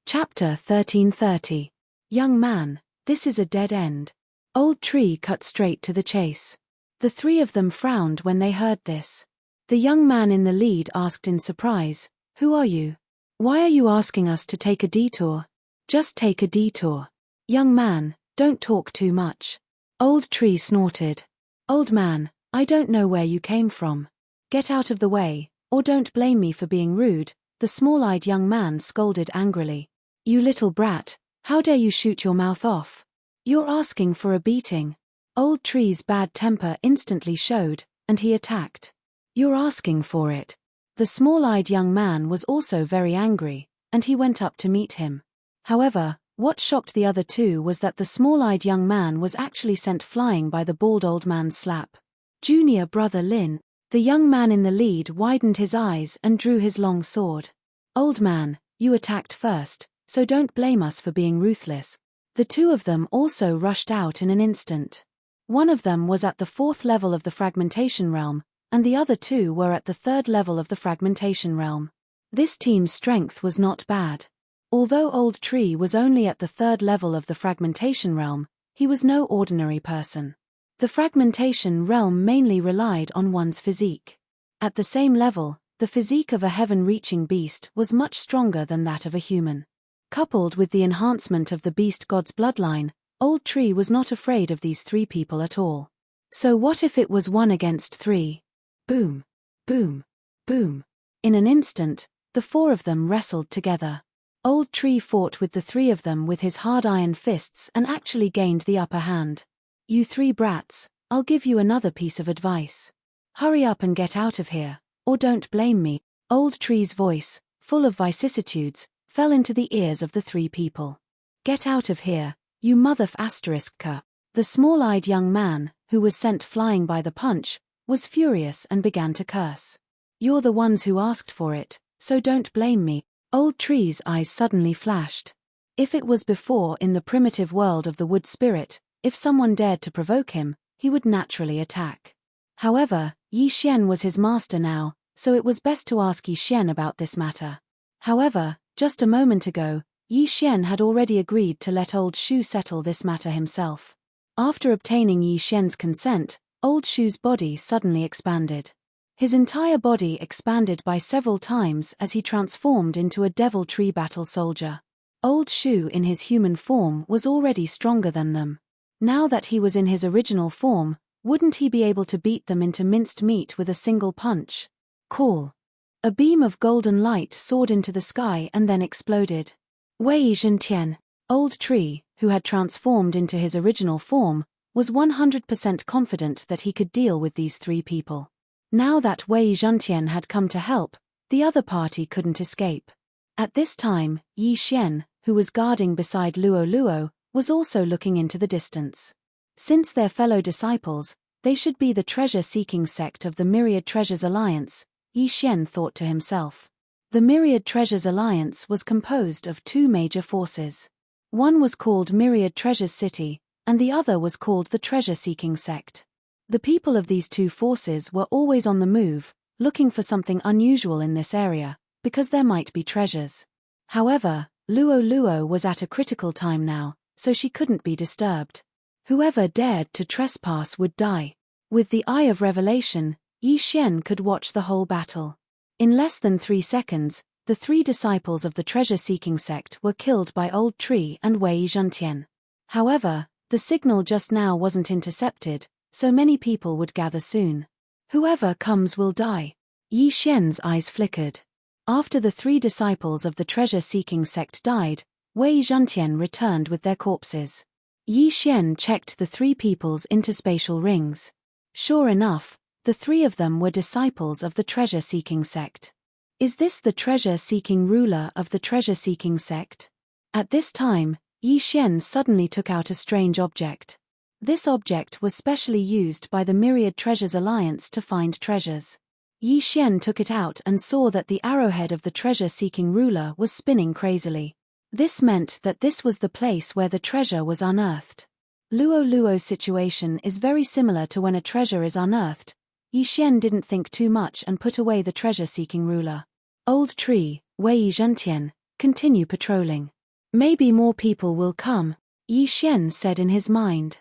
Chapter 1330. Young man, this is a dead end. Old Tree cut straight to the chase. The three of them frowned when they heard this. The young man in the lead asked in surprise, "Who are you? Why are you asking us to take a detour?" "Just take a detour. Young man, don't talk too much." Old Tree snorted. "Old man, I don't know where you came from. Get out of the way, or don't blame me for being rude," the small-eyed young man scolded angrily. "You little brat, how dare you shoot your mouth off? You're asking for a beating." Old Tree's bad temper instantly showed, and he attacked. "You're asking for it." The small-eyed young man was also very angry, and he went up to meet him. However, what shocked the other two was that the small-eyed young man was actually sent flying by the bald old man's slap. "Junior brother Lin." The young man in the lead widened his eyes and drew his long sword. "Old man, you attacked first, so don't blame us for being ruthless." The two of them also rushed out in an instant. One of them was at the 4th level of the fragmentation realm, and the other two were at the 3rd level of the fragmentation realm. This team's strength was not bad. Although Old Tree was only at the 3rd level of the fragmentation realm, he was no ordinary person. The fragmentation realm mainly relied on one's physique. At the same level, the physique of a heaven-reaching beast was much stronger than that of a human. Coupled with the enhancement of the beast god's bloodline, Old Tree was not afraid of these three people at all. So what if it was 1 against 3? Boom, boom, boom. In an instant, the four of them wrestled together. Old Tree fought with the three of them with his hard iron fists and actually gained the upper hand. "You three brats, I'll give you another piece of advice. Hurry up and get out of here, or don't blame me." Old Tree's voice, full of vicissitudes, fell into the ears of the three people. "Get out of here, you mother-f***ka." The small-eyed young man, who was sent flying by the punch, was furious and began to curse. "You're the ones who asked for it, so don't blame me." Old Tree's eyes suddenly flashed. If it was before in the primitive world of the wood spirit, if someone dared to provoke him, he would naturally attack. However, Yi Xian was his master now, so it was best to ask Yi Xian about this matter. However, just a moment ago, Yi Xian had already agreed to let Old Shu settle this matter himself. After obtaining Yi Xian's consent, Old Shu's body suddenly expanded. His entire body expanded by several times as he transformed into a devil tree battle soldier. Old Shu in his human form was already stronger than them. Now that he was in his original form, wouldn't he be able to beat them into minced meat with a single punch? Call. A beam of golden light soared into the sky and then exploded. Wei Zhentian. Old Tree, who had transformed into his original form, was 100% confident that he could deal with these three people. Now that Wei Zhentian had come to help, the other party couldn't escape. At this time, Yi Xian, who was guarding beside Luo Luo, was also looking into the distance. Since they're fellow disciples, they should be the treasure-seeking sect of the Myriad Treasures Alliance, Yi Xian thought to himself. The Myriad Treasures Alliance was composed of two major forces. One was called Myriad Treasures City, and the other was called the Treasure-Seeking Sect. The people of these two forces were always on the move, looking for something unusual in this area, because there might be treasures. However, Luo Luo was at a critical time now, so she couldn't be disturbed. Whoever dared to trespass would die. With the Eye of Revelation, Yi Xian could watch the whole battle. In less than 3 seconds, the 3 disciples of the treasure-seeking sect were killed by Old Tree and Wei Zhentian. However, the signal just now wasn't intercepted, so many people would gather soon. Whoever comes will die. Yi Xian's eyes flickered. After the 3 disciples of the treasure-seeking sect died, Wei Zhentian returned with their corpses. Yi Xian checked the 3 people's interspatial rings. Sure enough, the 3 of them were disciples of the treasure-seeking sect. Is this the treasure-seeking ruler of the treasure-seeking sect? At this time, Yi Xian suddenly took out a strange object. This object was specially used by the Myriad Treasures Alliance to find treasures. Yi Xian took it out and saw that the arrowhead of the treasure-seeking ruler was spinning crazily. This meant that this was the place where the treasure was unearthed. Luo Luo's situation is very similar to when a treasure is unearthed. Yi Xian didn't think too much and put away the treasure-seeking ruler. Old Tree, Wei Zhentian, continue patrolling. Maybe more people will come, Yi Xian said in his mind.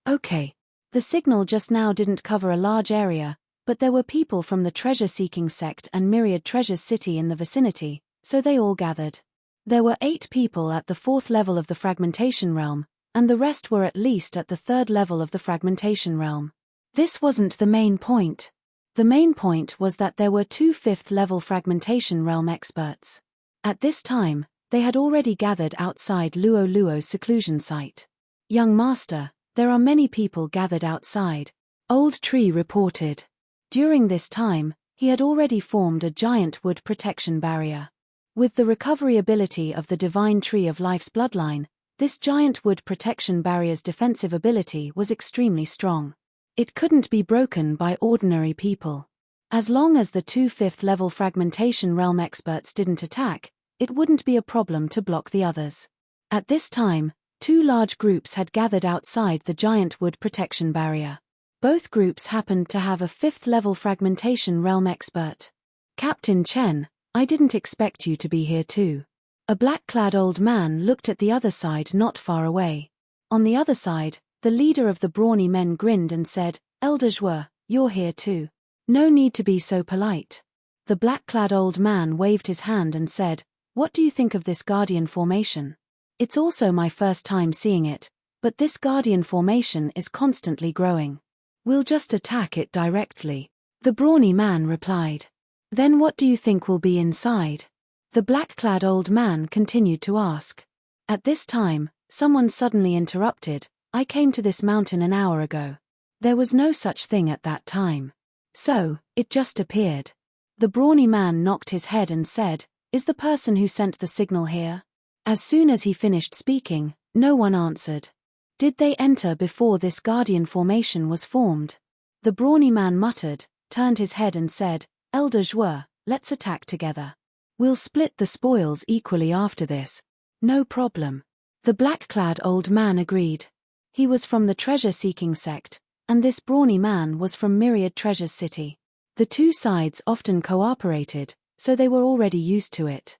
Okay. The signal just now didn't cover a large area, but there were people from the treasure-seeking sect and Myriad Treasures City in the vicinity, so they all gathered. There were 8 people at the 4th level of the fragmentation realm, and the rest were at least at the 3rd level of the fragmentation realm. This wasn't the main point. The main point was that there were 2 5th level fragmentation realm experts. At this time, they had already gathered outside Luo Luo's seclusion site. Young master, there are many people gathered outside, Old Tree reported. During this time, he had already formed a giant wood protection barrier. With the recovery ability of the divine tree of life's bloodline, this giant wood protection barrier's defensive ability was extremely strong. It couldn't be broken by ordinary people. As long as the 2 5th level fragmentation realm experts didn't attack, it wouldn't be a problem to block the others. At this time, 2 large groups had gathered outside the giant wood protection barrier. Both groups happened to have a 5th level fragmentation realm expert. Captain Chen, I didn't expect you to be here too. A black-clad old man looked at the other side not far away. On the other side, the leader of the brawny men grinned and said, Elder Zhuo, you're here too. No need to be so polite. The black-clad old man waved his hand and said, what do you think of this guardian formation? It's also my first time seeing it, but this guardian formation is constantly growing. We'll just attack it directly. The brawny man replied. Then what do you think will be inside? The black-clad old man continued to ask. At this time, someone suddenly interrupted, I came to this mountain an hour ago. There was no such thing at that time. So, it just appeared. The brawny man knocked his head and said, is the person who sent the signal here? As soon as he finished speaking, no one answered. Did they enter before this guardian formation was formed? The brawny man muttered, turned his head and said, Elder Zhuo, let's attack together. We'll split the spoils equally after this. No problem. The black-clad old man agreed. He was from the treasure-seeking sect, and this brawny man was from Myriad Treasures City. The 2 sides often cooperated, so they were already used to it.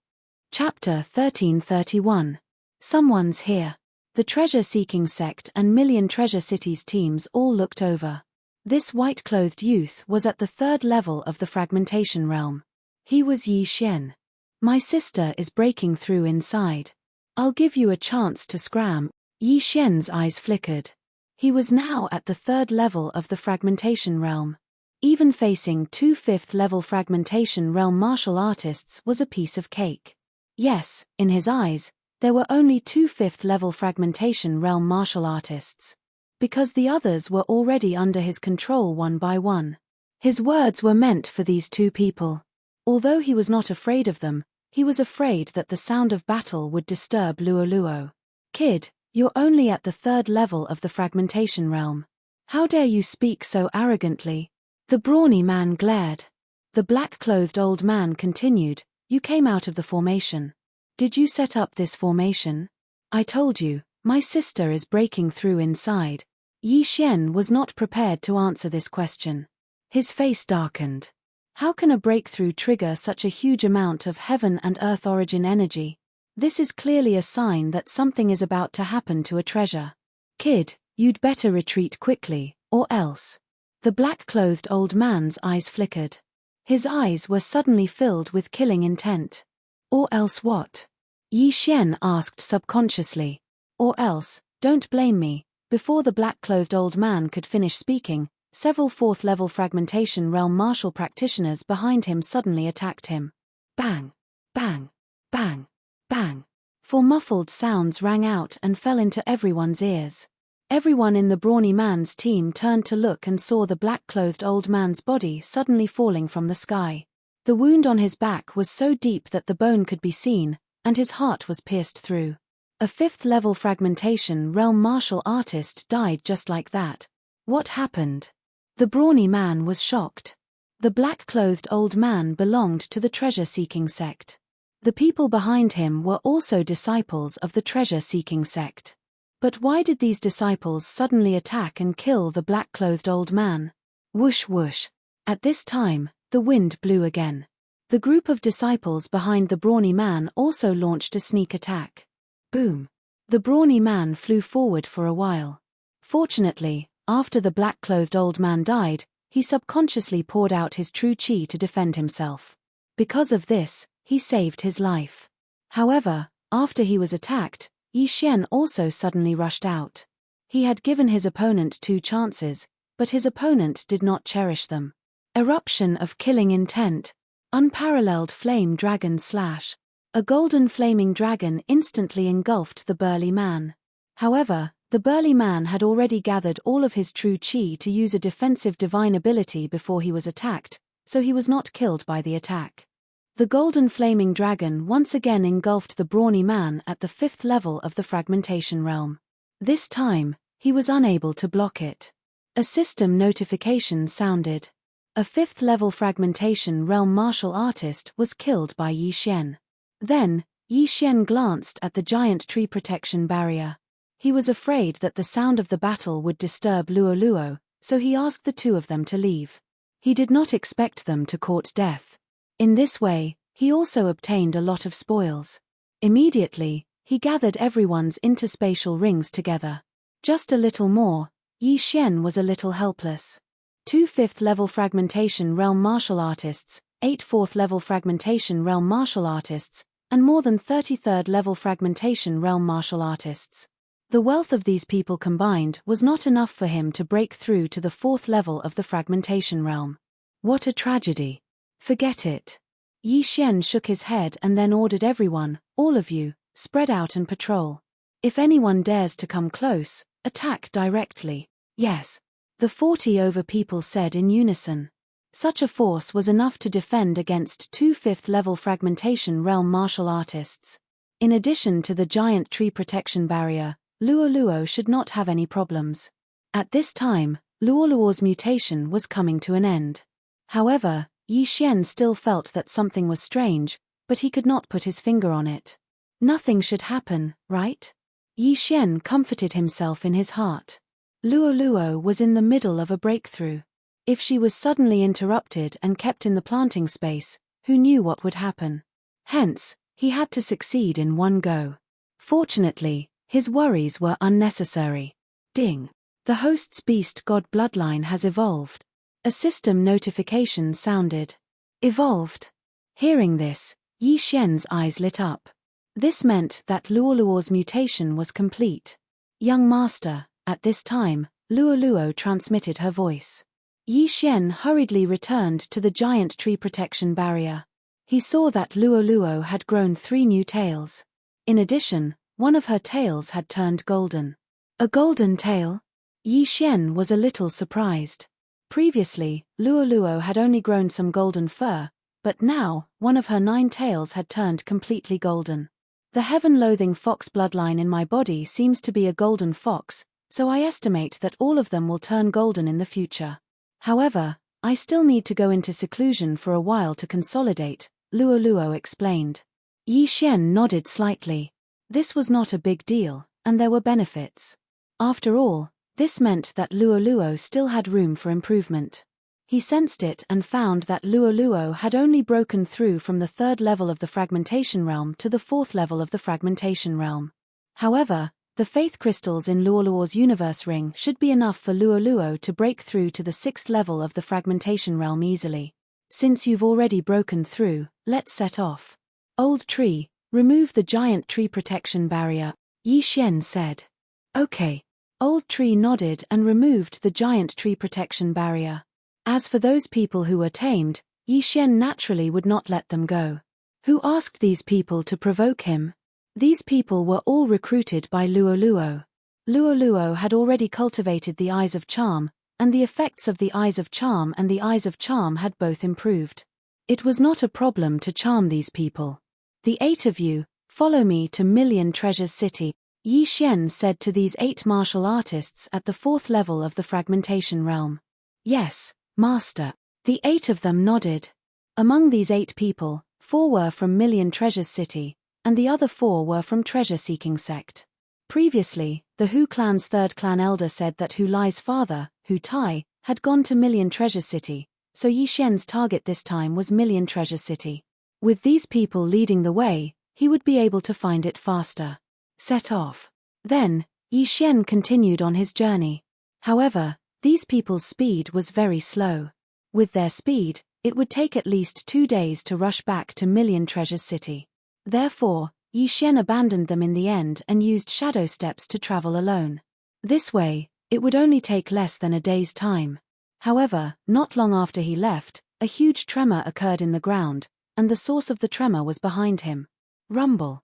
Chapter 1331. Someone's here. The treasure-seeking sect and Million Treasure Cities teams all looked over. This white-clothed youth was at the 3rd level of the fragmentation realm. He was Yi Xian. My sister is breaking through inside. I'll give you a chance to scram. Yi Xian's eyes flickered. He was now at the 3rd level of the fragmentation realm. Even facing 2 5th level fragmentation realm martial artists was a piece of cake. Yes, in his eyes, there were only 2 5th level fragmentation realm martial artists. Because the others were already under his control one by one. His words were meant for these 2 people. Although he was not afraid of them, he was afraid that the sound of battle would disturb Luo Luo. Kid, you're only at the 3rd level of the fragmentation realm. How dare you speak so arrogantly? The brawny man glared. The black-clothed old man continued, you came out of the formation. Did you set up this formation? I told you, my sister is breaking through inside. Yi Xian was not prepared to answer this question. His face darkened. How can a breakthrough trigger such a huge amount of heaven and earth origin energy? This is clearly a sign that something is about to happen to a treasure. Kid, you'd better retreat quickly, or else. The black-clothed old man's eyes flickered. His eyes were suddenly filled with killing intent. Or else what? Yi Xian asked subconsciously. Or else, don't blame me. Before the black-clothed old man could finish speaking, several 4th-level fragmentation realm martial practitioners behind him suddenly attacked him. Bang! Bang! Bang! Bang! 4 muffled sounds rang out and fell into everyone's ears. Everyone in the brawny man's team turned to look and saw the black-clothed old man's body suddenly falling from the sky. The wound on his back was so deep that the bone could be seen, and his heart was pierced through. A 5th-level fragmentation realm martial artist died just like that. What happened? The brawny man was shocked. The black-clothed old man belonged to the treasure-seeking sect. The people behind him were also disciples of the treasure-seeking sect. But why did these disciples suddenly attack and kill the black-clothed old man? Whoosh whoosh. At this time, the wind blew again. The group of disciples behind the brawny man also launched a sneak attack. Boom! The brawny man flew forward for a while. Fortunately, after the black-clothed old man died, he subconsciously poured out his true chi to defend himself. Because of this, he saved his life. However, after he was attacked, Yi Xian also suddenly rushed out. He had given his opponent 2 chances, but his opponent did not cherish them. Eruption of killing intent. Unparalleled flame dragon slash. A golden flaming dragon instantly engulfed the burly man. However, the burly man had already gathered all of his true chi to use a defensive divine ability before he was attacked, so he was not killed by the attack. The golden flaming dragon once again engulfed the brawny man at the 5th level of the fragmentation realm. This time, he was unable to block it. A system notification sounded. A 5th level fragmentation realm martial artist was killed by Yi Xian. Then, Yi Xian glanced at the giant tree protection barrier. He was afraid that the sound of the battle would disturb Luo Luo, so he asked the 2 of them to leave. He did not expect them to court death. In this way, he also obtained a lot of spoils. Immediately, he gathered everyone's interspatial rings together. Just a little more, Yi Xian was a little helpless. 2 5th level fragmentation realm martial artists, 8 4th level fragmentation realm martial artists, and more than 33rd level fragmentation realm martial artists. The wealth of these people combined was not enough for him to break through to the 4th level of the fragmentation realm. What a tragedy. Forget it. Yi Xian shook his head and then ordered everyone, all of you, spread out and patrol. If anyone dares to come close, attack directly. Yes. The 40 over people said in unison. Such a force was enough to defend against 2 5th level fragmentation realm martial artists. In addition to the giant tree protection barrier, Luo Luo should not have any problems. At this time, Luo Luo's mutation was coming to an end. However, Yi Xian still felt that something was strange, but he could not put his finger on it. Nothing should happen, right? Yi Xian comforted himself in his heart. Luo Luo was in the middle of a breakthrough. If she was suddenly interrupted and kept in the planting space, who knew what would happen? Hence, he had to succeed in one go. Fortunately, his worries were unnecessary. Ding! The host's beast god bloodline has evolved. A system notification sounded. Evolved. Hearing this, Yi Xian's eyes lit up. This meant that Luo Luo's mutation was complete. Young master, at this time, Luo Luo transmitted her voice. Yi Xian hurriedly returned to the giant tree protection barrier. He saw that Luo Luo had grown 3 new tails. In addition, one of her tails had turned golden. A golden tail? Yi Xian was a little surprised. Previously, Luo Luo had only grown some golden fur, but now, one of her 9 tails had turned completely golden. The heaven-loathing fox bloodline in my body seems to be a golden fox, so I estimate that all of them will turn golden in the future. However, I still need to go into seclusion for a while to consolidate, Luo Luo explained. Yi Xian nodded slightly. This was not a big deal, and there were benefits. After all, this meant that Luo Luo still had room for improvement. He sensed it and found that Luo Luo had only broken through from the 3rd level of the fragmentation realm to the 4th level of the fragmentation realm. However, the faith crystals in Luo Luo's universe ring should be enough for Luo Luo to break through to the 6th level of the fragmentation realm easily. Since you've already broken through, let's set off. Old tree, remove the giant tree protection barrier, Yi Xian said. Okay. Old tree nodded and removed the giant tree protection barrier. As for those people who were tamed, Yi Xian naturally would not let them go. Who asked these people to provoke him? These people were all recruited by Luo Luo. Luo Luo had already cultivated the Eyes of Charm, and the effects of the Eyes of Charm and the Eyes of Charm had both improved. It was not a problem to charm these people. The 8 of you, follow me to Million Treasures City, Yi Xian said to these 8 martial artists at the 4th level of the fragmentation realm. Yes, master. The 8 of them nodded. Among these 8 people, 4 were from Million Treasures City, and the other 4 were from Treasure Seeking Sect. Previously, the Hu clan's 3rd clan elder said that Hu Lai's father, Hu Tai, had gone to Million Treasures City, so Yi Xian's target this time was Million Treasures City. With these people leading the way, he would be able to find it faster. set off. Then, Yi Xian continued on his journey. However, these people's speed was very slow. With their speed, it would take at least 2 days to rush back to Million Treasures City. Therefore, Yi Xian abandoned them in the end and used shadow steps to travel alone. This way, it would only take less than a day's time. However, not long after he left, a huge tremor occurred in the ground, and the source of the tremor was behind him. Rumble.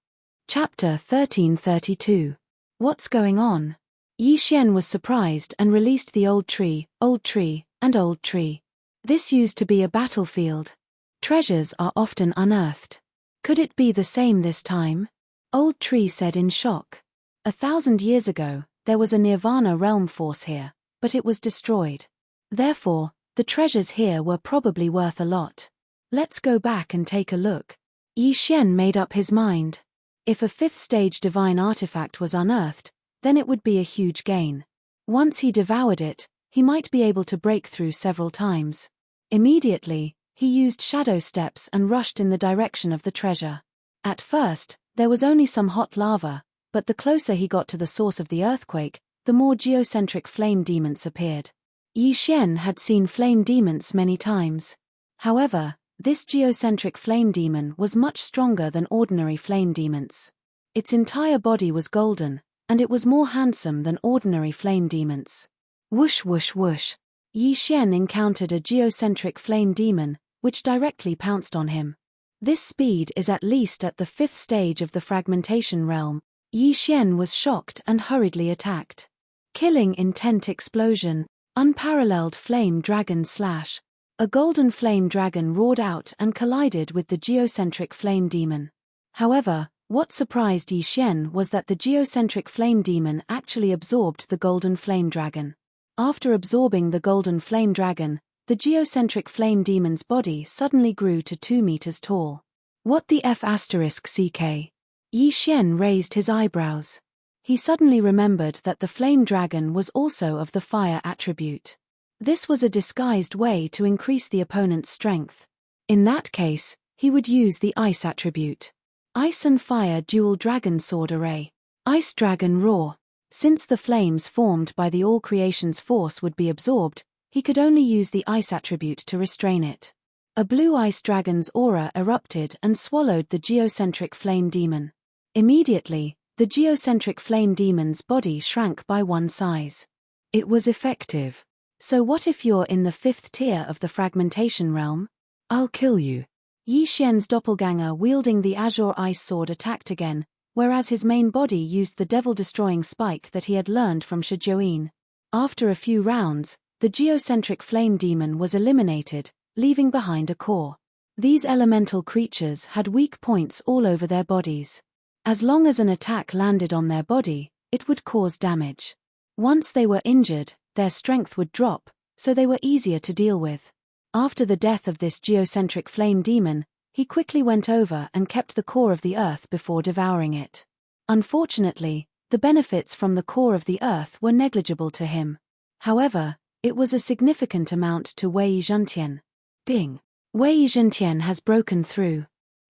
Chapter 1332. What's going on? Yi Xian was surprised and released the old tree, and old tree. This used to be a battlefield. Treasures are often unearthed. Could it be the same this time? Old tree said in shock. 1,000 years ago, there was a Nirvana realm force here, but it was destroyed. Therefore, the treasures here were probably worth a lot. Let's go back and take a look. Yi Xian made up his mind. If a 5th stage divine artifact was unearthed, then it would be a huge gain. Once he devoured it, he might be able to break through several times. Immediately, he used shadow steps and rushed in the direction of the treasure. At first, there was only some hot lava, but the closer he got to the source of the earthquake, the more geocentric flame demons appeared. Yi Xian had seen flame demons many times. However, this geocentric flame demon was much stronger than ordinary flame demons. Its entire body was golden, and it was more handsome than ordinary flame demons. Whoosh whoosh whoosh. Yi Xian encountered a geocentric flame demon, which directly pounced on him. This speed is at least at the 5th stage of the fragmentation realm. Yi Xian was shocked and hurriedly attacked. Killing intent explosion, unparalleled flame dragon slash. A golden flame dragon roared out and collided with the geocentric flame demon. However, what surprised Yi Xian was that the geocentric flame demon actually absorbed the golden flame dragon. After absorbing the golden flame dragon, the geocentric flame demon's body suddenly grew to 2 meters tall. What the F***ck? Yi Xian raised his eyebrows. He suddenly remembered that the flame dragon was also of the fire attribute. This was a disguised way to increase the opponent's strength. In that case, he would use the ice attribute. Ice and fire dual dragon sword array. Ice dragon roar. Since the flames formed by the all creation's force would be absorbed, he could only use the ice attribute to restrain it. A blue ice dragon's aura erupted and swallowed the geocentric flame demon. Immediately, the geocentric flame demon's body shrank by 1 size. It was effective. So what if you're in the 5th tier of the fragmentation realm? I'll kill you. Yi Xian's doppelganger wielding the azure ice sword attacked again, whereas his main body used the devil-destroying spike that he had learned from Shijian. After a few rounds, the geocentric flame demon was eliminated, leaving behind a core. These elemental creatures had weak points all over their bodies. As long as an attack landed on their body, it would cause damage. Once they were injured, their strength would drop, so they were easier to deal with. After the death of this geocentric flame demon, he quickly went over and kept the core of the earth before devouring it. Unfortunately, the benefits from the core of the earth were negligible to him. However, it was a significant amount to Wei Zhentian. Ding! Wei Zhentian has broken through.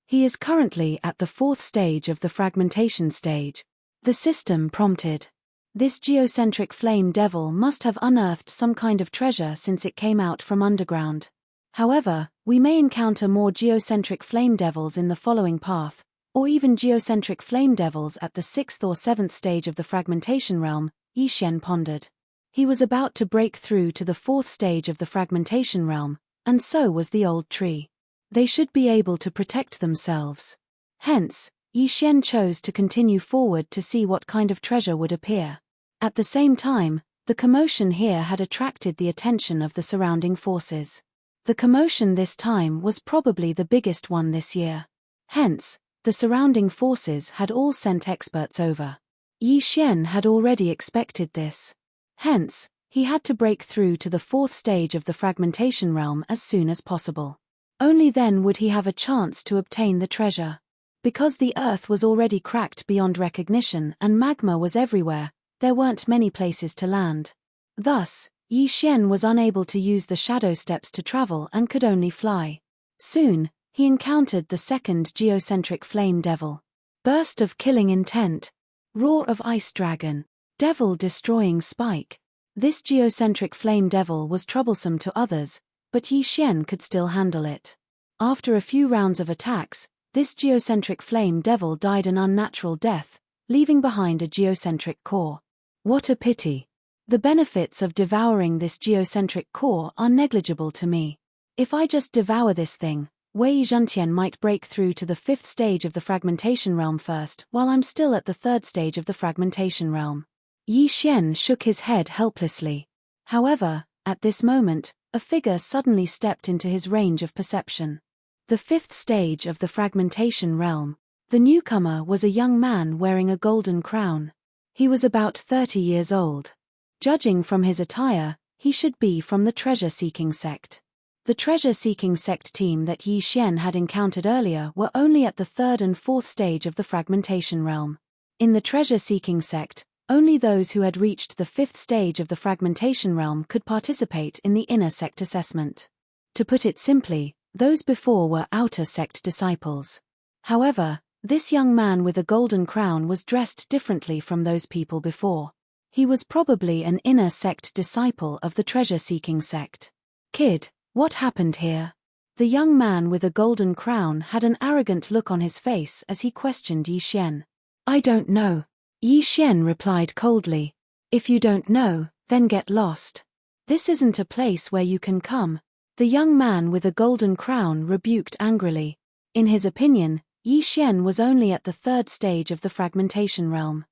He is currently at the 4th stage of the fragmentation stage. The system prompted. This geocentric flame devil must have unearthed some kind of treasure since it came out from underground. However, we may encounter more geocentric flame devils in the following path, or even geocentric flame devils at the 6th or 7th stage of the fragmentation realm, Yi Xian pondered. He was about to break through to the 4th stage of the fragmentation realm, and so was the old tree. They should be able to protect themselves. Hence, Yi Xian chose to continue forward to see what kind of treasure would appear. At the same time, the commotion here had attracted the attention of the surrounding forces. The commotion this time was probably the biggest one this year. Hence, the surrounding forces had all sent experts over. Yi Xian had already expected this. Hence, he had to break through to the 4th stage of the fragmentation realm as soon as possible. Only then would he have a chance to obtain the treasure. Because the earth was already cracked beyond recognition and magma was everywhere, there weren't many places to land. Thus, Yi Xian was unable to use the shadow steps to travel and could only fly. Soon, he encountered the 2nd geocentric flame devil. Burst of killing intent. Roar of Ice Dragon. Devil destroying spike. This geocentric flame devil was troublesome to others, but Yi Xian could still handle it. After a few rounds of attacks, this geocentric flame devil died an unnatural death, leaving behind a geocentric core. What a pity. The benefits of devouring this geocentric core are negligible to me. If I just devour this thing, Wei Zhentian might break through to the 5th stage of the fragmentation realm first, while I'm still at the 3rd stage of the fragmentation realm. Yi Xian shook his head helplessly. However, at this moment, a figure suddenly stepped into his range of perception. The 5th stage of the fragmentation realm. The newcomer was a young man wearing a golden crown. He was about 30 years old. Judging from his attire, he should be from the treasure-seeking sect. The treasure-seeking sect team that Yi Xian had encountered earlier were only at the 3rd and 4th stage of the fragmentation realm. In the treasure-seeking sect, only those who had reached the 5th stage of the fragmentation realm could participate in the inner sect assessment. To put it simply, those before were outer sect disciples. However, this young man with a golden crown was dressed differently from those people before. He was probably an inner sect disciple of the treasure-seeking sect. Kid, what happened here? The young man with a golden crown had an arrogant look on his face as he questioned Yi Xian. I don't know. Yi Xian replied coldly. If you don't know, then get lost. This isn't a place where you can come. The young man with a golden crown rebuked angrily. In his opinion, Yi Xian was only at the 3rd stage of the fragmentation realm.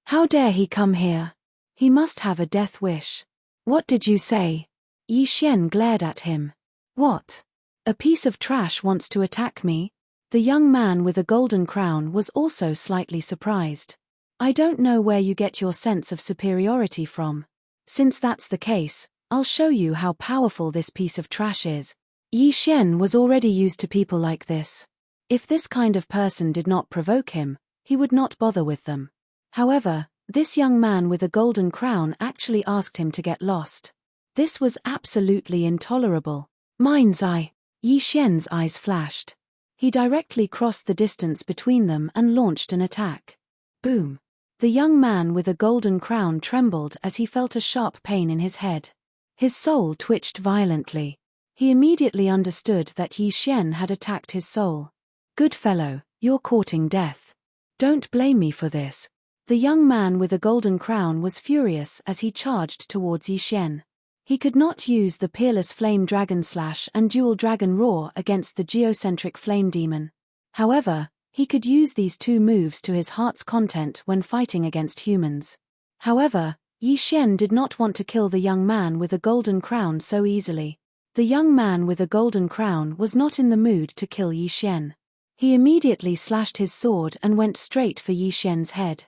How dare he come here? He must have a death wish. What did you say? Yi Xian glared at him. What? A piece of trash wants to attack me? The young man with a golden crown was also slightly surprised. I don't know where you get your sense of superiority from. Since that's the case, I'll show you how powerful this piece of trash is. Yi Xian was already used to people like this. If this kind of person did not provoke him, he would not bother with them. However, this young man with a golden crown actually asked him to get lost. This was absolutely intolerable. Mind's eye. Yi Xian's eyes flashed. He directly crossed the distance between them and launched an attack. Boom. The young man with a golden crown trembled as he felt a sharp pain in his head. His soul twitched violently. He immediately understood that Yi Xian had attacked his soul. Good fellow, you're courting death. Don't blame me for this. The young man with a golden crown was furious as he charged towards Yi Xian. He could not use the peerless flame dragon slash and dual dragon roar against the geocentric flame demon. However, he could use these two moves to his heart's content when fighting against humans. However, Yi Xian did not want to kill the young man with a golden crown so easily. The young man with a golden crown was not in the mood to kill Yi Xian. He immediately slashed his sword and went straight for Yi Xian's head.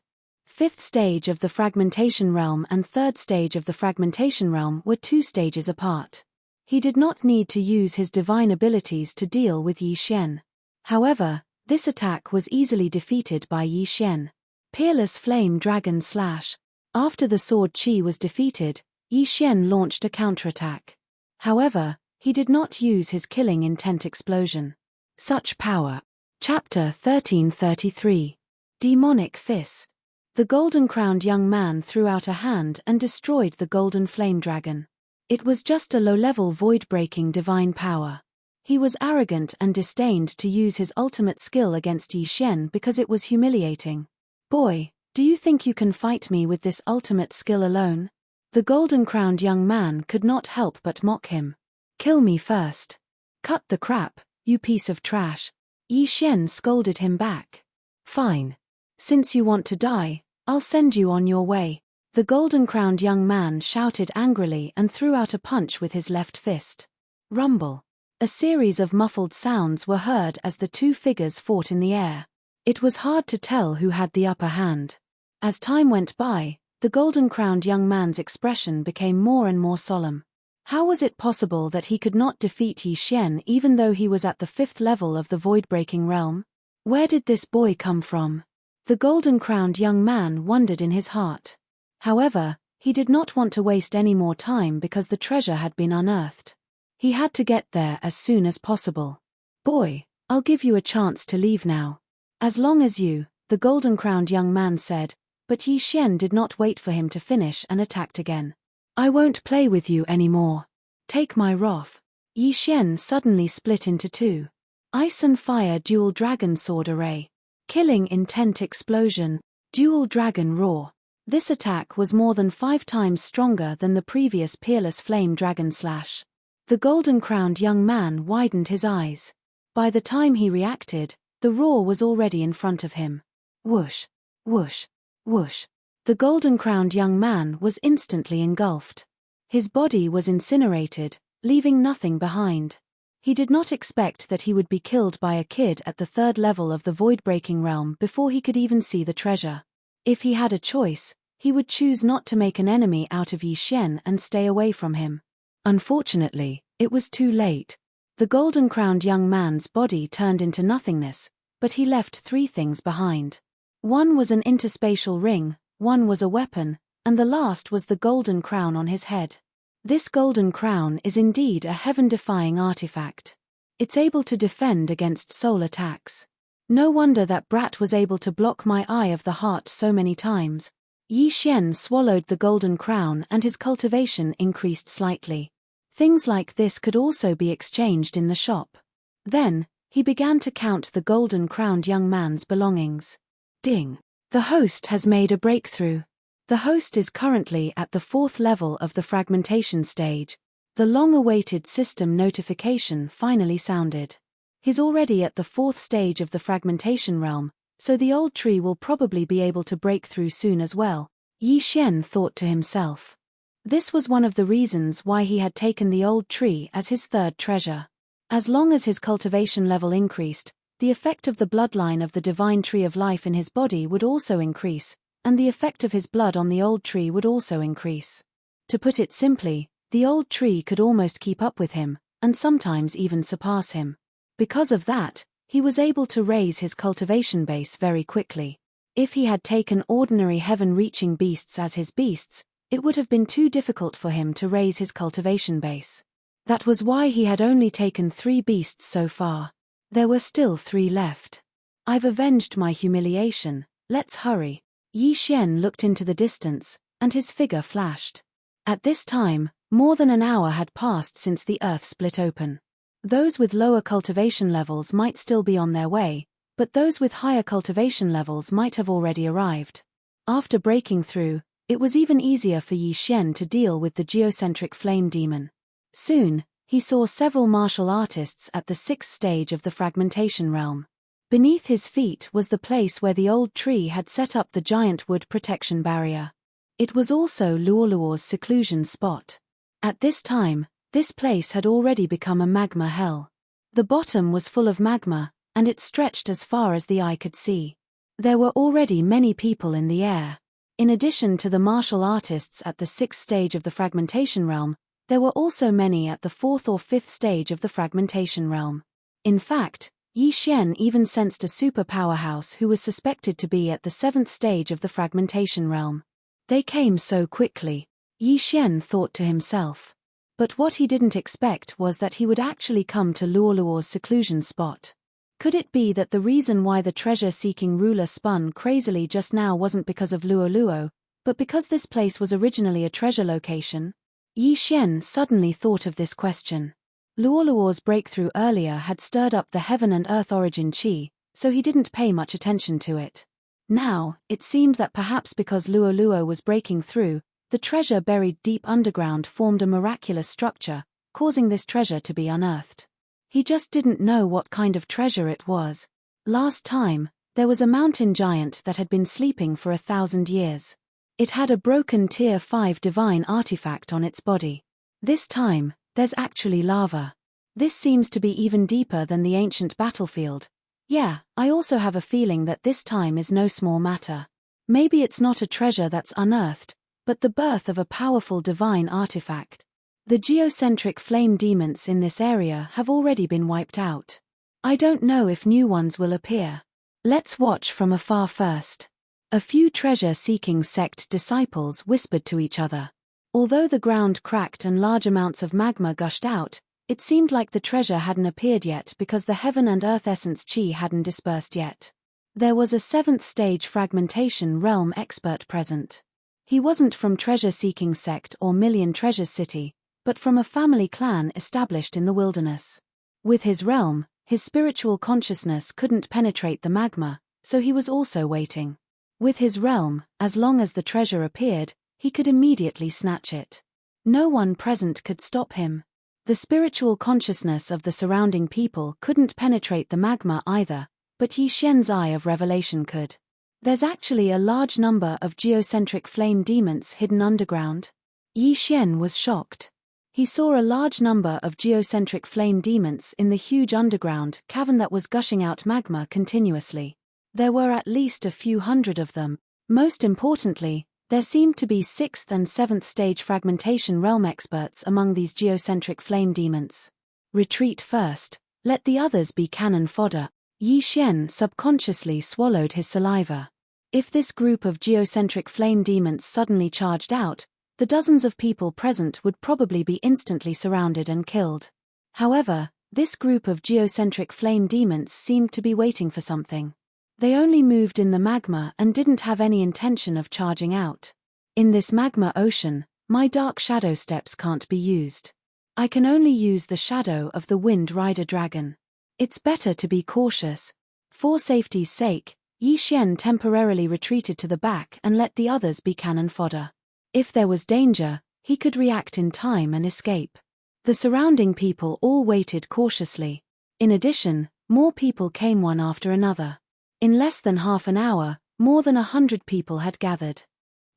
5th stage of the fragmentation realm and 3rd stage of the fragmentation realm were 2 stages apart. He did not need to use his divine abilities to deal with Yi Xian. However, this attack was easily defeated by Yi Xian. Peerless Flame Dragon Slash. After the sword chi was defeated, Yi Xian launched a counterattack. However, he did not use his killing intent explosion. Such power. Chapter 1333. Demonic Fist. The golden-crowned young man threw out a hand and destroyed the golden flame dragon. It was just a low-level void-breaking divine power. He was arrogant and disdained to use his ultimate skill against Yi Xian because it was humiliating. Boy, do you think you can fight me with this ultimate skill alone? The golden-crowned young man could not help but mock him. Kill me first. Cut the crap, you piece of trash. Yi Xian scolded him back. Fine. Since you want to die, I'll send you on your way. The golden-crowned young man shouted angrily and threw out a punch with his left fist. Rumble. A series of muffled sounds were heard as the two figures fought in the air. It was hard to tell who had the upper hand. As time went by, the golden-crowned young man's expression became more and more solemn. How was it possible that he could not defeat Yi Xian even though he was at the 5th level of the void-breaking realm? Where did this boy come from? The golden-crowned young man wondered in his heart. However, he did not want to waste any more time because the treasure had been unearthed. He had to get there as soon as possible. Boy, I'll give you a chance to leave now. As long as you, the golden-crowned young man said, But Yi Xian did not wait for him to finish and attacked again. I won't play with you anymore. Take my wrath. Yi Xian suddenly split into two. Ice and fire dual dragon sword array. Killing intent explosion, dual dragon roar. This attack was more than 5 times stronger than the previous peerless flame dragon slash. The golden-crowned young man widened his eyes. By the time he reacted, the roar was already in front of him. Whoosh, whoosh, whoosh. The golden-crowned young man was instantly engulfed. His body was incinerated, leaving nothing behind. He did not expect that he would be killed by a kid at the 3rd level of the void-breaking realm before he could even see the treasure. If he had a choice, he would choose not to make an enemy out of Yi Xian and stay away from him. Unfortunately, it was too late. The golden-crowned young man's body turned into nothingness, but he left 3 things behind. One was an interspatial ring, one was a weapon, and the last was the golden crown on his head. This golden crown is indeed a heaven-defying artifact. It's able to defend against soul attacks. No wonder that brat was able to block my eye of the heart so many times. Yi Xian swallowed the golden crown and his cultivation increased slightly. Things like this could also be exchanged in the shop. Then, he began to count the golden-crowned young man's belongings. Ding! The host has made a breakthrough. The host is currently at the 4th level of the fragmentation stage. The long-awaited system notification finally sounded. He's already at the 4th stage of the fragmentation realm, so the old tree will probably be able to break through soon as well, Yi Xian thought to himself. This was one of the reasons why he had taken the old tree as his 3rd treasure. As long as his cultivation level increased, the effect of the bloodline of the divine tree of life in his body would also increase, and the effect of his blood on the old tree would also increase. To put it simply, the old tree could almost keep up with him, and sometimes even surpass him. Because of that, he was able to raise his cultivation base very quickly. If he had taken ordinary heaven-reaching beasts as his beasts, it would have been too difficult for him to raise his cultivation base. That was why he had only taken 3 beasts so far. There were still 3 left. I've avenged my humiliation, let's hurry. Yi Xian looked into the distance, and his figure flashed. At this time, more than an hour had passed since the earth split open. Those with lower cultivation levels might still be on their way, but those with higher cultivation levels might have already arrived. After breaking through, it was even easier for Yi Xian to deal with the geocentric flame demon. Soon, he saw several martial artists at the 6th stage of the fragmentation realm. Beneath his feet was the place where the old tree had set up the giant wood protection barrier. It was also Luoluo's seclusion spot. At this time, this place had already become a magma hell. The bottom was full of magma, and it stretched as far as the eye could see. There were already many people in the air. In addition to the martial artists at the 6th stage of the fragmentation realm, there were also many at the 4th or 5th stage of the fragmentation realm. In fact, Yi Xian even sensed a super powerhouse who was suspected to be at the 7th stage of the fragmentation realm. They came so quickly, Yi Xian thought to himself. But what he didn't expect was that he would actually come to Luoluo's seclusion spot. Could it be that the reason why the treasure-seeking ruler spun crazily just now wasn't because of Luoluo, but because this place was originally a treasure location? Yi Xian suddenly thought of this question. Luoluo's breakthrough earlier had stirred up the heaven and earth origin chi, so he didn't pay much attention to it. Now, it seemed that perhaps because Luoluo was breaking through, the treasure buried deep underground formed a miraculous structure, causing this treasure to be unearthed. He just didn't know what kind of treasure it was. Last time, there was a mountain giant that had been sleeping for 1,000 years. It had a broken Tier 5 divine artifact on its body. This time, there's actually lava. This seems to be even deeper than the ancient battlefield. Yeah, I also have a feeling that this time is no small matter. Maybe it's not a treasure that's unearthed, but the birth of a powerful divine artifact. The geocentric flame demons in this area have already been wiped out. I don't know if new ones will appear. Let's watch from afar first. A few treasure-seeking sect disciples whispered to each other. Although the ground cracked and large amounts of magma gushed out, it seemed like the treasure hadn't appeared yet because the heaven and earth essence chi hadn't dispersed yet. There was a 7th stage fragmentation realm expert present. He wasn't from treasure-seeking sect or Million Treasures City, but from a family clan established in the wilderness. With his realm, his spiritual consciousness couldn't penetrate the magma, so he was also waiting. With his realm, as long as the treasure appeared, he could immediately snatch it. No one present could stop him. The spiritual consciousness of the surrounding people couldn't penetrate the magma either, but Yi Xian's eye of revelation could. There's actually a large number of geocentric flame demons hidden underground. Yi Xian was shocked. He saw a large number of geocentric flame demons in the huge underground cavern that was gushing out magma continuously. There were at least a few hundred of them. Most importantly, there seemed to be 6th and 7th stage fragmentation realm experts among these geocentric flame demons. Retreat first, let the others be cannon fodder. Yi Xian subconsciously swallowed his saliva. If this group of geocentric flame demons suddenly charged out, the dozens of people present would probably be instantly surrounded and killed. However, this group of geocentric flame demons seemed to be waiting for something. They only moved in the magma and didn't have any intention of charging out. In this magma ocean, my dark shadow steps can't be used. I can only use the shadow of the Wind Rider dragon. It's better to be cautious. For safety's sake, Yi Xian temporarily retreated to the back and let the others be cannon fodder. If there was danger, he could react in time and escape. The surrounding people all waited cautiously. In addition, more people came one after another. In less than half an hour, more than 100 people had gathered.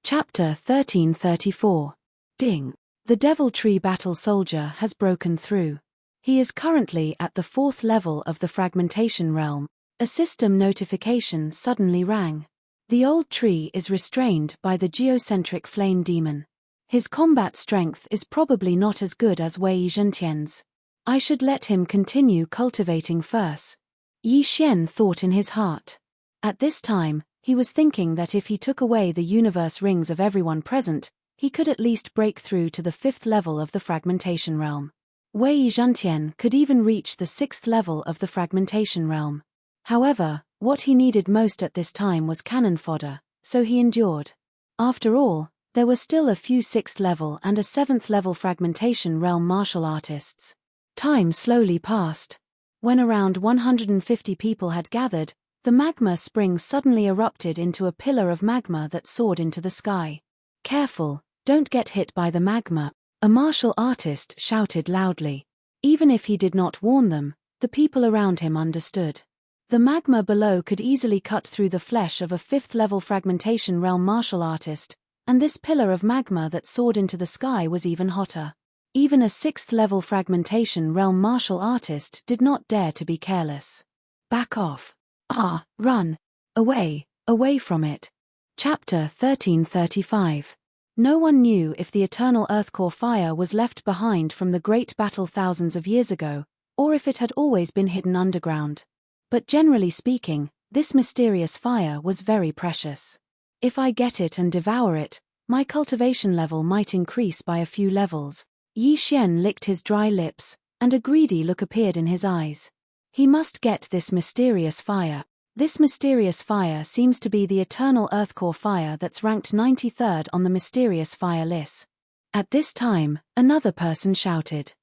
Chapter 1334. Ding. The Devil Tree Battle Soldier has broken through. He is currently at the 4th level of the fragmentation realm. A system notification suddenly rang. The old tree is restrained by the geocentric flame demon. His combat strength is probably not as good as Wei Zhentian's. I should let him continue cultivating first. Yi Xian thought in his heart. At this time, he was thinking that if he took away the universe rings of everyone present, he could at least break through to the 5th level of the fragmentation realm. Wei Zhentian could even reach the 6th level of the fragmentation realm. However, what he needed most at this time was cannon fodder, so he endured. After all, there were still a few 6th level and a 7th level fragmentation realm martial artists. Time slowly passed. When around 150 people had gathered, the magma spring suddenly erupted into a pillar of magma that soared into the sky. Careful, don't get hit by the magma, a martial artist shouted loudly. Even if he did not warn them, the people around him understood. The magma below could easily cut through the flesh of a 5th level fragmentation realm martial artist, and this pillar of magma that soared into the sky was even hotter. Even a 6th level fragmentation realm martial artist did not dare to be careless. Back off. Run. Away from it. Chapter 1335. No one knew if the eternal earthcore fire was left behind from the great battle thousands of years ago, or if it had always been hidden underground. But generally speaking, this mysterious fire was very precious. If I get it and devour it, my cultivation level might increase by a few levels. Yi Xian licked his dry lips, and a greedy look appeared in his eyes. He must get this mysterious fire. This mysterious fire seems to be the eternal earthcore fire that's ranked 93rd on the mysterious fire list. At this time, another person shouted.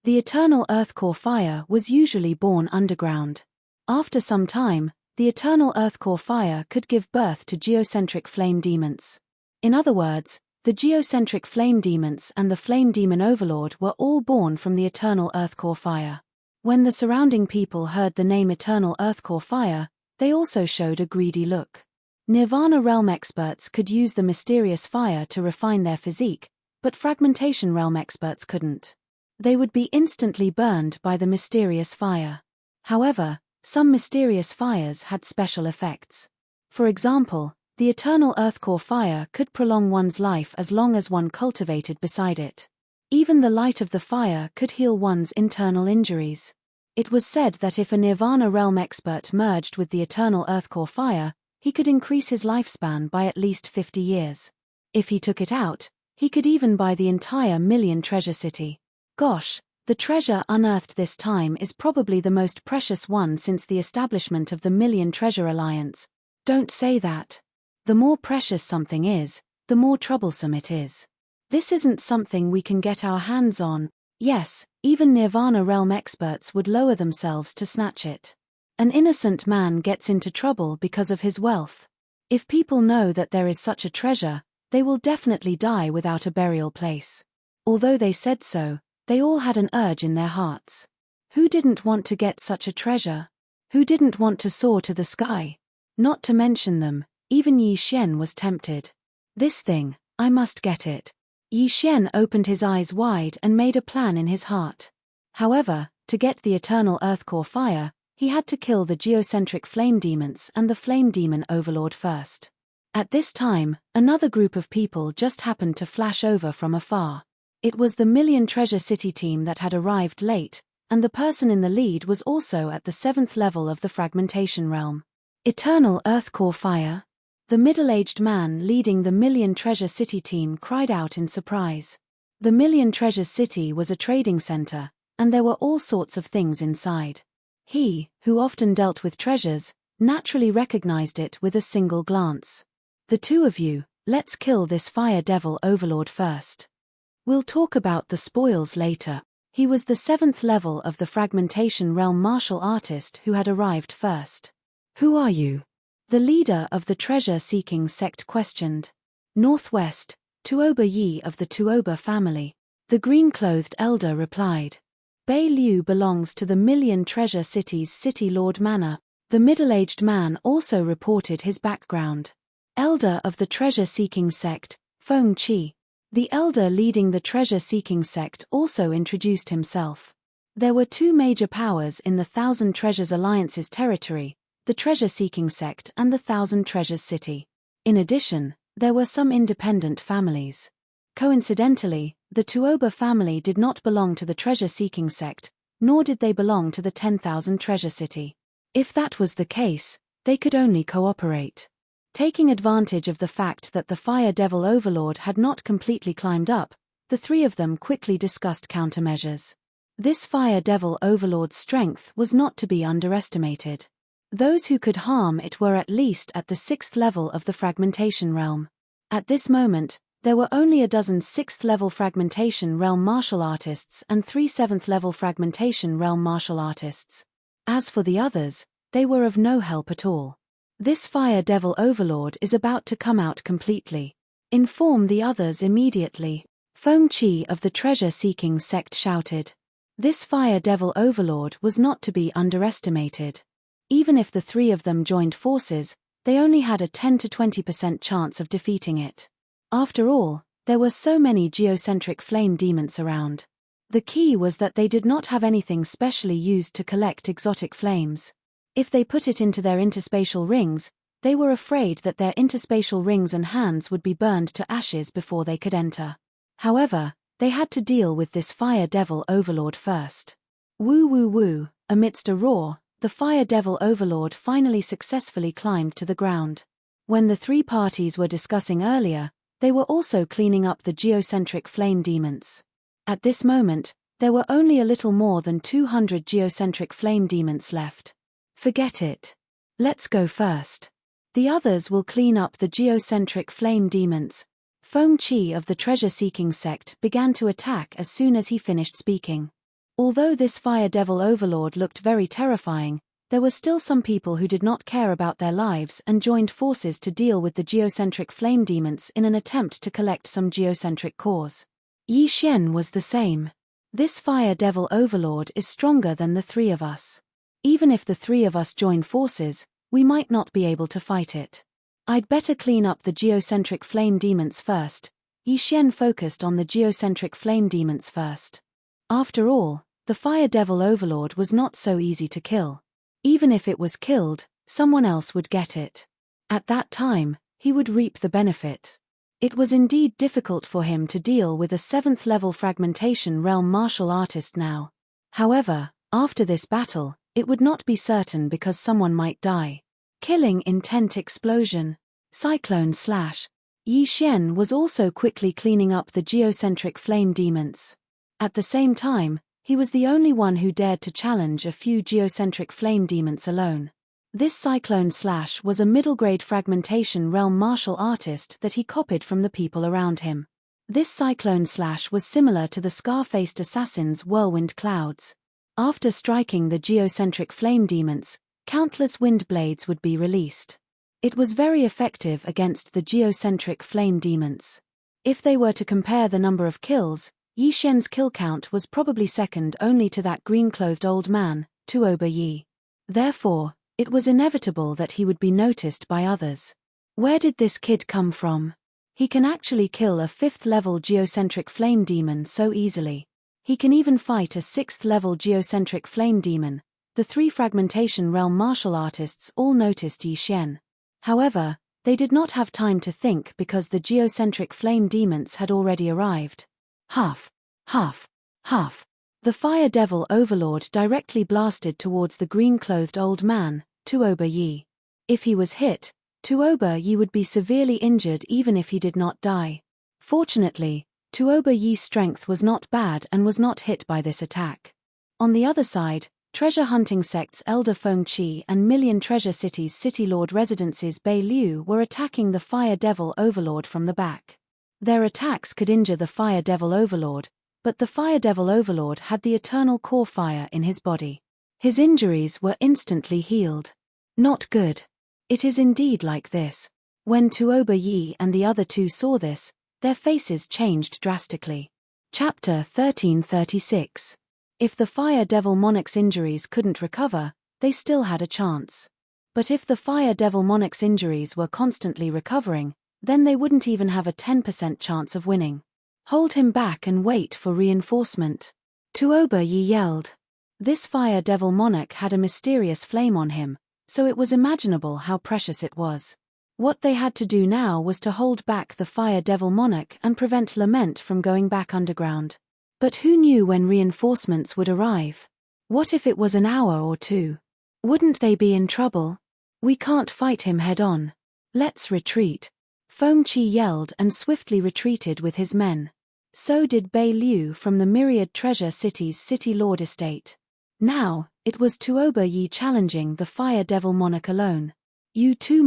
The eternal earthcore fire was usually born underground. After some time, the eternal earthcore fire could give birth to geocentric flame demons. In other words, the geocentric flame demons and the flame demon overlord were all born from the eternal earthcore fire. When the surrounding people heard the name eternal earthcore fire, they also showed a greedy look. Nirvana realm experts could use the mysterious fire to refine their physique, but fragmentation realm experts couldn't. They would be instantly burned by the mysterious fire. However, some mysterious fires had special effects. For example, the eternal earthcore fire could prolong one's life as long as one cultivated beside it. Even the light of the fire could heal one's internal injuries. It was said that if a Nirvana realm expert merged with the eternal earthcore fire, he could increase his lifespan by at least 50 years. If he took it out, he could even buy the entire Million Treasure City. Gosh, The treasure unearthed this time is probably the most precious one since the establishment of the Million Treasure Alliance. Don't say that. The more precious something is, the more troublesome it is. This isn't something we can get our hands on. Yes, even Nirvana realm experts would lower themselves to snatch it. An innocent man gets into trouble because of his wealth. If people know that there is such a treasure, they will definitely die without a burial place. Although they said so, they all had an urge in their hearts. Who didn't want to get such a treasure? Who didn't want to soar to the sky? Not to mention them, even Yi Xian was tempted. This thing, I must get it. Yi Xian opened his eyes wide and made a plan in his heart. However, to get the eternal Earthcore fire, he had to kill the geocentric flame demons and the flame demon overlord first. At this time, another group of people just happened to flash over from afar. It was the Million Treasure City team that had arrived late, and the person in the lead was also at the 7th level of the fragmentation realm. Eternal Earthcore fire? The middle-aged man leading the Million Treasure City team cried out in surprise. The Million Treasure City was a trading center, and there were all sorts of things inside. He, who often dealt with treasures, naturally recognized it with a single glance. The two of you, let's kill this fire devil overlord first. We'll talk about the spoils later. He was the 7th level of the fragmentation realm martial artist who had arrived first. Who are you? The leader of the treasure-seeking sect questioned. Northwest, Tuoba Yi of the Tuoba family. The green-clothed elder replied. Bei Liu belongs to the Million Treasure City's City Lord Manor. The middle-aged man also reported his background. Elder of the treasure-seeking sect, Feng Qi. The elder leading the treasure-seeking sect also introduced himself. There were two major powers in the Thousand Treasures Alliance's territory, the treasure-seeking sect and the Thousand Treasures City. In addition, there were some independent families. Coincidentally, the Tuoba family did not belong to the treasure-seeking sect, nor did they belong to the 10,000 Treasure City. If that was the case, they could only cooperate. Taking advantage of the fact that the Fire Devil Overlord had not completely climbed up, the three of them quickly discussed countermeasures. This Fire Devil Overlord's strength was not to be underestimated. Those who could harm it were at least at the 6th level of the fragmentation realm. At this moment, there were only a dozen 6th level fragmentation realm martial artists and 3 7th level fragmentation realm martial artists. As for the others, they were of no help at all. This Fire Devil Overlord is about to come out completely. Inform the others immediately. Feng Qi of the treasure-seeking sect shouted. This Fire Devil Overlord was not to be underestimated. Even if the three of them joined forces, they only had a 10 to 20% chance of defeating it. After all, there were so many geocentric flame demons around. The key was that they did not have anything specially used to collect exotic flames. If they put it into their interspatial rings, they were afraid that their interspatial rings and hands would be burned to ashes before they could enter. However, they had to deal with this Fire Devil Overlord first. Woo woo woo, amidst a roar, the Fire Devil Overlord finally successfully climbed to the ground. When the three parties were discussing earlier, they were also cleaning up the geocentric flame demons. At this moment, there were only a little more than 200 geocentric flame demons left. Forget it. Let's go first. The others will clean up the geocentric flame demons. Feng Qi of the treasure-seeking sect began to attack as soon as he finished speaking. Although this Fire Devil Overlord looked very terrifying, there were still some people who did not care about their lives and joined forces to deal with the geocentric flame demons in an attempt to collect some geocentric cores. Yi Xian was the same. This Fire Devil Overlord is stronger than the three of us. Even if the three of us join forces, we might not be able to fight it. I'd better clean up the geocentric flame demons first. Yi Xian focused on the geocentric flame demons first. After all, the Fire Devil Overlord was not so easy to kill. Even if it was killed, someone else would get it. At that time, he would reap the benefit. It was indeed difficult for him to deal with a 7th level fragmentation realm martial artist now. However, after this battle, it would not be certain because someone might die. Killing intent explosion. Cyclone slash. Yi Xian was also quickly cleaning up the geocentric flame demons. At the same time, He was the only one who dared to challenge a few geocentric flame demons alone. This Cyclone Slash was a middle-grade fragmentation realm martial artist that he copied from the people around him. This Cyclone Slash was similar to the scar-faced assassin's whirlwind clouds. After striking the geocentric flame demons, countless wind blades would be released. It was very effective against the geocentric flame demons. If they were to compare the number of kills, Yi Xian's kill count was probably second only to that green-clothed old man, Tuoba Yi. Therefore, it was inevitable that he would be noticed by others. Where did this kid come from? He can actually kill a 5th-level geocentric flame demon so easily. He can even fight a 6th-level geocentric flame demon. The 3 fragmentation realm martial artists all noticed Yi Xian. However, they did not have time to think because the geocentric flame demons had already arrived. Huff, huff, huff. The fire devil overlord directly blasted towards the green-clothed old man, Tuoba Yi. If he was hit, Tuoba Yi would be severely injured even if he did not die. Fortunately, Tuoba Yi's strength was not bad and was not hit by this attack. On the other side, treasure hunting sect's elder Feng Qi and Million Treasure City's City Lord Residence's Bei Liu were attacking the fire devil overlord from the back. Their attacks could injure the fire devil overlord, but the fire devil overlord had the eternal core fire in his body. His injuries were instantly healed. Not good. It is indeed like this. When Tuoba Yi and the other 2 saw this, their faces changed drastically. Chapter 1336. If the fire devil monarch's injuries couldn't recover, they still had a chance. But if the fire devil monarch's injuries were constantly recovering, then they wouldn't even have a 10% chance of winning. Hold him back and wait for reinforcement. Tuoba Yi yelled. This fire devil monarch had a mysterious flame on him, so it was imaginable how precious it was. What they had to do now was to hold back the fire devil monarch and prevent Lament from going back underground. But who knew when reinforcements would arrive? What if it was an hour or 2? Wouldn't they be in trouble? We can't fight him head-on. Let's retreat. Feng Qi yelled and swiftly retreated with his men. So did Bei Liu from the Myriad Treasure City's City Lord estate. Now, it was Tuoba Yi challenging the fire devil monarch alone. You 2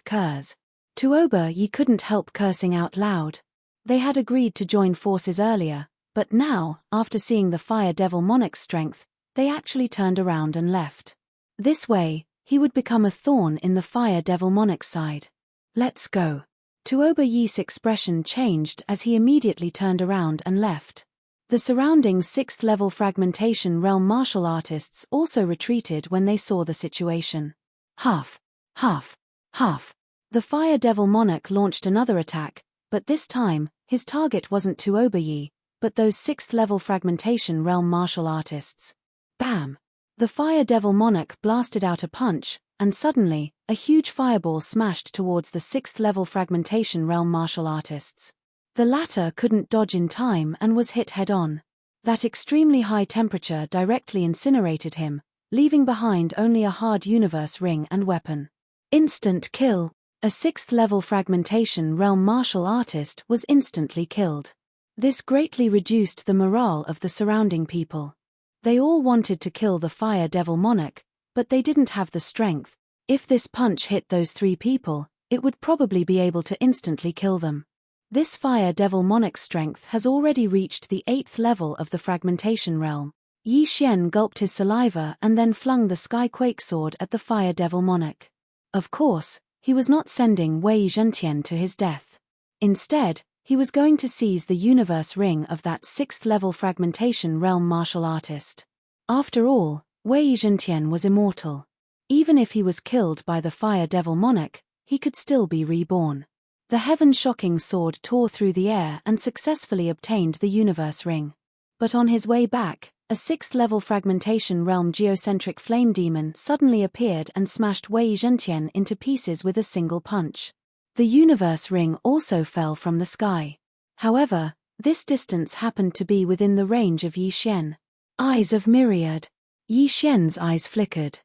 curs. Tuoba Yi couldn't help cursing out loud. They had agreed to join forces earlier, but now, after seeing the fire devil monarch's strength, they actually turned around and left. This way, he would become a thorn in the fire devil monarch's side. Let's go. Tuoba Yi's expression changed as he immediately turned around and left. The surrounding 6th-level fragmentation realm martial artists also retreated when they saw the situation. Huff, huff, huff. The fire devil monarch launched another attack, but this time, his target wasn't Tuoba Yi, but those 6th-level fragmentation realm martial artists. Bam! The fire devil monarch blasted out a punch, and suddenly, a huge fireball smashed towards the 6th-level fragmentation realm martial artists. The latter couldn't dodge in time and was hit head-on. That extremely high temperature directly incinerated him, leaving behind only a hard universe ring and weapon. Instant kill. A 6th-level fragmentation realm martial artist was instantly killed. This greatly reduced the morale of the surrounding people. They all wanted to kill the fire devil monarch, but they didn't have the strength. If this punch hit those 3 people, it would probably be able to instantly kill them. This fire devil monarch's strength has already reached the 8th level of the fragmentation realm. Yi Xian gulped his saliva and then flung the skyquake sword at the fire devil monarch. Of course, he was not sending Wei Zhentian to his death. Instead, he was going to seize the universe ring of that 6th-level fragmentation realm martial artist. After all, Wei Zhentian was immortal. Even if he was killed by the fire devil monarch, he could still be reborn. The heaven-shocking sword tore through the air and successfully obtained the universe ring. But on his way back, a 6th-level fragmentation realm geocentric flame demon suddenly appeared and smashed Wei Zhentian into pieces with a single punch. The universe ring also fell from the sky. However, this distance happened to be within the range of Yi Xian. Eyes of Myriad. Yi Xian's eyes flickered.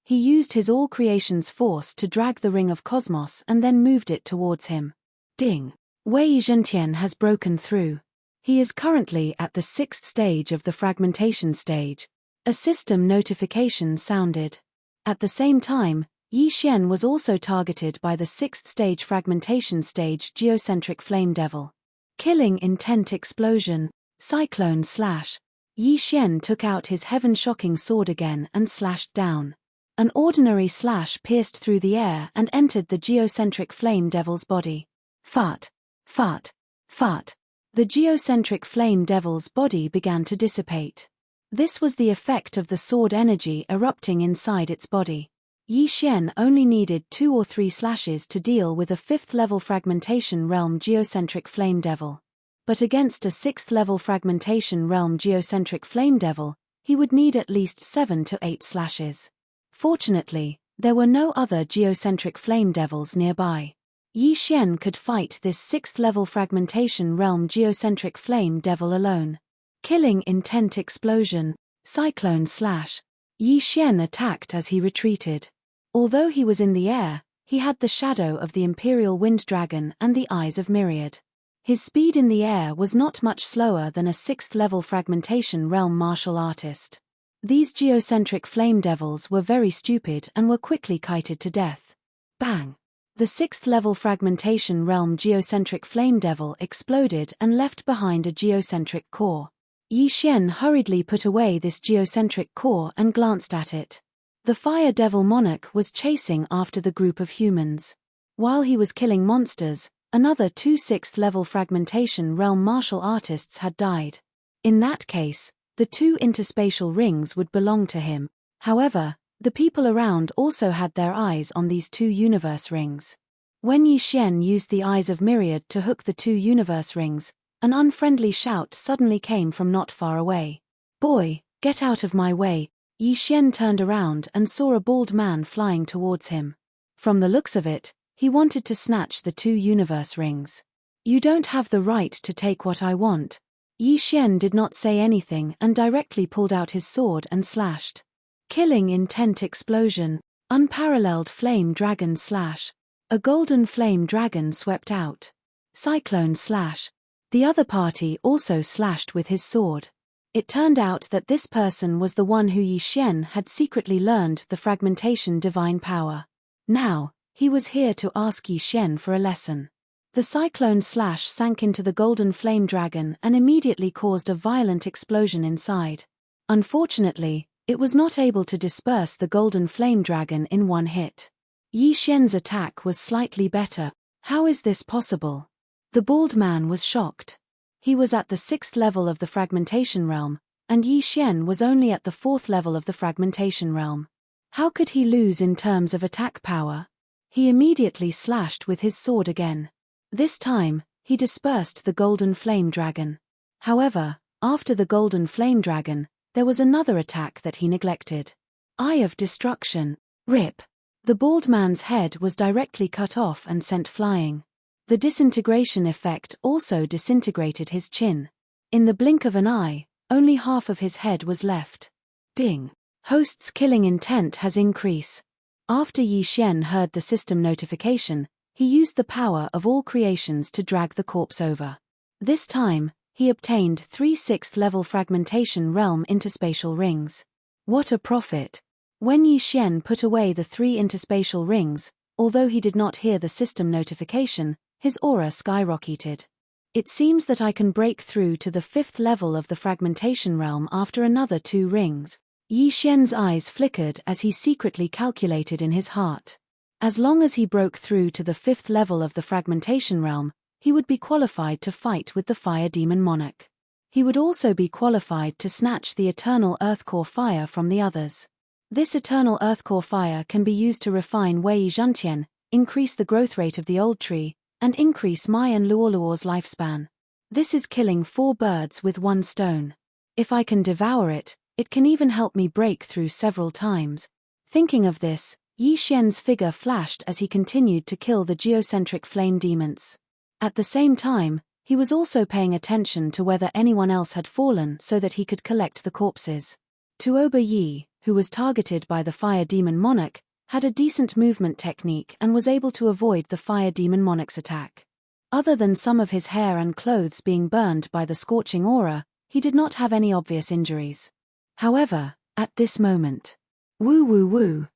He used his all-creation's force to drag the ring of cosmos and then moved it towards him. Ding! Wei Zhentian has broken through. He is currently at the 6th stage of the fragmentation stage. A system notification sounded. At the same time, Yi Xian was also targeted by the 6th stage fragmentation stage geocentric flame devil. Killing intent explosion, cyclone slash. Yi Xian took out his heaven-shocking sword again and slashed down. An ordinary slash pierced through the air and entered the geocentric flame devil's body. Fart. Fart. Fart. The geocentric flame devil's body began to dissipate. This was the effect of the sword energy erupting inside its body. Yi Xian only needed 2 or 3 slashes to deal with a 5th-level fragmentation realm geocentric flame devil. But against a 6th-level fragmentation realm geocentric flame devil, he would need at least 7 to 8 slashes. Fortunately, there were no other geocentric flame devils nearby. Yi Xian could fight this 6th-level fragmentation realm geocentric flame devil alone. Killing intent explosion, cyclone slash. Yi Xian attacked as he retreated. Although he was in the air, he had the shadow of the Imperial Wind Dragon and the eyes of Myriad. His speed in the air was not much slower than a 6th-level fragmentation realm martial artist. These geocentric flame devils were very stupid and were quickly kited to death. Bang! The 6th-level fragmentation realm geocentric flame devil exploded and left behind a geocentric core. Yi Xian hurriedly put away this geocentric core and glanced at it. The Fire Devil Monarch was chasing after the group of humans. While he was killing monsters, another 2 6th-level fragmentation realm martial artists had died. In that case, the 2 interspatial rings would belong to him. However, the people around also had their eyes on these 2 universe rings. When Yi Xian used the eyes of Myriad to hook the 2 universe rings, an unfriendly shout suddenly came from not far away. "Boy, get out of my way." Yi Xian turned around and saw a bald man flying towards him. From the looks of it, he wanted to snatch the 2 universe rings. "You don't have the right to take what I want." Yi Xian did not say anything and directly pulled out his sword and slashed. Killing intent explosion, unparalleled flame dragon slash. A golden flame dragon swept out. Cyclone slash. The other party also slashed with his sword. It turned out that this person was the one who Yi Xian had secretly learned the fragmentation divine power. Now, he was here to ask Yi Xian for a lesson. The cyclone slash sank into the golden flame dragon and immediately caused a violent explosion inside. Unfortunately, it was not able to disperse the golden flame dragon in one hit. Yi Xian's attack was slightly better. How is this possible? The bald man was shocked. He was at the 6th level of the fragmentation realm, and Yi Xian was only at the 4th level of the fragmentation realm. How could he lose in terms of attack power? He immediately slashed with his sword again. This time, he dispersed the golden flame dragon. However, after the golden flame dragon, there was another attack that he neglected. Eye of Destruction. Rip. The bald man's head was directly cut off and sent flying. The disintegration effect also disintegrated his chin. In the blink of an eye, only half of his head was left. Ding. Host's killing intent has increased. After Yi Xian heard the system notification, he used the power of all creations to drag the corpse over. This time, he obtained 3 6th-level fragmentation realm interspatial rings. What a profit! When Yi Xian put away the 3 interspatial rings, although he did not hear the system notification, his aura skyrocketed. It seems that I can break through to the 5th level of the fragmentation realm after another 2 rings. Yi Xian's eyes flickered as he secretly calculated in his heart. As long as he broke through to the 5th level of the fragmentation realm, he would be qualified to fight with the Fire Demon Monarch. He would also be qualified to snatch the eternal Earthcore fire from the others. This eternal Earthcore fire can be used to refine Wei Zhantian, increase the growth rate of the old tree, and increase Mai and Luoluo's lifespan. This is killing 4 birds with 1 stone. If I can devour it, it can even help me break through several times. Thinking of this, Yi Xian's figure flashed as he continued to kill the geocentric flame demons. At the same time, he was also paying attention to whether anyone else had fallen so that he could collect the corpses. Tuoba Yi, who was targeted by the Fire Demon Monarch, had a decent movement technique and was able to avoid the Fire Demon Monarch's attack. Other than some of his hair and clothes being burned by the scorching aura, he did not have any obvious injuries. However, at this moment. Woo woo woo.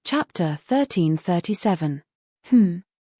Chapter 1337.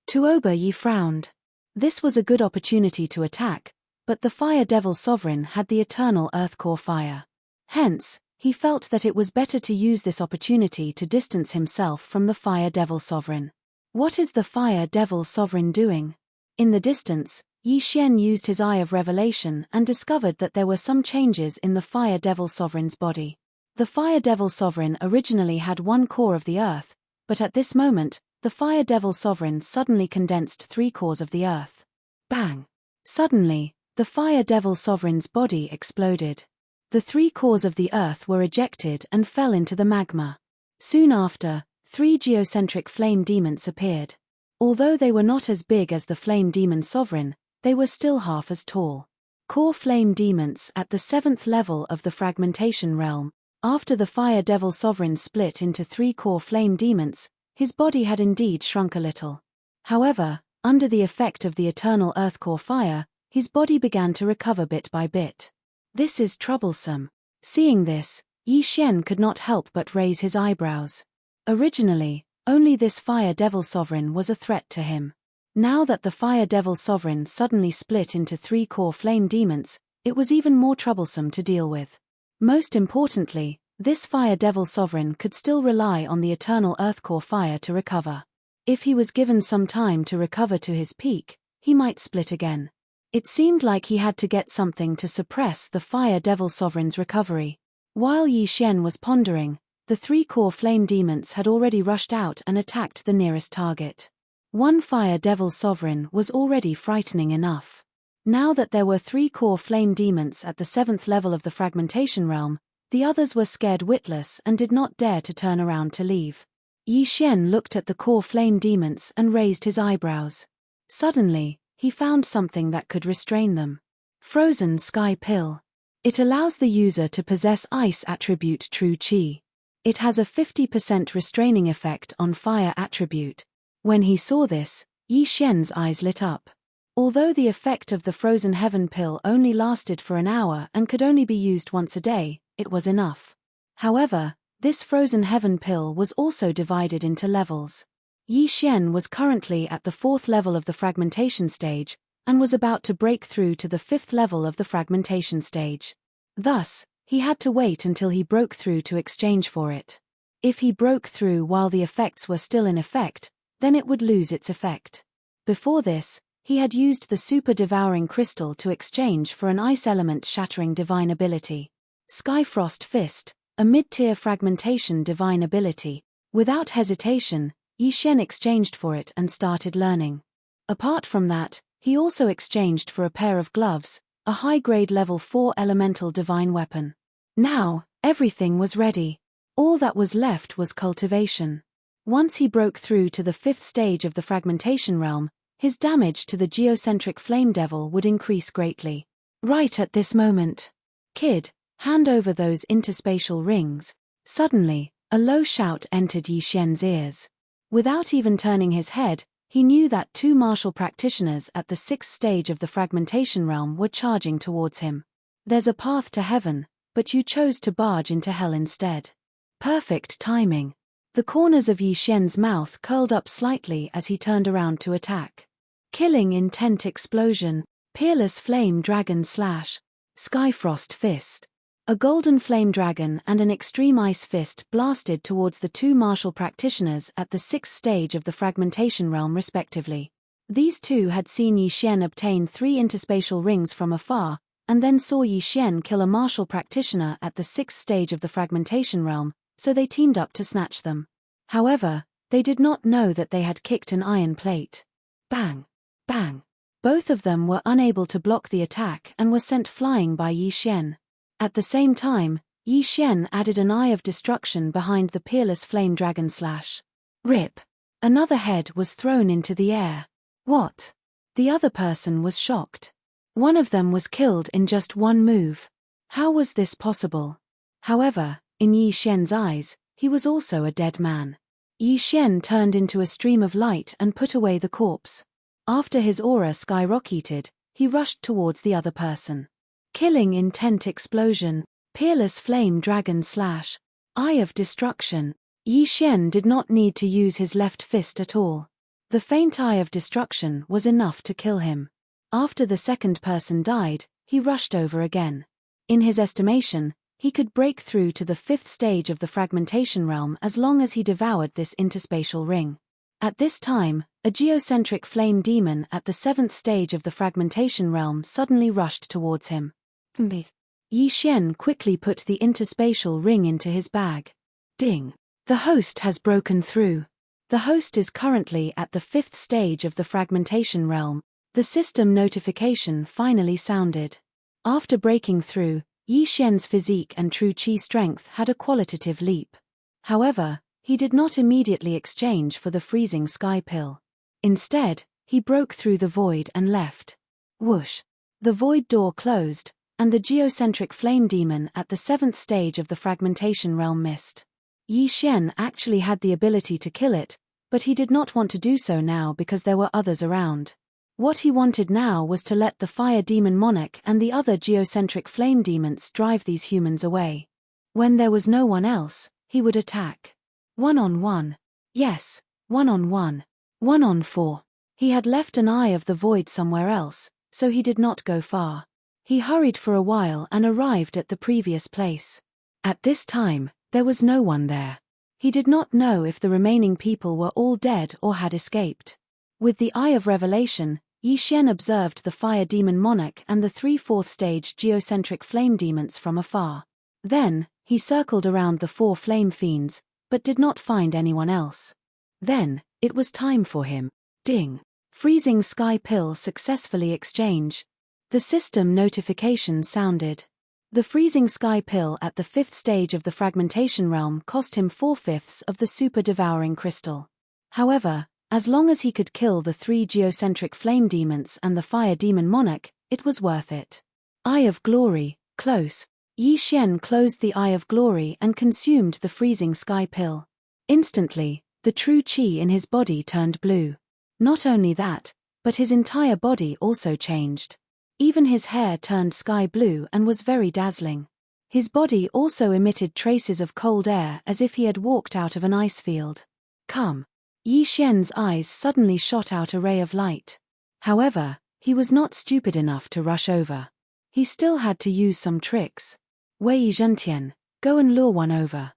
Tuoba Yi frowned. This was a good opportunity to attack, but the Fire Devil Sovereign had the eternal Earth Core fire. Hence, he felt that it was better to use this opportunity to distance himself from the Fire Devil Sovereign. What is the Fire Devil Sovereign doing? In the distance, Yi Xian used his Eye of Revelation and discovered that there were some changes in the Fire Devil Sovereign's body. The Fire Devil Sovereign originally had one core of the earth, but at this moment, the Fire Devil Sovereign suddenly condensed 3 cores of the earth. Bang! Suddenly, the Fire Devil Sovereign's body exploded. The 3 cores of the earth were ejected and fell into the magma. Soon after, 3 geocentric flame demons appeared. Although they were not as big as the Flame Demon Sovereign, they were still half as tall. Core flame demons at the 7th level of the fragmentation realm. After the Fire Devil Sovereign split into 3 core flame demons, his body had indeed shrunk a little. However, under the effect of the eternal Earth Core fire, his body began to recover bit by bit. This is troublesome. Seeing this, Yi Xian could not help but raise his eyebrows. Originally, only this Fire Devil Sovereign was a threat to him. Now that the Fire Devil Sovereign suddenly split into 3 core flame demons, it was even more troublesome to deal with. Most importantly, this Fire Devil Sovereign could still rely on the eternal Earth Core fire to recover. If he was given some time to recover to his peak, he might split again. It seemed like he had to get something to suppress the Fire Devil Sovereign's recovery. While Yi Xian was pondering, the 3 core flame demons had already rushed out and attacked the nearest target. One Fire Devil Sovereign was already frightening enough. Now that there were 3 core flame demons at the 7th level of the fragmentation realm, the others were scared witless and did not dare to turn around to leave. Yi Xian looked at the core flame demons and raised his eyebrows. Suddenly, he found something that could restrain them. Frozen Sky Pill. It allows the user to possess ice attribute True Qi. It has a 50% restraining effect on fire attribute. When he saw this, Yi Xian's eyes lit up. Although the effect of the Frozen Heaven Pill only lasted for an hour and could only be used once a day, it was enough. However, this Frozen Heaven Pill was also divided into levels. Yi Xian was currently at the 4th level of the fragmentation stage, and was about to break through to the 5th level of the fragmentation stage. Thus, he had to wait until he broke through to exchange for it. If he broke through while the effects were still in effect, then it would lose its effect. Before this, he had used the Super Devouring Crystal to exchange for an Ice Element Shattering Divine ability. Skyfrost Fist, a mid-tier fragmentation divine ability. Without hesitation, Yi Xian exchanged for it and started learning. Apart from that, he also exchanged for a pair of gloves, a high-grade level 4 elemental divine weapon. Now, everything was ready. All that was left was cultivation. Once he broke through to the 5th stage of the fragmentation realm, his damage to the geocentric flame devil would increase greatly. Right at this moment. Kid, hand over those interspatial rings. Suddenly, a low shout entered Yi Xian's ears. Without even turning his head, he knew that 2 martial practitioners at the 6th stage of the fragmentation realm were charging towards him. There's a path to heaven, but you chose to barge into hell instead. Perfect timing. The corners of Yi Xian's mouth curled up slightly as he turned around to attack. Killing Intent Explosion, Peerless Flame Dragon Slash, Skyfrost Fist. A golden flame dragon and an extreme ice fist blasted towards the 2 martial practitioners at the 6th stage of the fragmentation realm respectively. These 2 had seen Yi Xian obtain 3 interspatial rings from afar, and then saw Yi Xian kill a martial practitioner at the 6th stage of the fragmentation realm, so they teamed up to snatch them. However, they did not know that they had kicked an iron plate. Bang! Bang! Both of them were unable to block the attack and were sent flying by Yi Xian. At the same time, Yi Xian added an Eye of Destruction behind the Peerless Flame Dragon Slash. Rip! Another head was thrown into the air. What? The other person was shocked. One of them was killed in just one move. How was this possible? However, in Yi Xian's eyes, he was also a dead man. Yi Xian turned into a stream of light and put away the corpse. After his aura skyrocketed, he rushed towards the other person. Killing intent explosion, peerless flame dragon slash, eye of destruction. Yi Xian did not need to use his left fist at all. The faint eye of destruction was enough to kill him. After the second person died, he rushed over again. In his estimation, he could break through to the 5th stage of the fragmentation realm as long as he devoured this interspatial ring. At this time, a geocentric flame demon at the 7th stage of the fragmentation realm suddenly rushed towards him. Yi Xian quickly put the interspatial ring into his bag. Ding! The host has broken through. The host is currently at the 5th stage of the fragmentation realm. The system notification finally sounded. After breaking through, Yi Xian's physique and true qi strength had a qualitative leap. However, he did not immediately exchange for the freezing sky pill. Instead, he broke through the void and left. Whoosh! The void door closed, and the geocentric flame demon at the 7th stage of the fragmentation realm missed. Yi Xian actually had the ability to kill it, but he did not want to do so now because there were others around. What he wanted now was to let the fire demon monarch and the other geocentric flame demons drive these humans away. When there was no one else, he would attack. 1-on-1. Yes, 1-on-1. 1-on-4. He had left an eye of the void somewhere else, so he did not go far. He hurried for a while and arrived at the previous place. At this time, there was no one there. He did not know if the remaining people were all dead or had escaped. With the Eye of Revelation, Yi Xian observed the fire demon monarch and the 3/4 stage geocentric flame demons from afar. Then, he circled around the 4 flame fiends, but did not find anyone else. Then, it was time for him. Ding! Freezing sky pill successfully exchange. The system notification sounded. The freezing sky pill at the 5th stage of the fragmentation realm cost him 4/5 of the super devouring crystal. However, as long as he could kill the 3 geocentric flame demons and the fire demon monarch, it was worth it. Eye of Glory, close. Yi Xian closed the Eye of Glory and consumed the freezing sky pill. Instantly, the true qi in his body turned blue. Not only that, but his entire body also changed. Even his hair turned sky blue and was very dazzling. His body also emitted traces of cold air as if he had walked out of an ice field. Come! Yi Xian's eyes suddenly shot out a ray of light. However, he was not stupid enough to rush over. He still had to use some tricks. Wei Zhentian, go and lure one over.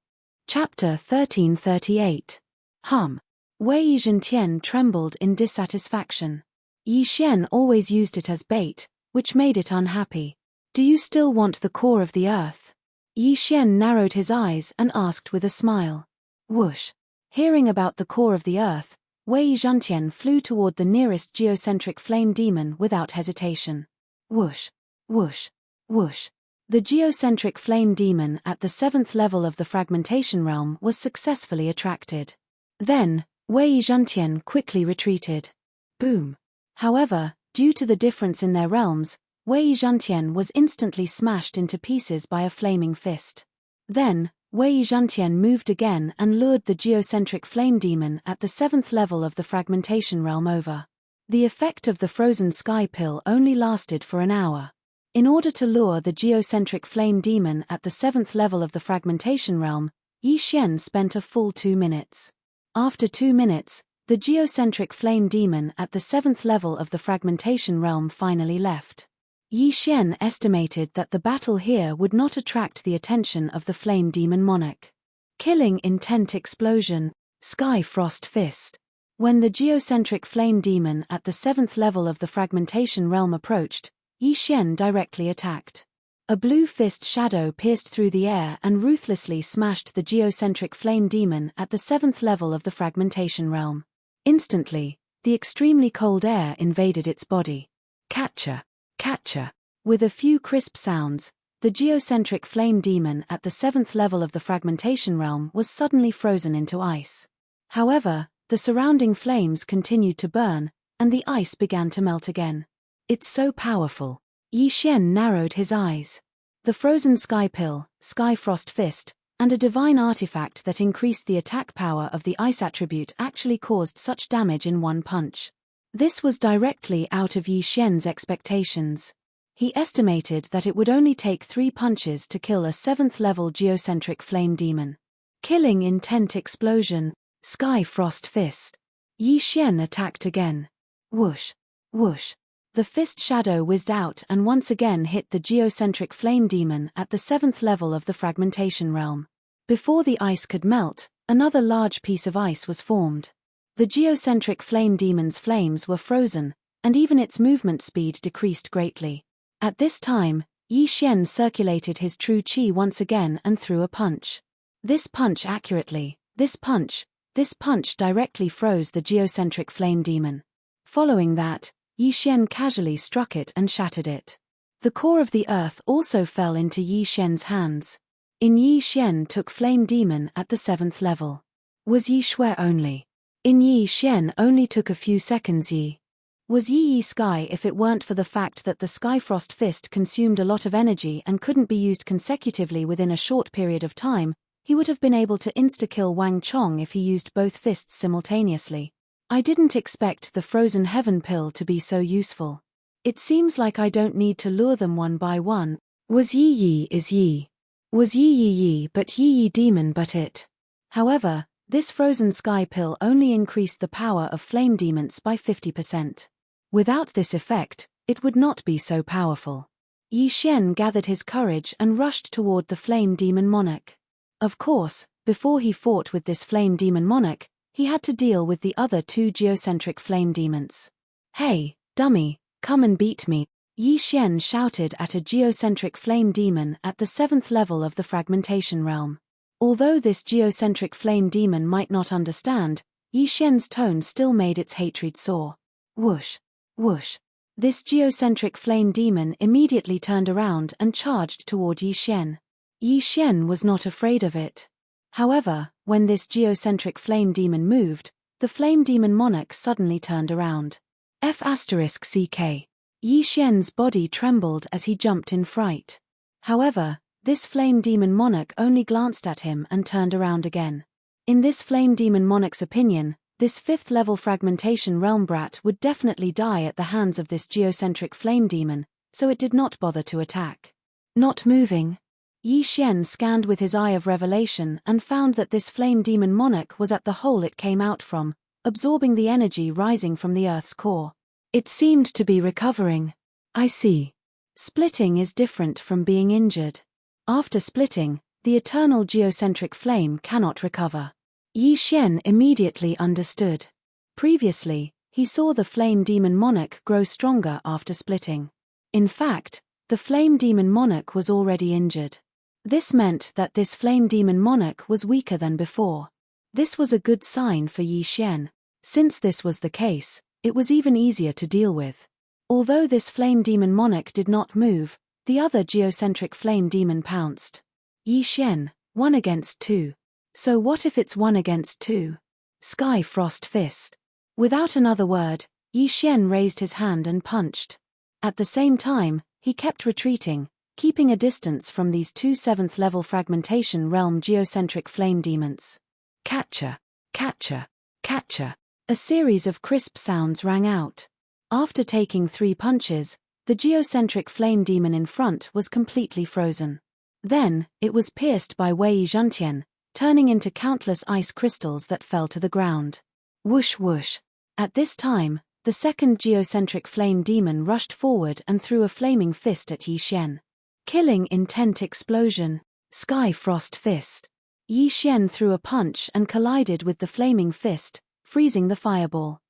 Chapter 1338. Wei Zhentian trembled in dissatisfaction. Yi Xian always used it as bait, which made it unhappy. Do you still want the core of the earth? Yi Xian narrowed his eyes and asked with a smile. Whoosh! Hearing about the core of the earth, Wei Zhentian flew toward the nearest geocentric flame demon without hesitation. Whoosh! Whoosh! Whoosh! The geocentric flame demon at the 7th level of the fragmentation realm was successfully attracted. Then, Wei Zhentian quickly retreated. Boom! However, due to the difference in their realms, Wei Zhentian was instantly smashed into pieces by a flaming fist. Then, Wei Zhentian moved again and lured the geocentric flame demon at the 7th level of the fragmentation realm over. The effect of the frozen sky pill only lasted for an hour. In order to lure the geocentric flame demon at the 7th level of the fragmentation realm, Yi Xian spent a full 2 minutes. After 2 minutes, the geocentric flame demon at the 7th level of the fragmentation realm finally left. Yi Xian estimated that the battle here would not attract the attention of the flame demon monarch. Killing intent explosion, sky frost fist. When the geocentric flame demon at the 7th level of the fragmentation realm approached, Yi Xian directly attacked. A blue fist shadow pierced through the air and ruthlessly smashed the geocentric flame demon at the 7th level of the fragmentation realm. Instantly, the extremely cold air invaded its body. Catcher! Catcher! With a few crisp sounds, the geocentric flame demon at the 7th level of the fragmentation realm was suddenly frozen into ice. However, the surrounding flames continued to burn, and the ice began to melt again. It's so powerful. Yi Xian narrowed his eyes. The frozen sky pill, sky frost fist, and a divine artifact that increased the attack power of the ice attribute actually caused such damage in one punch. This was directly out of Yi Xian's expectations. He estimated that it would only take 3 punches to kill a 7th-level geocentric flame demon. Killing intent explosion, Sky Frost Fist. Yi Xian attacked again. Whoosh, whoosh. The fist shadow whizzed out and once again hit the geocentric flame demon at the 7th level of the fragmentation realm. Before the ice could melt, another large piece of ice was formed. The geocentric flame demon's flames were frozen, and even its movement speed decreased greatly. At this time, Yi Xian circulated his true qi once again and threw a punch. This punch accurately, this punch directly froze the geocentric flame demon. Following that, Yi Xian casually struck it and shattered it. The core of the earth also fell into Yi Xian's hands. Yi Xian took flame demon at the 7th level. Was Yi Shui only? Yi Xian only took a few seconds. Was Yi Sky if it weren't for the fact that the Skyfrost Fist consumed a lot of energy and couldn't be used consecutively within a short period of time, he would have been able to insta-kill Wang Chong if he used both fists simultaneously. I didn't expect the Frozen Heaven pill to be so useful. It seems like I don't need to lure them one by one. Was Yi is Yi. Was Yi but Yi demon but it. However, this Frozen Sky pill only increased the power of flame demons by 50%. Without this effect, it would not be so powerful. Yi Xian gathered his courage and rushed toward the flame demon monarch. Of course, before he fought with this flame demon monarch, he had to deal with the other 2 geocentric flame demons. Hey, dummy, come and beat me, Yi Xian shouted at a geocentric flame demon at the 7th level of the fragmentation realm. Although this geocentric flame demon might not understand, Yi Xian's tone still made its hatred soar. Whoosh, whoosh. This geocentric flame demon immediately turned around and charged toward Yi Xian. Yi Xian was not afraid of it. However, when this geocentric flame demon moved, the flame demon monarch suddenly turned around. F***ck. Yi Xian's body trembled as he jumped in fright. However, this flame demon monarch only glanced at him and turned around again. In this flame demon monarch's opinion, this 5th-level fragmentation realm brat would definitely die at the hands of this geocentric flame demon, so it did not bother to attack. Not moving. Yi Xian scanned with his eye of revelation and found that this flame demon monarch was at the hole it came out from, absorbing the energy rising from the Earth's core. It seemed to be recovering. I see. Splitting is different from being injured. After splitting, the eternal geocentric flame cannot recover. Yi Xian immediately understood. Previously, he saw the flame demon monarch grow stronger after splitting. In fact, the flame demon monarch was already injured. This meant that this flame demon monarch was weaker than before. This was a good sign for Yi Xian. Since this was the case, it was even easier to deal with. Although this flame demon monarch did not move, the other geocentric flame demon pounced. Yi Xian, 1 against 2. So what if it's 1 against 2? Sky Frost Fist. Without another word, Yi Xian raised his hand and punched. At the same time, he kept retreating, keeping a distance from these 2 7th-level fragmentation realm geocentric flame demons. Catcher, catcher, catcher. A series of crisp sounds rang out. After taking 3 punches, the geocentric flame demon in front was completely frozen. Then, it was pierced by Wei Zhentian, turning into countless ice crystals that fell to the ground. Whoosh whoosh. At this time, the second geocentric flame demon rushed forward and threw a flaming fist at Yi Xian. Killing intent explosion, Sky Frost Fist. Yi Xian threw a punch and collided with the flaming fist, freezing the fireball.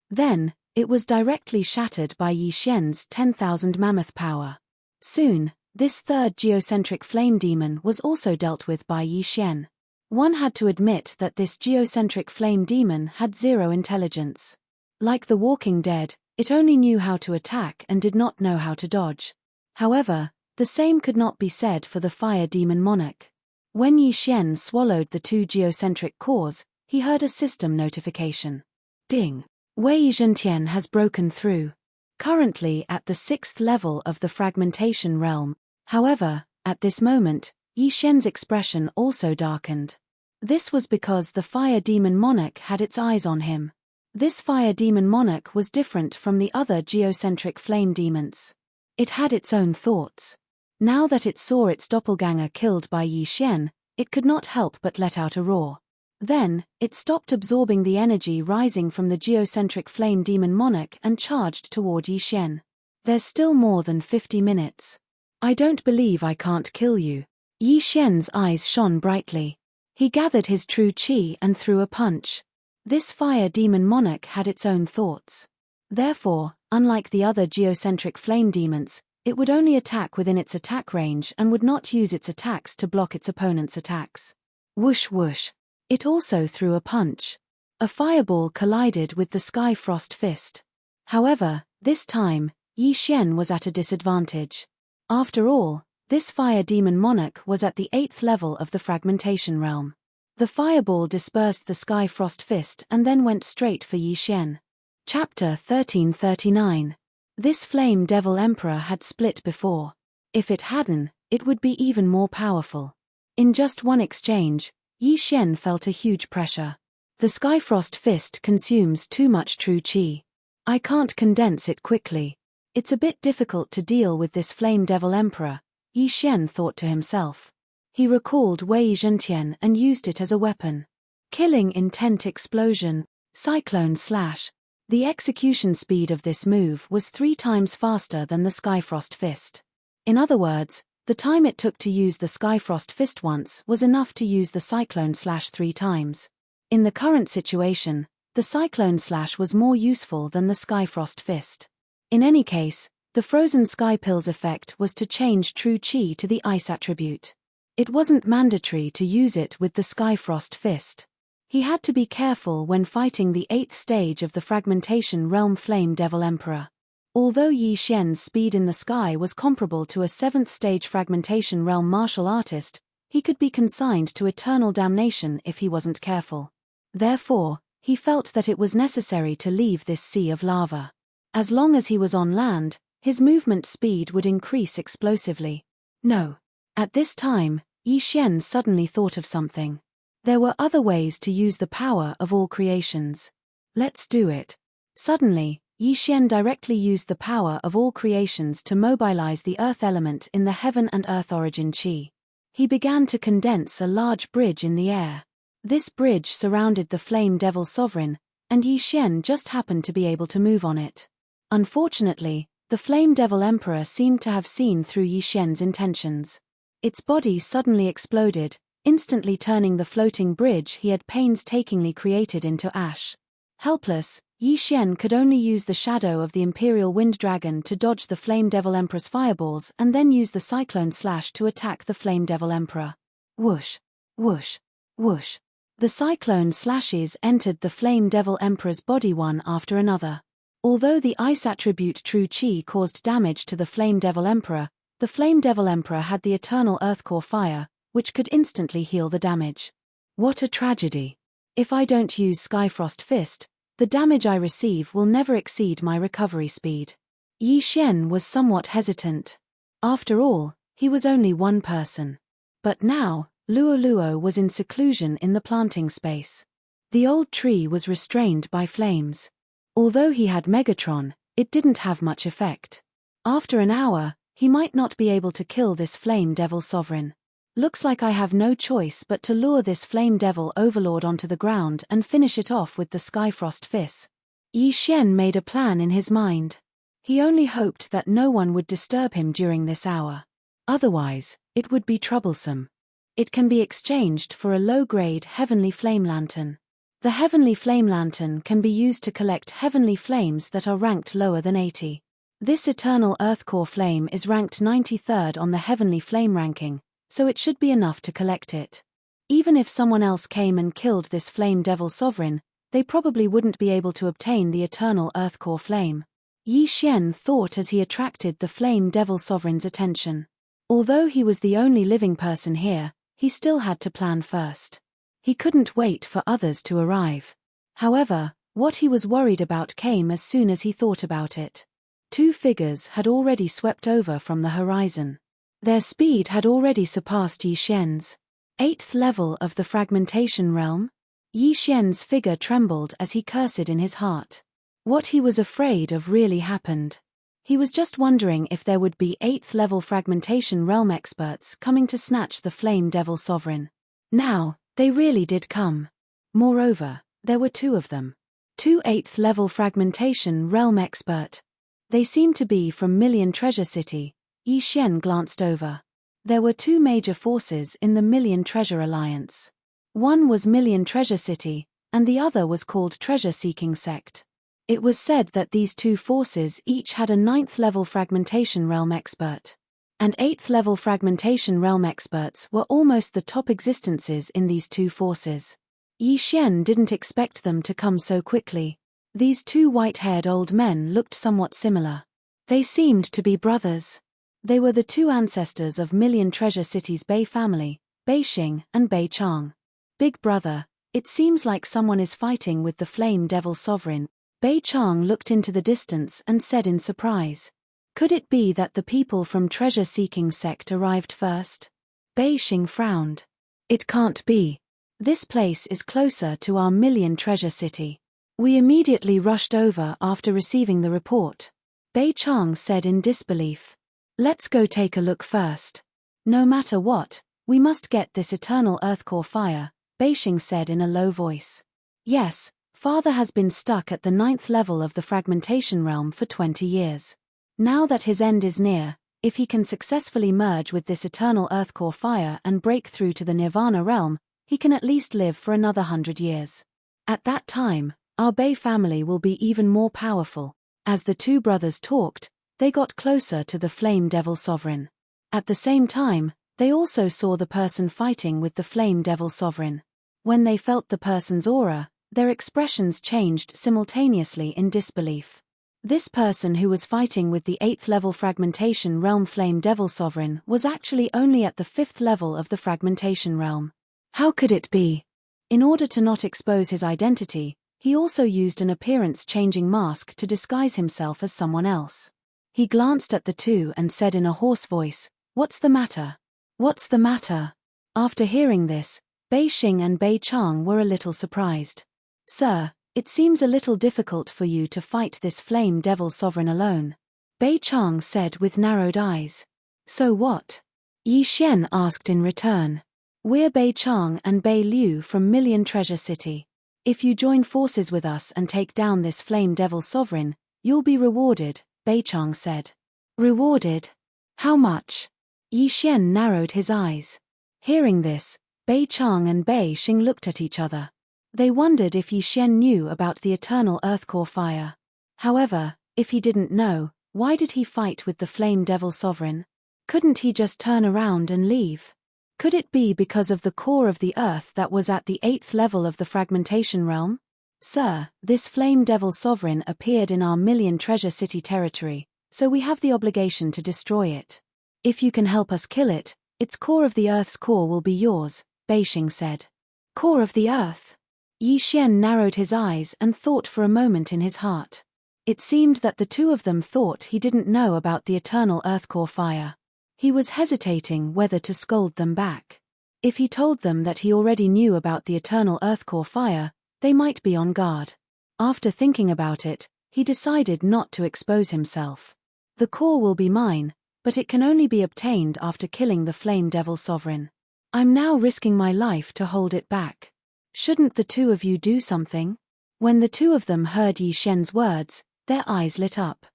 Then, it was directly shattered by Yi Xian's 10,000 mammoth power. Soon, this third geocentric flame demon was also dealt with by Yi Xian. One had to admit that this geocentric flame demon had 0 intelligence. Like the Walking Dead, it only knew how to attack and did not know how to dodge. However, the same could not be said for the fire demon monarch. When Yi Xian swallowed the 2 geocentric cores, he heard a system notification. Ding! Wei Zhentian has broken through. Currently at the 6th level of the fragmentation realm. However, at this moment, Yi Xian's expression also darkened. This was because the fire demon monarch had its eyes on him. This fire demon monarch was different from the other geocentric flame demons. It had its own thoughts. Now that it saw its doppelganger killed by Yi Xian, it could not help but let out a roar. Then, it stopped absorbing the energy rising from the geocentric flame demon monarch and charged toward Yi Xian. There's still more than 50 minutes. I don't believe I can't kill you. Yi Xian's eyes shone brightly. He gathered his true qi and threw a punch. This fire demon monarch had its own thoughts. Therefore, unlike the other geocentric flame demons, it would only attack within its attack range and would not use its attacks to block its opponent's attacks. Whoosh whoosh. It also threw a punch. A fireball collided with the Sky Frost fist. However, this time, Yi Xian was at a disadvantage. After all, this fire demon monarch was at the 8th level of the fragmentation realm. The fireball dispersed the Sky Frost fist and then went straight for Yi Xian. Chapter 1339. This flame devil emperor had split before. If it hadn't, it would be even more powerful. In just one exchange, Yi Xian felt a huge pressure. The Skyfrost fist consumes too much true qi. I can't condense it quickly. It's a bit difficult to deal with this flame devil emperor, Yi Xian thought to himself. He recalled Wei Zhentian and used it as a weapon. Killing intent explosion, cyclone slash. The execution speed of this move was 3 times faster than the Skyfrost fist. In other words, the time it took to use the Skyfrost fist once was enough to use the cyclone slash 3 times. In the current situation, the cyclone slash was more useful than the Skyfrost fist. In any case, the frozen sky pills effect was to change true qi to the ice attribute. It wasn't mandatory to use it with the Skyfrost fist. He had to be careful when fighting the 8th stage of the fragmentation realm flame devil emperor. Although Yi Xian's speed in the sky was comparable to a 7th stage fragmentation realm martial artist, he could be consigned to eternal damnation if he wasn't careful. Therefore, he felt that it was necessary to leave this sea of lava. As long as he was on land, his movement speed would increase explosively. No. At this time, Yi Xian suddenly thought of something. There were other ways to use the power of all creations. Let's do it. Suddenly, Yi Xian directly used the power of all creations to mobilize the earth element in the heaven and earth origin qi. He began to condense a large bridge in the air. This bridge surrounded the flame devil sovereign, and Yi Xian just happened to be able to move on it. Unfortunately, the flame devil emperor seemed to have seen through Yi Xian's intentions. Its body suddenly exploded, instantly turning the floating bridge he had painstakingly created into ash. Helpless, Yi Xian could only use the shadow of the Imperial Wind Dragon to dodge the Flame Devil Emperor's fireballs and then use the Cyclone Slash to attack the Flame Devil Emperor. Whoosh! Whoosh! Whoosh! The Cyclone Slashes entered the Flame Devil Emperor's body one after another. Although the Ice attribute True Qi caused damage to the Flame Devil Emperor, the Flame Devil Emperor had the Eternal Earthcore Fire, which could instantly heal the damage. What a tragedy! If I don't use Skyfrost Fist, the damage I receive will never exceed my recovery speed. Yi Xian was somewhat hesitant. After all, he was only one person. But now, Luo Luo was in seclusion in the planting space. The old tree was restrained by flames. Although he had Megatron, it didn't have much effect. After an hour, he might not be able to kill this Flame Devil Sovereign. Looks like I have no choice but to lure this Flame Devil Overlord onto the ground and finish it off with the Skyfrost Fist. Yi Xian made a plan in his mind. He only hoped that no one would disturb him during this hour. Otherwise, it would be troublesome. It can be exchanged for a low-grade Heavenly Flame Lantern. The Heavenly Flame Lantern can be used to collect heavenly flames that are ranked lower than 80. This Eternal Earthcore Flame is ranked 93rd on the Heavenly Flame ranking, so it should be enough to collect it. Even if someone else came and killed this Flame Devil Sovereign, they probably wouldn't be able to obtain the Eternal Earthcore Flame. Yi Xian thought as he attracted the Flame Devil Sovereign's attention. Although he was the only living person here, he still had to plan first. He couldn't wait for others to arrive. However, what he was worried about came as soon as he thought about it. 2 figures had already swept over from the horizon. Their speed had already surpassed Yi Xian's. 8th level of the fragmentation realm? Yi Xian's figure trembled as he cursed in his heart. What he was afraid of really happened. He was just wondering if there would be 8th level fragmentation realm experts coming to snatch the Flame Devil Sovereign. Now, they really did come. Moreover, there were 2 of them. 2 8th level fragmentation realm expert. They seemed to be from Million Treasure City. Yi Xian glanced over. There were 2 major forces in the Million Treasure Alliance. One was Million Treasure City, and the other was called Treasure Seeking Sect. It was said that these 2 forces each had a 9th level fragmentation realm expert. And 8th level fragmentation realm experts were almost the top existences in these 2 forces. Yi Xian didn't expect them to come so quickly. These 2 white-haired old men looked somewhat similar. They seemed to be brothers. They were the 2 ancestors of Million Treasure City's Bei family, Bei Xing and Bei Chang. Big brother, it seems like someone is fighting with the Flame Devil Sovereign. Bei Chang looked into the distance and said in surprise. Could it be that the people from Treasure Seeking Sect arrived first? Bei Xing frowned. It can't be. This place is closer to our Million Treasure City. We immediately rushed over after receiving the report. Bei Chang said in disbelief. Let's go take a look first. No matter what, we must get this eternal earth core fire, Bei Xing said in a low voice. Yes, Father has been stuck at the 9th level of the fragmentation realm for 20 years. Now that his end is near, if he can successfully merge with this eternal earth core fire and break through to the Nirvana realm, he can at least live for another 100 years. At that time, our Bei family will be even more powerful. As the 2 brothers talked, they got closer to the Flame Devil Sovereign. At the same time, they also saw the person fighting with the Flame Devil Sovereign. When they felt the person's aura, their expressions changed simultaneously in disbelief. This person who was fighting with the 8th level fragmentation realm Flame Devil Sovereign was actually only at the 5th level of the fragmentation realm. How could it be? In order to not expose his identity, he also used an appearance-changing mask to disguise himself as someone else. He glanced at the 2 and said in a hoarse voice, "What's the matter? What's the matter?" After hearing this, Bei Xing and Bei Chang were a little surprised. "Sir, it seems a little difficult for you to fight this Flame Devil Sovereign alone," Bei Chang said with narrowed eyes. "So what?" Yi Xian asked in return. "We're Bei Chang and Bei Liu from Million Treasure City. If you join forces with us and take down this Flame Devil Sovereign, you'll be rewarded," Bei Chang said. "Rewarded? How much?" Yi Xian narrowed his eyes. Hearing this, Bei Chang and Bei Xing looked at each other. They wondered if Yi Xian knew about the eternal earth core fire. However, if he didn't know, why did he fight with the Flame Devil Sovereign? Couldn't he just turn around and leave? Could it be because of the core of the earth that was at the 8th level of the fragmentation realm? "Sir, this Flame Devil Sovereign appeared in our Million Treasure City territory, so we have the obligation to destroy it. If you can help us kill it, its core of the earth's core will be yours," Bei Xing said. Core of the earth? Yi Xian narrowed his eyes and thought for a moment in his heart. It seemed that the 2 of them thought he didn't know about the eternal earth core fire. He was hesitating whether to scold them back. If he told them that he already knew about the eternal earth core fire, they might be on guard. After thinking about it, he decided not to expose himself. The core will be mine, but it can only be obtained after killing the Flame Devil Sovereign. I'm now risking my life to hold it back. Shouldn't the 2 of you do something? When the 2 of them heard Yi Xian's words, their eyes lit up.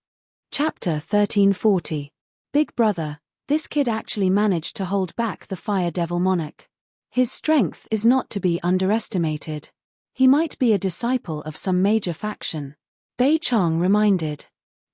Chapter 1340. Big brother, this kid actually managed to hold back the Fire Devil Monarch. His strength is not to be underestimated. He might be a disciple of some major faction. Bei Chang reminded.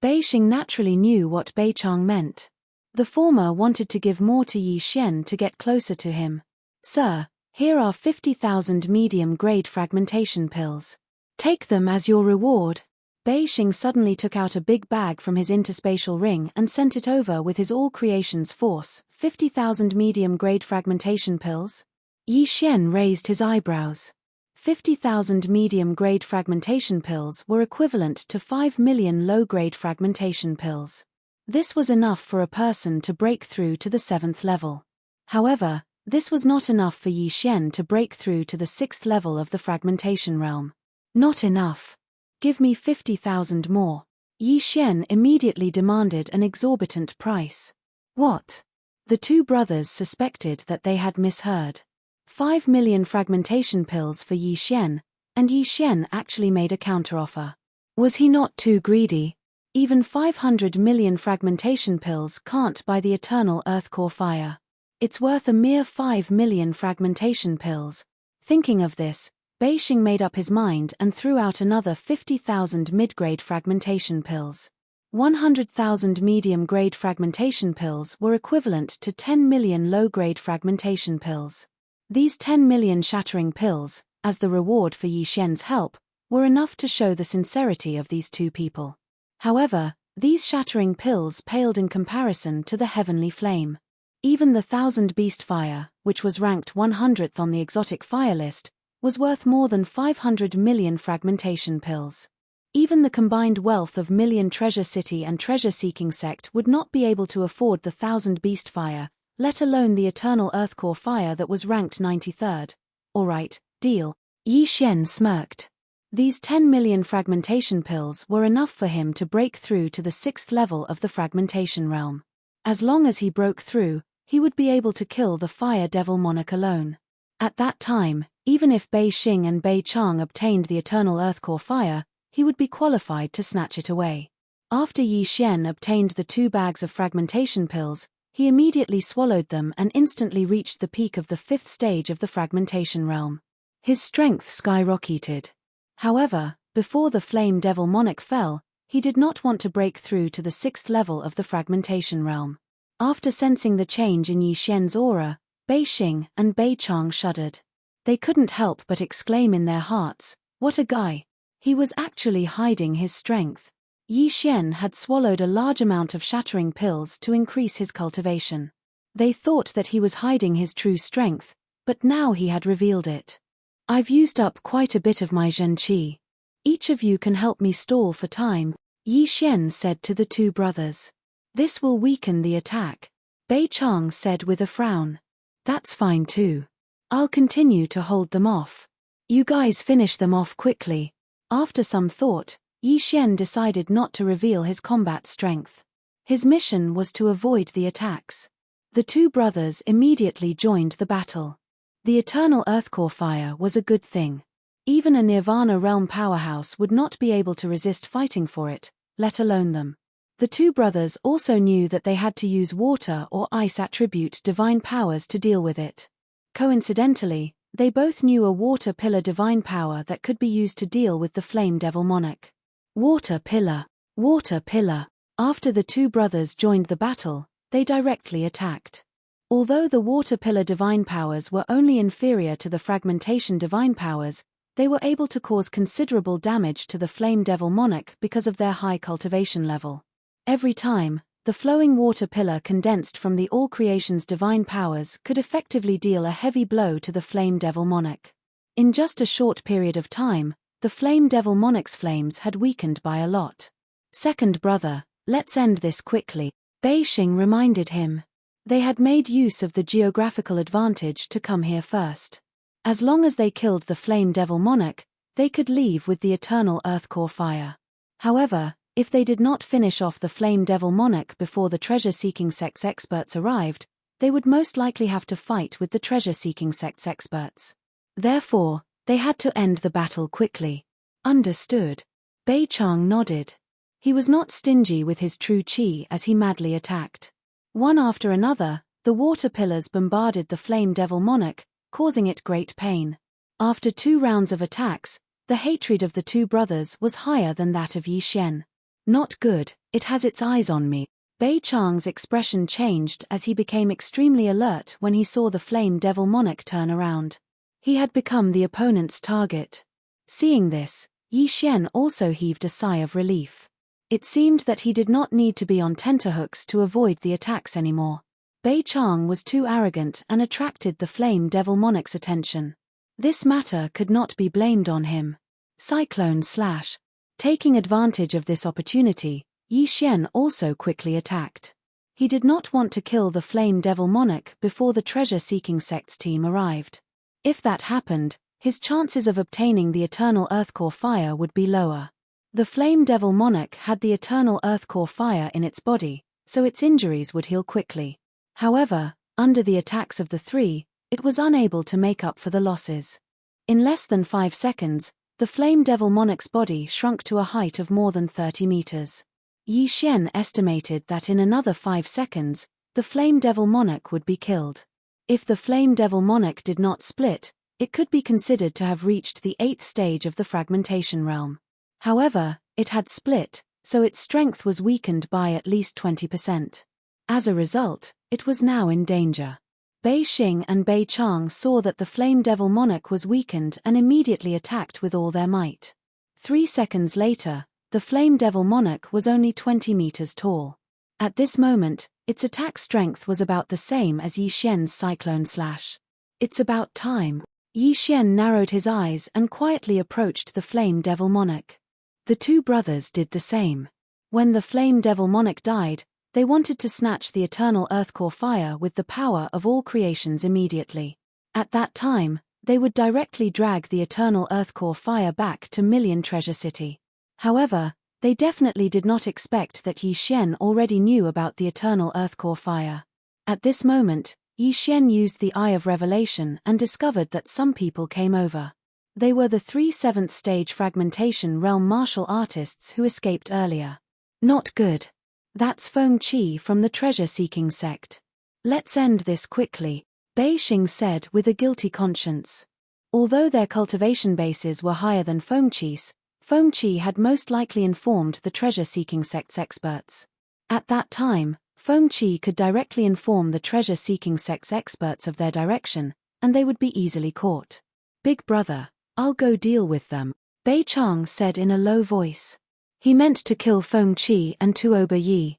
Bei Xing naturally knew what Bei Chang meant. The former wanted to give more to Yi Xian to get closer to him. "Sir, here are 50,000 medium-grade fragmentation pills. Take them as your reward." Bei Xing suddenly took out a big bag from his interspatial ring and sent it over with his all-creations force. 50,000 medium-grade fragmentation pills? Yi Xian raised his eyebrows. 50,000 medium-grade fragmentation pills were equivalent to 5 million low-grade fragmentation pills. This was enough for a person to break through to the 7th level. However, This was not enough for Yi Xian to break through to the 6th level of the fragmentation realm. Not enough. Give me 50,000 more. Yi Xian immediately demanded an exorbitant price. What? The two brothers suspected that they had misheard. 5 million fragmentation pills for Yi Xian, and Yi Xian actually made a counteroffer. Was he not too greedy? Even 500 million fragmentation pills can't buy the eternal earth core fire. It's worth a mere 5 million fragmentation pills. Thinking of this, Bei Xing made up his mind and threw out another 50,000 mid-grade fragmentation pills. 100,000 medium-grade fragmentation pills were equivalent to 10 million low-grade fragmentation pills. These 10 million shattering pills, as the reward for Yi Xian's help, were enough to show the sincerity of these two people. However, these shattering pills paled in comparison to the heavenly flame. Even the 1000 beast fire, which was ranked 100th on the exotic fire list, was worth more than 500 million fragmentation pills. Even the combined wealth of Million Treasure City and Treasure Seeking Sect would not be able to afford the 1000 beast fire, let alone the eternal earthcore fire that was ranked 93rd. Alright, deal. Yi Xian smirked. These 10 million fragmentation pills were enough for him to break through to the 6th level of the fragmentation realm. As long as he broke through, he would be able to kill the fire devil monarch alone. At that time, even if Bei Xing and Bei Chang obtained the eternal earthcore fire, he would be qualified to snatch it away. After Yi Xian obtained the 2 bags of fragmentation pills, he immediately swallowed them and instantly reached the peak of the 5th stage of the fragmentation realm. His strength skyrocketed. However, before the flame devil monarch fell, he did not want to break through to the 6th level of the fragmentation realm. After sensing the change in Yi Xian's aura, Bei Xing and Bei Chang shuddered. They couldn't help but exclaim in their hearts, "What a guy!" He was actually hiding his strength. Yi Xian had swallowed a large amount of shattering pills to increase his cultivation. They thought that he was hiding his true strength, but now he had revealed it. "I've used up quite a bit of my Zhen Qi. Each of you can help me stall for time," Yi Xian said to the two brothers. "This will weaken the attack," Bei Chang said with a frown. "That's fine too. I'll continue to hold them off. You guys finish them off quickly." After some thought, Yi Xian decided not to reveal his combat strength. His mission was to avoid the attacks. The two brothers immediately joined the battle. The eternal earthcore fire was a good thing. Even a Nirvana realm powerhouse would not be able to resist fighting for it, let alone them. The two brothers also knew that they had to use water or ice attribute divine powers to deal with it. Coincidentally, they both knew a water pillar divine power that could be used to deal with the flame devil monarch. Water pillar. Water pillar. After the two brothers joined the battle, they directly attacked. Although the water pillar divine powers were only inferior to the fragmentation divine powers, they were able to cause considerable damage to the flame devil monarch because of their high cultivation level. Every time, the flowing water pillar condensed from the all creation's divine powers could effectively deal a heavy blow to the flame devil monarch. In just a short period of time, the flame devil monarch's flames had weakened by a lot. "Second brother, let's end this quickly," Bei Xing reminded him. They had made use of the geographical advantage to come here first. As long as they killed the flame devil monarch, they could leave with the eternal earthcore fire. However, if they did not finish off the flame devil monarch before the treasure-seeking sect's experts arrived, they would most likely have to fight with the treasure-seeking sect's experts. Therefore, they had to end the battle quickly. Understood. Bei Chang nodded. He was not stingy with his true qi as he madly attacked. One after another, the water pillars bombarded the flame devil monarch, causing it great pain. After 2 rounds of attacks, the hatred of the two brothers was higher than that of Yi Xian. "Not good, it has its eyes on me." Bei Chang's expression changed as he became extremely alert when he saw the flame devil monarch turn around. He had become the opponent's target. Seeing this, Yi Xian also heaved a sigh of relief. It seemed that he did not need to be on tenterhooks to avoid the attacks anymore. Bei Chang was too arrogant and attracted the flame devil monarch's attention. This matter could not be blamed on him. Cyclone slash. Taking advantage of this opportunity, Yi Xian also quickly attacked. He did not want to kill the Flame Devil Monarch before the treasure-seeking sect's team arrived. If that happened, his chances of obtaining the Eternal Earthcore Fire would be lower. The Flame Devil Monarch had the Eternal Earthcore Fire in its body, so its injuries would heal quickly. However, under the attacks of the three, it was unable to make up for the losses. In less than 5 seconds, the Flame Devil Monarch's body shrunk to a height of more than 30 meters. Yi Xian estimated that in another 5 seconds, the Flame Devil Monarch would be killed. If the Flame Devil Monarch did not split, it could be considered to have reached the 8th stage of the fragmentation realm. However, it had split, so its strength was weakened by at least 20%. As a result, it was now in danger. Bei Xing and Bei Chang saw that the Flame Devil Monarch was weakened and immediately attacked with all their might. 3 seconds later, the Flame Devil Monarch was only 20 meters tall. At this moment, its attack strength was about the same as Yi Xian's Cyclone Slash. It's about time. Yi Xian narrowed his eyes and quietly approached the Flame Devil Monarch. The two brothers did the same. When the Flame Devil Monarch died, they wanted to snatch the Eternal Earthcore Fire with the power of all creations immediately. At that time, they would directly drag the Eternal Earthcore Fire back to Million Treasure City. However, they definitely did not expect that Yi Xian already knew about the Eternal Earthcore Fire. At this moment, Yi Xian used the Eye of Revelation and discovered that some people came over. They were the 3 7th stage fragmentation realm martial artists who escaped earlier. Not good. That's Feng Qi from the treasure-seeking sect. Let's end this quickly, Bei Xing said with a guilty conscience. Although their cultivation bases were higher than Feng Qi's, Feng Qi had most likely informed the treasure-seeking sect's experts. At that time, Feng Qi could directly inform the treasure-seeking sect's experts of their direction, and they would be easily caught. Big brother, I'll go deal with them, Bei Chang said in a low voice. He meant to kill Feng Qi and Tuo Yi.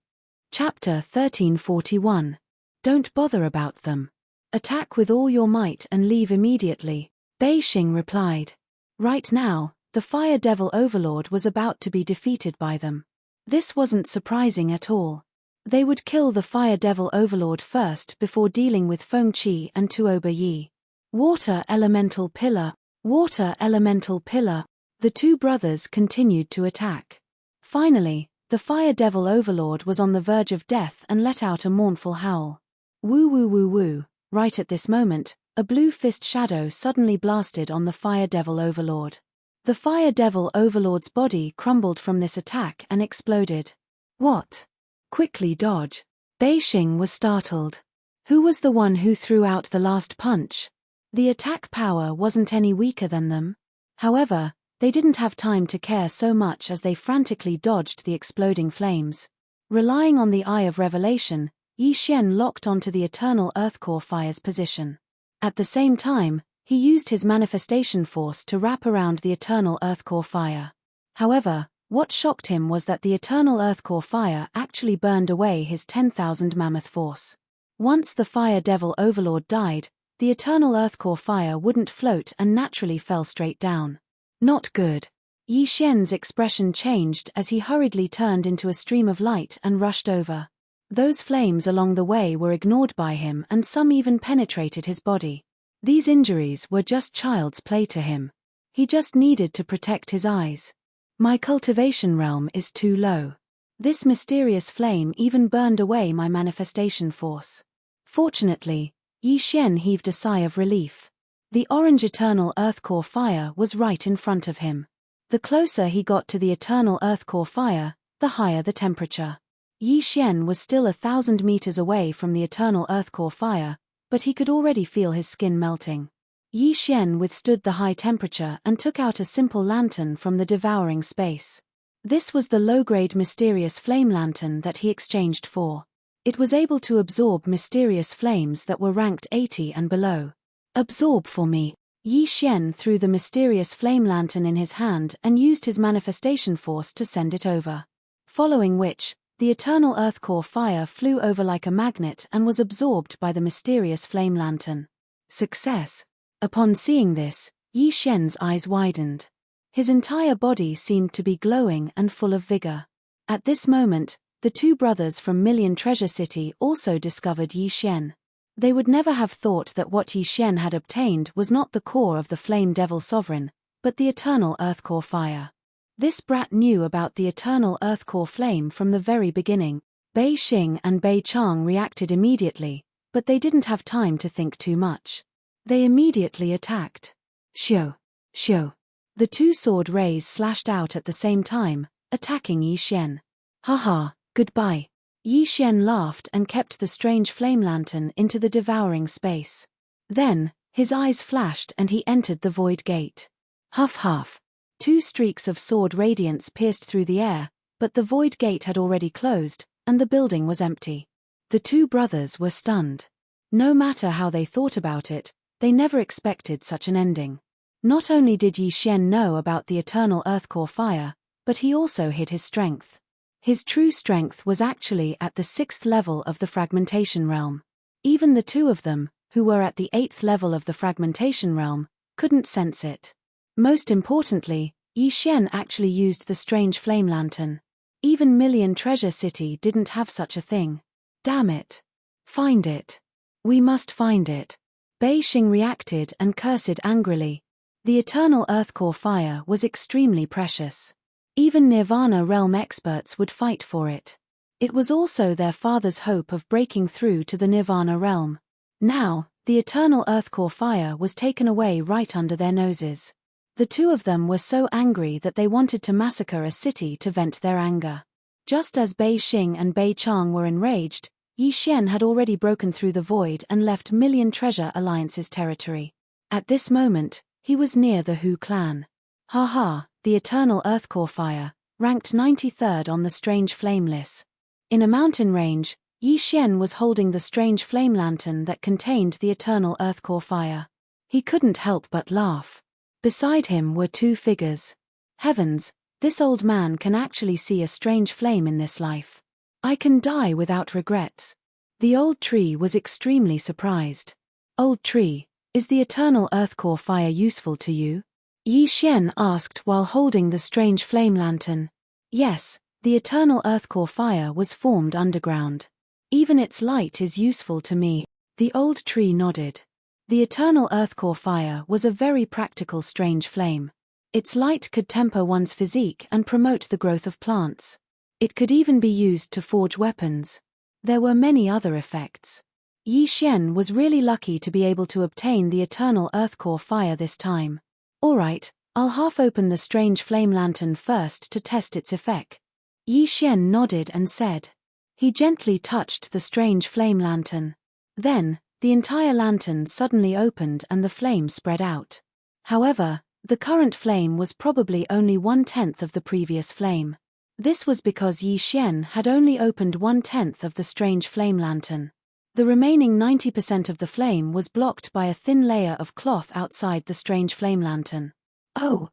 Chapter 1341. Don't bother about them. Attack with all your might and leave immediately, Bei Xing replied. Right now, the Fire Devil Overlord was about to be defeated by them. This wasn't surprising at all. They would kill the Fire Devil Overlord first before dealing with Feng Qi and Tuo Yi. Water Elemental Pillar. Water Elemental Pillar. The two brothers continued to attack. Finally, the Fire Devil Overlord was on the verge of death and let out a mournful howl. Woo woo woo woo. Right at this moment, a blue fist shadow suddenly blasted on the Fire Devil Overlord. The Fire Devil Overlord's body crumbled from this attack and exploded. What? Quickly dodge. Bei Xing was startled. Who was the one who threw out the last punch? The attack power wasn't any weaker than them. However, they didn't have time to care so much as they frantically dodged the exploding flames. Relying on the Eye of Revelation, Yi Xian locked onto the Eternal Earthcore Fire's position. At the same time, he used his manifestation force to wrap around the Eternal Earthcore Fire. However, what shocked him was that the Eternal Earthcore Fire actually burned away his 10,000 mammoth force. Once the Fire Devil Overlord died, the Eternal Earthcore Fire wouldn't float and naturally fell straight down. Not good. Yi Xian's expression changed as he hurriedly turned into a stream of light and rushed over. Those flames along the way were ignored by him and some even penetrated his body. These injuries were just child's play to him. He just needed to protect his eyes. My cultivation realm is too low. This mysterious flame even burned away my manifestation force. Fortunately, Yi Xian heaved a sigh of relief. The orange Eternal Earthcore Fire was right in front of him. The closer he got to the Eternal Earthcore Fire, the higher the temperature. Yi Xian was still 1,000 meters away from the Eternal Earthcore Fire, but he could already feel his skin melting. Yi Xian withstood the high temperature and took out a simple lantern from the devouring space. This was the low-grade mysterious flame lantern that he exchanged for. It was able to absorb mysterious flames that were ranked 80 and below. Absorb for me. Yi Xian threw the mysterious flame lantern in his hand and used his manifestation force to send it over. Following which, the Eternal Earthcore Fire flew over like a magnet and was absorbed by the mysterious flame lantern. Success. Upon seeing this, Yi Xian's eyes widened. His entire body seemed to be glowing and full of vigor. At this moment, The two brothers from Million Treasure City also discovered Yi Xian. They would never have thought that what Yi Xian had obtained was not the core of the Flame Devil Sovereign, but the eternal Earth Core Fire. This brat knew about the eternal Earth Core Flame from the very beginning. Bei Xing and Bei Chang reacted immediately, but they didn't have time to think too much. They immediately attacked. Xiu! Xiu! The two sword rays slashed out at the same time, attacking Yi Xian. Haha, goodbye. Yi Xian laughed and kept the strange flame lantern into the devouring space. Then, his eyes flashed and he entered the void gate. Huff huff. Two streaks of sword radiance pierced through the air, but the void gate had already closed, and the building was empty. The two brothers were stunned. No matter how they thought about it, they never expected such an ending. Not only did Yi Xian know about the eternal Earth Core Fire, but he also hid his strength. His true strength was actually at the 6th level of the fragmentation realm. Even the two of them, who were at the 8th level of the fragmentation realm, couldn't sense it. Most importantly, Yi Xian actually used the strange flame lantern. Even Million Treasure City didn't have such a thing. Damn it. Find it. We must find it. Bei Xing reacted and cursed angrily. The eternal Earth Core Fire was extremely precious. Even Nirvana realm experts would fight for it. It was also their father's hope of breaking through to the Nirvana realm. Now, the eternal Earth Core Fire was taken away right under their noses. The two of them were so angry that they wanted to massacre a city to vent their anger. Just as Bei Xing and Bei Chang were enraged, Yi Xian had already broken through the void and left Million Treasure Alliance's territory. At this moment, he was near the Hu clan. Haha, the eternal Earth Core Fire, ranked 93rd on the Strange Flame list. In a mountain range, Yi Xian was holding the strange flame lantern that contained the eternal Earth Core Fire. He couldn't help but laugh. Beside him were two figures. Heavens, this old man can actually see a strange flame in this life. I can die without regrets. The old tree was extremely surprised. Old tree, is the eternal Earth Core Fire useful to you? Yi Xian asked while holding the strange flame lantern. Yes, the eternal Earth Core Fire was formed underground. Even its light is useful to me. The old tree nodded. The eternal Earth Core Fire was a very practical strange flame. Its light could temper one's physique and promote the growth of plants. It could even be used to forge weapons. There were many other effects. Yi Xian was really lucky to be able to obtain the eternal Earth Core Fire this time. Alright, I'll half open the strange flame lantern first to test its effect. Yi Xian nodded and said. He gently touched the strange flame lantern. Then, the entire lantern suddenly opened and the flame spread out. However, the current flame was probably only 1/10 of the previous flame. This was because Yi Xian had only opened 1/10 of the strange flame lantern. The remaining 90% of the flame was blocked by a thin layer of cloth outside the strange flame lantern. Oh,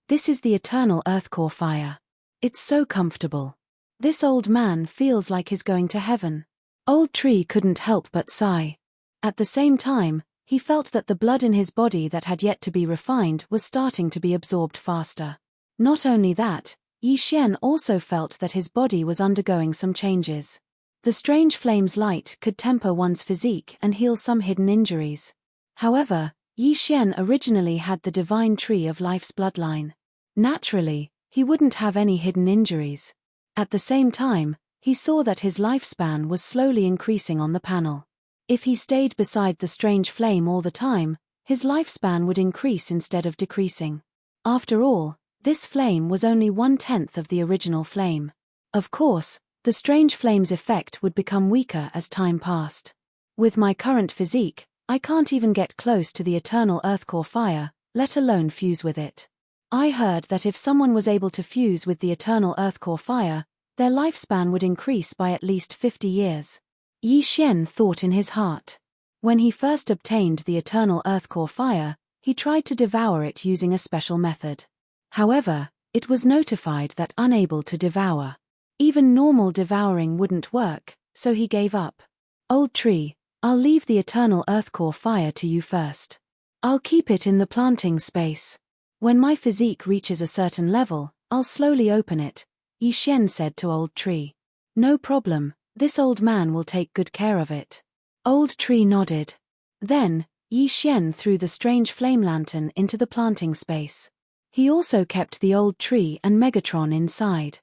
this is the eternal Earth Core Fire. It's so comfortable. This old man feels like he's going to heaven. Old tree couldn't help but sigh. At the same time, he felt that the blood in his body that had yet to be refined was starting to be absorbed faster. Not only that, Yi Xian also felt that his body was undergoing some changes. The strange flame's light could temper one's physique and heal some hidden injuries. However, Yi Xian originally had the divine tree of life's bloodline. Naturally, he wouldn't have any hidden injuries. At the same time, he saw that his lifespan was slowly increasing on the panel. If he stayed beside the strange flame all the time, his lifespan would increase instead of decreasing. After all, this flame was only 1/10 of the original flame. Of course, the strange flame's effect would become weaker as time passed. With my current physique, I can't even get close to the eternal Earth Core Fire, let alone fuse with it. I heard that if someone was able to fuse with the eternal Earth Core Fire, their lifespan would increase by at least 50 years. Yi Xian thought in his heart. When he first obtained the eternal Earth Core Fire, he tried to devour it using a special method. However, it was notified that unable to devour. Even normal devouring wouldn't work, so he gave up. Old tree, I'll leave the eternal Earth Core Fire to you first. I'll keep it in the planting space. When my physique reaches a certain level, I'll slowly open it. Yi Xian said to Old Tree. No problem, this old man will take good care of it. Old Tree nodded. Then, Yi Xian threw the strange flame lantern into the planting space. He also kept the old tree and Megatron inside.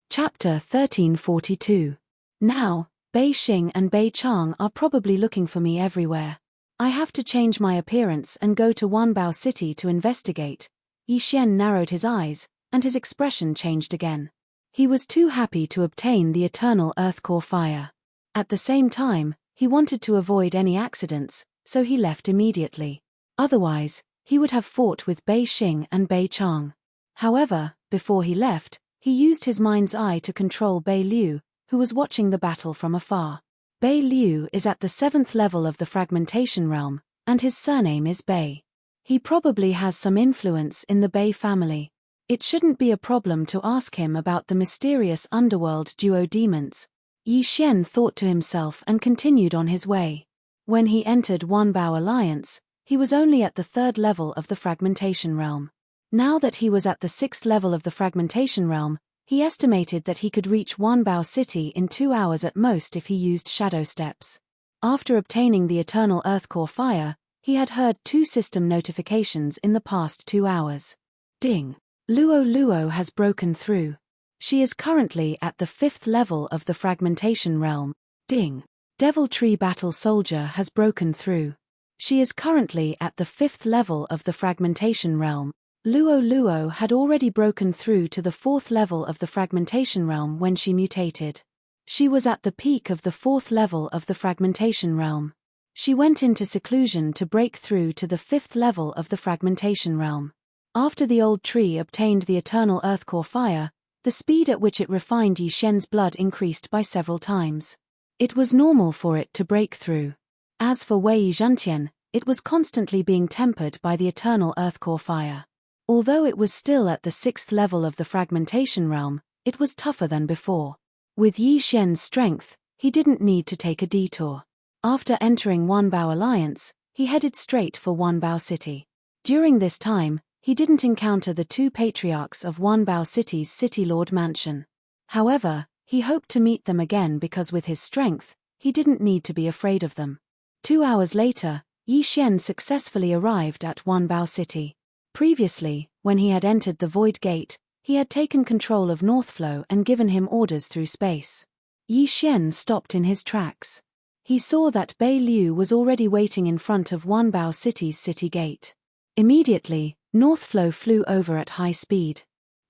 Chapter 1342. Now, Bei Xing and Bei Chang are probably looking for me everywhere. I have to change my appearance and go to Wanbao City to investigate. Yi Xian narrowed his eyes, and his expression changed again. He was too happy to obtain the eternal earth core fire. At the same time, he wanted to avoid any accidents, so he left immediately. Otherwise, he would have fought with Bei Xing and Bei Chang. However, before he left, he used his mind's eye to control Bei Liu, who was watching the battle from afar. Bei Liu is at the 7th level of the fragmentation realm, and his surname is Bei. He probably has some influence in the Bei family. It shouldn't be a problem to ask him about the mysterious underworld duo demons. Yi Xian thought to himself and continued on his way. When he entered Wanbao Alliance, he was only at the 3rd level of the fragmentation realm. Now that he was at the 6th level of the fragmentation realm, he estimated that he could reach Wanbao City in 2 hours at most if he used shadow steps. After obtaining the eternal earth core fire, he had heard 2 system notifications in the past 2 hours. Ding! Luo Luo has broken through. She is currently at the 5th level of the fragmentation realm. Ding! Devil Tree Battle Soldier has broken through. She is currently at the 5th level of the fragmentation realm. Luo Luo had already broken through to the 4th level of the fragmentation realm when she mutated. She was at the peak of the 4th level of the fragmentation realm. She went into seclusion to break through to the 5th level of the fragmentation realm. After the old tree obtained the eternal earth core fire, the speed at which it refined Yi Xian's blood increased by several times. It was normal for it to break through. As for Wei Zhentian, it was constantly being tempered by the eternal earth core fire. Although it was still at the 6th level of the fragmentation realm, it was tougher than before. With Yi Xian's strength, he didn't need to take a detour. After entering Wanbao Alliance, he headed straight for Wanbao City. During this time, he didn't encounter the 2 patriarchs of Wanbao City's City Lord Mansion. However, he hoped to meet them again because with his strength, he didn't need to be afraid of them. 2 hours later, Yi Xian successfully arrived at Wanbao City. Previously, when he had entered the Void Gate, he had taken control of Northflow and given him orders through space. Yi Xian stopped in his tracks. He saw that Bei Liu was already waiting in front of Wanbao City's city gate. Immediately, Northflow flew over at high speed.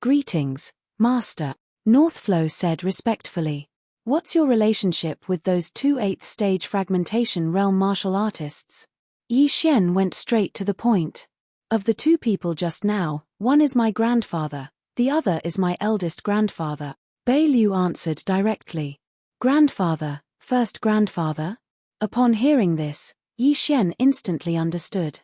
Greetings, Master, Northflow said respectfully. What's your relationship with those 2 8th stage fragmentation realm martial artists? Yi Xian went straight to the point. Of the 2 people just now, one is my grandfather, the other is my eldest grandfather, Bei Liu answered directly. Grandfather, first grandfather? Upon hearing this, Yi Xian instantly understood.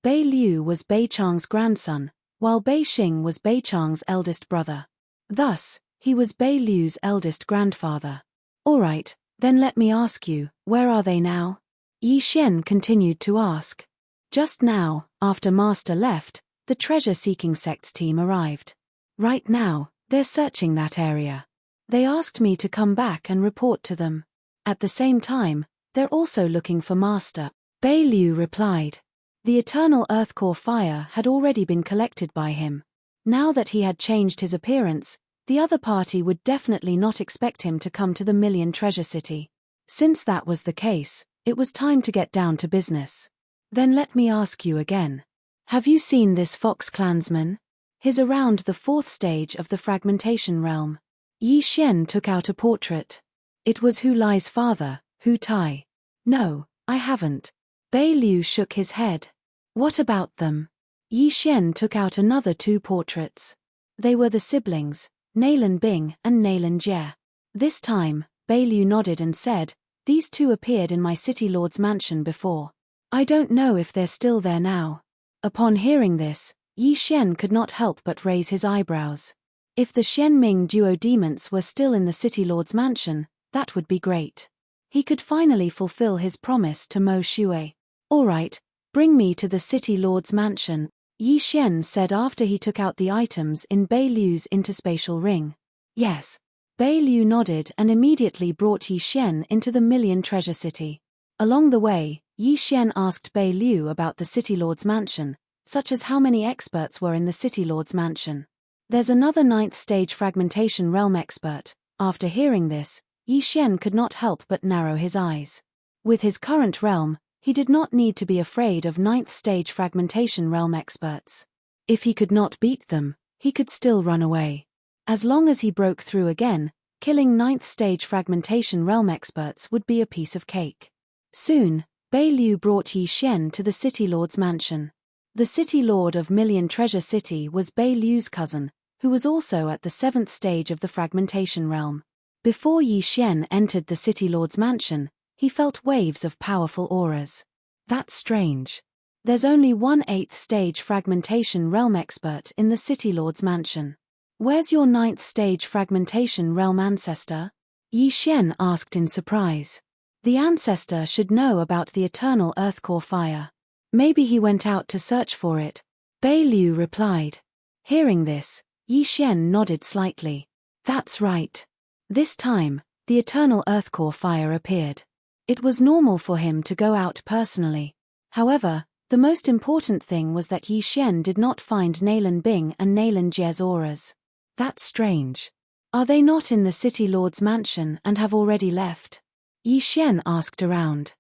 Bei Liu was Bei Chang's grandson, while Bei Xing was Bei Chang's eldest brother. Thus, he was Bei Liu's eldest grandfather. Alright, then let me ask you, where are they now? Yi Xian continued to ask. Just now, after Master left, the treasure-seeking sects team arrived. Right now, they're searching that area. They asked me to come back and report to them. At the same time, they're also looking for Master. Bei Liu replied. The eternal earth core fire had already been collected by him. Now that he had changed his appearance, the other party would definitely not expect him to come to the Million Treasure City. Since that was the case, it was time to get down to business. Then let me ask you again. Have you seen this fox clansman? He's around the 4th stage of the fragmentation realm. Yi Xian took out a portrait. It was Hu Lai's father, Hu Tai. No, I haven't. Bei Liu shook his head. What about them? Yi Xian took out another 2 portraits. They were the siblings, Nailan Bing and Nailan Jie. This time, Bei Liu nodded and said, these 2 appeared in my city lord's mansion before. I don't know if they're still there now. Upon hearing this, Yi Xian could not help but raise his eyebrows. If the Xianming duo demons were still in the city lord's mansion, that would be great. He could finally fulfill his promise to Mo Shui. Alright, bring me to the city lord's mansion, Yi Xian said after he took out the items in Bei Liu's interspatial ring. Yes. Bei Liu nodded and immediately brought Yi Xian into the Million Treasure City. Along the way, Yi Xian asked Bei Liu about the City Lord's mansion, such as how many experts were in the City Lord's mansion. There's another 9th stage fragmentation realm expert. After hearing this, Yi Xian could not help but narrow his eyes. With his current realm, he did not need to be afraid of 9th stage fragmentation realm experts. If he could not beat them, he could still run away. As long as he broke through again, killing 9th stage fragmentation realm experts would be a piece of cake. Soon, Bei Liu brought Yi Xian to the City Lord's mansion. The City Lord of Million Treasure City was Bei Liu's cousin, who was also at the 7th stage of the fragmentation realm. Before Yi Xian entered the City Lord's mansion, he felt waves of powerful auras. That's strange. There's only one 8th stage fragmentation realm expert in the City Lord's mansion. Where's your 9th stage fragmentation realm ancestor? Yi Xian asked in surprise. The ancestor should know about the eternal earth core fire. Maybe he went out to search for it. Bei Liu replied. Hearing this, Yi Xian nodded slightly. That's right. This time, the eternal earth core fire appeared. It was normal for him to go out personally. However, the most important thing was that Yi Xian did not find Naylan Bing and Naylan Jie's auras. That's strange. Are they not in the City Lord's mansion and have already left? Yi Xian asked around.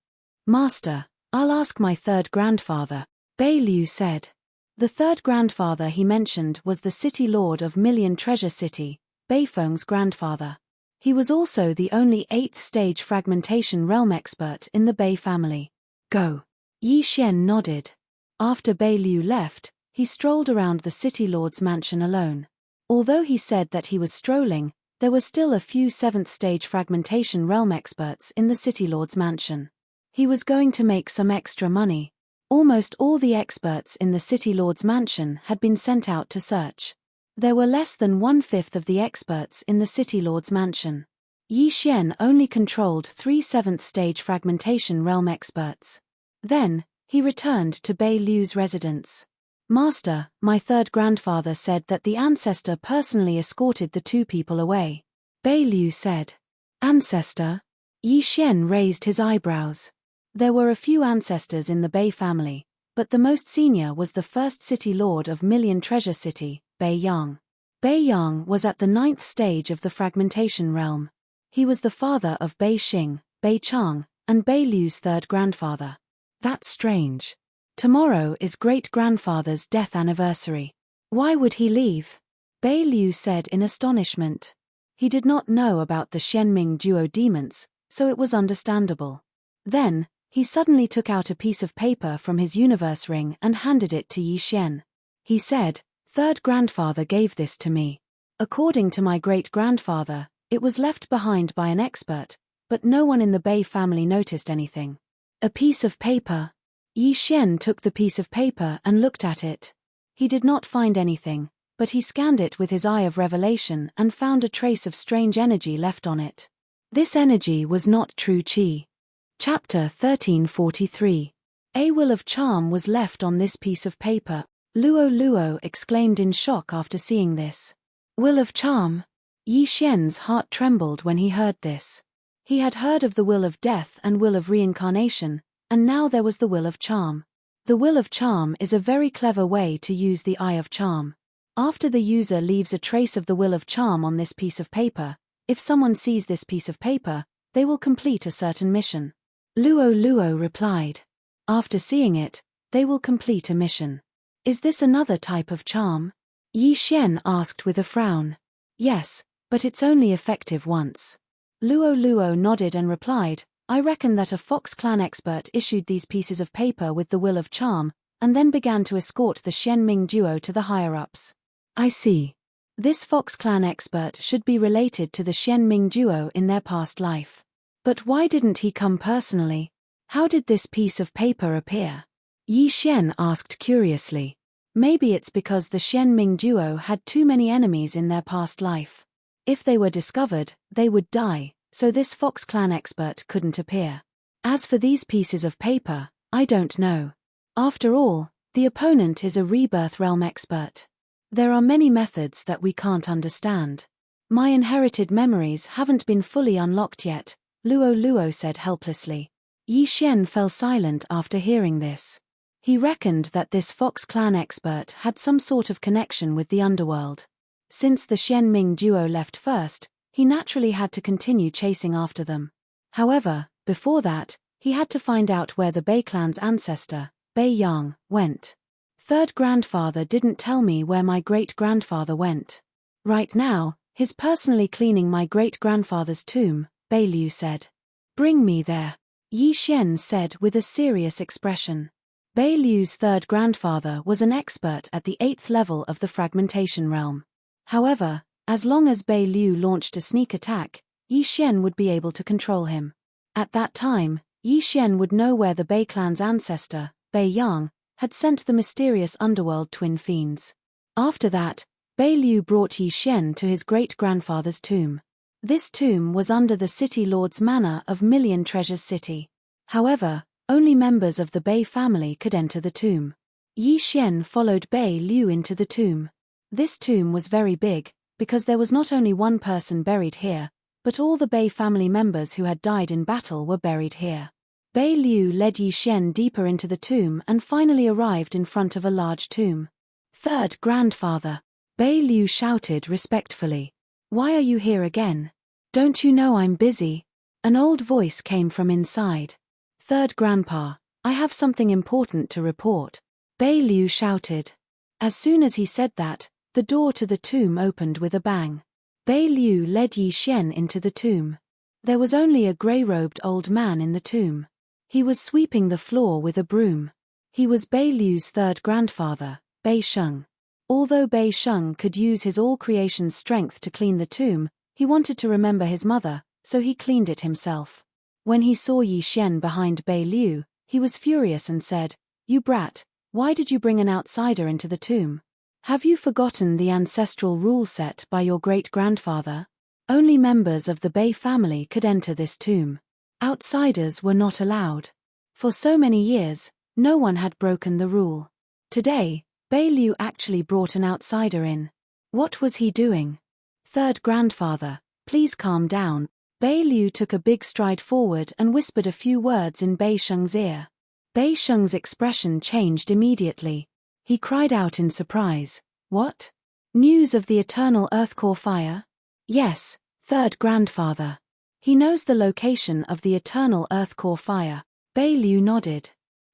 Master, I'll ask my 3rd grandfather, Bei Liu said. The 3rd grandfather he mentioned was the City Lord of Million Treasure City, Bei Feng's grandfather. He was also the only 8th stage fragmentation realm expert in the Bei family. Go. Yi Xian nodded. After Bei Liu left, he strolled around the City Lord's mansion alone. Although he said that he was strolling, there were still a few 7th stage fragmentation realm experts in the City Lord's mansion. He was going to make some extra money. Almost all the experts in the City Lord's mansion had been sent out to search. There were less than 1/5 of the experts in the City Lord's mansion. Yi Xian only controlled 3 7th stage fragmentation realm experts. Then, he returned to Bei Liu's residence. Master, my 3rd grandfather said that the ancestor personally escorted the 2 people away. Bei Liu said. Ancestor? Yi Xian raised his eyebrows. There were a few ancestors in the Bei family, but the most senior was the 1st City Lord of Million Treasure City, Bei Yang. Bei Yang was at the 9th stage of the fragmentation realm. He was the father of Bei Xing, Bei Chang, and Bei Liu's 3rd grandfather. That's strange. Tomorrow is great-grandfather's death anniversary. Why would he leave? Bei Liu said in astonishment. He did not know about the Shenming duo demons, so it was understandable. Then, he suddenly took out a piece of paper from his universe ring and handed it to Yi Xian. He said, 3rd grandfather gave this to me. According to my great-grandfather, it was left behind by an expert, but no one in the Bei family noticed anything. A piece of paper. Yi Xian took the piece of paper and looked at it. He did not find anything, but he scanned it with his eye of revelation and found a trace of strange energy left on it. This energy was not true qi. Chapter 1343. A will of charm was left on this piece of paper. Luo Luo exclaimed in shock after seeing this. Will of charm? Yi Xian's heart trembled when he heard this. He had heard of the will of death and will of reincarnation, and now there was the will of charm. The will of charm is a very clever way to use the eye of charm. After the user leaves a trace of the will of charm on this piece of paper, if someone sees this piece of paper, they will complete a certain mission. Luo Luo replied. After seeing it, they will complete a mission. Is this another type of charm? Yi Xian asked with a frown. Yes, but it's only effective once. Luo Luo nodded and replied, I reckon that a Fox clan expert issued these pieces of paper with the will of charm, and then began to escort the Shenming duo to the higher-ups. I see. This Fox clan expert should be related to the Shenming duo in their past life. But why didn't he come personally? How did this piece of paper appear? Yi Xian asked curiously. Maybe it's because the Shenming duo had too many enemies in their past life. If they were discovered, they would die, so this Fox clan expert couldn't appear. As for these pieces of paper, I don't know. After all, the opponent is a rebirth realm expert. There are many methods that we can't understand. My inherited memories haven't been fully unlocked yet, Luo Luo said helplessly. Yi Xian fell silent after hearing this. He reckoned that this Fox clan expert had some sort of connection with the underworld. Since the Xian Ming duo left first, he naturally had to continue chasing after them. However, before that, he had to find out where the Bei clan's ancestor, Bei Yang, went. Third grandfather didn't tell me where my great-grandfather went. Right now, he's personally cleaning my great-grandfather's tomb, Bei Liu said. Bring me there, Yi Xian said with a serious expression. Bei Liu's third grandfather was an expert at the 8th level of the fragmentation realm. However, as long as Bei Liu launched a sneak attack, Yi Xian would be able to control him. At that time, Yi Xian would know where the Bei clan's ancestor, Bei Yang, had sent the mysterious underworld twin fiends. After that, Bei Liu brought Yi Xian to his great-grandfather's tomb. This tomb was under the city lord's manor of Million Treasures City. However, only members of the Bei family could enter the tomb. Yi Xian followed Bei Liu into the tomb. This tomb was very big, because there was not only one person buried here, but all the Bei family members who had died in battle were buried here. Bei Liu led Yi Xian deeper into the tomb and finally arrived in front of a large tomb. Third grandfather, Bei Liu shouted respectfully. Why are you here again? Don't you know I'm busy? An old voice came from inside. Third grandpa, I have something important to report, Bei Liu shouted. As soon as he said that, the door to the tomb opened with a bang. Bei Liu led Yi Xian into the tomb. There was only a grey-robed old man in the tomb. He was sweeping the floor with a broom. He was Bei Liu's third grandfather, Bei Sheng. Although Bei Sheng could use his all-creation strength to clean the tomb, he wanted to remember his mother, so he cleaned it himself. When he saw Yi Xian behind Bei Liu, he was furious and said, "You brat, why did you bring an outsider into the tomb? Have you forgotten the ancestral rule set by your great-grandfather? Only members of the Bei family could enter this tomb. Outsiders were not allowed. For so many years, no one had broken the rule. Today, Bei Liu actually brought an outsider in. What was he doing? Third grandfather, please calm down." Bei Liu took a big stride forward and whispered a few words in Bei Sheng's ear. Bei Sheng's expression changed immediately. He cried out in surprise, "What? News of the eternal earthcore fire?" "Yes, third grandfather. He knows the location of the eternal earthcore fire." Bei Liu nodded.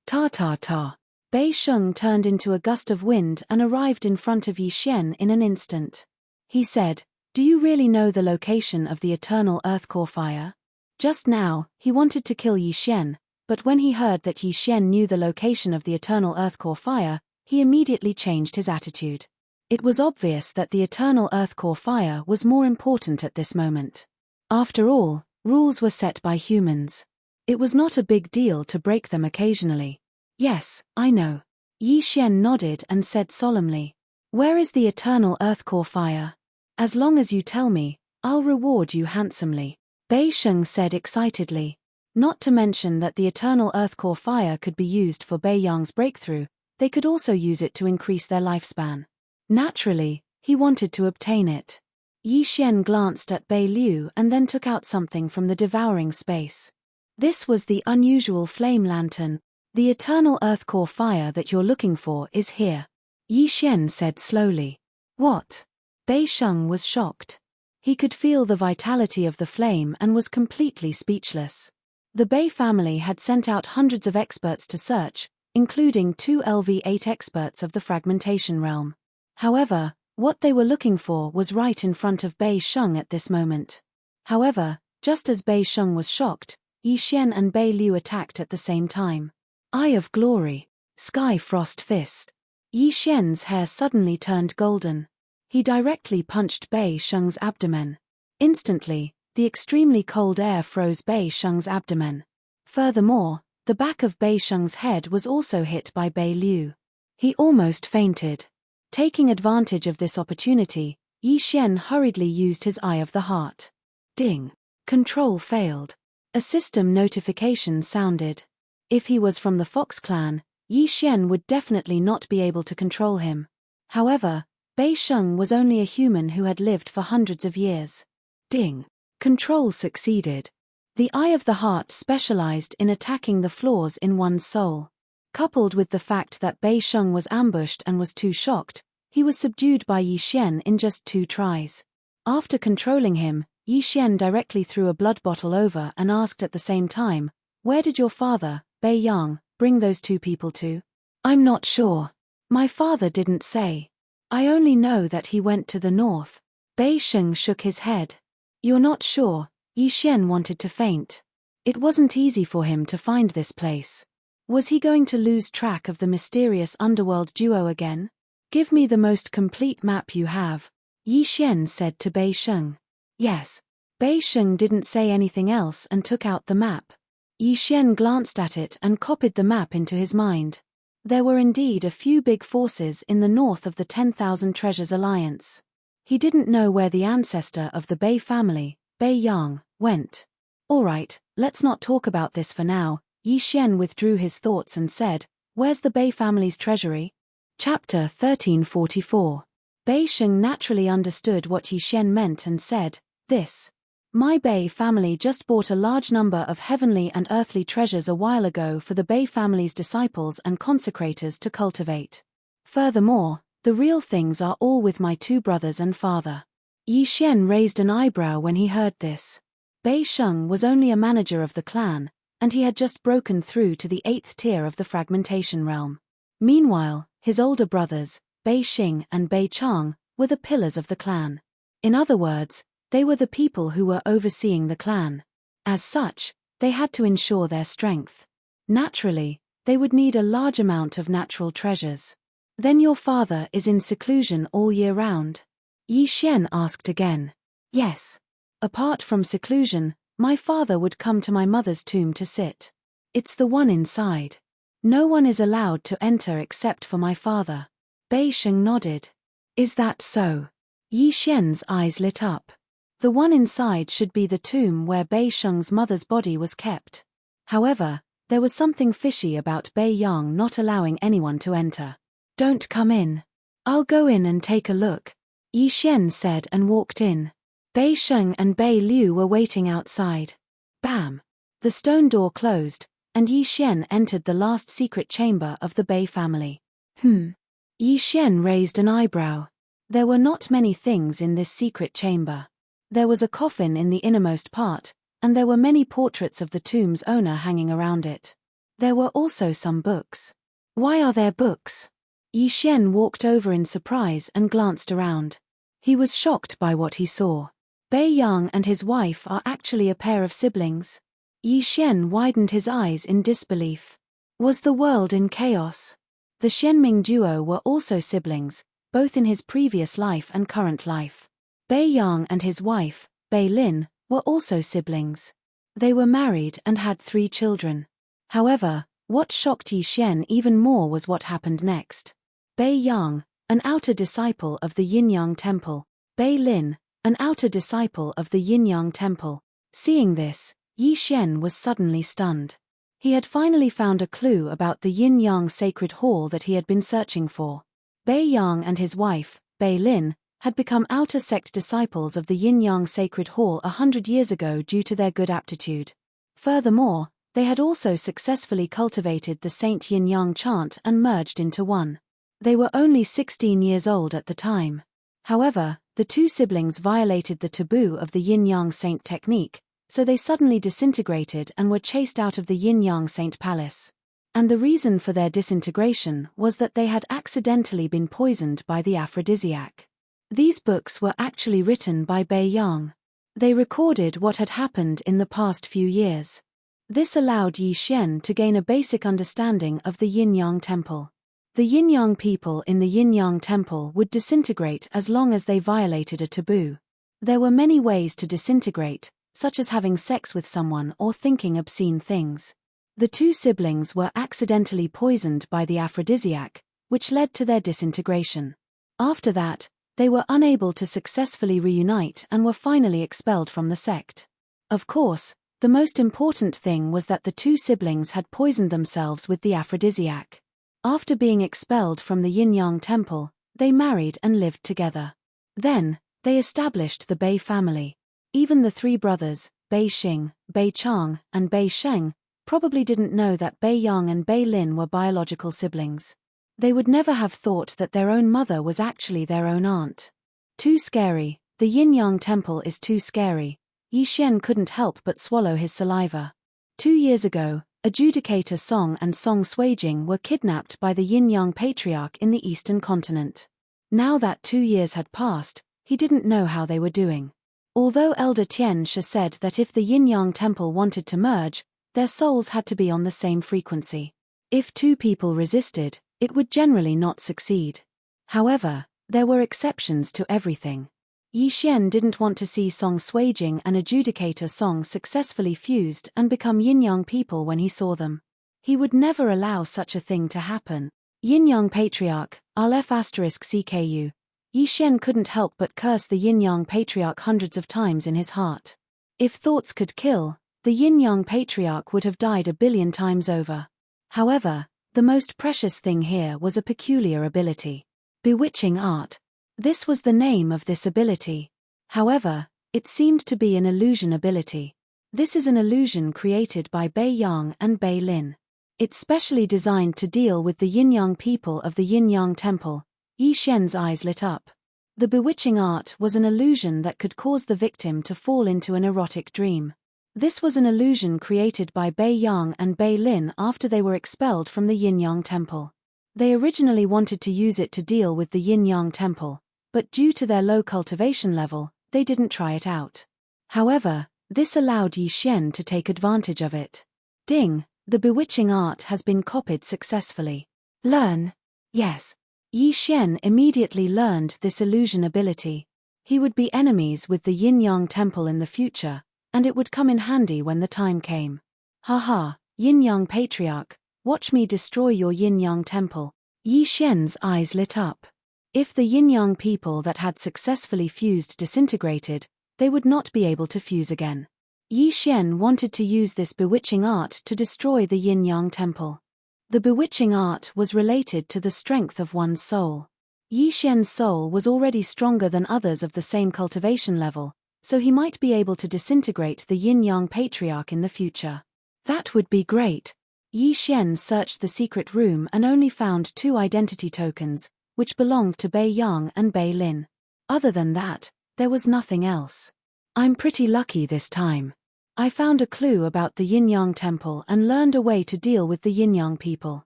Ta ta ta. Bei Sheng turned into a gust of wind and arrived in front of Yi Xian in an instant. He said, "Do you really know the location of the eternal earthcore fire?" Just now, he wanted to kill Yi Xian, but when he heard that Yi Xian knew the location of the eternal earthcore fire, he immediately changed his attitude. It was obvious that the eternal earthcore fire was more important at this moment. After all, rules were set by humans. It was not a big deal to break them occasionally. "Yes, I know." Yi Xian nodded and said solemnly. "Where is the eternal earthcore fire? As long as you tell me, I'll reward you handsomely," Bei Sheng said excitedly. Not to mention that the eternal earthcore fire could be used for Bei Yang's breakthrough, they could also use it to increase their lifespan. Naturally, he wanted to obtain it. Yi Xian glanced at Bei Liu and then took out something from the devouring space. This was the unusual flame lantern. "The eternal earthcore fire that you're looking for is here," Yi Xian said slowly. "What?" Bei Sheng was shocked. He could feel the vitality of the flame and was completely speechless. The Bei family had sent out hundreds of experts to search, including 2 LV8 experts of the fragmentation realm. However, what they were looking for was right in front of Bei Sheng at this moment. However, just as Bei Sheng was shocked, Yi Xian and Bei Liu attacked at the same time. Eye of Glory, Sky Frost Fist. Yi Xian's hair suddenly turned golden. He directly punched Bei Sheng's abdomen. Instantly, the extremely cold air froze Bei Sheng's abdomen. Furthermore, the back of Bei Sheng's head was also hit by Bei Liu. He almost fainted. Taking advantage of this opportunity, Yi Xian hurriedly used his Eye of the Heart. Ding! Control failed. A system notification sounded. If he was from the Fox clan, Yi Xian would definitely not be able to control him. However, Bei Sheng was only a human who had lived for hundreds of years. Ding. Control succeeded. The eye of the heart specialized in attacking the flaws in one's soul. Coupled with the fact that Bei Sheng was ambushed and was too shocked, he was subdued by Yi Xian in just 2 tries. After controlling him, Yi Xian directly threw a blood bottle over and asked at the same time, "Where did your father, Bei Yang, bring those 2 people to?" "I'm not sure. My father didn't say. I only know that he went to the north." Bei Sheng shook his head. "You're not sure?" Yi Xian wanted to faint. It wasn't easy for him to find this place. Was he going to lose track of the mysterious underworld duo again? "Give me the most complete map you have," Yi Xian said to Bei Sheng. "Yes." Bei Sheng didn't say anything else and took out the map. Yi Xian glanced at it and copied the map into his mind. There were indeed a few big forces in the north of the 10,000 Treasures Alliance. He didn't know where the ancestor of the Bei family, Bei Yang, went. "All right, let's not talk about this for now." Yi Xian withdrew his thoughts and said, "Where's the Bei family's treasury?" Chapter 1344. Bei Sheng naturally understood what Yi Xian meant and said, "This. My Bei family just bought a large number of heavenly and earthly treasures a while ago for the Bei family's disciples and consecrators to cultivate. Furthermore, the real things are all with my 2 brothers and father." Yi Xian raised an eyebrow when he heard this. Bei Sheng was only a manager of the clan, and he had just broken through to the 8th tier of the fragmentation realm. Meanwhile, his older brothers, Bei Xing and Bei Chang, were the pillars of the clan. In other words, they were the people who were overseeing the clan. As such, they had to ensure their strength. Naturally, they would need a large amount of natural treasures. "Then your father is in seclusion all year round?" Yi Xian asked again. "Yes. Apart from seclusion, my father would come to my mother's tomb to sit. It's the one inside. No one is allowed to enter except for my father." Bei Sheng nodded. "Is that so?" Yi Xian's eyes lit up. The one inside should be the tomb where Bei Sheng's mother's body was kept. However, there was something fishy about Bei Yang not allowing anyone to enter. "Don't come in. I'll go in and take a look," Yi Xian said and walked in. Bei Sheng and Bei Liu were waiting outside. Bam! The stone door closed, and Yi Xian entered the last secret chamber of the Bei family. Yi Xian raised an eyebrow. There were not many things in this secret chamber. There was a coffin in the innermost part, and there were many portraits of the tomb's owner hanging around it. There were also some books. "Why are there books?" Yi Xian walked over in surprise and glanced around. He was shocked by what he saw. Bei Yang and his wife are actually a pair of siblings. Yi Xian widened his eyes in disbelief. Was the world in chaos? The Xianming duo were also siblings, both in his previous life and current life. Bei Yang and his wife, Bei Lin, were also siblings. They were married and had 3 children. However, what shocked Yi Xian even more was what happened next. Bei Yang, an outer disciple of the Yin-Yang Temple. Bei Lin, an outer disciple of the Yin-Yang Temple. Seeing this, Yi Xian was suddenly stunned. He had finally found a clue about the Yin-Yang Sacred Hall that he had been searching for. Bei Yang and his wife, Bei Lin, had become outer sect disciples of the Yin-Yang Sacred Hall 100 years ago due to their good aptitude. Furthermore, they had also successfully cultivated the Saint Yin-Yang chant and merged into one. They were only 16 years old at the time. However, the 2 siblings violated the taboo of the Yin-Yang Saint technique, so they suddenly disintegrated and were chased out of the Yin-Yang Saint Palace. And the reason for their disintegration was that they had accidentally been poisoned by the aphrodisiac. These books were actually written by Bei Yang. They recorded what had happened in the past few years. This allowed Yi Xian to gain a basic understanding of the Yin-Yang Temple. The Yin-Yang people in the Yin-Yang Temple would disintegrate as long as they violated a taboo. There were many ways to disintegrate, such as having sex with someone or thinking obscene things. The 2 siblings were accidentally poisoned by the aphrodisiac, which led to their disintegration. After that, they were unable to successfully reunite and were finally expelled from the sect. Of course, the most important thing was that the 2 siblings had poisoned themselves with the aphrodisiac. After being expelled from the Yin-Yang Temple, They married and lived together. Then, they established the Bei family. Even the three brothers, Bei Xing, Bei Chang, and Bei Sheng, probably didn't know that Bei Yang and Bei Lin were biological siblings. They would never have thought that their own mother was actually their own aunt. Too scary, the yin-yang temple is too scary. Yi Xian couldn't help but swallow his saliva. 2 years ago, adjudicator Song and Song Suijing were kidnapped by the yin-yang patriarch in the eastern continent. Now that 2 years had passed, he didn't know how they were doing. Although Elder Tian Shi said that if the yin-yang temple wanted to merge, their souls had to be on the same frequency. If 2 people resisted, it would generally not succeed. However, there were exceptions to everything. Yi Xian didn't want to see Song Suijing and adjudicator Song successfully fused and become yin-yang people when he saw them. He would never allow such a thing to happen. Yin-yang patriarch, Rf***CKU. Yi Xian couldn't help but curse the yin-yang patriarch hundreds of times in his heart. If thoughts could kill, the yin-yang patriarch would have died 1 billion times over. However, the most precious thing here was a peculiar ability. Bewitching art. This was the name of this ability. However, it seemed to be an illusion ability. This is an illusion created by Bei Yang and Bei Lin. It's specially designed to deal with the yin-yang people of the yin-yang temple. Yi Xian's eyes lit up. The bewitching art was an illusion that could cause the victim to fall into an erotic dream. This was an illusion created by Bei Yang and Bei Lin after they were expelled from the yin-yang temple. They originally wanted to use it to deal with the yin-yang temple, but due to their low cultivation level, they didn't try it out. However, this allowed Yi Xian to take advantage of it. Ding, the bewitching art has been copied successfully. Learn. Yes. Yi Xian immediately learned this illusion ability. He would be enemies with the yin-yang temple in the future, and it would come in handy when the time came. Haha, yin-yang patriarch, watch me destroy your yin-yang temple. Yi Xian's eyes lit up. If the yin-yang people that had successfully fused disintegrated, they would not be able to fuse again. Yi Xian wanted to use this bewitching art to destroy the yin-yang temple. The bewitching art was related to the strength of one's soul. Yi Xian's soul was already stronger than others of the same cultivation level, so he might be able to disintegrate the yin-yang patriarch in the future. That would be great. Yi Xian searched the secret room and only found 2 identity tokens, which belonged to Bei Yang and Bei Lin. Other than that, there was nothing else. I'm pretty lucky this time. I found a clue about the yin-yang temple and learned a way to deal with the yin-yang people.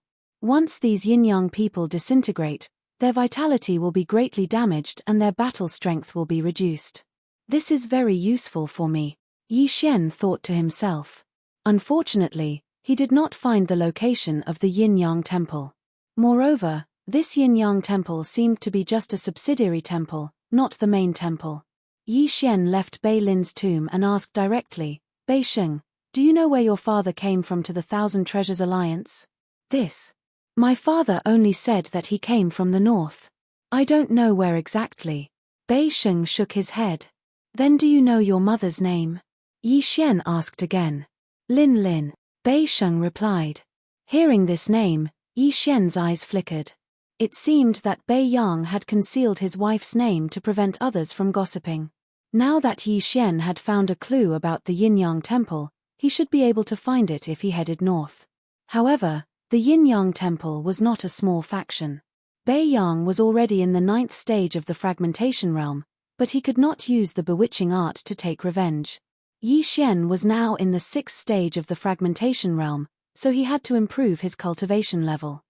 Once these yin-yang people disintegrate, their vitality will be greatly damaged and their battle strength will be reduced. This is very useful for me, Yi Xian thought to himself. Unfortunately, he did not find the location of the yin-yang temple. Moreover, this yin-yang temple seemed to be just a subsidiary temple, not the main temple. Yi Xian left Bei Lin's tomb and asked directly, Bei Sheng, do you know where your father came from to the Thousand Treasures Alliance? This. My father only said that he came from the north. I don't know where exactly. Bei Sheng shook his head. Then do you know your mother's name? Yi Xian asked again. Lin Lin. Bei Sheng replied. Hearing this name, Yi Xian's eyes flickered. It seemed that Bei Yang had concealed his wife's name to prevent others from gossiping. Now that Yi Xian had found a clue about the yin-yang temple, he should be able to find it if he headed north. However, the yin-yang temple was not a small faction. Bei Yang was already in the 9th stage of the fragmentation realm, but he could not use the bewitching art to take revenge. Yi Xian was now in the 6th stage of the fragmentation realm, so he had to improve his cultivation level.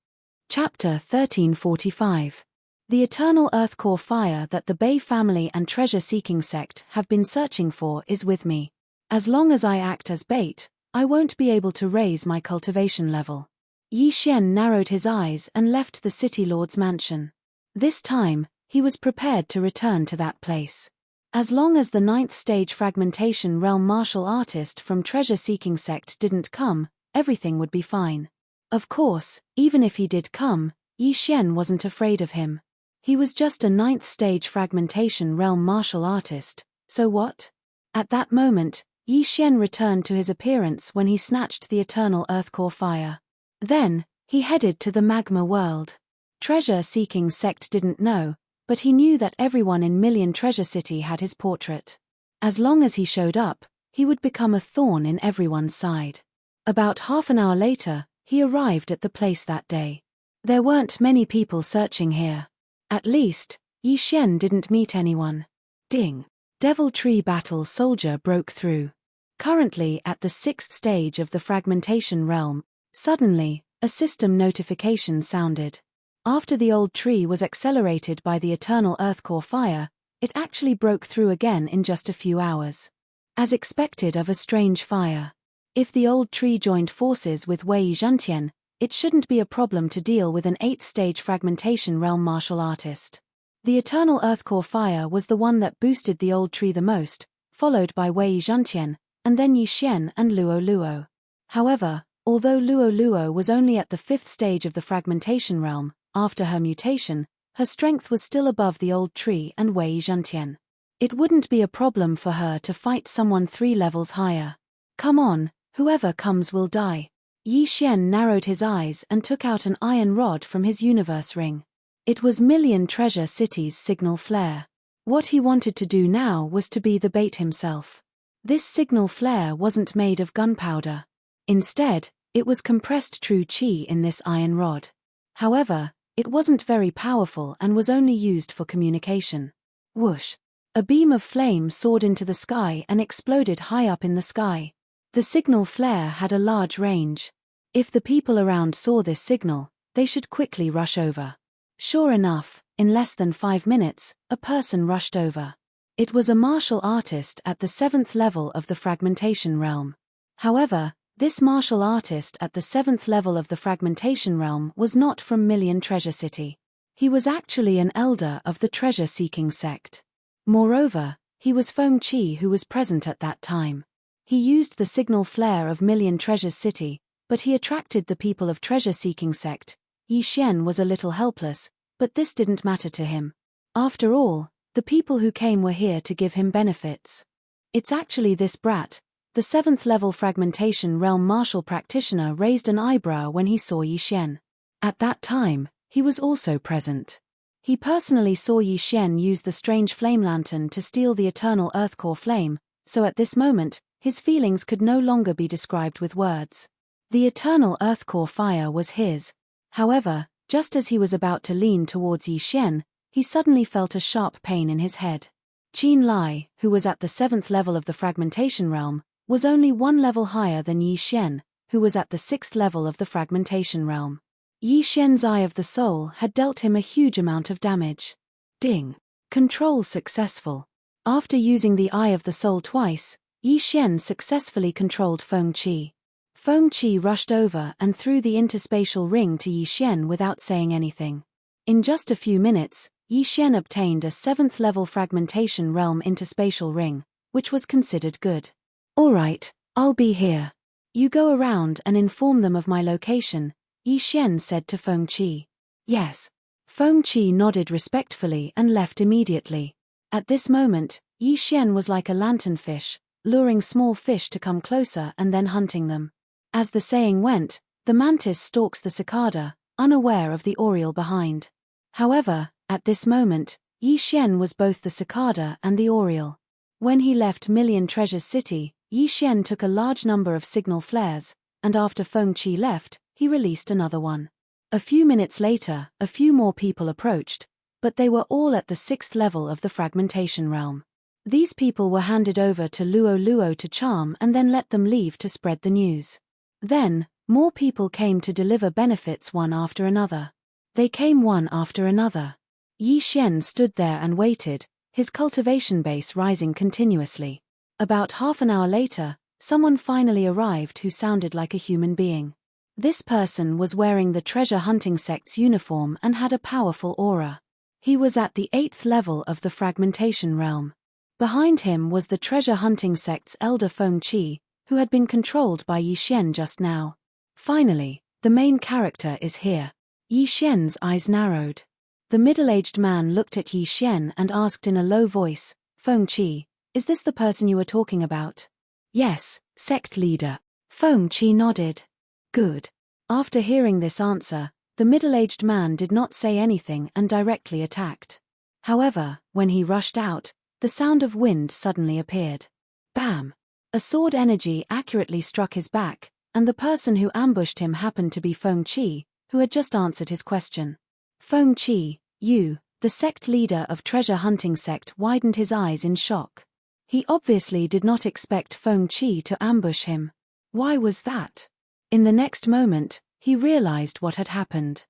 Chapter 1345. The eternal earth core fire that the Bei family and treasure-seeking sect have been searching for is with me. As long as I act as bait, I won't be able to raise my cultivation level. Yi Xian narrowed his eyes and left the city lord's mansion. This time, he was prepared to return to that place. As long as the 9th stage fragmentation realm martial artist from treasure-seeking sect didn't come, everything would be fine. Of course, even if he did come, Yi Xian wasn't afraid of him. He was just a 9th stage fragmentation realm martial artist, so what? At that moment, Yi Xian returned to his appearance when he snatched the eternal earth core fire. Then, he headed to the magma world. treasure-seeking sect didn't know, but he knew that everyone in Million Treasure City had his portrait. As long as he showed up, he would become a thorn in everyone's side. About half an hour later, he arrived at the place that day. There weren't many people searching here. At least, Yi Xian didn't meet anyone. Ding! Devil Tree Battle Soldier broke through. Currently at the 6th stage of the fragmentation realm, suddenly, a system notification sounded. After the old tree was accelerated by the eternal earthcore fire, it actually broke through again in just a few hours. As expected of a strange fire. If the old tree joined forces with Wei Zhentian, it shouldn't be a problem to deal with an 8th stage fragmentation realm martial artist. The eternal earthcore fire was the one that boosted the old tree the most, followed by Wei Zhentian, and then Yi Xian and Luo Luo. However, although Luo Luo was only at the 5th stage of the fragmentation realm, after her mutation, her strength was still above the old tree and Wei Zhentian. It wouldn't be a problem for her to fight someone 3 levels higher. Come on, whoever comes will die. Yi Xian narrowed his eyes and took out an iron rod from his universe ring. It was Million Treasure City's signal flare. What he wanted to do now was to be the bait himself. This signal flare wasn't made of gunpowder. Instead, it was compressed true qi in this iron rod. However, it wasn't very powerful and was only used for communication. Whoosh! A beam of flame soared into the sky and exploded high up in the sky. The signal flare had a large range. If the people around saw this signal, they should quickly rush over. Sure enough, in less than 5 minutes, a person rushed over. It was a martial artist at the 7th level of the fragmentation realm. However, this martial artist at the 7th level of the fragmentation realm was not from Million Treasure City. He was actually an elder of the treasure-seeking sect. Moreover, he was Feng Qi, who was present at that time. He used the signal flare of Million Treasures City, but he attracted the people of treasure-seeking sect. Yi Xian was a little helpless, but this didn't matter to him. After all, the people who came were here to give him benefits. It's actually this brat. The 7th level fragmentation realm martial practitioner raised an eyebrow when he saw Yi Xian. At that time, he was also present. He personally saw Yi Xian use the strange flame lantern to steal the eternal earthcore flame, so at this moment, his feelings could no longer be described with words. The eternal earthcore fire was his. However, just as he was about to lean towards Yi Xian, he suddenly felt a sharp pain in his head. Qin Lai, who was at the 7th level of the fragmentation realm, was only 1 level higher than Yi Xian, who was at the 6th level of the fragmentation realm. Yi Xian's Eye of the Soul had dealt him a huge amount of damage. Ding! Control successful. After using the Eye of the Soul twice, Yi Xian successfully controlled Feng Qi. Feng Qi rushed over and threw the interspatial ring to Yi Xian without saying anything. In just a few minutes, Yi Xian obtained a 7th level fragmentation realm interspatial ring, which was considered good. Alright, I'll be here. You go around and inform them of my location, Yi Xian said to Feng Qi. Yes. Feng Qi nodded respectfully and left immediately. At this moment, Yi Xian was like a lanternfish, luring small fish to come closer and then hunting them. As the saying went, the mantis stalks the cicada, unaware of the oriole behind. However, at this moment, Yi Xian was both the cicada and the oriole. When he left Million Treasures City, Yi Xian took a large number of signal flares, and after Feng Qi left, he released another one. A few minutes later, a few more people approached, but they were all at the 6th level of the fragmentation realm. These people were handed over to Luo Luo to charm and then let them leave to spread the news. Then, more people came to deliver benefits one after another. They came one after another. Yi Xian stood there and waited, his cultivation base rising continuously. About half an hour later, someone finally arrived who sounded like a human being. This person was wearing the treasure hunting sect's uniform and had a powerful aura. He was at the 8th level of the fragmentation realm. Behind him was the treasure hunting sect's elder Feng Qi, who had been controlled by Yi Xian just now. Finally, the main character is here. Yi Xian's eyes narrowed. The middle-aged man looked at Yi Xian and asked in a low voice, Feng Qi, is this the person you were talking about? Yes, sect leader. Feng Qi nodded. Good. After hearing this answer, The middle-aged man did not say anything and directly attacked. However, when he rushed out, the sound of wind suddenly appeared. Bam! A sword energy accurately struck his back, and the person who ambushed him happened to be Feng Qi, who had just answered his question. Feng Qi, you, the sect leader of treasure hunting sect, widened his eyes in shock. He obviously did not expect Feng Qi to ambush him. Why was that? In the next moment, he realized what had happened.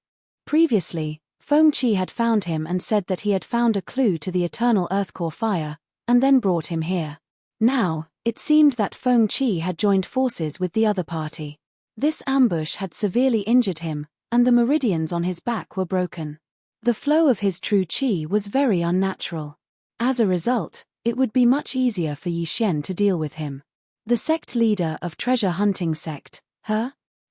Previously, Feng Qi had found him and said that he had found a clue to the eternal earthcore fire, and then brought him here. Now, it seemed that Feng Qi had joined forces with the other party. This ambush had severely injured him, and the meridians on his back were broken. The flow of his true qi was very unnatural. As a result, it would be much easier for Yi Xian to deal with him. The sect leader of treasure hunting sect,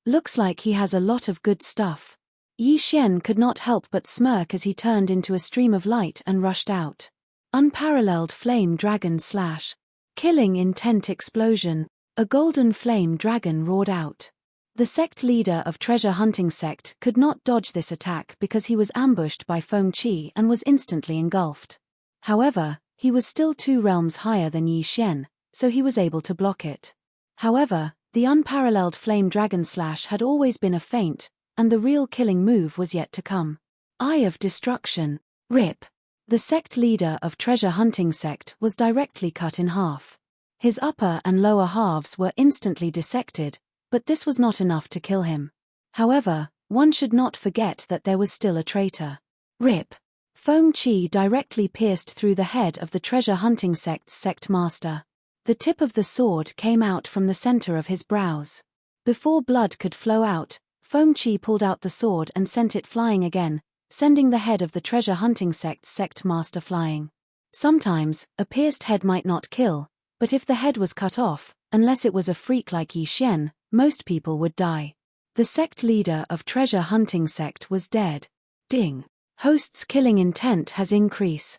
looks like he has a lot of good stuff. Yi Xian could not help but smirk as he turned into a stream of light and rushed out. Unparalleled flame dragon slash. Killing intent explosion. A golden flame dragon roared out. The sect leader of treasure hunting sect could not dodge this attack because he was ambushed by Feng Qi and was instantly engulfed. However, he was still 2 realms higher than Yi Xian, so he was able to block it. However, the unparalleled flame dragon slash had always been a feint, and the real killing move was yet to come. Eye of Destruction. Rip. The sect leader of treasure hunting sect was directly cut in half. His upper and lower halves were instantly dissected, but this was not enough to kill him. However, one should not forget that there was still a traitor. Rip. Feng Qi directly pierced through the head of the treasure hunting sect's sect master. The tip of the sword came out from the center of his brows. Before blood could flow out, Feng Qi pulled out the sword and sent it flying again, sending the head of the treasure hunting sect's sect master flying. Sometimes, a pierced head might not kill, but if the head was cut off, unless it was a freak like Yi Xian, most people would die. The sect leader of treasure hunting sect was dead. Ding. Host's killing intent has increased.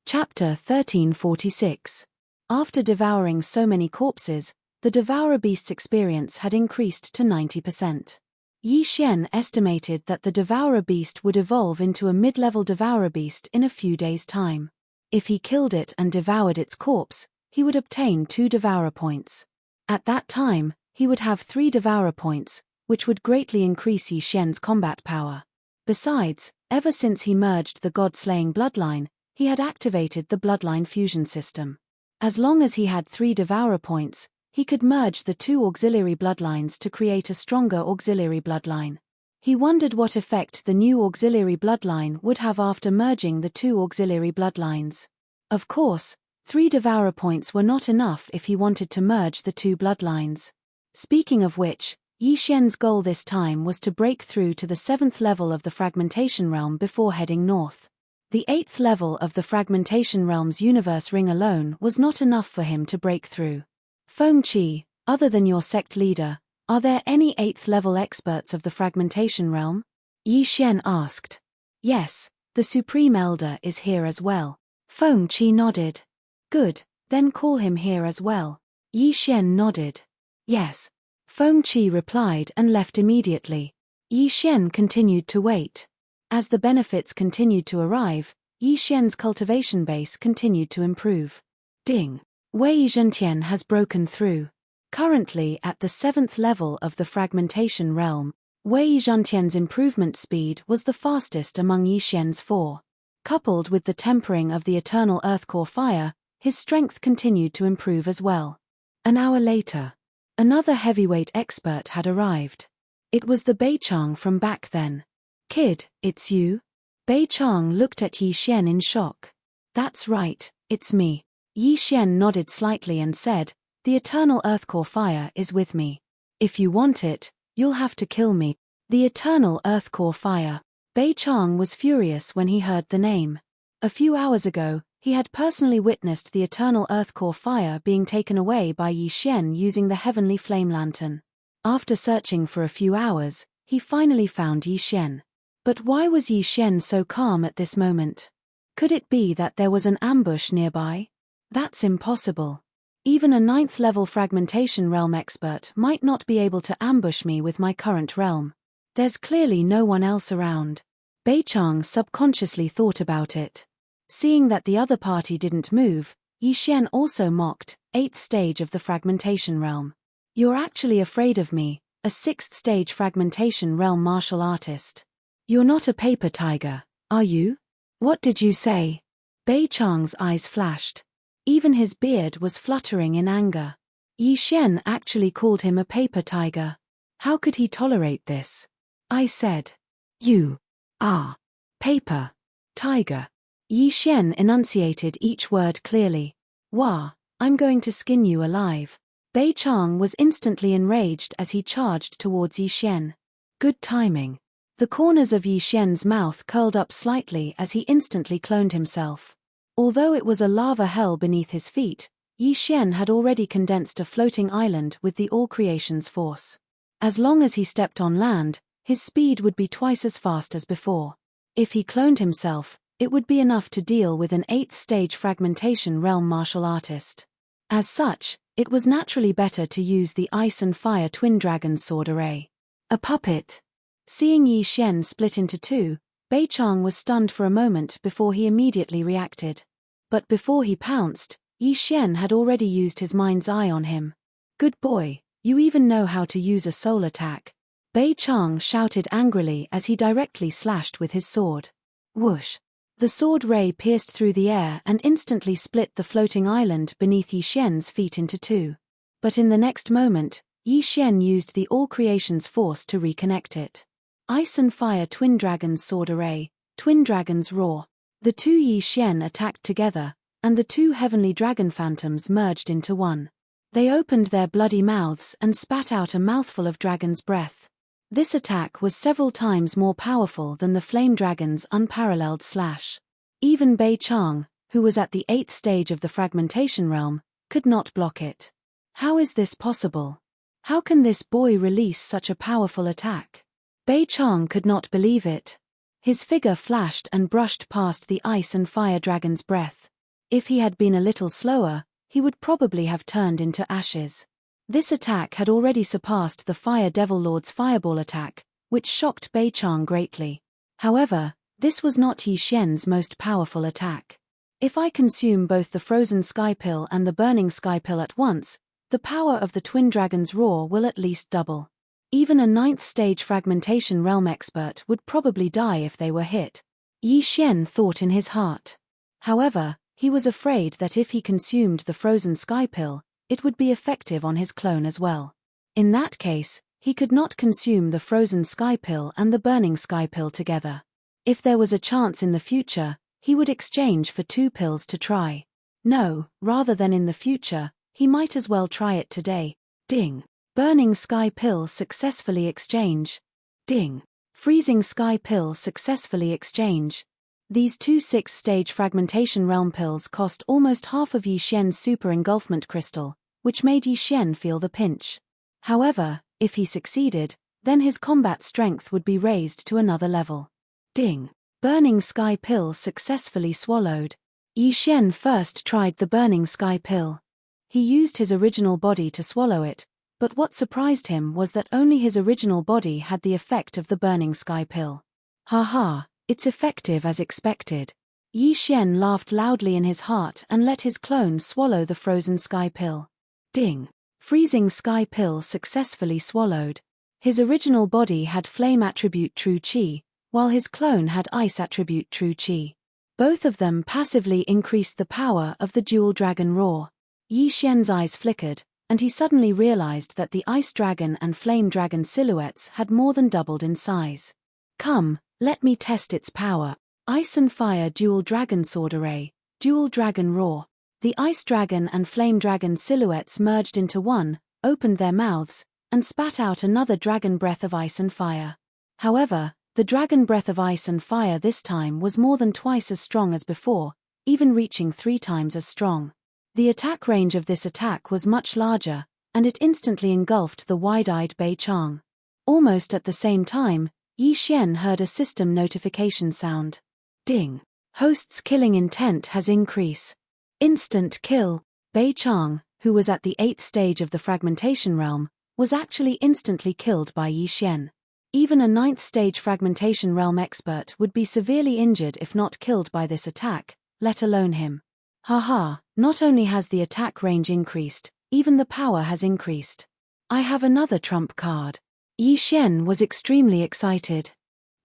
Chapter 1346. After devouring so many corpses, the Devourer beast's experience had increased to 90%. Yi Xian estimated that the Devourer beast would evolve into a mid-level Devourer beast in a few days' time. If he killed it and devoured its corpse, he would obtain 2 Devourer points. At that time, he would have 3 Devourer points, which would greatly increase Yi Xian's combat power. Besides, ever since he merged the god-slaying bloodline, he had activated the bloodline fusion system. As long as he had 3 Devourer points, he could merge the 2 auxiliary bloodlines to create a stronger auxiliary bloodline. He wondered what effect the new auxiliary bloodline would have after merging the 2 auxiliary bloodlines. Of course, 3 Devourer points were not enough if he wanted to merge the 2 bloodlines. Speaking of which, Yi Xian's goal this time was to break through to the 7th level of the fragmentation realm before heading north. The 8th level of the fragmentation realm's universe ring alone was not enough for him to break through. Feng Qi, other than your sect leader, are there any 8th level experts of the fragmentation realm? Yi Xian asked. Yes, the Supreme Elder is here as well. Feng Qi nodded. Good, then call him here as well. Yi Xian nodded. Yes. Feng Qi replied and left immediately. Yi Xian continued to wait. As the benefits continued to arrive, Yi Xian's cultivation base continued to improve. Ding. Wei Zhentian has broken through. Currently at the 7th level of the fragmentation realm, Wei Zhentian's improvement speed was the fastest among Yi Xian's 4. Coupled with the tempering of the eternal earthcore fire, his strength continued to improve as well. An hour later, another heavyweight expert had arrived. It was the Beichang from back then. Kid, it's you? Beichang looked at Yi Xian in shock. That's right, it's me. Yi Xian nodded slightly and said, the eternal earthcore fire is with me. If you want it, you'll have to kill me. The eternal earthcore fire. Beichang was furious when he heard the name. A few hours ago, he had personally witnessed the eternal earthcore fire being taken away by Yi Xian using the heavenly flame lantern. After searching for a few hours, he finally found Yi Xian. But why was Yi Xian so calm at this moment? Could it be that there was an ambush nearby? That's impossible. Even a 9th level fragmentation realm expert might not be able to ambush me with my current realm. There's clearly no one else around. Bei Chang subconsciously thought about it. Seeing that the other party didn't move, Yi Xian also mocked, 8th stage of the fragmentation realm. You're actually afraid of me, a 6th stage fragmentation realm martial artist. You're not a paper tiger, are you? What did you say? Bei Chang's eyes flashed. Even his beard was fluttering in anger. Yi Xian actually called him a paper tiger. How could he tolerate this? I said. You are paper tiger. Yi Xian enunciated each word clearly. Wah, I'm going to skin you alive. Bei Chang was instantly enraged as he charged towards Yi Xian. Good timing. The corners of Yi Xian's mouth curled up slightly as he instantly cloned himself. Although it was a lava hell beneath his feet, Yi Xian had already condensed a floating island with the all creation's force. As long as he stepped on land, his speed would be twice as fast as before. If he cloned himself, it would be enough to deal with an 8th stage fragmentation realm martial artist. As such, it was naturally better to use the Ice and Fire Twin Dragon's sword array. A puppet. Seeing Yi Xian split into two, Bei Chang was stunned for a moment before he immediately reacted. But before he pounced, Yi Xian had already used his mind's eye on him. Good boy, you even know how to use a soul attack. Bei Chang shouted angrily as he directly slashed with his sword. Whoosh! The sword ray pierced through the air and instantly split the floating island beneath Yi Xian's feet into two. But in the next moment, Yi Xian used the all creation's force to reconnect it. Ice and Fire Twin Dragon's sword array, Twin Dragon's roar. The two Yi Xian attacked together, and the two heavenly dragon phantoms merged into one. They opened their bloody mouths and spat out a mouthful of dragon's breath. This attack was several times more powerful than the flame dragon's unparalleled slash. Even Bei Chang, who was at the 8th stage of the fragmentation realm, could not block it. How is this possible? How can this boy release such a powerful attack? Bei Chang could not believe it. His figure flashed and brushed past the Ice and Fire Dragon's breath. If he had been a little slower, he would probably have turned into ashes. This attack had already surpassed the Fire Devil Lord's fireball attack, which shocked Bei Chang greatly. However, this was not Yi Xian's most powerful attack. If I consume both the frozen sky pill and the burning sky pill at once, the power of the Twin Dragon's roar will at least double. Even a 9th stage fragmentation realm expert would probably die if they were hit. Yi Xian thought in his heart. However, he was afraid that if he consumed the frozen sky pill, it would be effective on his clone as well. In that case, he could not consume the frozen sky pill and the burning sky pill together. If there was a chance in the future, he would exchange for 2 pills to try. No, rather than in the future, he might as well try it today. Ding. Burning sky pill successfully exchange. Ding. Freezing sky pill successfully exchange. These two 6th stage fragmentation realm pills cost almost half of Yi Xian's super engulfment crystal, which made Yi Xian feel the pinch. However, if he succeeded, then his combat strength would be raised to another level. Ding. Burning sky pill successfully swallowed. Yi Xian first tried the burning sky pill. He used his original body to swallow it, but what surprised him was that only his original body had the effect of the burning sky pill. Ha, it's effective as expected. Yi Xian laughed loudly in his heart and let his clone swallow the frozen sky pill. Ding. Freezing sky pill successfully swallowed. His original body had flame attribute true chi, while his clone had ice attribute true chi. Both of them passively increased the power of the dual dragon roar. Yi Xian's eyes flickered, and he suddenly realized that the ice dragon and flame dragon silhouettes had more than doubled in size. Come, let me test its power. Ice and Fire Dual Dragon Sword Array, Dual Dragon Roar. The ice dragon and flame dragon silhouettes merged into one, opened their mouths, and spat out another dragon breath of ice and fire. However, the dragon breath of ice and fire this time was more than twice as strong as before, even reaching 3 times as strong. The attack range of this attack was much larger, and it instantly engulfed the wide-eyed Bei Chang. Almost at the same time, Yi Xian heard a system notification sound. Ding. Host's killing intent has increased. Instant kill. Bei Chang, who was at the 8th stage of the fragmentation realm, was actually instantly killed by Yi Xian. Even a ninth-stage fragmentation realm expert would be severely injured if not killed by this attack, let alone him. Haha, not only has the attack range increased, even the power has increased. I have another trump card. Yi Xian was extremely excited.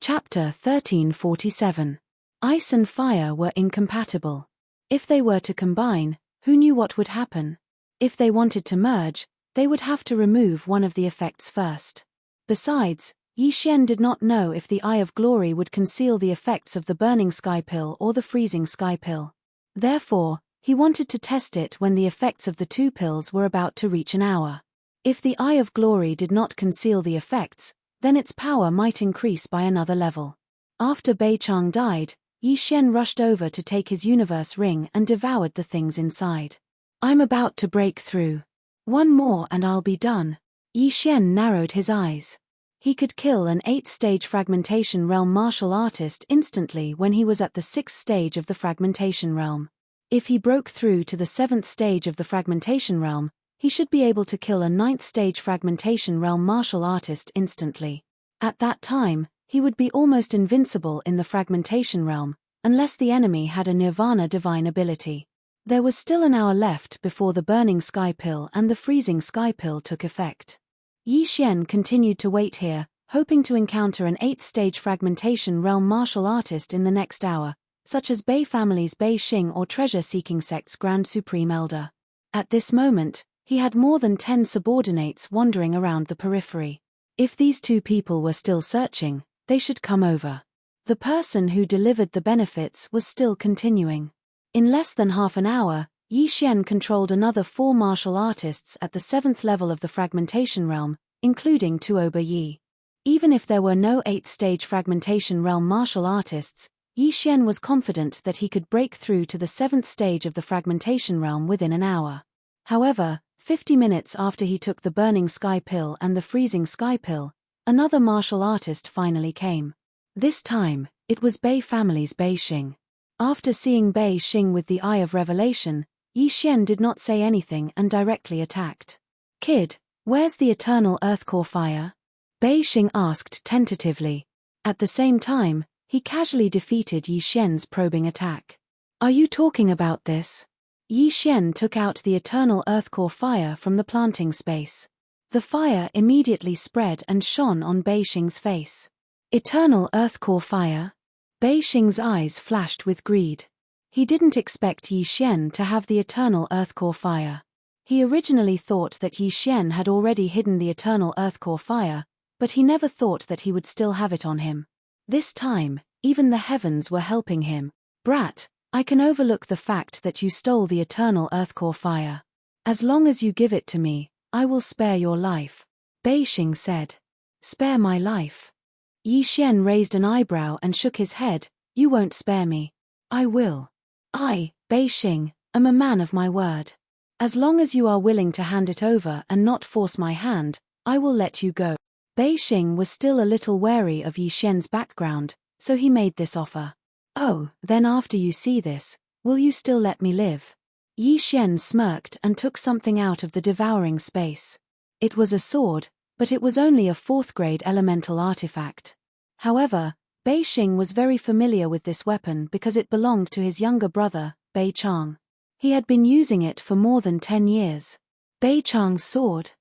Chapter 1347. Ice and fire were incompatible. If they were to combine, who knew what would happen? If they wanted to merge, they would have to remove one of the effects first. Besides, Yi Xian did not know if the Eye of Glory would conceal the effects of the burning sky pill or the freezing sky pill. Therefore, he wanted to test it when the effects of the two pills were about to reach an hour. If the Eye of Glory did not conceal the effects, then its power might increase by another level. After Bei Chang died, Yi Xian rushed over to take his universe ring and devoured the things inside. I'm about to break through. One more and I'll be done. Yi Xian narrowed his eyes. He could kill an 8th-stage fragmentation realm martial artist instantly when he was at the 6th stage of the fragmentation realm. If he broke through to the 7th stage of the fragmentation realm, he should be able to kill a 9th-stage fragmentation realm martial artist instantly. At that time, he would be almost invincible in the fragmentation realm, unless the enemy had a nirvana divine ability. There was still an hour left before the burning sky pill and the freezing sky pill took effect. Yi Xian continued to wait here, hoping to encounter an 8th-stage fragmentation realm martial artist in the next hour, such as Bei family's Bei Xing or treasure-seeking sect's Grand Supreme Elder. At this moment, he had more than 10 subordinates wandering around the periphery. If these two people were still searching, they should come over. The person who delivered the benefits was still continuing. In less than half an hour, Yi Xian controlled another 4 martial artists at the 7th level of the fragmentation realm, including Tuoba Yi. Even if there were no 8th-stage fragmentation realm martial artists, Yi Xian was confident that he could break through to the 7th stage of the fragmentation realm within an hour. However, 50 minutes after he took the burning sky pill and the freezing sky pill, another martial artist finally came. This time, it was Bei family's Bei Xing. After seeing Bei Xing with the Eye of Revelation, Yi Xian did not say anything and directly attacked. Kid, where's the eternal earthcore fire? Bei Xing asked tentatively. At the same time, he casually defeated Yi Xian's probing attack. Are you talking about this? Yi Xian took out the eternal earthcore fire from the planting space. The fire immediately spread and shone on Bei Xing's face. Eternal earthcore fire? Bei Xing's eyes flashed with greed. He didn't expect Yi Xian to have the eternal earthcore fire. He originally thought that Yi Xian had already hidden the eternal earthcore fire, but he never thought that he would still have it on him. This time, even the heavens were helping him. Brat, I can overlook the fact that you stole the eternal earthcore fire. As long as you give it to me, I will spare your life. Bei Xing said. Spare my life? Yi Xian raised an eyebrow and shook his head. You won't spare me. I will. I, Bei Xing, am a man of my word. As long as you are willing to hand it over and not force my hand, I will let you go. Bei Xing was still a little wary of Yi Xian's background, so he made this offer. Oh, then after you see this, will you still let me live? Yi Xian smirked and took something out of the devouring space. It was a sword, but it was only a 4th-grade elemental artifact. However, Bei Xing was very familiar with this weapon because it belonged to his younger brother, Bei Chang. He had been using it for more than 10 years. Bei Chang's sword?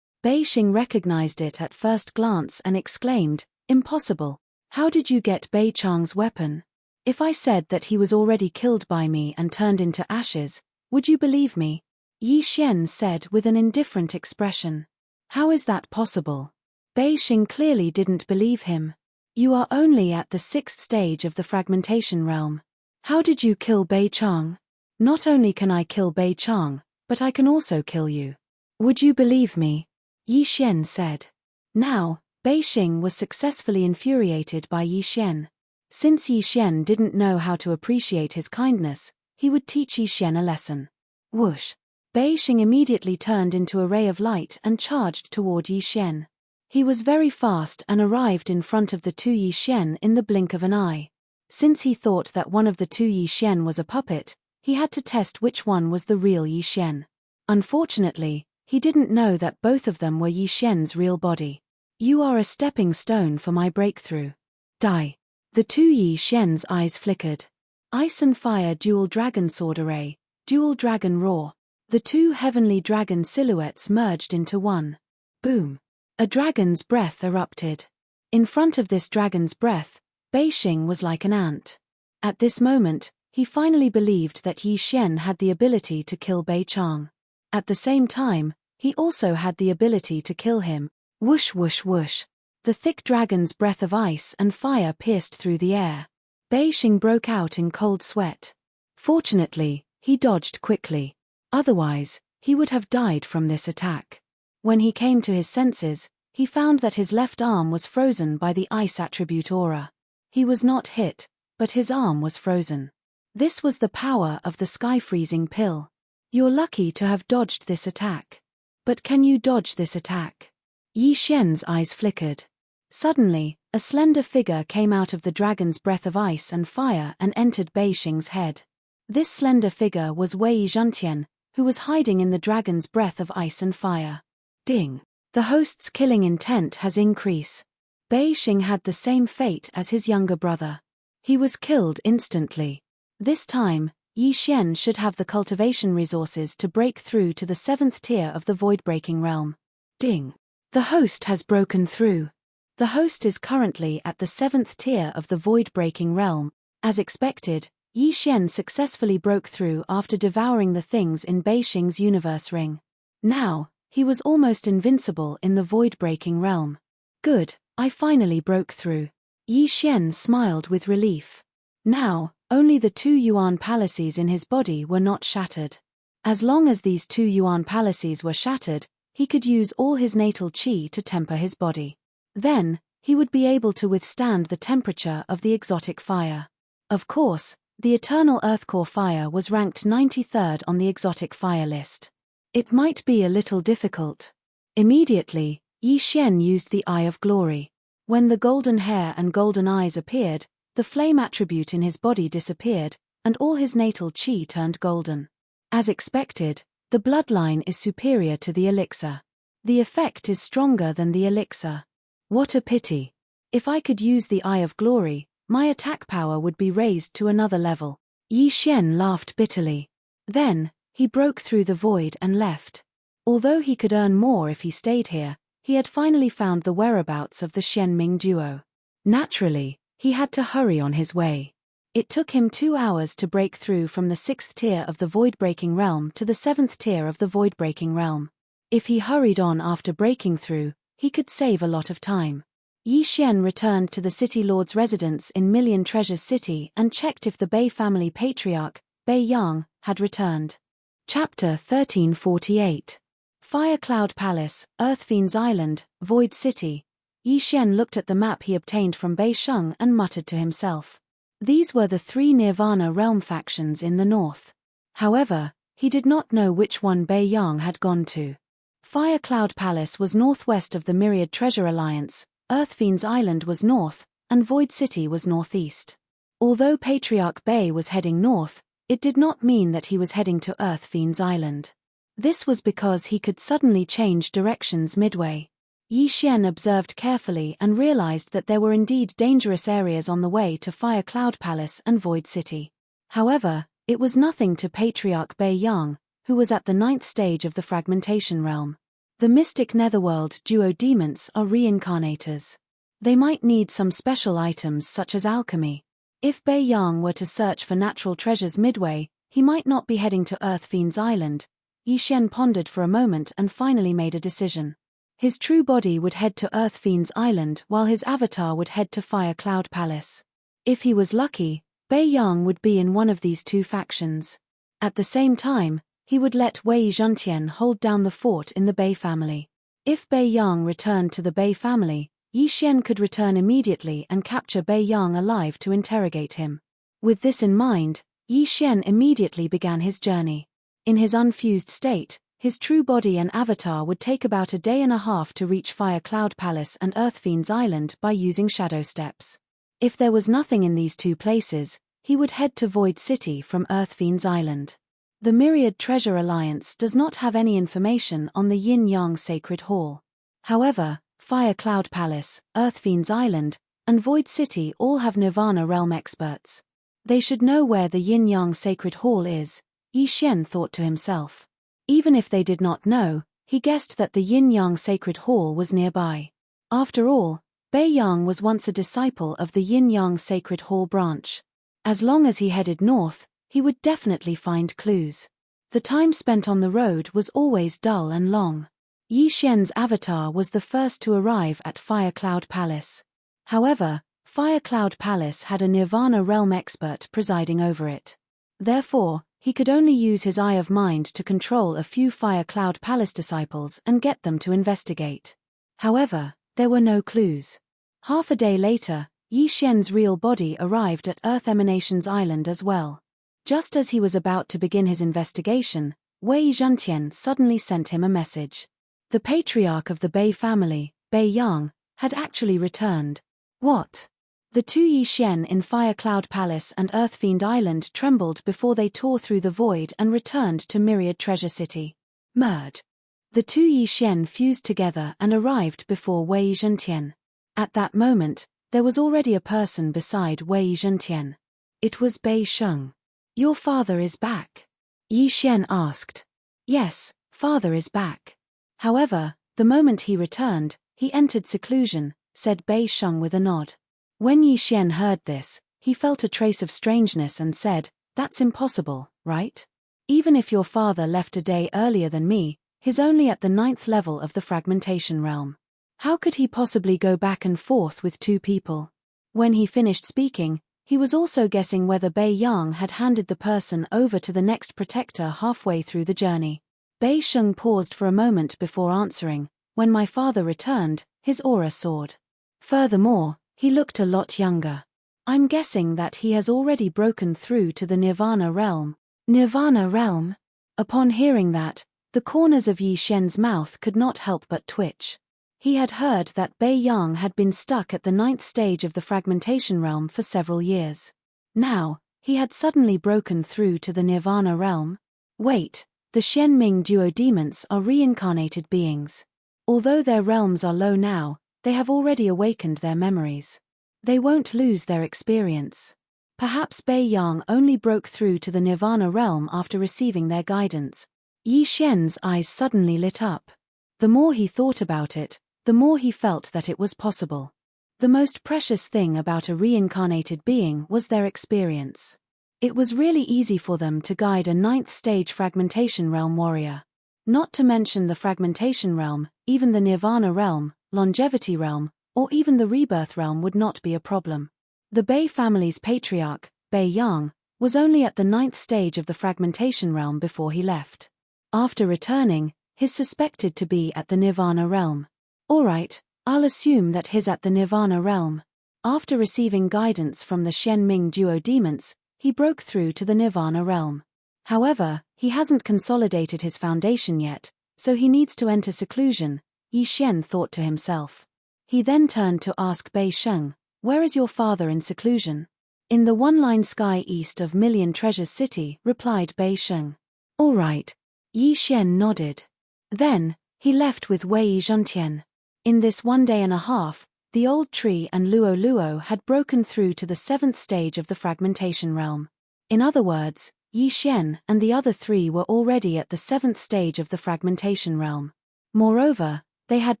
Bei Xing recognized it at first glance and exclaimed, Impossible. How did you get Bei Chang's weapon? If I said that he was already killed by me and turned into ashes, would you believe me? Yi Xian said with an indifferent expression. How is that possible? Bei Xing clearly didn't believe him. You are only at the 6th stage of the fragmentation realm. How did you kill Bei Chang? Not only can I kill Bei Chang, but I can also kill you. Would you believe me? Yi Xian said. Now, Bei Xing was successfully infuriated by Yi Xian. Since Yi Xian didn't know how to appreciate his kindness, he would teach Yi Xian a lesson. Whoosh! Bei Xing immediately turned into a ray of light and charged toward Yi Xian. He was very fast and arrived in front of the two Yi Xian in the blink of an eye. Since he thought that one of the two Yi Xian was a puppet, he had to test which one was the real Yi Xian. Unfortunately, he didn't know that both of them were Yi Xian's real body. You are a stepping stone for my breakthrough. Die. The two Yi Xian's eyes flickered. Ice and fire dual dragon sword array, dual dragon roar. The two heavenly dragon silhouettes merged into one. Boom. A dragon's breath erupted. In front of this dragon's breath, Bei Xing was like an ant. At this moment, he finally believed that Yi Xian had the ability to kill Bei Chang. At the same time, he also had the ability to kill him. Whoosh whoosh whoosh. The thick dragon's breath of ice and fire pierced through the air. Bei Xing broke out in cold sweat. Fortunately, he dodged quickly. Otherwise, he would have died from this attack. When he came to his senses, he found that his left arm was frozen by the ice attribute aura. He was not hit, but his arm was frozen. This was the power of the sky-freezing pill. You're lucky to have dodged this attack. But can you dodge this attack? Yi Xian's eyes flickered. Suddenly, a slender figure came out of the dragon's breath of ice and fire and entered Bei Xing's head. This slender figure was Wei Zhantian, who was hiding in the dragon's breath of ice and fire. Ding. The host's killing intent has increased. Bei Xing had the same fate as his younger brother. He was killed instantly. This time, Yi Xian should have the cultivation resources to break through to the 7th tier of the void-breaking realm. Ding. The host has broken through. The host is currently at the 7th tier of the void-breaking realm. As expected, Yi Xian successfully broke through after devouring the things in Bei Xing's universe ring. Now, he was almost invincible in the void-breaking realm. Good, I finally broke through. Yi Xian smiled with relief. Now, only the 2 yuan palaces in his body were not shattered. As long as these 2 yuan palaces were shattered, he could use all his natal qi to temper his body. Then, he would be able to withstand the temperature of the exotic fire. Of course, the eternal earthcore fire was ranked 93rd on the exotic fire list. It might be a little difficult. Immediately, Yi Xian used the Eye of Glory. When the golden hair and golden eyes appeared, the flame attribute in his body disappeared, and all his natal qi turned golden. As expected, the bloodline is superior to the elixir. The effect is stronger than the elixir. What a pity. If I could use the Eye of Glory, my attack power would be raised to another level. Yi Xian laughed bitterly. Then, he broke through the void and left. Although he could earn more if he stayed here, he had finally found the whereabouts of the Xianming duo. Naturally, he had to hurry on his way. It took him 2 hours to break through from the 6th tier of the void-breaking realm to the 7th tier of the void-breaking realm. If he hurried on after breaking through, he could save a lot of time. Yi Xian returned to the city lord's residence in Million Treasures City and checked if the Bei family patriarch, Bei Yang, had returned. Chapter 1348. Fire Cloud Palace, Earth Fiend's Island, Void City. Yi Xian looked at the map he obtained from Bei Sheng and muttered to himself. These were the 3 Nirvana realm factions in the north. However, he did not know which one Bei Yang had gone to. Fire Cloud Palace was northwest of the Myriad Treasure Alliance, Earth Fiend's Island was north, and Void City was northeast. Although Patriarch Bei was heading north, it did not mean that he was heading to Earth Fiend's Island. This was because he could suddenly change directions midway. Yi Xian observed carefully and realized that there were indeed dangerous areas on the way to Fire Cloud Palace and Void City. However, it was nothing to Patriarch Bei Yang, who was at the 9th stage of the fragmentation realm. The mystic netherworld duo demons are reincarnators. They might need some special items such as alchemy. If Bei Yang were to search for natural treasures midway, he might not be heading to Earth Fiend's Island. Yi Xian pondered for a moment and finally made a decision. His true body would head to Earth Fiend's Island while his avatar would head to Fire Cloud Palace. If he was lucky, Bei Yang would be in one of these 2 factions. At the same time, he would let Wei Zhantian hold down the fort in the Bei family. If Bei Yang returned to the Bei family, Yi Xian could return immediately and capture Bei Yang alive to interrogate him. With this in mind, Yi Xian immediately began his journey. In his unfused state, his true body and avatar would take about a day and a half to reach Fire Cloud Palace and Earth Fiend's Island by using shadow steps. If there was nothing in these 2 places, he would head to Void City from Earth Fiend's Island. The Myriad Treasure Alliance does not have any information on the Yin-Yang Sacred Hall. However, Fire Cloud Palace, Earth Fiend's Island, and Void City all have Nirvana Realm experts. They should know where the Yin-Yang Sacred Hall is, Yi Xian thought to himself. Even if they did not know, he guessed that the Yin-Yang Sacred Hall was nearby. After all, Bei Yang was once a disciple of the Yin-Yang Sacred Hall branch. As long as he headed north, he would definitely find clues. The time spent on the road was always dull and long. Yi Xian's avatar was the first to arrive at Fire Cloud Palace. However, Fire Cloud Palace had a Nirvana Realm expert presiding over it. Therefore, he could only use his eye of mind to control a few Fire Cloud Palace disciples and get them to investigate. However, there were no clues. Half a day later, Yi Xian's real body arrived at Earth Emanations Island as well. Just as he was about to begin his investigation, Wei Zhentian suddenly sent him a message. The patriarch of the Bei family, Bei Yang, had actually returned. What? The two Yi Xian in Fire Cloud Palace and Earth Fiend Island trembled before they tore through the void and returned to Myriad Treasure City. Merge. The two Yi Xian fused together and arrived before Wei Zhentian. At that moment, there was already a person beside Wei Zhentian. It was Bei Sheng. Your father is back? Yi Xian asked. Yes, father is back. However, the moment he returned, he entered seclusion, said Bei Sheng with a nod. When Yi Xian heard this, he felt a trace of strangeness and said, "That's impossible, right? Even if your father left a day earlier than me, he's only at the 9th level of the fragmentation realm. How could he possibly go back and forth with two people?" When he finished speaking, he was also guessing whether Bei Yang had handed the person over to the next protector halfway through the journey. Bei Sheng paused for a moment before answering. When my father returned, his aura soared. Furthermore, he looked a lot younger. I'm guessing that he has already broken through to the Nirvana realm. Nirvana realm? Upon hearing that, the corners of Yi Xian's mouth could not help but twitch. He had heard that Bei Yang had been stuck at the 9th stage of the fragmentation realm for several years. Now, he had suddenly broken through to the Nirvana realm. Wait, the Xianming duodemons are reincarnated beings. Although their realms are low now, they have already awakened their memories. They won't lose their experience. Perhaps Bei Yang only broke through to the Nirvana realm after receiving their guidance. Yi Xian's eyes suddenly lit up. The more he thought about it, the more he felt that it was possible. The most precious thing about a reincarnated being was their experience. It was really easy for them to guide a 9th stage fragmentation realm warrior. Not to mention the fragmentation realm, even the Nirvana realm, longevity realm, or even the rebirth realm would not be a problem. The Bei family's patriarch, Bei Yang, was only at the 9th stage of the fragmentation realm before he left. After returning, he's suspected to be at the Nirvana realm. Alright, I'll assume that he's at the Nirvana realm. After receiving guidance from the Xianming duodemons, he broke through to the Nirvana realm. However, he hasn't consolidated his foundation yet, so he needs to enter seclusion, Yi Xian thought to himself. He then turned to ask Bei Sheng, "Where is your father in seclusion?" "In the one-line sky east of Million Treasures City," replied Bei Sheng. "All right." Yi Xian nodded. Then, he left with Wei Zhentian. In this 1 day and a half, the old tree and Luo Luo had broken through to the 7th stage of the fragmentation realm. In other words, Yi Xian and the other three were already at the 7th stage of the fragmentation realm. Moreover, they had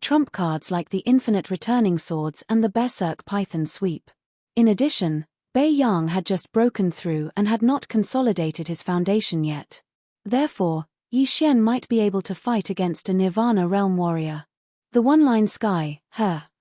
trump cards like the Infinite Returning Swords and the Berserk Python Sweep. In addition, Bei Yang had just broken through and had not consolidated his foundation yet. Therefore, Yi Xian might be able to fight against a Nirvana realm warrior. The one-line sky,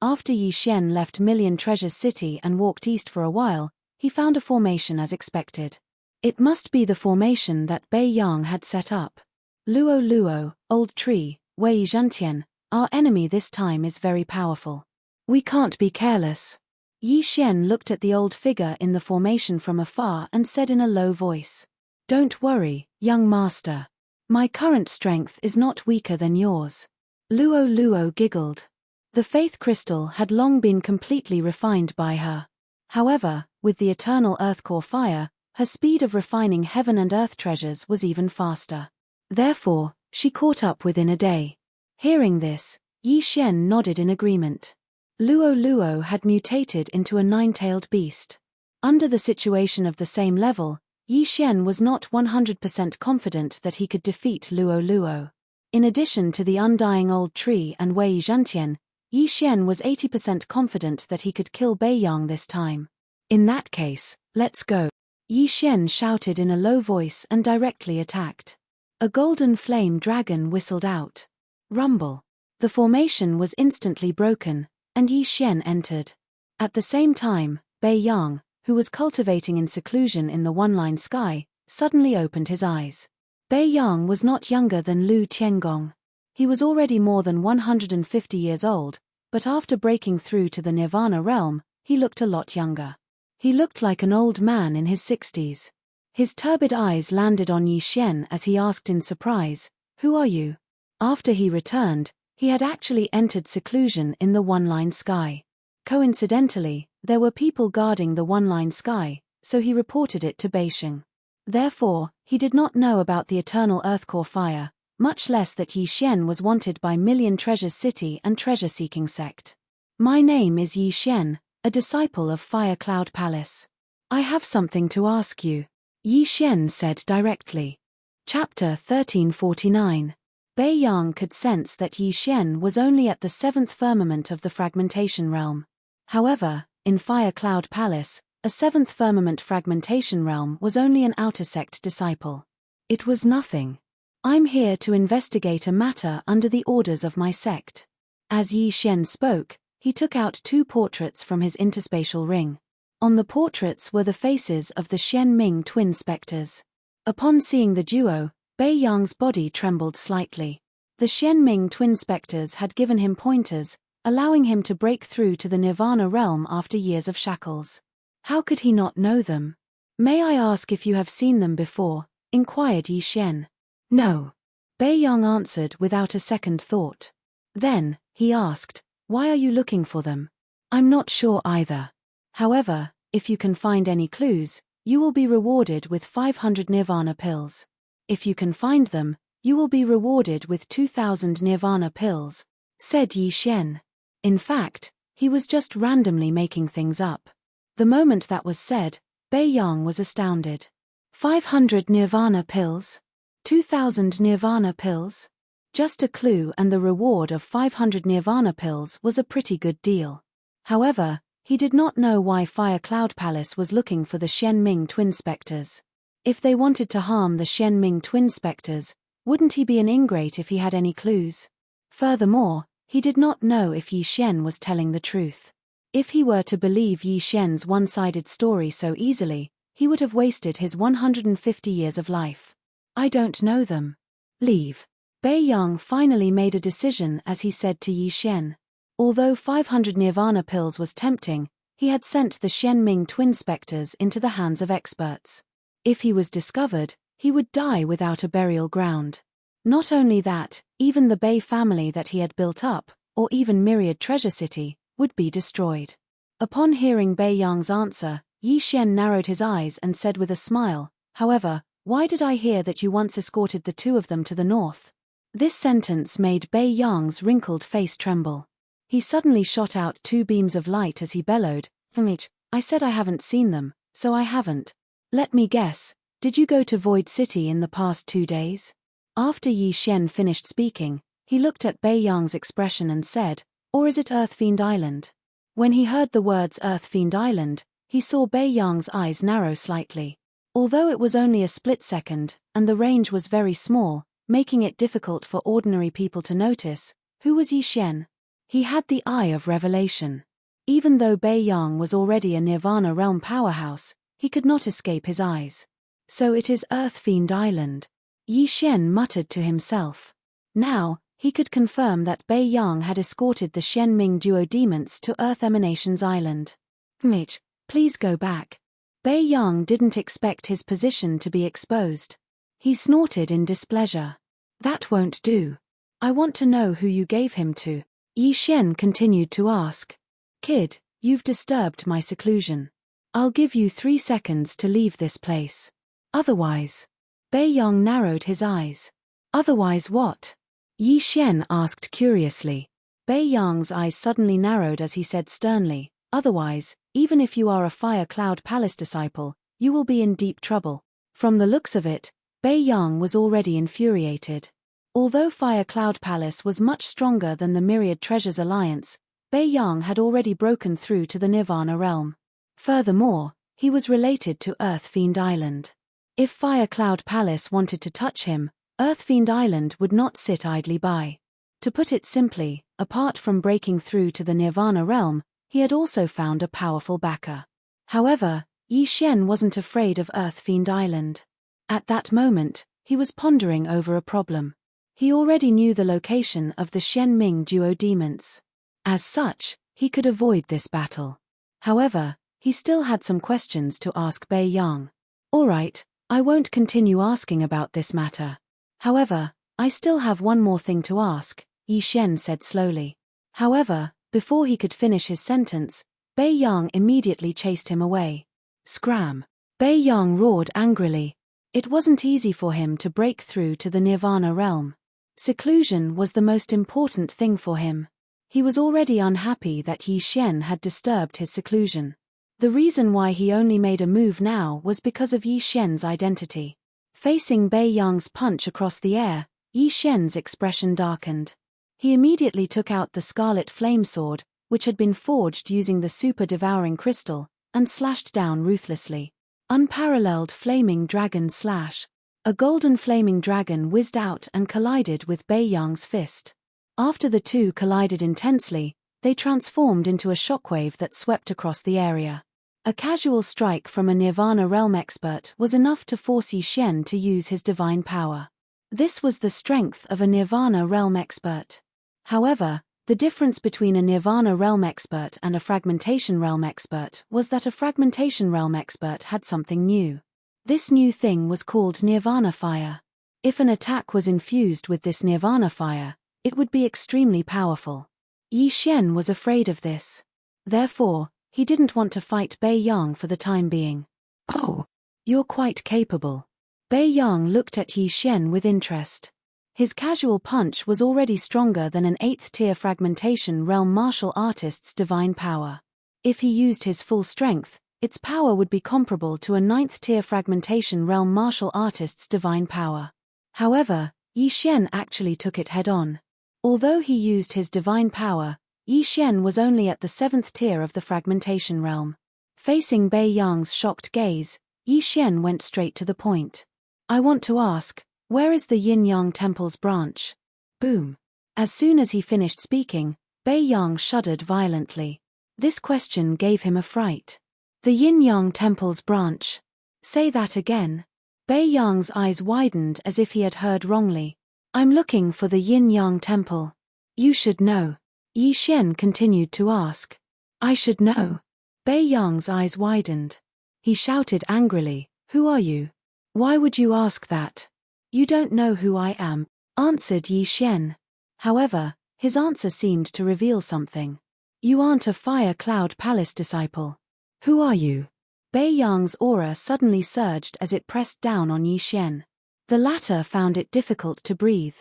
after Yi Xian left Million Treasures City and walked east for a while, he found a formation as expected. It must be the formation that Bei Yang had set up. Luo Luo, old tree, Wei Zhentian, our enemy this time is very powerful. We can't be careless. Yi Xian looked at the old figure in the formation from afar and said in a low voice, "Don't worry, young master. My current strength is not weaker than yours." Luo Luo giggled. The faith crystal had long been completely refined by her. However, with the eternal earth core fire, her speed of refining heaven and earth treasures was even faster. Therefore, she caught up within a day. Hearing this, Yi Xian nodded in agreement. Luo Luo had mutated into a nine-tailed beast. Under the situation of the same level, Yi Xian was not 100% confident that he could defeat Luo Luo. In addition to the undying old tree and Wei Zhantian, Yi Xian was 80% confident that he could kill Bai Yang this time. In that case, let's go. Yi Xian shouted in a low voice and directly attacked. A golden flame dragon whistled out. Rumble. The formation was instantly broken, and Yi Xian entered. At the same time, Bai Yang, who was cultivating in seclusion in the one-line sky, suddenly opened his eyes. Bai Yang was not younger than Lu Tiangong. He was already more than 150 years old, but after breaking through to the Nirvana realm, he looked a lot younger. He looked like an old man in his 60s. His turbid eyes landed on Yi Xian as he asked in surprise, "Who are you?" After he returned, he had actually entered seclusion in the one-line sky. Coincidentally, there were people guarding the one-line sky, so he reported it to Beisheng. Therefore, he did not know about the eternal Earthcore fire, much less that Yi Xian was wanted by Million Treasures City and treasure-seeking sect. "My name is Yi Xian, a disciple of Fire Cloud Palace. I have something to ask you," Yi Xian said directly. Chapter 1349. Bai Yang could sense that Yi Xian was only at the seventh firmament of the fragmentation realm. However, in Fire Cloud Palace, a seventh firmament fragmentation realm was only an outer sect disciple. It was nothing. "I'm here to investigate a matter under the orders of my sect." As Yi Xian spoke, he took out two portraits from his interspatial ring. On the portraits were the faces of the Xian Ming twin specters. Upon seeing the duo, Bai Yang's body trembled slightly. The Xian Ming twin specters had given him pointers, allowing him to break through to the Nirvana realm after years of shackles. How could he not know them? "May I ask if you have seen them before?" inquired Yi Xian. "No." Bai Yang answered without a second thought. Then, he asked, "Why are you looking for them?" "I'm not sure either. However, if you can find any clues, you will be rewarded with 500 Nirvana pills. If you can find them, you will be rewarded with 2,000 Nirvana pills," said Yi Xian. In fact, he was just randomly making things up. The moment that was said, Bai Yang was astounded. 500 Nirvana pills? 2,000 Nirvana pills? Just a clue and the reward of 500 Nirvana pills was a pretty good deal. However, he did not know why Fire Cloud Palace was looking for the Xian Ming twin specters. If they wanted to harm the Xian Ming twin specters, wouldn't he be an ingrate if he had any clues? Furthermore, he did not know if Yi Xian was telling the truth. If he were to believe Yi Xian's one-sided story so easily, he would have wasted his 150 years of life. "I don't know them. Leave." Bai Yang finally made a decision as he said to Yi Xian. Although 500 Nirvana pills was tempting, he had sent the Xian Ming twin specters into the hands of experts. If he was discovered, he would die without a burial ground. Not only that, even the Bai family that he had built up, or even Myriad Treasure City, would be destroyed. Upon hearing Bai Yang's answer, Yi Xian narrowed his eyes and said with a smile, "However, why did I hear that you once escorted the two of them to the north?" This sentence made Bai Yang's wrinkled face tremble. He suddenly shot out two beams of light as he bellowed, "Immerse, I said I haven't seen them, so I haven't. Let me guess, did you go to Void City in the past 2 days?" After Yi Xian finished speaking, he looked at Bai Yang's expression and said, "Or is it Earthfiend Island?" When he heard the words Earthfiend Island, he saw Bai Yang's eyes narrow slightly. Although it was only a split second, and the range was very small, making it difficult for ordinary people to notice, who was Yi Xian? He had the eye of revelation. Even though Bai Yang was already a Nirvana realm powerhouse, he could not escape his eyes. "So it is Earthfiend Island," Yi Xian muttered to himself. Now, he could confirm that Bai Yang had escorted the Xian Ming duo demons to Earth Emanations Island. "Mitch, please go back." Bai Yang didn't expect his position to be exposed. He snorted in displeasure. "That won't do. I want to know who you gave him to." Yi Xian continued to ask. "Kid, you've disturbed my seclusion. I'll give you 3 seconds to leave this place. Otherwise." Bai Yang narrowed his eyes. "Otherwise what?" Yi Xian asked curiously. Bei Yang's eyes suddenly narrowed as he said sternly, "Otherwise, even if you are a Fire Cloud Palace disciple, you will be in deep trouble." From the looks of it, Bei Yang was already infuriated. Although Fire Cloud Palace was much stronger than the Myriad Treasures Alliance, Bei Yang had already broken through to the Nirvana realm. Furthermore, he was related to Earth Fiend Island. If Fire Cloud Palace wanted to touch him, Earth Fiend Island would not sit idly by. To put it simply, apart from breaking through to the Nirvana realm, he had also found a powerful backer. However, Yi Xian wasn't afraid of Earth Fiend Island. At that moment, he was pondering over a problem. He already knew the location of the Shen Ming duo demons. As such, he could avoid this battle. However, he still had some questions to ask Bei Yang. "Alright, I won't continue asking about this matter. However, I still have one more thing to ask," Yi Xian said slowly. However, before he could finish his sentence, Bei Yang immediately chased him away. Scram! Bei Yang roared angrily. It wasn't easy for him to break through to the Nirvana realm. Seclusion was the most important thing for him. He was already unhappy that Yi Xian had disturbed his seclusion. The reason why he only made a move now was because of Yi Xian's identity. Facing Bei Yang's punch across the air, Yi Xian's expression darkened. He immediately took out the scarlet flame sword, which had been forged using the super devouring crystal, and slashed down ruthlessly. Unparalleled flaming dragon slash. A golden flaming dragon whizzed out and collided with Bei Yang's fist. After the two collided intensely, they transformed into a shockwave that swept across the area. A casual strike from a Nirvana realm expert was enough to force Yi Xian to use his divine power. This was the strength of a Nirvana realm expert. However, the difference between a Nirvana realm expert and a fragmentation realm expert was that a fragmentation realm expert had something new. This new thing was called Nirvana fire. If an attack was infused with this Nirvana fire, it would be extremely powerful. Yi Xian was afraid of this. Therefore, he didn't want to fight Bei Yang for the time being. "Oh, you're quite capable." Bei Yang looked at Yi Xian with interest. His casual punch was already stronger than an 8th-tier fragmentation realm martial artist's divine power. If he used his full strength, its power would be comparable to a 9th-tier fragmentation realm martial artist's divine power. However, Yi Xian actually took it head-on. Although he used his divine power, Yi Xian was only at the 7th tier of the fragmentation realm. Facing Bei Yang's shocked gaze, Yi Xian went straight to the point. "I want to ask, where is the Yin-Yang Temple's branch?" Boom. As soon as he finished speaking, Bei Yang shuddered violently. This question gave him a fright. "The Yin-Yang Temple's branch. Say that again." Bei Yang's eyes widened as if he had heard wrongly. "I'm looking for the Yin-Yang Temple. You should know." Yi Xian continued to ask. "I should know." Bei Yang's eyes widened. He shouted angrily, "Who are you? Why would you ask that?" "You don't know who I am," answered Yi Xian. However, his answer seemed to reveal something. "You aren't a Fire Cloud Palace disciple. Who are you?" Bei Yang's aura suddenly surged as it pressed down on Yi Xian. The latter found it difficult to breathe.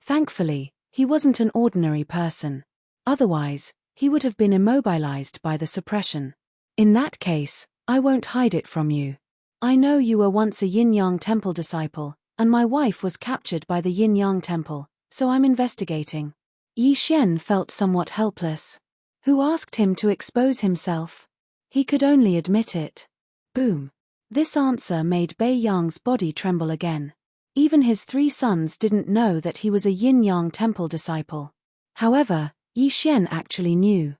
Thankfully, he wasn't an ordinary person. Otherwise, he would have been immobilized by the suppression. "In that case, I won't hide it from you. I know you were once a Yin-Yang Temple disciple, and my wife was captured by the Yin-Yang Temple, so I'm investigating." Yi Xian felt somewhat helpless. Who asked him to expose himself? He could only admit it. Boom. This answer made Bei Yang's body tremble again. Even his 3 sons didn't know that he was a Yin-Yang Temple disciple. However, Yi Xian actually knew.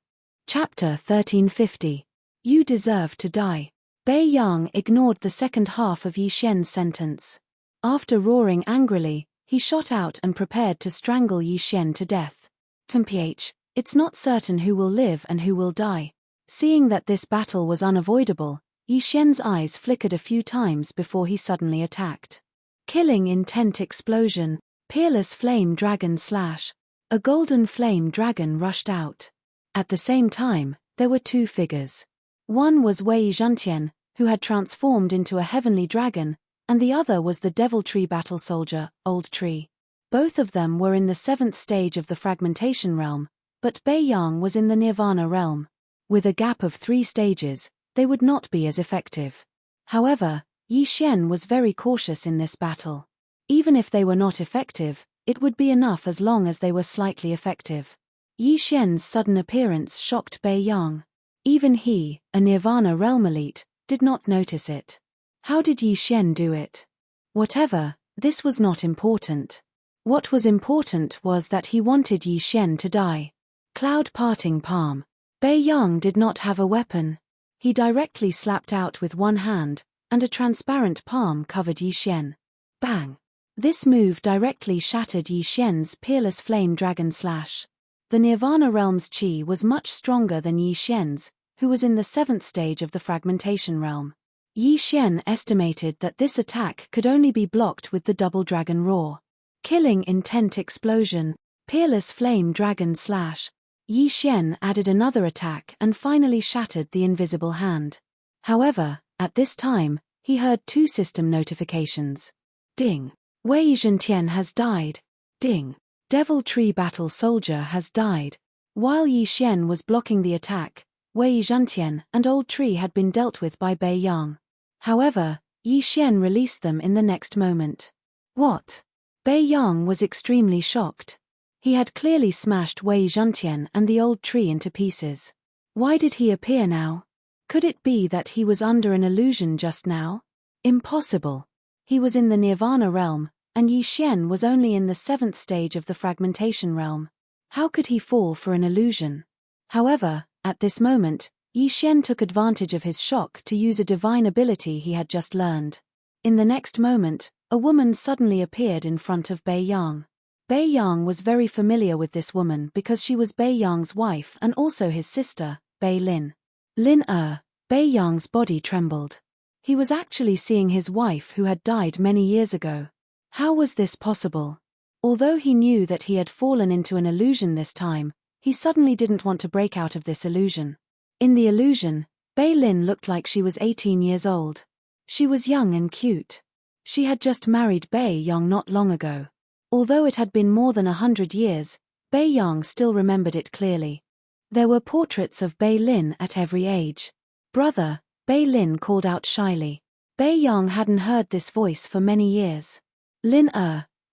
Chapter 1350. You deserve to die. Bei Yang ignored the second half of Yi Xian's sentence. After roaring angrily, he shot out and prepared to strangle Yi Xian to death. "Mph, it's not certain who will live and who will die." Seeing that this battle was unavoidable, Yi Xian's eyes flickered a few times before he suddenly attacked. Killing intent explosion, peerless flame dragon slash. A golden flame dragon rushed out. At the same time, there were 2 figures. One was Wei Zhentian, who had transformed into a heavenly dragon, and the other was the Devil Tree battle soldier, Old Tree. Both of them were in the 7th stage of the fragmentation realm, But Bei Yang was in the Nirvana realm. With a gap of 3 stages, they would not be as effective. However, Yi Xian was very cautious in this battle. Even if they were not effective, it would be enough as long as they were slightly effective. Yi Xian's sudden appearance shocked Bei Yang. Even he, a Nirvana realm elite, did not notice it. How did Yi Xian do it? Whatever, this was not important. What was important was that he wanted Yi Xian to die. Cloud parting palm. Bei Yang did not have a weapon. He directly slapped out with one hand, and a transparent palm covered Yi Xian. Bang! This move directly shattered Yi Xian's peerless flame dragon slash. The Nirvana realm's chi was much stronger than Yi Xian's, who was in the 7th stage of the fragmentation realm. Yi Xian estimated that this attack could only be blocked with the double dragon roar. Killing intent explosion, peerless flame dragon slash. Yi Xian added another attack and finally shattered the invisible hand. However, at this time, he heard 2 system notifications. Ding! Wei Zhentian has died. Ding! Devil Tree Battle Soldier has died. While Yi Xian was blocking the attack, Wei Zhentian and Old Tree had been dealt with by Bei Yang. However, Yi Xian released them in the next moment. What? Bei Yang was extremely shocked. He had clearly smashed Wei Zhentian and the Old Tree into pieces. Why did he appear now? Could it be that he was under an illusion just now? Impossible. He was in the Nirvana realm, and Yi Xian was only in the 7th stage of the fragmentation realm. How could he fall for an illusion? However, at this moment, Yi Xian took advantage of his shock to use a divine ability he had just learned. In the next moment, a woman suddenly appeared in front of Bei Yang. Bei Yang was very familiar with this woman because she was Bei Yang's wife and also his sister, Bei Lin. Bei Yang's body trembled. He was actually seeing his wife who had died many years ago. How was this possible? Although he knew that he had fallen into an illusion this time, he suddenly didn't want to break out of this illusion. In the illusion, Bei Lin looked like she was 18 years old. She was young and cute. She had just married Bei Yang not long ago. Although it had been more than 100 years, Bei Yang still remembered it clearly. There were portraits of Bei Lin at every age. Brother, Bei Lin called out shyly. Bei Yang hadn't heard this voice for many years.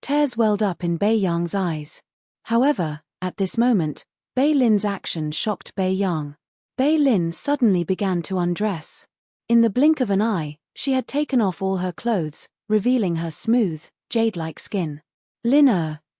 Tears welled up in Bei Yang's eyes. However, at this moment, Bei Lin's action shocked Bei Yang. Bei Lin suddenly began to undress. In the blink of an eye, she had taken off all her clothes, revealing her smooth, jade-like skin.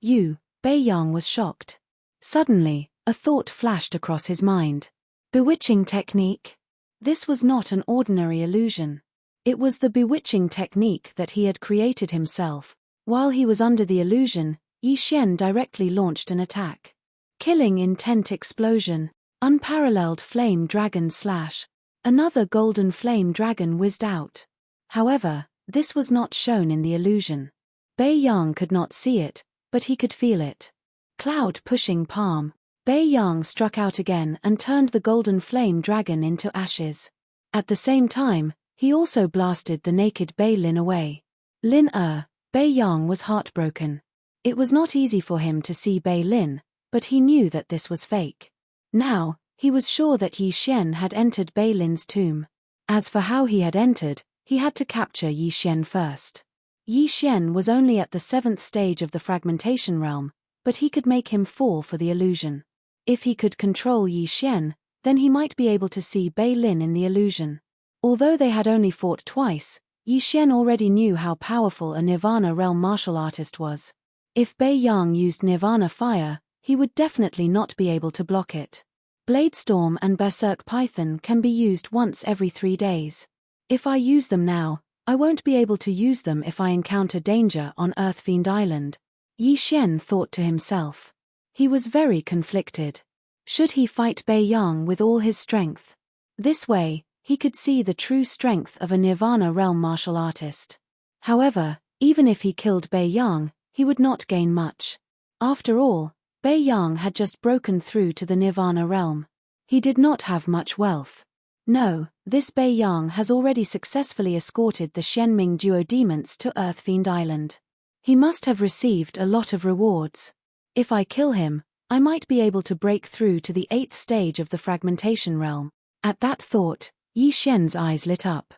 You, Bei Yang was shocked. Suddenly, a thought flashed across his mind. Bewitching technique? This was not an ordinary illusion. It was the bewitching technique that he had created himself. While he was under the illusion, Yi Xian directly launched an attack. Killing intent explosion, unparalleled flame dragon slash. Another golden flame dragon whizzed out. However, this was not shown in the illusion. Bei Yang could not see it, but he could feel it. Cloud pushing palm. Bei Yang struck out again and turned the golden flame dragon into ashes. At the same time, he also blasted the naked Bei Lin away. Bei Yang was heartbroken. It was not easy for him to see Bei Lin, but he knew that this was fake. Now, he was sure that Yi Xian had entered Bei Lin's tomb. As for how he had entered, he had to capture Yi Xian first. Yi Xian was only at the 7th stage of the fragmentation realm, but he could make him fall for the illusion. If he could control Yi Xian, then he might be able to see Bei Lin in the illusion. Although they had only fought twice, Yi Xian already knew how powerful a Nirvana realm martial artist was. If Bei Yang used Nirvana fire, he would definitely not be able to block it. Bladestorm and Berserk Python can be used once every 3 days. If I use them now, I won't be able to use them if I encounter danger on Earthfiend Island. Yi Xian thought to himself. He was very conflicted. Should he fight Bei Yang with all his strength? This way, he could see the true strength of a Nirvana realm martial artist. However, even if he killed Bei Yang, he would not gain much. After all, Bei Yang had just broken through to the Nirvana realm. He did not have much wealth. No, this Bei Yang has already successfully escorted the Shenming duodemons to Earthfiend Island. He must have received a lot of rewards. If I kill him, I might be able to break through to the 8th stage of the fragmentation realm. At that thought, Yi Xian's eyes lit up.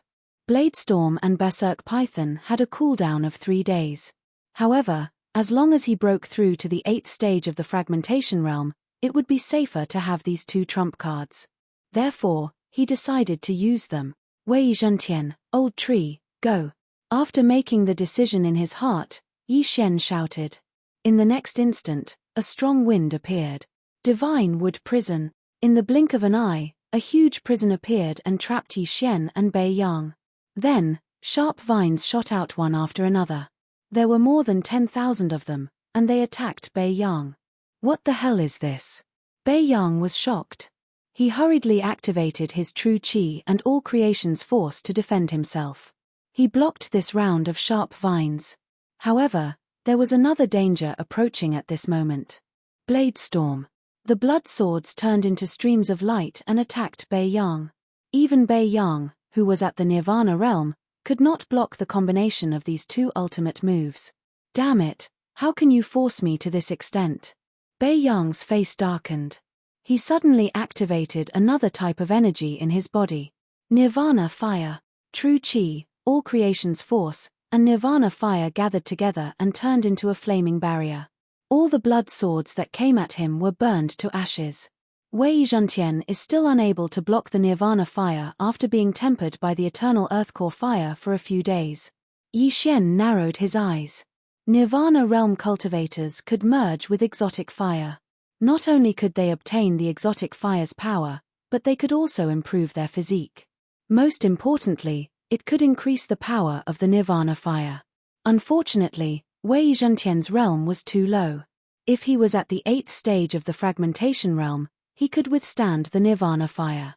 Bladestorm and Berserk Python had a cooldown of 3 days. However, as long as he broke through to the 8th stage of the fragmentation realm, it would be safer to have these 2 trump cards. Therefore, he decided to use them. Wei Zhentian, old tree, go. After making the decision in his heart, Yi Xian shouted. In the next instant, a strong wind appeared. Divine Wood Prison. In the blink of an eye, a huge prison appeared and trapped Yi Xian and Bei Yang. Then, sharp vines shot out one after another. There were more than 10,000 of them, and they attacked Bei Yang. What the hell is this? Bei Yang was shocked. He hurriedly activated his true qi and all creation's force to defend himself. He blocked this round of sharp vines. However, there was another danger approaching at this moment. Bladestorm. The blood swords turned into streams of light and attacked Bei Yang. Even Bei Yang, who was at the Nirvana realm, could not block the combination of these 2 ultimate moves. Damn it, how can you force me to this extent? Bei Yang's face darkened. He suddenly activated another type of energy in his body. Nirvana Fire. True Qi, all creation's force, and Nirvana Fire gathered together and turned into a flaming barrier. All the blood swords that came at him were burned to ashes. Wei Zhentian is still unable to block the Nirvana Fire after being tempered by the eternal Earthcore Fire for a few days. Yi Xian narrowed his eyes. Nirvana Realm cultivators could merge with exotic fire. Not only could they obtain the exotic fire's power, but they could also improve their physique. Most importantly, it could increase the power of the Nirvana Fire. Unfortunately, Wei Zhentian's realm was too low. If he was at the 8th stage of the fragmentation realm, he could withstand the Nirvana Fire.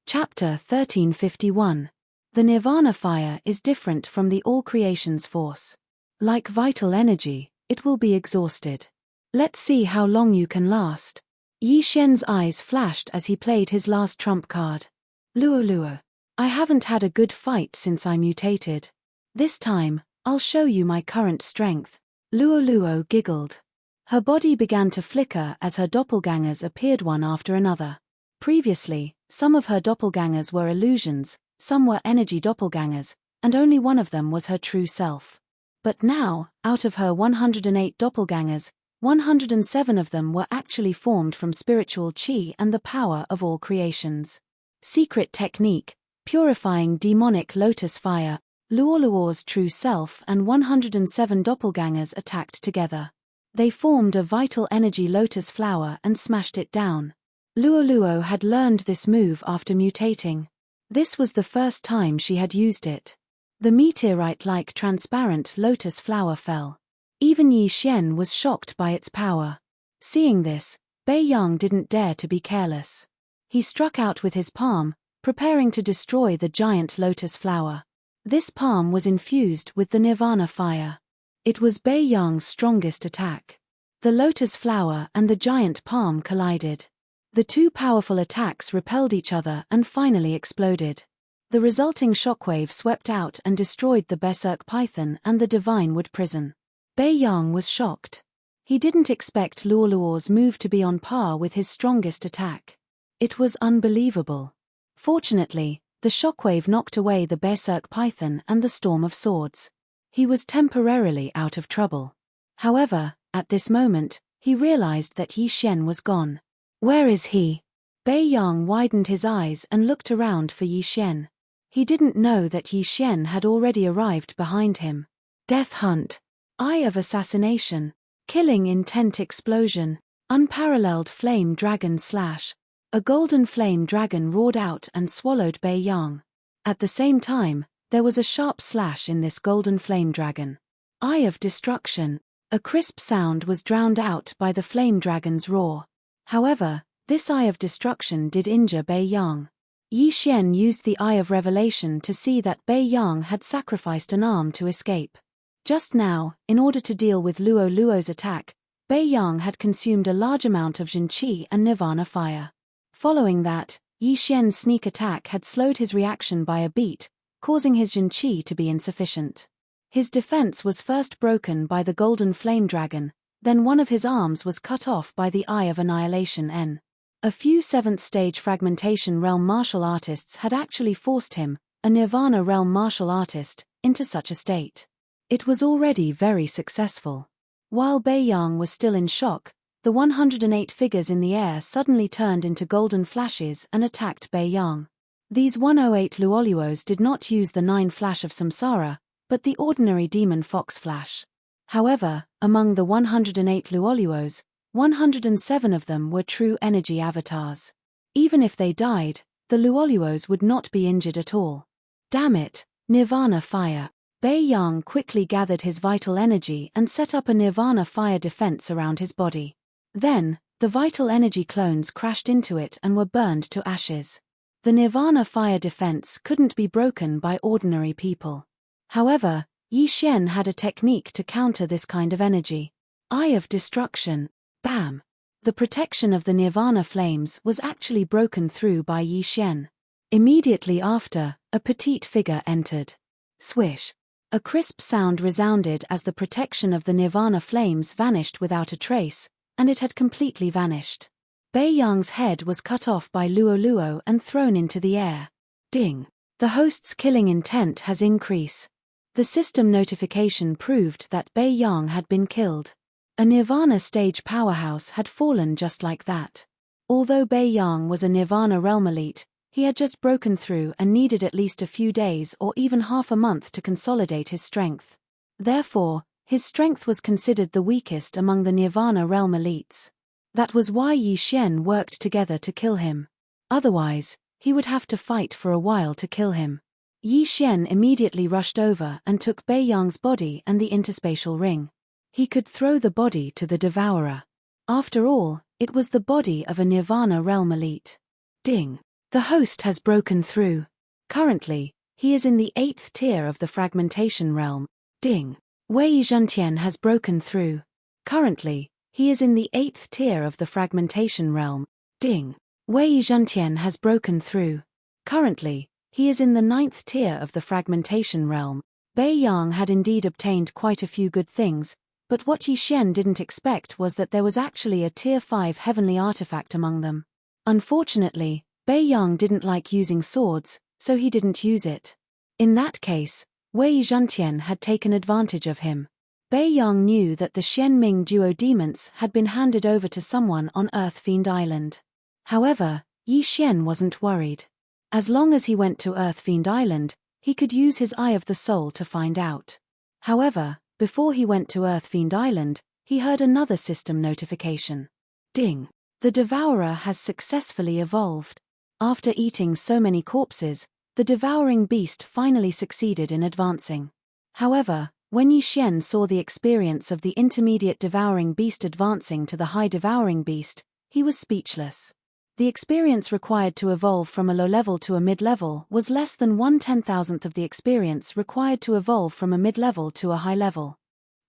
Chapter 1351. The Nirvana Fire is different from the all creation's force. Like vital energy, it will be exhausted. Let's see how long you can last. Yi Xian's eyes flashed as he played his last trump card. Luo Luo. I haven't had a good fight since I mutated. This time, I'll show you my current strength. Luo Luo giggled. Her body began to flicker as her doppelgangers appeared one after another. Previously, some of her doppelgangers were illusions, some were energy doppelgangers, and only one of them was her true self. But now, out of her 108 doppelgangers, 107 of them were actually formed from spiritual qi and the power of all creations. Secret technique, purifying demonic lotus fire, Luo Luo's true self and 107 doppelgangers attacked together. They formed a vital energy lotus flower and smashed it down. Luo Luo had learned this move after mutating. This was the first time she had used it. The meteorite-like transparent lotus flower fell. Even Yi Xian was shocked by its power. Seeing this, Bei Yang didn't dare to be careless. He struck out with his palm, preparing to destroy the giant lotus flower. This palm was infused with the Nirvana Fire. It was Bei Yang's strongest attack. The lotus flower and the giant palm collided. The 2 powerful attacks repelled each other and finally exploded. The resulting shockwave swept out and destroyed the Berserk Python and the Divine Wood Prison. Bei Yang was shocked. He didn't expect Luo Luo's move to be on par with his strongest attack. It was unbelievable. Fortunately, the shockwave knocked away the Berserk Python and the Storm of Swords. He was temporarily out of trouble. However, at this moment, he realized that Yi Xian was gone. Where is he? Bei Yang widened his eyes and looked around for Yi Xian. He didn't know that Yi Xian had already arrived behind him. Death Hunt. Eye of Assassination. Killing Intent Explosion. Unparalleled Flame Dragon Slash. A golden flame dragon roared out and swallowed Bei Yang. At the same time, there was a sharp slash in this golden flame dragon. Eye of Destruction. A crisp sound was drowned out by the flame dragon's roar. However, this Eye of Destruction did injure Bei Yang. Yi Xian used the Eye of Revelation to see that Bei Yang had sacrificed an arm to escape. Just now, in order to deal with Luo Luo's attack, Bei Yang had consumed a large amount of Jin Qi and Nirvana Fire. Following that, Yi Xian's sneak attack had slowed his reaction by a beat, causing his Jin Qi to be insufficient. His defense was first broken by the golden flame dragon, Then one of his arms was cut off by the Eye of Annihilation N. A few 7th-stage fragmentation realm martial artists had actually forced him, a Nirvana realm martial artist, into such a state. It was already very successful. While Bei Yang was still in shock, the 108 figures in the air suddenly turned into golden flashes and attacked Bei Yang. These 108 Luoluos did not use the 9 flash of Samsara, but the ordinary demon fox flash. However, among the 108 Luoluos, 107 of them were true energy avatars. Even if they died, the Luoluos would not be injured at all. Damn it, Nirvana fire. Bei Yang quickly gathered his vital energy and set up a Nirvana fire defense around his body. Then, the vital energy clones crashed into it and were burned to ashes. The Nirvana fire defense couldn't be broken by ordinary people. However, Yi Xian had a technique to counter this kind of energy. Eye of Destruction. Bam! The protection of the Nirvana flames was actually broken through by Yi Xian. Immediately after, a petite figure entered. Swish! A crisp sound resounded as the protection of the Nirvana flames vanished without a trace, and it had completely vanished. Bei Yang's head was cut off by Luo and thrown into the air. Ding! The host's killing intent has increased. The system notification proved that Bei Yang had been killed. A Nirvana stage powerhouse had fallen just like that. Although Bei Yang was a Nirvana realm elite, he had just broken through and needed at least a few days or even half a month to consolidate his strength. Therefore, his strength was considered the weakest among the Nirvana realm elites. That was why Yi Xian worked together to kill him. Otherwise, he would have to fight for a while to kill him. Yi Xian immediately rushed over and took Bei Yang's body and the interspatial ring. He could throw the body to the Devourer. After all, it was the body of a Nirvana realm elite. Ding! The host has broken through. Currently, he is in the 8th tier of the fragmentation realm. Ding! Wei Zhentian has broken through. Currently, he is in the 8th tier of the fragmentation realm. Ding! Wei Zhentian has broken through. Currently, he is in the 9th tier of the fragmentation realm. Bei Yang had indeed obtained quite a few good things, but what Yi Xian didn't expect was that there was actually a tier 5 heavenly artifact among them. Unfortunately, Bei Yang didn't like using swords, so he didn't use it. In that case, Wei Zhentian had taken advantage of him. Bei Yang knew that the Xianming duo demons had been handed over to someone on Earth Fiend Island. However, Yi Xian wasn't worried. As long as he went to Earth Fiend Island, he could use his Eye of the Soul to find out. However, before he went to Earth Fiend Island, he heard another system notification. Ding! The Devourer has successfully evolved. After eating so many corpses, the devouring beast finally succeeded in advancing. However, when Yi Xian saw the experience of the intermediate devouring beast advancing to the high devouring beast, he was speechless. The experience required to evolve from a low level to a mid-level was less than 1/10,000th of the experience required to evolve from a mid-level to a high level.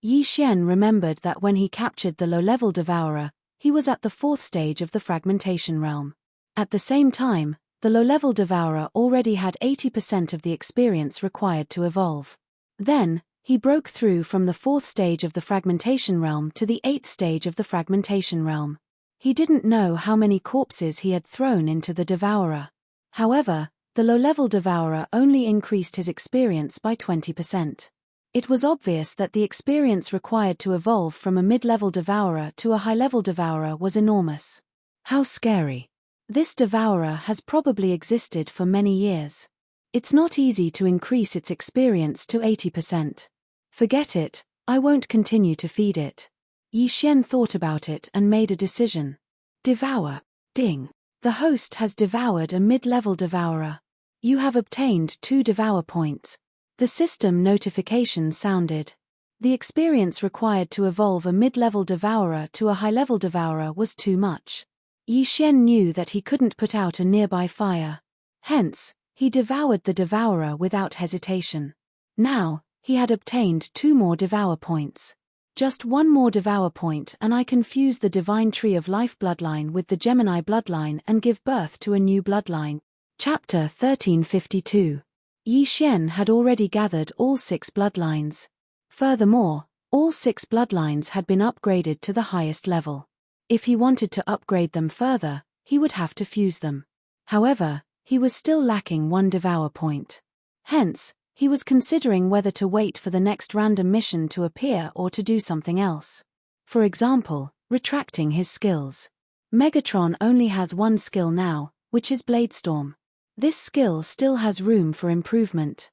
Yi Xian remembered that when he captured the low-level devourer, he was at the 4th stage of the fragmentation realm. At the same time, the low-level devourer already had 80% of the experience required to evolve. Then, he broke through from the 4th stage of the fragmentation realm to the 8th stage of the fragmentation realm. He didn't know how many corpses he had thrown into the devourer. However, the low-level devourer only increased his experience by 20%. It was obvious that the experience required to evolve from a mid-level devourer to a high-level devourer was enormous. How scary! This devourer has probably existed for many years. It's not easy to increase its experience to 80%. Forget it, I won't continue to feed it. Yi Xian thought about it and made a decision. Devour. Ding. The host has devoured a mid-level devourer. You have obtained 2 devour points. The system notification sounded. The experience required to evolve a mid-level devourer to a high-level devourer was too much. Yi Xian knew that he couldn't put out a nearby fire. Hence, he devoured the devourer without hesitation. Now, he had obtained 2 more devour points. Just 1 more devour point and I can fuse the Divine Tree of Life bloodline with the Gemini bloodline and give birth to a new bloodline. Chapter 1352. Yi Xian had already gathered all 6 bloodlines. Furthermore, All 6 bloodlines had been upgraded to the highest level. If he wanted to upgrade them further, he would have to fuse them. However, he was still lacking 1 Devour point. Hence, he was considering whether to wait for the next random mission to appear or to do something else. For example, retracting his skills. Megatron only has 1 skill now, which is Bladestorm. This skill still has room for improvement.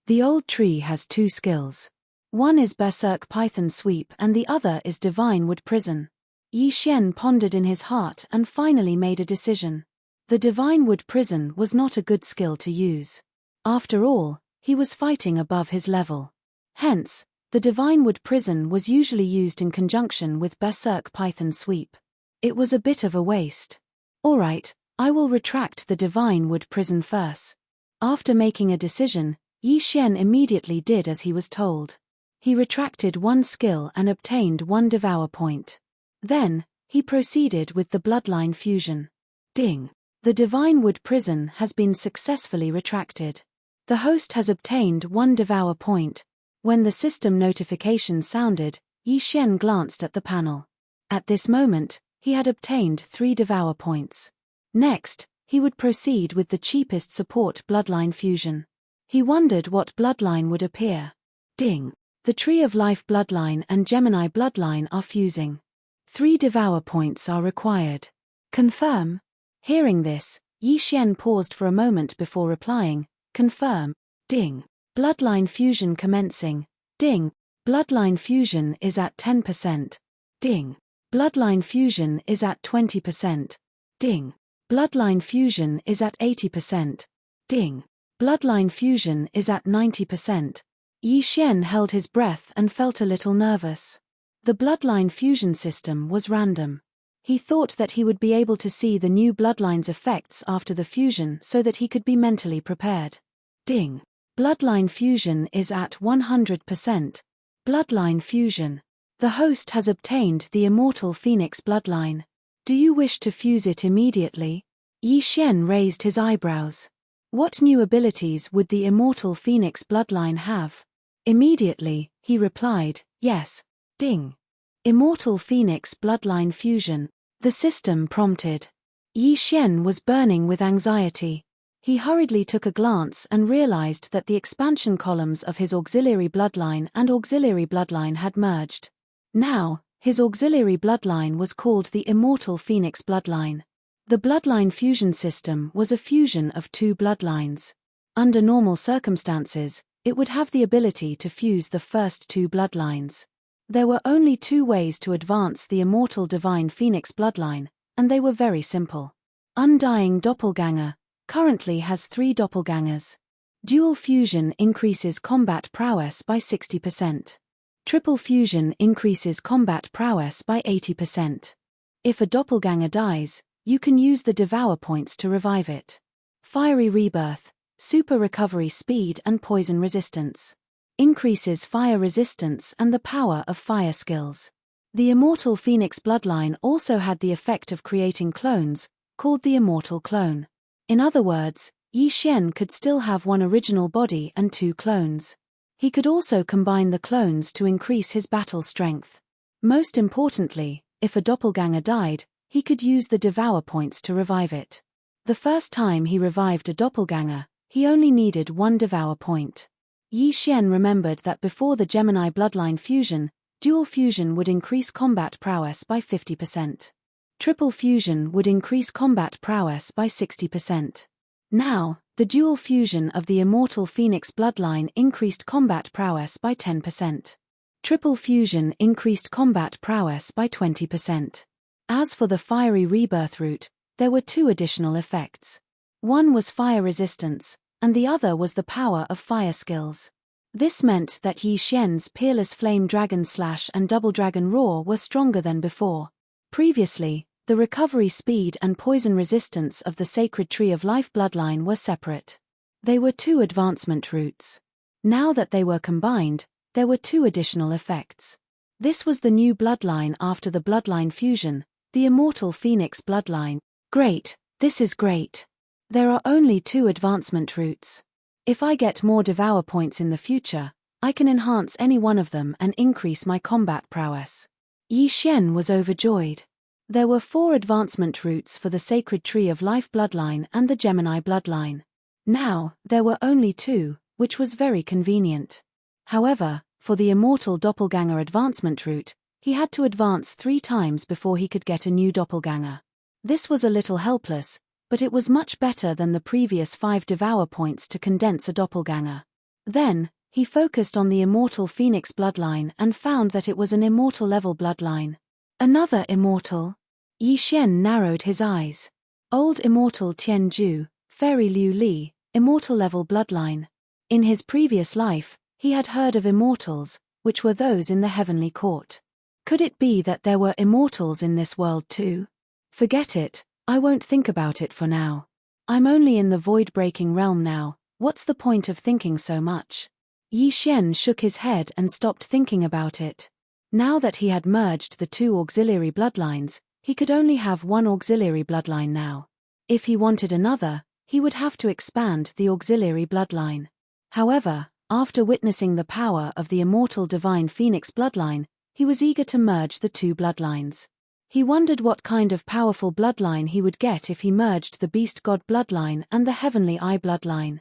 The old tree has 2 skills. One is Berserk Python Sweep and the other is Divine Wood Prison. Yi Xian pondered in his heart and finally made a decision. The Divine Wood Prison was not a good skill to use. After all, he was fighting above his level. Hence, the Divine Wood Prison was usually used in conjunction with Berserk Python Sweep. It was a bit of a waste. Alright, I will retract the Divine Wood Prison first. After making a decision, Yi Xian immediately did as he was told. He retracted 1 skill and obtained 1 Devour point. Then, he proceeded with the Bloodline Fusion. Ding! The Divine Wood Prison has been successfully retracted. The host has obtained 1 Devour point. When the system notification sounded, Yi Xian glanced at the panel. At this moment, he had obtained 3 Devour points. Next, he would proceed with the cheapest support Bloodline Fusion. He wondered what bloodline would appear. Ding! The Tree of Life bloodline and Gemini bloodline are fusing. 3 Devour points are required. Confirm. Hearing this, Yi Xian paused for a moment before replying, confirm. Ding. Bloodline fusion commencing. Ding. Bloodline fusion is at 10%. Ding. Bloodline fusion is at 20%. Ding. Bloodline fusion is at 80%. Ding. Bloodline fusion is at 90%. Yi Xian held his breath and felt a little nervous. The bloodline fusion system was random. He thought that he would be able to see the new bloodline's effects after the fusion so that he could be mentally prepared. Ding. Bloodline fusion is at 100%. Bloodline fusion. The host has obtained the immortal Phoenix bloodline. Do you wish to fuse it immediately? Yi Xian raised his eyebrows. What new abilities would the immortal Phoenix bloodline have? Immediately, he replied, yes. Ding. Immortal Phoenix bloodline fusion. The system prompted. Yi Xian was burning with anxiety. He hurriedly took a glance and realized that the expansion columns of his auxiliary bloodline and auxiliary bloodline had merged. Now, his auxiliary bloodline was called the Immortal Phoenix bloodline. The bloodline fusion system was a fusion of 2 bloodlines. Under normal circumstances, it would have the ability to fuse the first 2 bloodlines. There were only 2 ways to advance the Immortal Divine Phoenix bloodline, and they were very simple. Undying Doppelganger currently has 3 doppelgangers. Dual fusion increases combat prowess by 60%. Triple fusion increases combat prowess by 80%. If a doppelganger dies, you can use the Devour points to revive it. Fiery Rebirth, super recovery speed and poison resistance. Increases fire resistance and the power of fire skills. The Immortal Phoenix bloodline also had the effect of creating clones, called the Immortal Clone. In other words, Yi Xian could still have 1 original body and 2 clones. He could also combine the clones to increase his battle strength. Most importantly, if a doppelganger died, he could use the Devour points to revive it. The first time he revived a doppelganger, he only needed 1 Devour point. Yi Xian remembered that before the Gemini bloodline fusion, dual fusion would increase combat prowess by 50%. Triple fusion would increase combat prowess by 60%. Now, the dual fusion of the Immortal Phoenix bloodline increased combat prowess by 10%. Triple fusion increased combat prowess by 20%. As for the Fiery Rebirth route, there were 2 additional effects. One was fire resistance, and the other was the power of fire skills. This meant that Yi Xian's Peerless Flame Dragon Slash and Double Dragon Roar were stronger than before. Previously, the recovery speed and poison resistance of the Sacred Tree of Life bloodline were separate. They were 2 advancement routes. Now that they were combined, there were 2 additional effects. This was the new bloodline after the bloodline fusion, the Immortal Phoenix bloodline. Great, this is great. There are only 2 advancement routes. If I get more Devour points in the future, I can enhance any one of them and increase my combat prowess. Yi Xian was overjoyed. There were 4 advancement routes for the Sacred Tree of Life bloodline and the Gemini bloodline. Now, there were only 2, which was very convenient. However, for the Immortal Doppelganger advancement route, he had to advance 3 times before he could get a new doppelganger. This was a little helpless, but it was much better than the previous 5 Devour points to condense a doppelganger. Then, he focused on the Immortal Phoenix bloodline and found that it was an immortal level bloodline. Another immortal? Yi Xian narrowed his eyes. Old Immortal Tianju, Fairy Liu Li, immortal level bloodline. In his previous life, he had heard of immortals, which were those in the heavenly court. Could it be that there were immortals in this world too? Forget it, I won't think about it for now. I'm only in the void-breaking realm now, what's the point of thinking so much? Yi Xian shook his head and stopped thinking about it. Now that he had merged the 2 auxiliary bloodlines, he could only have 1 auxiliary bloodline now. If he wanted another, he would have to expand the auxiliary bloodline. However, after witnessing the power of the immortal divine Phoenix bloodline, he was eager to merge the 2 bloodlines. He wondered what kind of powerful bloodline he would get if he merged the Beast God bloodline and the Heavenly Eye bloodline.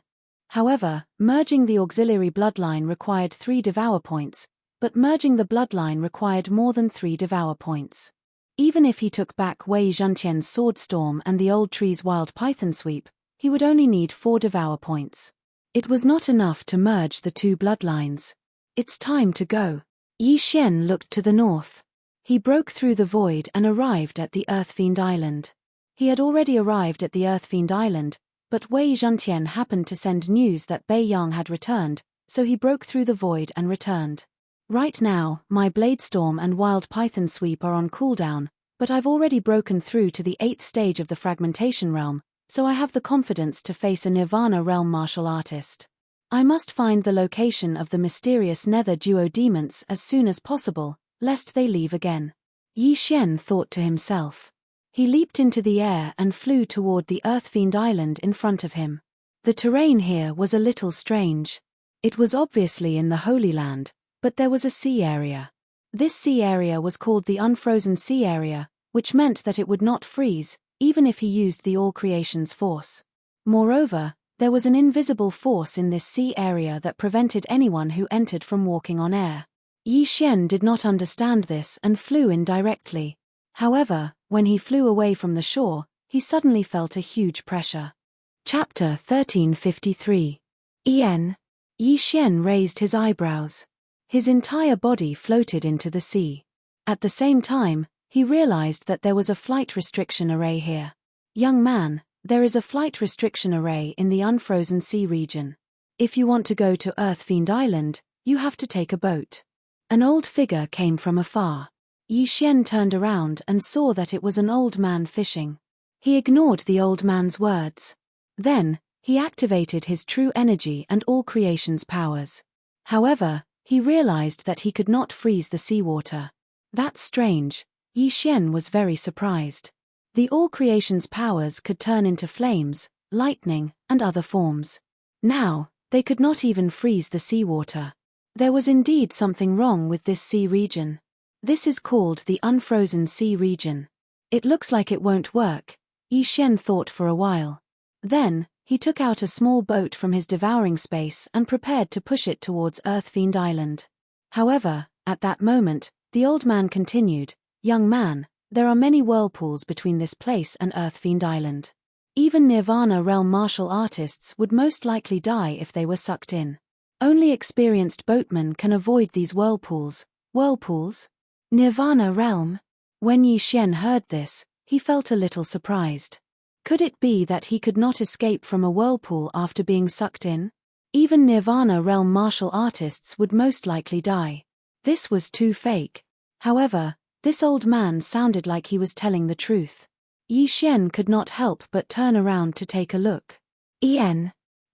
However, merging the auxiliary bloodline required 3 Devour points, but merging the bloodline required more than 3 Devour points. Even if he took back Wei Zhentian's Sword Storm and the Old Tree's Wild Python Sweep, he would only need 4 Devour points. It was not enough to merge the 2 bloodlines. It's time to go. Yi Xian looked to the north. He broke through the void and arrived at the Earthfiend Island. He had already arrived at the Earthfiend Island, but Wei Zhentian happened to send news that Bai Yang had returned, so he broke through the void and returned. Right now, my Bladestorm and Wild Python Sweep are on cooldown, but I've already broken through to the 8th stage of the Fragmentation Realm, so I have the confidence to face a Nirvana Realm martial artist. I must find the location of the mysterious Nether Duo Demons as soon as possible, lest they leave again. Yi Xian thought to himself. He leaped into the air and flew toward the Earthfiend Island in front of him. The terrain here was a little strange. It was obviously in the Holy Land, but there was a sea area. This sea area was called the Unfrozen Sea Area, which meant that it would not freeze, even if he used the All Creation's force. Moreover, there was an invisible force in this sea area that prevented anyone who entered from walking on air. Yi Xian did not understand this and flew in directly. However, when he flew away from the shore, he suddenly felt a huge pressure. Chapter 1353. Yi Xian raised his eyebrows. His entire body floated into the sea. At the same time, he realized that there was a flight restriction array here. Young man, there is a flight restriction array in the Unfrozen Sea region. If you want to go to Earthfiend Island, you have to take a boat. An old figure came from afar. Yi Xian turned around and saw that it was an old man fishing. He ignored the old man's words. Then, he activated his true energy and all creation's powers. However, he realized that he could not freeze the seawater. That's strange. Yi Xian was very surprised. The all creation's powers could turn into flames, lightning, and other forms. Now, they could not even freeze the seawater. There was indeed something wrong with this sea region. This is called the Unfrozen Sea region. It looks like it won't work, Yi Xian thought for a while. Then, he took out a small boat from his devouring space and prepared to push it towards Earthfiend Island. However, at that moment, the old man continued, "Young man, there are many whirlpools between this place and Earthfiend Island. Even Nirvana Realm martial artists would most likely die if they were sucked in. Only experienced boatmen can avoid these whirlpools." Whirlpools? Nirvana Realm? When Yi Xian heard this, he felt a little surprised. Could it be that he could not escape from a whirlpool after being sucked in? Even Nirvana Realm martial artists would most likely die. This was too fake. However, this old man sounded like he was telling the truth. Yi Xian could not help but turn around to take a look.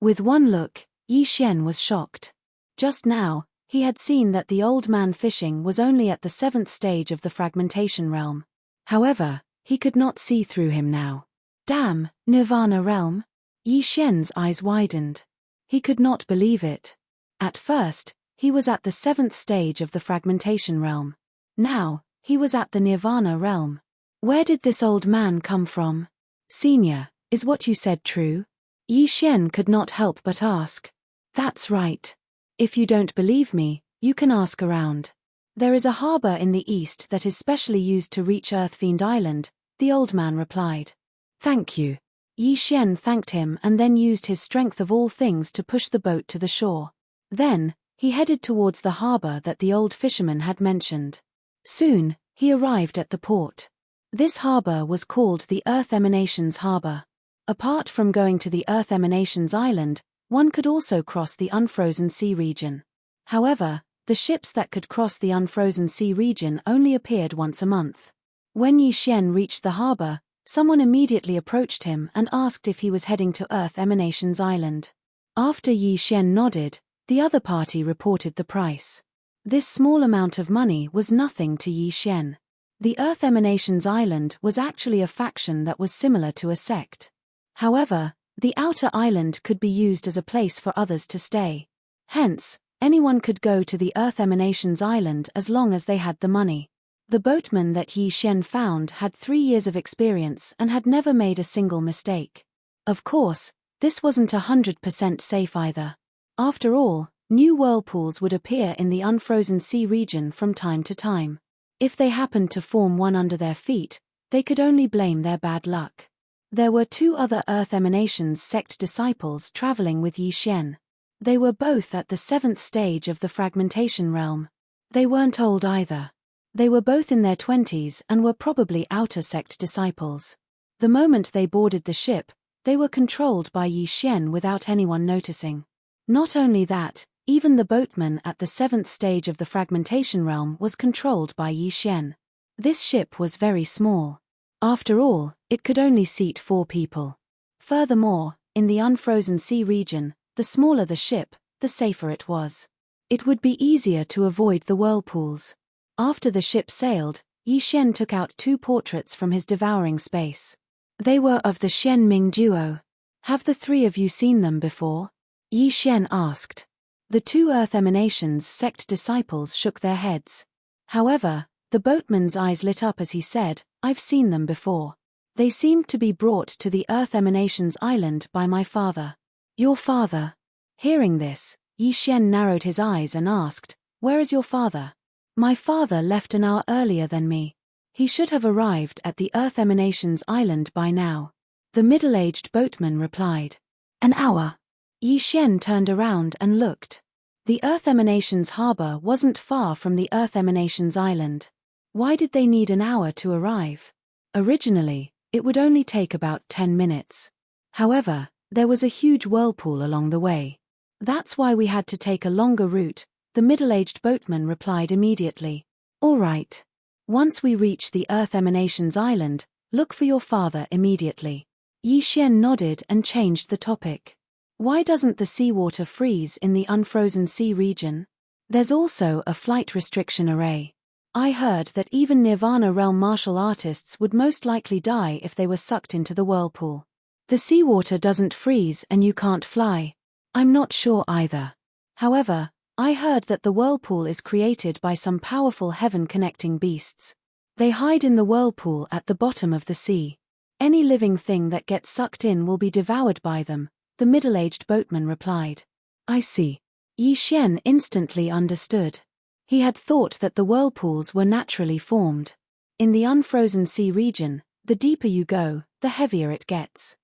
With one look, Yi Xian was shocked. Just now, he had seen that the old man fishing was only at the 7th stage of the Fragmentation Realm. However, he could not see through him now. Damn, Nirvana Realm? Yi Xian's eyes widened. He could not believe it. At first, He was at the 7th stage of the fragmentation realm. Now, he was at the nirvana realm. Where did this old man come from? Senior, is what you said true? Yi Xian could not help but ask. That's right. If you don't believe me, you can ask around. There is a harbor in the east that is specially used to reach Earthfiend Island, the old man replied. Thank you. Yi Xian thanked him and then used his strength of all things to push the boat to the shore. Then, he headed towards the harbor that the old fisherman had mentioned. Soon, he arrived at the port. This harbor was called the Earth Emanations Harbor. Apart from going to the Earth Emanations Island, one could also cross the unfrozen sea region. However, the ships that could cross the unfrozen sea region only appeared once a month. When Yi Xian reached the harbor, someone immediately approached him and asked if he was heading to Earth Emanations Island. After Yi Xian nodded, the other party reported the price. This small amount of money was nothing to Yi Xian. The Earth Emanations Island was actually a faction that was similar to a sect. However, the outer island could be used as a place for others to stay. Hence, anyone could go to the Earth Emanations Island as long as they had the money. The boatman that Yi Xian found had 3 years of experience and had never made a single mistake. Of course, this wasn't 100% safe either. After all, new whirlpools would appear in the unfrozen sea region from time to time. If they happened to form one under their feet, they could only blame their bad luck. There were 2 other Earth Emanations sect disciples traveling with Yi Xian. They were both at the 7th stage of the fragmentation realm. They weren't old either. They were both in their 20s and were probably outer sect disciples. The moment they boarded the ship, they were controlled by Yi Xian without anyone noticing. Not only that, even the boatman at the 7th stage of the fragmentation realm was controlled by Yi Xian. This ship was very small. After all, it could only seat 4 people. Furthermore, in the unfrozen sea region, the smaller the ship, the safer it was. It would be easier to avoid the whirlpools. After the ship sailed, Yi Xian took out 2 portraits from his devouring space. They were of the Xian Ming duo. Have the 3 of you seen them before? Yi Xian asked. The 2 Earth Emanations sect disciples shook their heads. However, the boatman's eyes lit up as he said, I've seen them before. They seemed to be brought to the Earth Emanations Island by my father. Your father? Hearing this, Yi Xian narrowed his eyes and asked, where is your father? My father left an hour earlier than me. He should have arrived at the Earth Emanations Island by now. The middle-aged boatman replied. An hour? Yi Xian turned around and looked. The Earth Emanations harbor wasn't far from the Earth Emanations Island. Why did they need an hour to arrive? Originally, it would only take about 10 minutes. However, there was a huge whirlpool along the way. That's why we had to take a longer route, the middle-aged boatman replied immediately. All right. Once we reach the Earth Emanations Island, look for your father immediately. Yi Xian nodded and changed the topic. Why doesn't the seawater freeze in the unfrozen sea region? There's also a flight restriction array. I heard that even Nirvana realm martial artists would most likely die if they were sucked into the whirlpool. The seawater doesn't freeze and you can't fly. I'm not sure either. However, I heard that the whirlpool is created by some powerful heaven-connecting beasts. They hide in the whirlpool at the bottom of the sea. Any living thing that gets sucked in will be devoured by them, the middle-aged boatman replied. I see. Yi Xian instantly understood. He had thought that the whirlpools were naturally formed. In the unfrozen sea region, the deeper you go, the heavier it gets.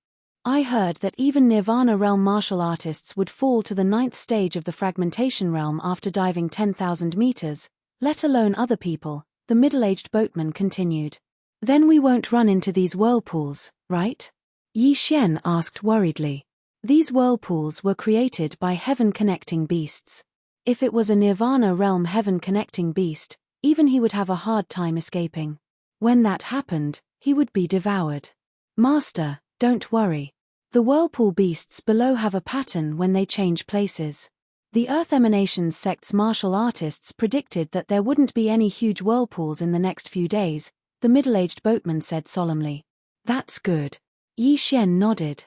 I heard that even Nirvana realm martial artists would fall to the 9th stage of the fragmentation realm after diving 10,000 meters, let alone other people, the middle-aged boatman continued. Then we won't run into these whirlpools, right? Yi Xian asked worriedly. These whirlpools were created by heaven-connecting beasts. If it was a Nirvana realm heaven-connecting beast, even he would have a hard time escaping. When that happened, he would be devoured. Master, don't worry. The whirlpool beasts below have a pattern when they change places. The Earth Emanations sect's martial artists predicted that there wouldn't be any huge whirlpools in the next few days, the middle-aged boatman said solemnly. That's good. Yi Xian nodded.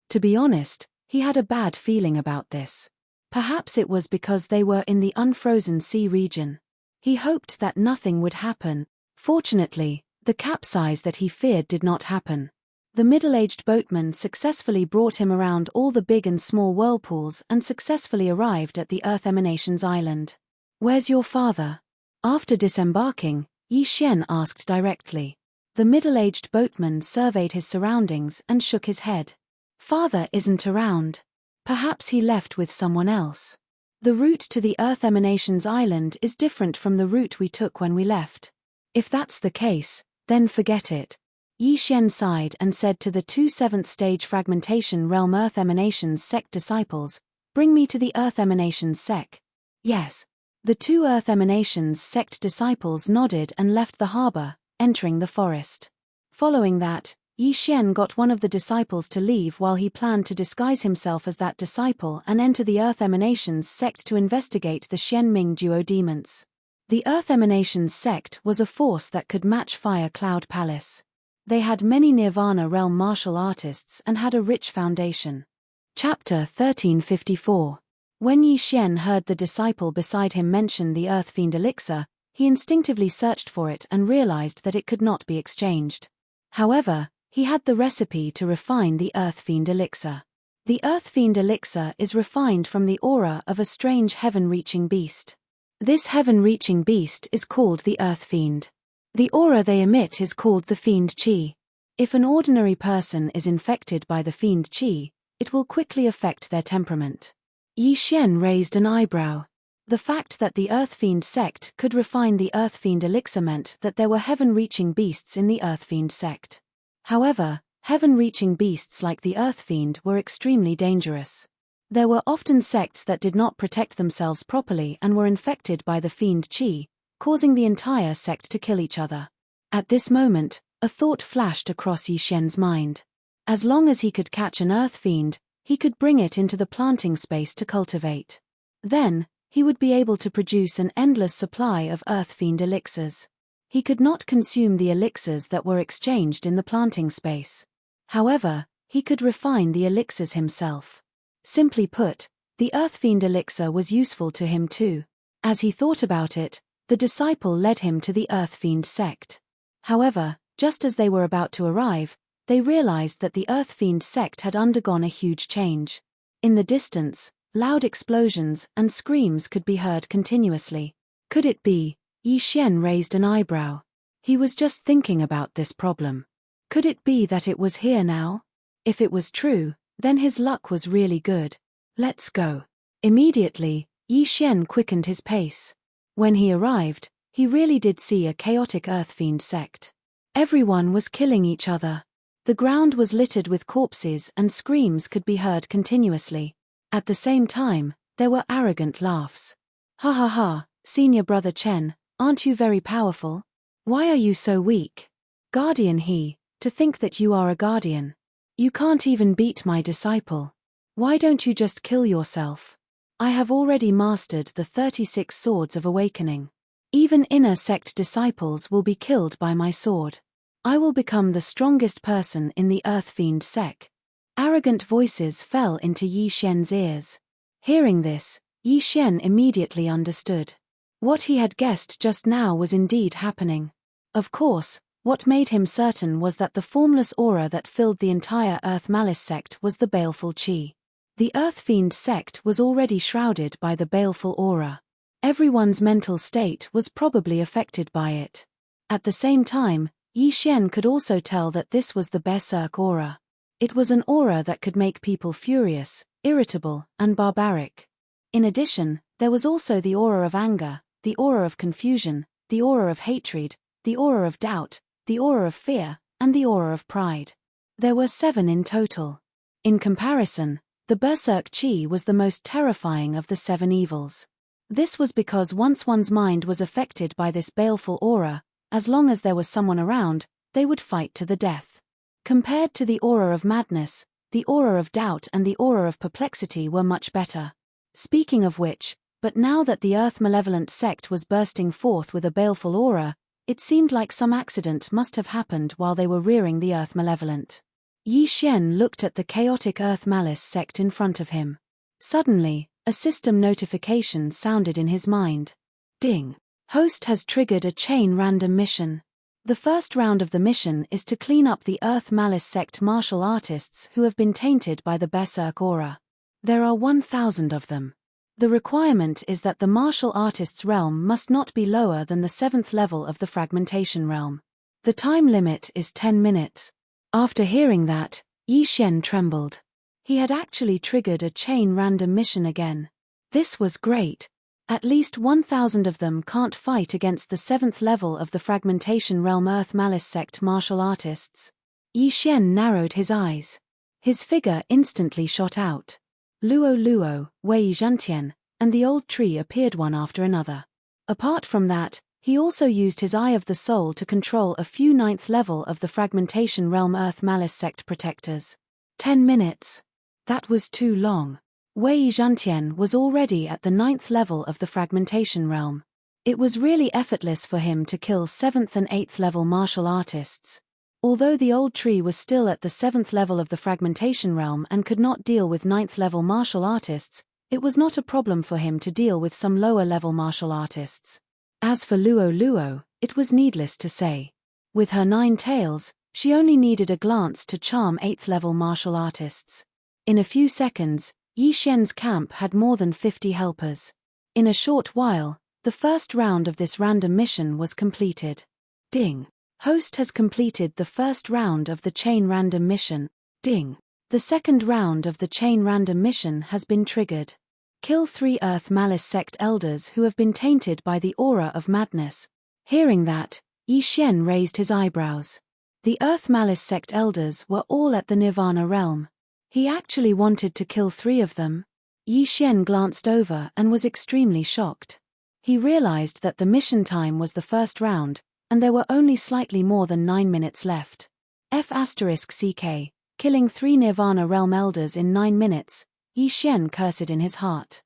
To be honest, he had a bad feeling about this. Perhaps it was because they were in the unfrozen sea region. He hoped that nothing would happen. Fortunately, the capsize that he feared did not happen. The middle-aged boatman successfully brought him around all the big and small whirlpools and successfully arrived at the Earth Emanations Island. "Where's your father?" After disembarking, Yi Xian asked directly. The middle-aged boatman surveyed his surroundings and shook his head. "Father isn't around. Perhaps he left with someone else. The route to the Earth Emanations Island is different from the route we took when we left. If that's the case, then forget it." Yi Xian sighed and said to the two 7th stage fragmentation realm Earth Emanations sect disciples, "Bring me to the Earth Emanations sect." "Yes." The two Earth Emanations sect disciples nodded and left the harbor, entering the forest. Following that, Yi Xian got one of the disciples to leave while he planned to disguise himself as that disciple and enter the Earth Emanations sect to investigate the Xianming duodemons. The Earth Emanations sect was a force that could match Fire Cloud Palace. They had many Nirvana realm martial artists and had a rich foundation. Chapter 1354. When Yi Xian heard the disciple beside him mention the Earth Fiend elixir, he instinctively searched for it and realized that it could not be exchanged. However, he had the recipe to refine the Earth Fiend elixir. The Earth Fiend elixir is refined from the aura of a strange heaven-reaching beast. This heaven-reaching beast is called the Earth Fiend. The aura they emit is called the Fiend Qi. If an ordinary person is infected by the Fiend Qi, it will quickly affect their temperament. Yi Xian raised an eyebrow. The fact that the Earth Fiend sect could refine the Earth Fiend elixir meant that there were heaven-reaching beasts in the Earth Fiend sect. However, heaven-reaching beasts like the Earth Fiend were extremely dangerous. There were often sects that did not protect themselves properly and were infected by the Fiend Qi, causing the entire sect to kill each other. At this moment, a thought flashed across Yi Xian's mind. As long as he could catch an Earth Fiend, he could bring it into the planting space to cultivate. Then, he would be able to produce an endless supply of Earth Fiend elixirs. He could not consume the elixirs that were exchanged in the planting space. However, he could refine the elixirs himself. Simply put, the Earth Fiend elixir was useful to him too. As he thought about it, the disciple led him to the Earth Fiend sect. However, just as they were about to arrive, they realized that the Earth Fiend sect had undergone a huge change. In the distance, loud explosions and screams could be heard continuously. Could it be? Yi Xian raised an eyebrow. He was just thinking about this problem. Could it be that it was here now? If it was true, then his luck was really good. Let's go. Immediately, Yi Xian quickened his pace. When he arrived, he really did see a chaotic Earth Fiend sect. Everyone was killing each other. The ground was littered with corpses and screams could be heard continuously. At the same time, there were arrogant laughs. "Ha ha ha, senior brother Chen, aren't you very powerful? Why are you so weak? Guardian to think that you are a guardian. You can't even beat my disciple. Why don't you just kill yourself? I have already mastered the 36 swords of awakening. Even inner sect disciples will be killed by my sword. I will become the strongest person in the Earth Fiend sect." Arrogant voices fell into Yi Xian's ears. Hearing this, Yi Xian immediately understood. What he had guessed just now was indeed happening. Of course, what made him certain was that the formless aura that filled the entire Earth Malice sect was the baleful Qi. The Earth Fiend sect was already shrouded by the baleful aura. Everyone's mental state was probably affected by it. At the same time, Yi Xian could also tell that this was the Berserk aura. It was an aura that could make people furious, irritable, and barbaric. In addition, there was also the aura of anger, the aura of confusion, the aura of hatred, the aura of doubt, the aura of fear, and the aura of pride. There were 7 in total. In comparison, the Berserk Qi was the most terrifying of the 7 evils. This was because once one's mind was affected by this baleful aura, as long as there was someone around, they would fight to the death. Compared to the aura of madness, the aura of doubt and the aura of perplexity were much better. Speaking of which, but now that the Earth Malevolent sect was bursting forth with a baleful aura, it seemed like some accident must have happened while they were rearing the Earth Malevolent. Yi Xian looked at the chaotic Earth Malice sect in front of him. Suddenly, A system notification sounded in his mind. Ding. Host has triggered a chain random mission. The first round of the mission is to clean up the Earth Malice sect martial artists who have been tainted by the Berserk aura. There are 1,000 of them. The requirement is that the martial artist's realm must not be lower than the 7th level of the fragmentation realm. The time limit is 10 minutes. After hearing that, Yi Xian trembled. He had actually triggered a chain random mission again. This was great. At least 1,000 of them can't fight against the 7th level of the fragmentation realm Earth Malice sect martial artists. Yi Xian narrowed his eyes. His figure instantly shot out. Luo Luo, Wei Zhantian, and the old tree appeared one after another. Apart from that, he also used his Eye of the Soul to control a few 9th level of the fragmentation realm Earth Malice sect protectors. 10 minutes. That was too long. Wei Zhantian was already at the 9th level of the fragmentation realm. It was really effortless for him to kill 7th and 8th level martial artists. Although the old tree was still at the 7th level of the fragmentation realm and could not deal with 9th level martial artists, it was not a problem for him to deal with some lower level martial artists. As for Luo Luo, it was needless to say. With her 9 tails, she only needed a glance to charm 8th level martial artists. In a few seconds, Yi Xian's camp had more than 50 helpers. In a short while, the first round of this random mission was completed. Ding. Host has completed the first round of the chain random mission. Ding. The second round of the chain random mission has been triggered. Kill 3 Earth Malice sect elders who have been tainted by the aura of madness. Hearing that, Yi Xian raised his eyebrows. The Earth Malice sect elders were all at the Nirvana realm. He actually wanted to kill 3 of them. Yi Xian glanced over and was extremely shocked. He realized that the mission time was the first round, and there were only slightly more than 9 minutes left. F***ck, killing 3 Nirvana realm elders in 9 minutes, Yi Xian cursed in his heart.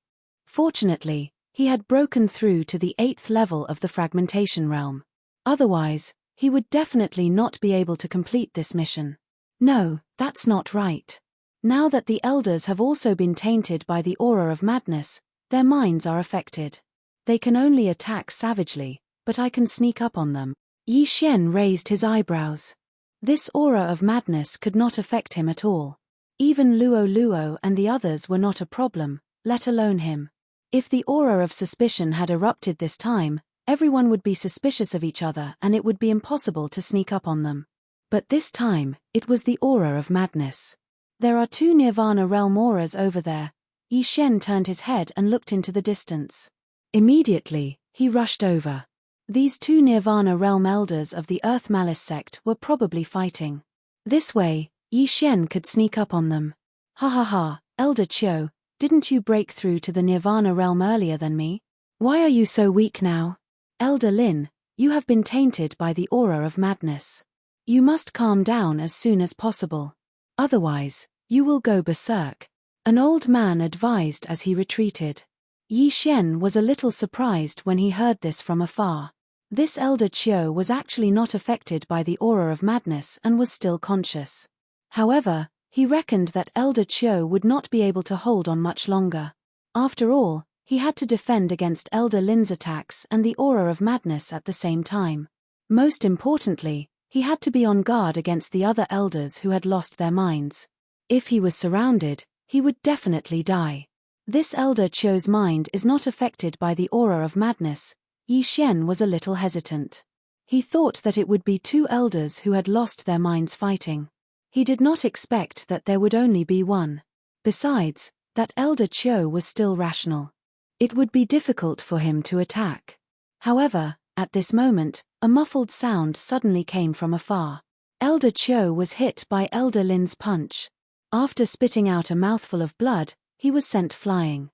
Fortunately, he had broken through to the 8th level of the fragmentation realm. Otherwise, he would definitely not be able to complete this mission. No, that's not right. Now that the elders have also been tainted by the aura of madness, their minds are affected. They can only attack savagely, but I can sneak up on them. Yi Xian raised his eyebrows. This aura of madness could not affect him at all. Even Luo Luo and the others were not a problem, let alone him. If the aura of suspicion had erupted this time, everyone would be suspicious of each other and it would be impossible to sneak up on them. But this time, it was the aura of madness. There are 2 Nirvana realm auras over there. Yi Xian turned his head and looked into the distance. Immediately, he rushed over. These 2 Nirvana realm elders of the Earth Malice sect were probably fighting. This way, Yi Xian could sneak up on them. Ha ha ha, Elder Qiu, didn't you break through to the Nirvana realm earlier than me? Why are you so weak now? Elder Lin, you have been tainted by the aura of madness. You must calm down as soon as possible. Otherwise, you will go berserk. An old man advised as he retreated. Yi Xian was a little surprised when he heard this from afar. This Elder Qiu was actually not affected by the aura of madness and was still conscious. However, he reckoned that Elder Qiu would not be able to hold on much longer. After all, he had to defend against Elder Lin's attacks and the aura of madness at the same time. Most importantly, he had to be on guard against the other elders who had lost their minds. If he was surrounded, he would definitely die. This Elder Qiu's mind is not affected by the aura of madness. Yi Xian was a little hesitant. He thought that it would be 2 elders who had lost their minds fighting. He did not expect that there would only be 1. Besides, that Elder Qiu was still rational. It would be difficult for him to attack. However, at this moment, a muffled sound suddenly came from afar. Elder Qiu was hit by Elder Lin's punch. After spitting out a mouthful of blood, he was sent flying.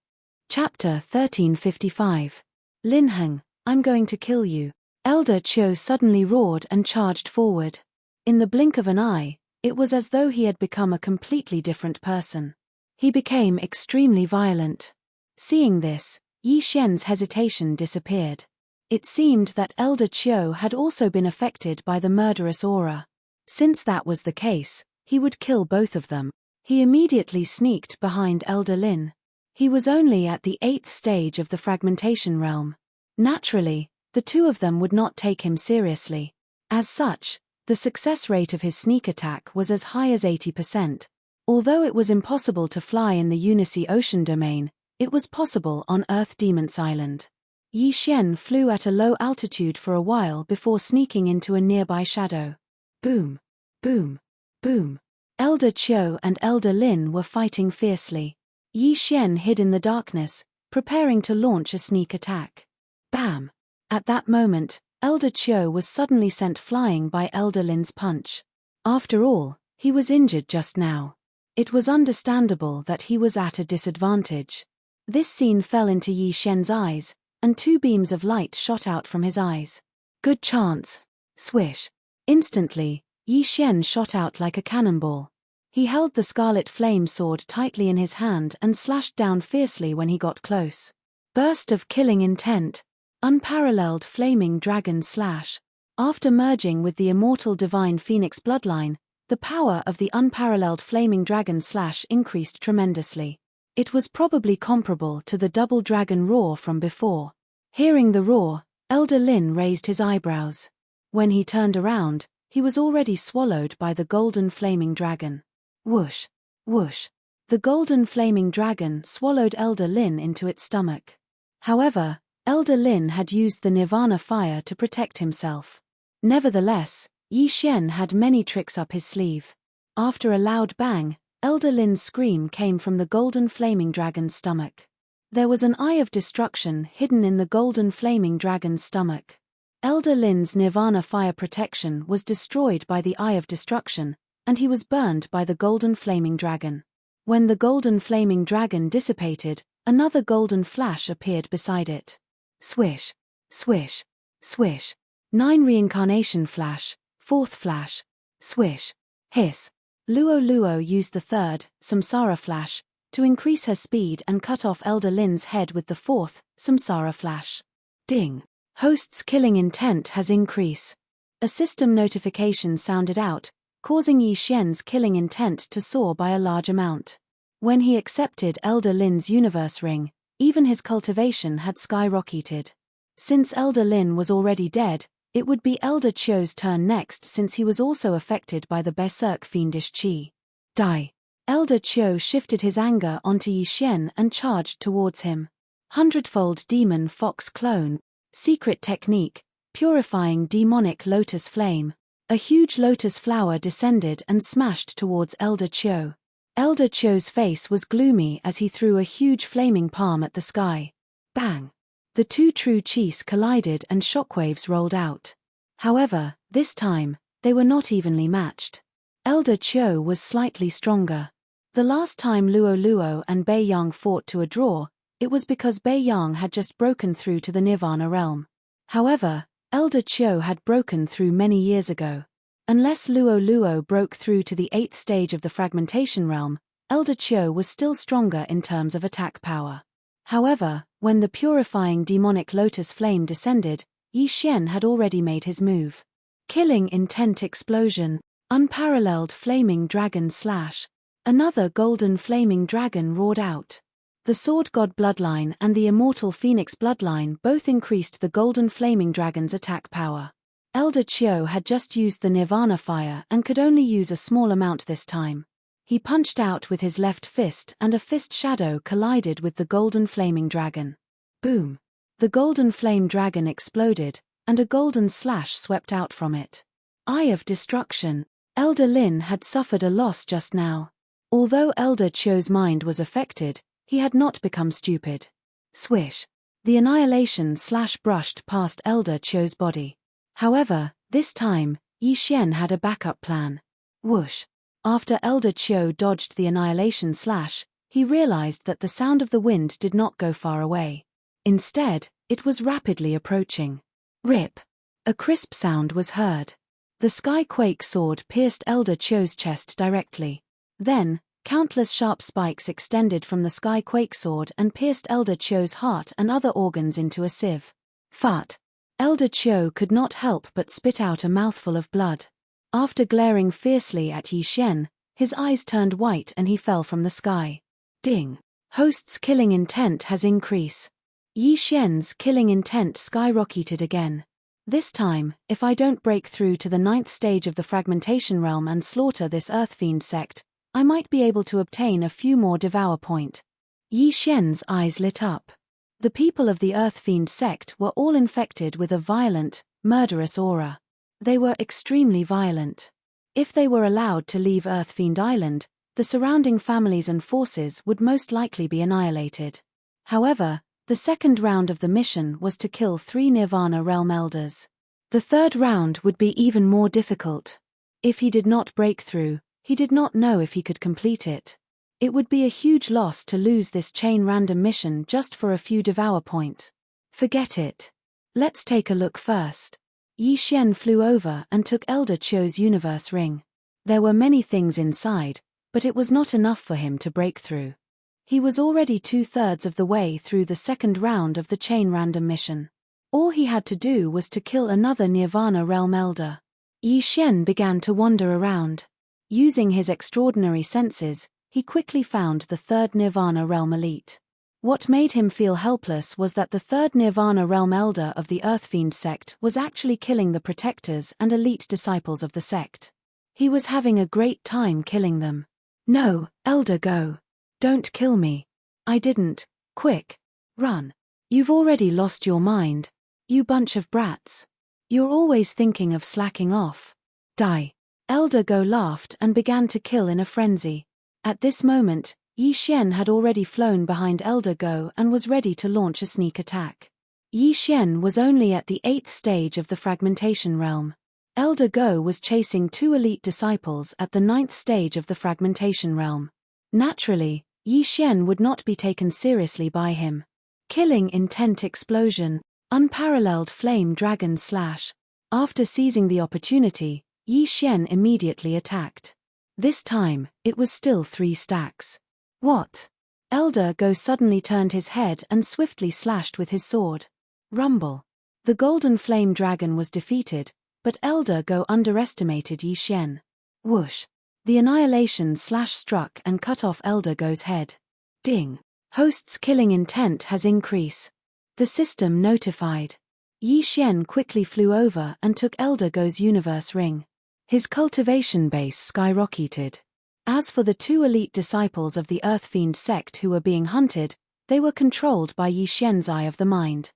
Chapter 1355. Lin Heng, I'm going to kill you. Elder Qiu suddenly roared and charged forward. In the blink of an eye, it was as though he had become a completely different person. He became extremely violent. Seeing this, Yi Xian's hesitation disappeared. It seemed that Elder Qiu had also been affected by the murderous aura. Since that was the case, he would kill both of them. He immediately sneaked behind Elder Lin. He was only at the 8th stage of the fragmentation realm. Naturally, the two of them would not take him seriously. As such, the success rate of his sneak attack was as high as 80%. Although it was impossible to fly in the Unicy Ocean domain, it was possible on Earth Demon's Island. Yi Xian flew at a low altitude for a while before sneaking into a nearby shadow. Boom! Boom! Boom! Elder Qiu and Elder Lin were fighting fiercely. Yi Xian hid in the darkness, preparing to launch a sneak attack. Bam! At that moment, Elder Qiu was suddenly sent flying by Elder Lin's punch. After all, he was injured just now. It was understandable that he was at a disadvantage. This scene fell into Yi Xian's eyes, and two beams of light shot out from his eyes. Good chance. Swish. Instantly, Yi Xian shot out like a cannonball. He held the scarlet flame sword tightly in his hand and slashed down fiercely when he got close. Burst of killing intent. Unparalleled flaming dragon slash. After merging with the immortal divine phoenix bloodline, the power of the unparalleled flaming dragon slash increased tremendously. It was probably comparable to the double dragon roar from before. Hearing the roar, Elder Lin raised his eyebrows. When he turned around, he was already swallowed by the golden flaming dragon. Whoosh! Whoosh! The golden flaming dragon swallowed Elder Lin into its stomach. However, Elder Lin had used the Nirvana fire to protect himself. Nevertheless, Yi Xian had many tricks up his sleeve. After a loud bang, Elder Lin's scream came from the golden flaming dragon's stomach. There was an eye of destruction hidden in the golden flaming dragon's stomach. Elder Lin's Nirvana fire protection was destroyed by the eye of destruction, and he was burned by the golden flaming dragon. When the golden flaming dragon dissipated, another golden flash appeared beside it. Swish, swish, swish. 9 reincarnation flash, 4th flash, swish, hiss. Luo Luo used the 3rd, Samsara flash, to increase her speed and cut off Elder Lin's head with the 4th, Samsara flash. Ding. Host's killing intent has increased. A system notification sounded out, causing Yi Xian's killing intent to soar by a large amount. When he accepted Elder Lin's universe ring, even his cultivation had skyrocketed. Since Elder Lin was already dead, it would be Elder Qiu's turn next since he was also affected by the berserk fiendish qi. Die. Elder Qiu shifted his anger onto Yi Xian and charged towards him. Hundredfold demon fox clone. Secret technique, purifying demonic lotus flame. A huge lotus flower descended and smashed towards Elder Qiu. Elder Qiu's face was gloomy as he threw a huge flaming palm at the sky. Bang! The two true qis collided and shockwaves rolled out. However, this time, they were not evenly matched. Elder Qiu was slightly stronger. The last time Luo Luo and Bei Yang fought to a draw, it was because Bei Yang had just broken through to the Nirvana realm. However, Elder Qiu had broken through many years ago. Unless Luo Luo broke through to the 8th stage of the fragmentation realm, Elder Qiu was still stronger in terms of attack power. However, when the purifying demonic lotus flame descended, Yi Xian had already made his move. Killing intent explosion, unparalleled flaming dragon slash. Another golden flaming dragon roared out. The Sword God bloodline and the immortal Phoenix bloodline both increased the golden flaming dragon's attack power. Elder Qiu had just used the Nirvana fire and could only use a small amount this time. He punched out with his left fist and a fist shadow collided with the golden flaming dragon. Boom! The golden flame dragon exploded, and a golden slash swept out from it. Eye of destruction. Elder Lin had suffered a loss just now. Although Elder Qiu's mind was affected, he had not become stupid. Swish! The annihilation slash brushed past Elder Qiu's body. However, this time, Yi Xian had a backup plan. Whoosh! After Elder Qiu dodged the annihilation slash, he realized that the sound of the wind did not go far away. Instead, it was rapidly approaching. Rip! A crisp sound was heard. The Sky Quake sword pierced Elder Qiu's chest directly. Then, countless sharp spikes extended from the Sky Quake sword and pierced Elder Qiu's heart and other organs into a sieve. Fart! Elder Qiu could not help but spit out a mouthful of blood. After glaring fiercely at Yi Xian, his eyes turned white and he fell from the sky. Ding! Host's killing intent has increased. Yi Xian's killing intent skyrocketed again. This time, if I don't break through to the 9th stage of the fragmentation realm and slaughter this Earthfiend sect, I might be able to obtain a few more Devour point. Yi Xian's eyes lit up. The people of the Earthfiend sect were all infected with a violent, murderous aura. They were extremely violent. If they were allowed to leave Earthfiend Island, the surrounding families and forces would most likely be annihilated. However, the second round of the mission was to kill 3 Nirvana Realm Elders. The third round would be even more difficult. If he did not break through, he did not know if he could complete it. It would be a huge loss to lose this chain random mission just for a few Devour points. Forget it. Let's take a look first. Yi Xian flew over and took Elder Qiu's universe ring. There were many things inside, but it was not enough for him to break through. He was already 2/3 of the way through the second round of the chain random mission. All he had to do was to kill another Nirvana Realm Elder. Yi Xian began to wander around. Using his extraordinary senses, he quickly found the third Nirvana Realm Elite. What made him feel helpless was that the third Nirvana Realm Elder of the Earthfiend sect was actually killing the protectors and elite disciples of the sect. He was having a great time killing them. No, Elder, go. Don't kill me. I didn't. Quick. Run. You've already lost your mind. You bunch of brats. You're always thinking of slacking off. Die. Elder Go laughed and began to kill in a frenzy. At this moment, Yi Xian had already flown behind Elder Go and was ready to launch a sneak attack. Yi Xian was only at the 8th stage of the fragmentation realm. Elder Go was chasing 2 elite disciples at the 9th stage of the fragmentation realm. Naturally, Yi Xian would not be taken seriously by him. Killing intent explosion, unparalleled flame dragon slash. After seizing the opportunity, Yi Xian immediately attacked. This time, it was still 3 stacks. What? Elder Go suddenly turned his head and swiftly slashed with his sword. Rumble. The golden flame dragon was defeated, but Elder Go underestimated Yi Xian. Whoosh. The annihilation slash struck and cut off Elder Go's head. Ding. Host's killing intent has increased. The system notified. Yi Xian quickly flew over and took Elder Go's universe ring. His cultivation base skyrocketed. As for the 2 elite disciples of the Earthfiend sect who were being hunted, they were controlled by Yi Xian's Eye of the Mind.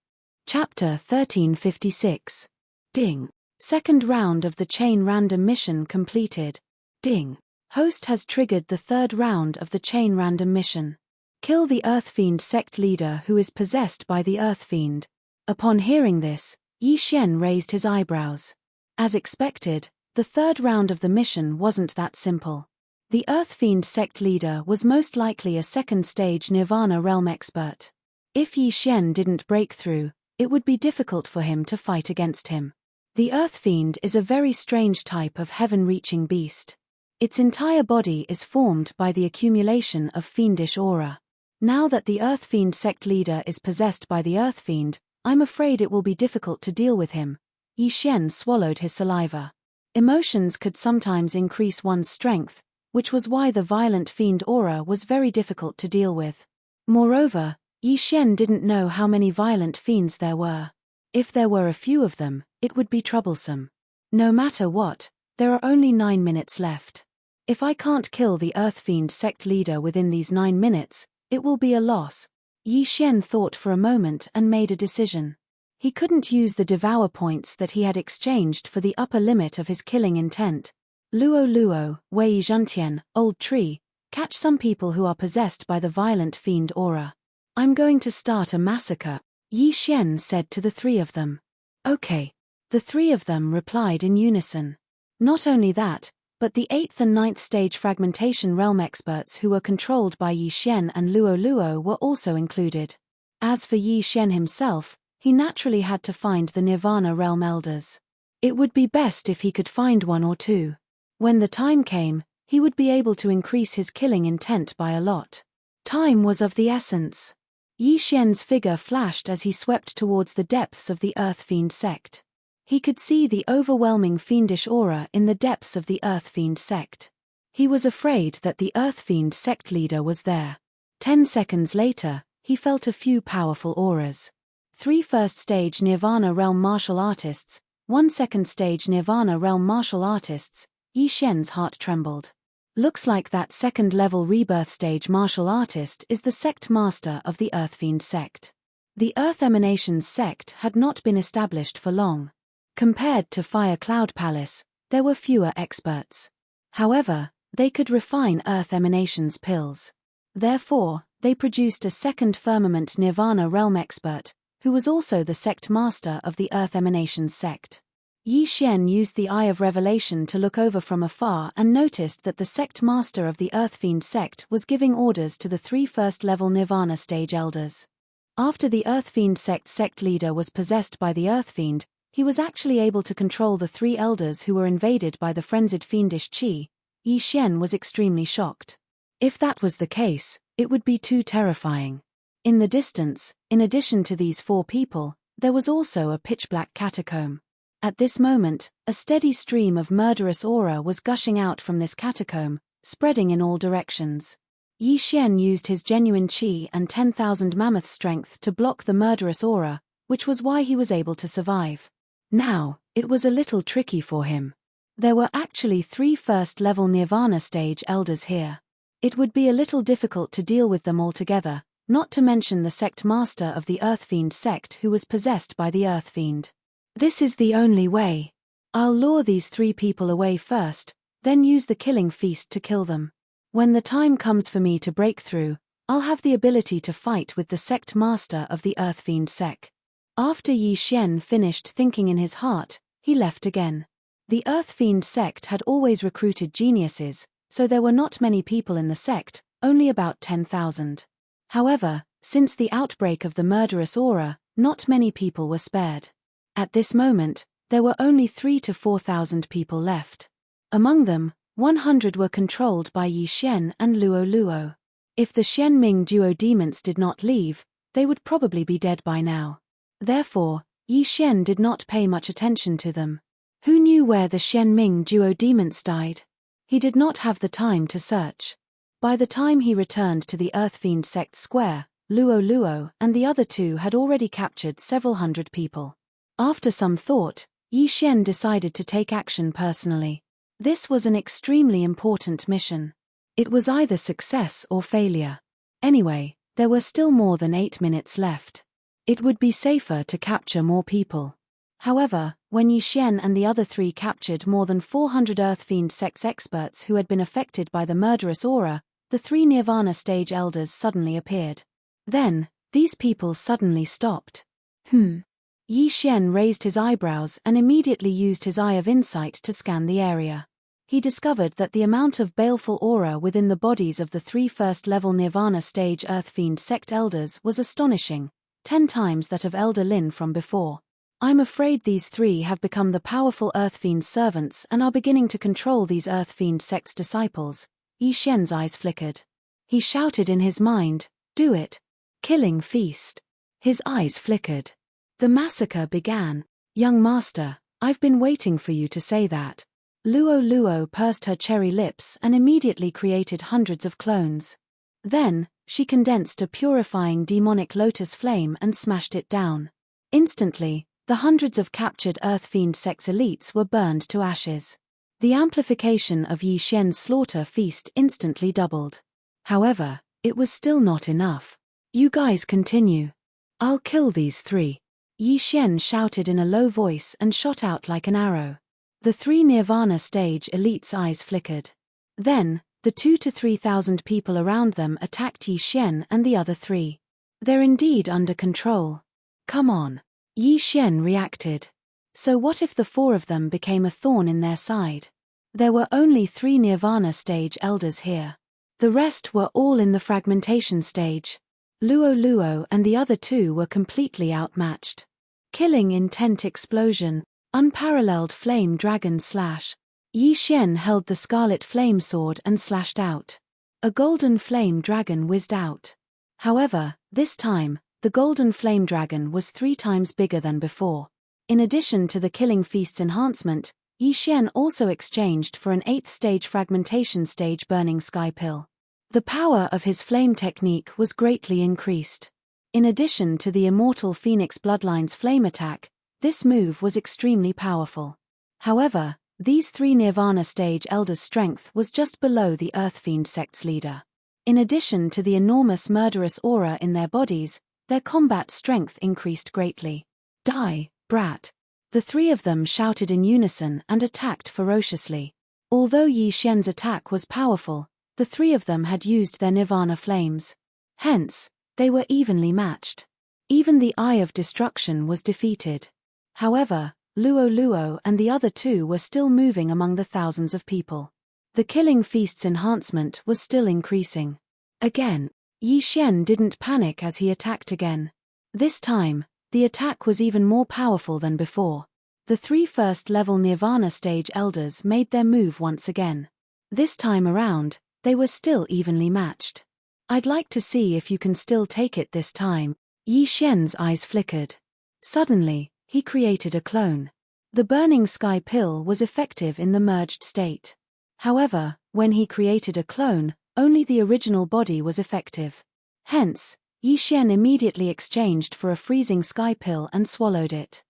Chapter 1356. Ding. Second round of the chain random mission completed. Ding. Host has triggered the third round of the chain random mission. Kill the Earthfiend sect leader who is possessed by the Earthfiend. Upon hearing this, Yi Xian raised his eyebrows. As expected, the third round of the mission wasn't that simple. The Earthfiend sect leader was most likely a second-stage Nirvana realm expert. If Yi Xian didn't break through, it would be difficult for him to fight against him. The Earthfiend is a very strange type of heaven-reaching beast. Its entire body is formed by the accumulation of fiendish aura. Now that the Earthfiend sect leader is possessed by the Earthfiend, I'm afraid it will be difficult to deal with him. Yi Xian swallowed his saliva. Emotions could sometimes increase one's strength, which was why the violent fiend aura was very difficult to deal with. Moreover, Yi Xian didn't know how many violent fiends there were. If there were a few of them, it would be troublesome. No matter what, there are only 9 minutes left. If I can't kill the Earthfiend sect leader within these 9 minutes, it will be a loss. Yi Xian thought for a moment and made a decision. He couldn't use the Devour points that he had exchanged for the upper limit of his killing intent. Luo Luo, Wei Zhentian, Old Tree, catch some people who are possessed by the violent fiend aura. I'm going to start a massacre, Yi Xian said to the 3 of them. Okay. The 3 of them replied in unison. Not only that, but the 8th and 9th stage fragmentation realm experts who were controlled by Yi Xian and Luo Luo were also included. As for Yi Xian himself, he naturally had to find the Nirvana realm elders. It would be best if he could find 1 or 2. When the time came, he would be able to increase his killing intent by a lot. Time was of the essence. Yi Xian's figure flashed as he swept towards the depths of the Earthfiend sect. He could see the overwhelming fiendish aura in the depths of the Earthfiend sect. He was afraid that the Earthfiend sect leader was there. 10 seconds later, he felt a few powerful auras. 3 first-stage Nirvana Realm martial artists, 1 second-stage Nirvana Realm martial artists. Yi Xian's heart trembled. Looks like that second-level rebirth stage martial artist is the sect master of the Earthfiend sect. The Earth Emanations sect had not been established for long. Compared to Fire Cloud Palace, there were fewer experts. However, they could refine Earth Emanations pills. Therefore, they produced a second Firmament Nirvana Realm expert, who was also the sect master of the Earth Emanations sect. Yi Xian used the Eye of Revelation to look over from afar and noticed that the sect master of the Earthfiend sect was giving orders to the 3 first-level Nirvana stage elders. After the Earthfiend sect leader was possessed by the Earthfiend, he was actually able to control the 3 elders who were invaded by the frenzied fiendish qi. Yi Xian was extremely shocked. If that was the case, it would be too terrifying. In the distance, in addition to these 4 people, there was also a pitch-black catacomb. At this moment, a steady stream of murderous aura was gushing out from this catacomb, spreading in all directions. Yi Xian used his genuine qi and 10,000 mammoth strength to block the murderous aura, which was why he was able to survive. Now, it was a little tricky for him. There were actually 3 first-level Nirvana stage elders here. It would be a little difficult to deal with them all together, not to mention the sect master of the Earthfiend sect who was possessed by the Earthfiend. This is the only way. I'll lure these 3 people away first, then use the killing feast to kill them. When the time comes for me to break through, I'll have the ability to fight with the sect master of the Earthfiend sect. After Yi Xian finished thinking in his heart, he left again. The Earthfiend sect had always recruited geniuses, so there were not many people in the sect, only about 10,000. However, since the outbreak of the murderous aura, not many people were spared. At this moment, there were only 3,000 to 4,000 people left. Among them, 100 were controlled by Yi Xian and Luo Luo. If the Xianming duo demons did not leave, they would probably be dead by now. Therefore, Yi Xian did not pay much attention to them. Who knew where the Xianming duo demons died? He did not have the time to search. By the time he returned to the Earthfiend sect square, Luo Luo and the other 2 had already captured several hundred people. After some thought, Yi Xian decided to take action personally. This was an extremely important mission. It was either success or failure. Anyway, there were still more than 8 minutes left. It would be safer to capture more people. However, when Yi Xian and the other 3 captured more than 400 Earthfiend sect experts who had been affected by the murderous aura, the 3 Nirvana stage elders suddenly appeared. Then, these people suddenly stopped. Yi Xian raised his eyebrows and immediately used his Eye of Insight to scan the area. He discovered that the amount of baleful aura within the bodies of the 3 first-level Nirvana stage Earthfiend sect elders was astonishing, 10 times that of Elder Lin from before. I'm afraid these 3 have become the powerful Earthfiend servants and are beginning to control these Earthfiend sect's disciples. Yi Xian's eyes flickered. He shouted in his mind, "Do it! Killing feast!" His eyes flickered. The massacre began. "Young master, I've been waiting for you to say that." Luo Luo pursed her cherry lips and immediately created hundreds of clones. Then, she condensed a purifying demonic lotus flame and smashed it down. Instantly, the hundreds of captured Earthfiend sect's elites were burned to ashes. The amplification of Yi Xian's slaughter feast instantly doubled. However, it was still not enough. "You guys continue. I'll kill these 3. Yi Xian shouted in a low voice and shot out like an arrow. The 3 Nirvana stage elites' eyes flickered. Then, the 2,000 to 3,000 people around them attacked Yi Xian and the other 3. "They're indeed under control. Come on." Yi Xian reacted. So what if the 4 of them became a thorn in their side? There were only 3 Nirvana stage elders here. The rest were all in the fragmentation stage. Luo Luo and the other 2 were completely outmatched. Killing intent explosion, unparalleled flame dragon slash. Yi Xian held the scarlet flame sword and slashed out. A golden flame dragon whizzed out. However, this time, the golden flame dragon was 3 times bigger than before. In addition to the killing feast's enhancement, Yi Xian also exchanged for an 8th stage fragmentation stage burning sky pill. The power of his flame technique was greatly increased. In addition to the immortal Phoenix Bloodline's flame attack, this move was extremely powerful. However, these three Nirvana stage elders' strength was just below the Earthfiend sect's leader. In addition to the enormous murderous aura in their bodies, their combat strength increased greatly. Die, brat! The three of them shouted in unison and attacked ferociously. Although Yi Xian's attack was powerful, the three of them had used their Nirvana flames. Hence, they were evenly matched. Even the Eye of Destruction was defeated. However, Luo Luo and the other two were still moving among the thousands of people. The Killing Feast's enhancement was still increasing. Again, Yi Xian didn't panic as he attacked again. This time, the attack was even more powerful than before. The three first-level Nirvana stage elders made their move once again. This time around, they were still evenly matched. I'd like to see if you can still take it this time. Yi Xian's eyes flickered. Suddenly, he created a clone. The Burning Sky Pill was effective in the merged state. However, when he created a clone, only the original body was effective. Hence, Yi Xian immediately exchanged for a freezing sky pill and swallowed it.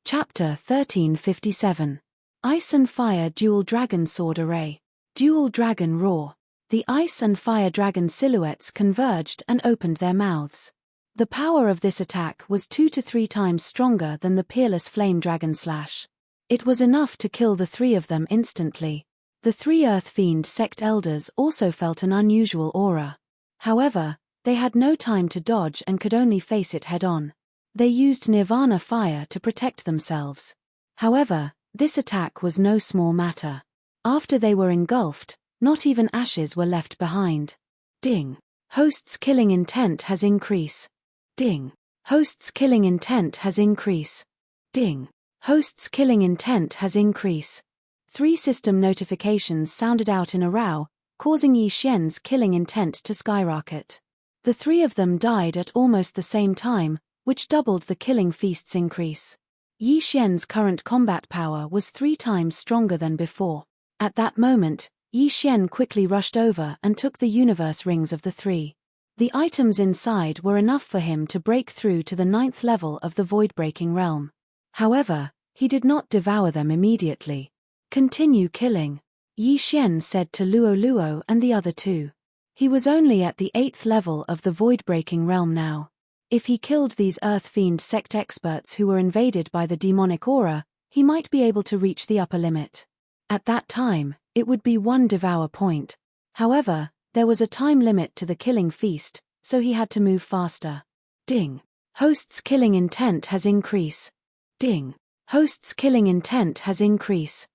Chapter 1357. Ice and Fire Dual Dragon Sword Array. Dual Dragon Roar. The Ice and Fire Dragon silhouettes converged and opened their mouths. The power of this attack was 2 to 3 times stronger than the Peerless Flame Dragon Slash. It was enough to kill the three of them instantly. The three Earthfiend sect elders also felt an unusual aura. However, they had no time to dodge and could only face it head-on. They used Nirvana Fire to protect themselves. However, this attack was no small matter. After they were engulfed, not even ashes were left behind. Ding. Host's killing intent has increase. Ding. Host's killing intent has increase. Ding. Host's killing intent has increase. 3 system notifications sounded out in a row, causing Yi Xian's killing intent to skyrocket. The three of them died at almost the same time, which doubled the Killing Feast's increase. Yi Xian's current combat power was 3 times stronger than before. At that moment, Yi Xian quickly rushed over and took the universe rings of the three. The items inside were enough for him to break through to the 9th level of the void-breaking realm. However, he did not devour them immediately. Continue killing, Yi Xian said to Luo Luo and the other two. He was only at the 8th level of the void-breaking realm now. If he killed these Earthfiend sect experts who were invaded by the demonic aura, he might be able to reach the upper limit. At that time, it would be 1 devour point. However, there was a time limit to the Killing Feast, so he had to move faster. Ding. Host's killing intent has increase. Ding. Host's killing intent has increase.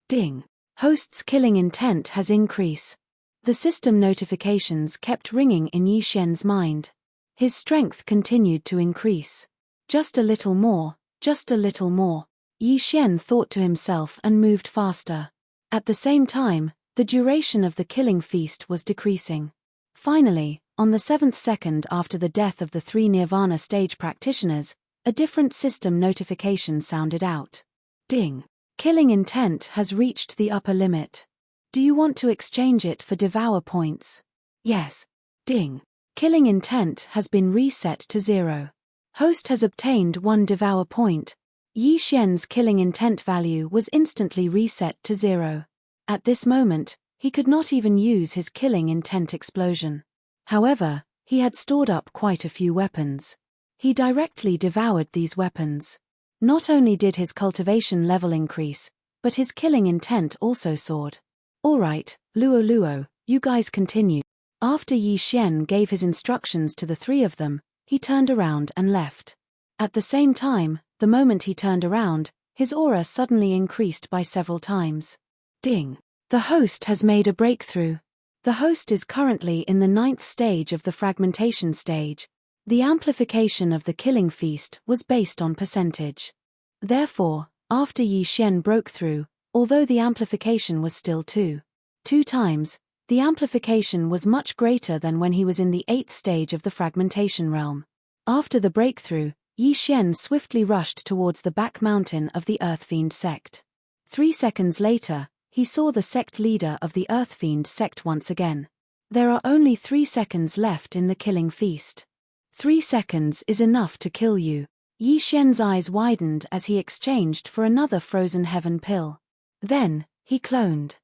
Ding. Host's killing intent has increase. The system notifications kept ringing in Yi Xian's mind. His strength continued to increase. Just a little more, just a little more. Yi Xian thought to himself and moved faster. At the same time, the duration of the Killing Feast was decreasing. Finally, on the 7th second after the death of the 3 Nirvana stage practitioners, a different system notification sounded out. Ding. Killing intent has reached the upper limit. Do you want to exchange it for devour points? Yes. Ding. Killing intent has been reset to 0. Host has obtained 1 devour point. Yi Xian's killing intent value was instantly reset to 0. At this moment, he could not even use his killing intent explosion. However, he had stored up quite a few weapons. He directly devoured these weapons. Not only did his cultivation level increase, but his killing intent also soared. Alright, Luo Luo, you guys continue. After Yi Xian gave his instructions to the 3 of them, he turned around and left. At the same time, the moment he turned around, his aura suddenly increased by several times. Ding. The host has made a breakthrough. The host is currently in the 9th stage of the fragmentation stage. The amplification of the Killing Feast was based on percentage. Therefore, after Yi Xian broke through, although the amplification was still 2 times, the amplification was much greater than when he was in the 8th stage of the fragmentation realm. After the breakthrough, Yi Xian swiftly rushed towards the back mountain of the Earthfiend sect. 3 seconds later, he saw the sect leader of the Earthfiend sect once again. There are only 3 seconds left in the killing feast. 3 seconds is enough to kill you. Yi Xian's eyes widened as he exchanged for another frozen heaven pill. Then, he cloned.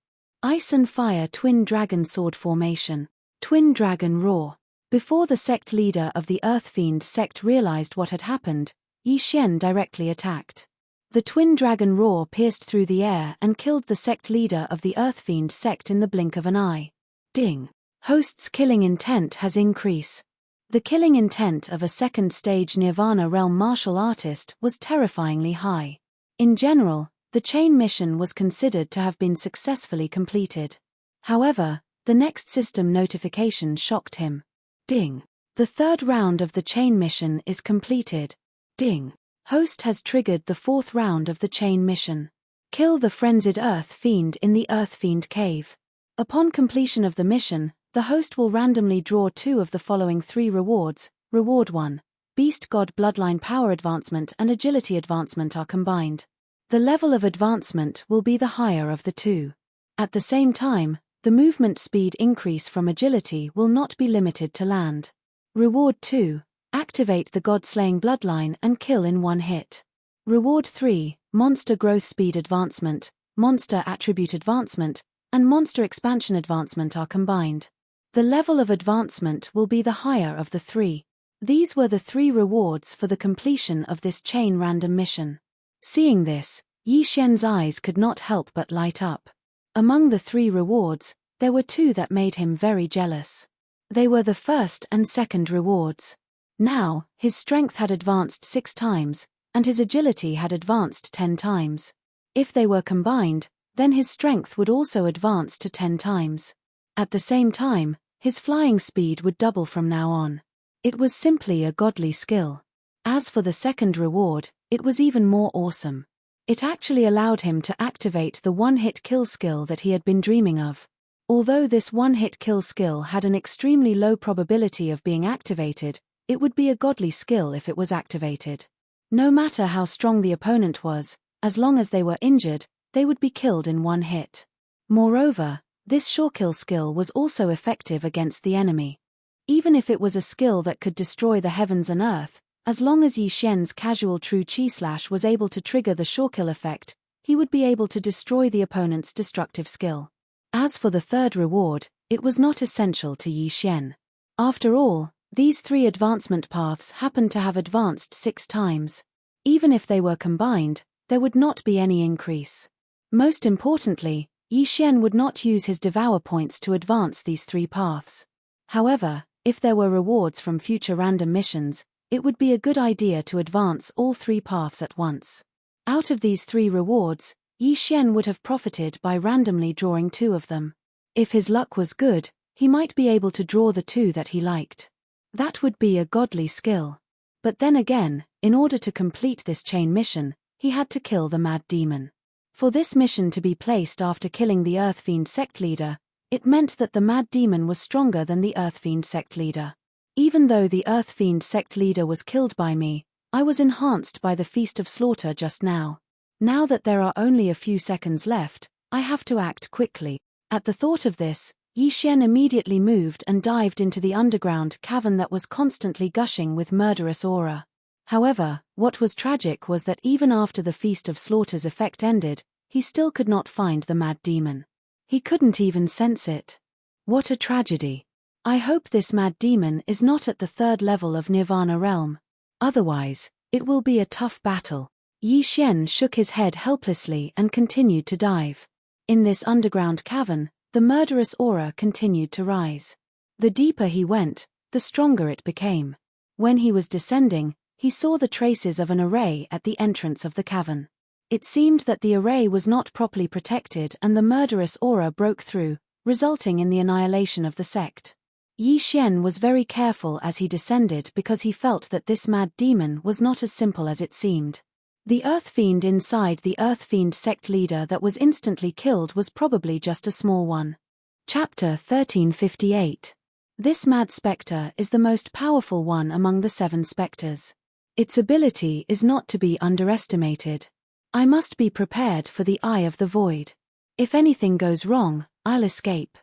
Ice and Fire Twin Dragon Sword Formation. Twin Dragon Roar. Before the sect leader of the Earth Fiend sect realized what had happened, Yi Xian directly attacked. The Twin Dragon Roar pierced through the air and killed the sect leader of the Earth Fiend sect in the blink of an eye. Ding. Host's killing intent has increased. The killing intent of a second-stage Nirvana realm martial artist was terrifyingly high. In general, the chain mission was considered to have been successfully completed. However, the next system notification shocked him. Ding. The third round of the chain mission is completed. Ding. Host has triggered the fourth round of the chain mission. Kill the frenzied Earth Fiend in the Earth Fiend Cave. Upon completion of the mission, the host will randomly draw 2 of the following 3 rewards. Reward 1. Beast God Bloodline Power Advancement and Agility Advancement are combined. The level of advancement will be the higher of the 2. At the same time, the movement speed increase from agility will not be limited to land. Reward 2. Activate the God-Slaying Bloodline and kill in 1 hit. Reward 3. Monster Growth Speed Advancement, Monster Attribute Advancement, and Monster Expansion Advancement are combined. The level of advancement will be the higher of the 3. These were the 3 rewards for the completion of this chain random mission. Seeing this, Yi Xian's eyes could not help but light up. Among the 3 rewards, there were 2 that made him very jealous. They were the first and second rewards. Now, his strength had advanced 6 times, and his agility had advanced 10 times. If they were combined, then his strength would also advance to 10 times. At the same time, his flying speed would double from now on. It was simply a godly skill. As for the second reward, it was even more awesome. It actually allowed him to activate the one-hit kill skill that he had been dreaming of. Although this one-hit kill skill had an extremely low probability of being activated, it would be a godly skill if it was activated. No matter how strong the opponent was, as long as they were injured, they would be killed in 1 hit. Moreover, this sure-kill skill was also effective against the enemy. Even if it was a skill that could destroy the heavens and earth, as long as Yi Xian's casual True Chi Slash was able to trigger the sure-kill effect, he would be able to destroy the opponent's destructive skill. As for the third reward, it was not essential to Yi Xian. After all, these 3 advancement paths happened to have advanced 6 times. Even if they were combined, there would not be any increase. Most importantly, Yi Xian would not use his Devour points to advance these 3 paths. However, if there were rewards from future random missions, it would be a good idea to advance all 3 paths at once. Out of these 3 rewards, Yi Xian would have profited by randomly drawing 2 of them. If his luck was good, he might be able to draw the 2 that he liked. That would be a godly skill. But then again, in order to complete this chain mission, he had to kill the Mad Demon. For this mission to be placed after killing the Earth Fiend sect leader, it meant that the Mad Demon was stronger than the Earth Fiend sect leader. Even though the Earth Fiend sect leader was killed by me, I was enhanced by the Feast of Slaughter just now. Now that there are only a few seconds left, I have to act quickly. At the thought of this, Yi Xian immediately moved and dived into the underground cavern that was constantly gushing with murderous aura. However, what was tragic was that even after the Feast of Slaughter's effect ended, he still could not find the Mad Demon. He couldn't even sense it. What a tragedy. I hope this Mad Demon is not at the 3rd level of Nirvana realm. Otherwise, it will be a tough battle. Yi Xian shook his head helplessly and continued to dive. In this underground cavern, the murderous aura continued to rise. The deeper he went, the stronger it became. When he was descending, he saw the traces of an array at the entrance of the cavern. It seemed that the array was not properly protected and the murderous aura broke through, resulting in the annihilation of the sect. Yi Xian was very careful as he descended because he felt that this Mad Demon was not as simple as it seemed. The Earth Fiend inside the Earth Fiend sect leader that was instantly killed was probably just a small one. Chapter 1358. This Mad Spectre is the most powerful one among the 7 spectres. Its ability is not to be underestimated. I must be prepared for the Eye of the Void. If anything goes wrong, I'll escape.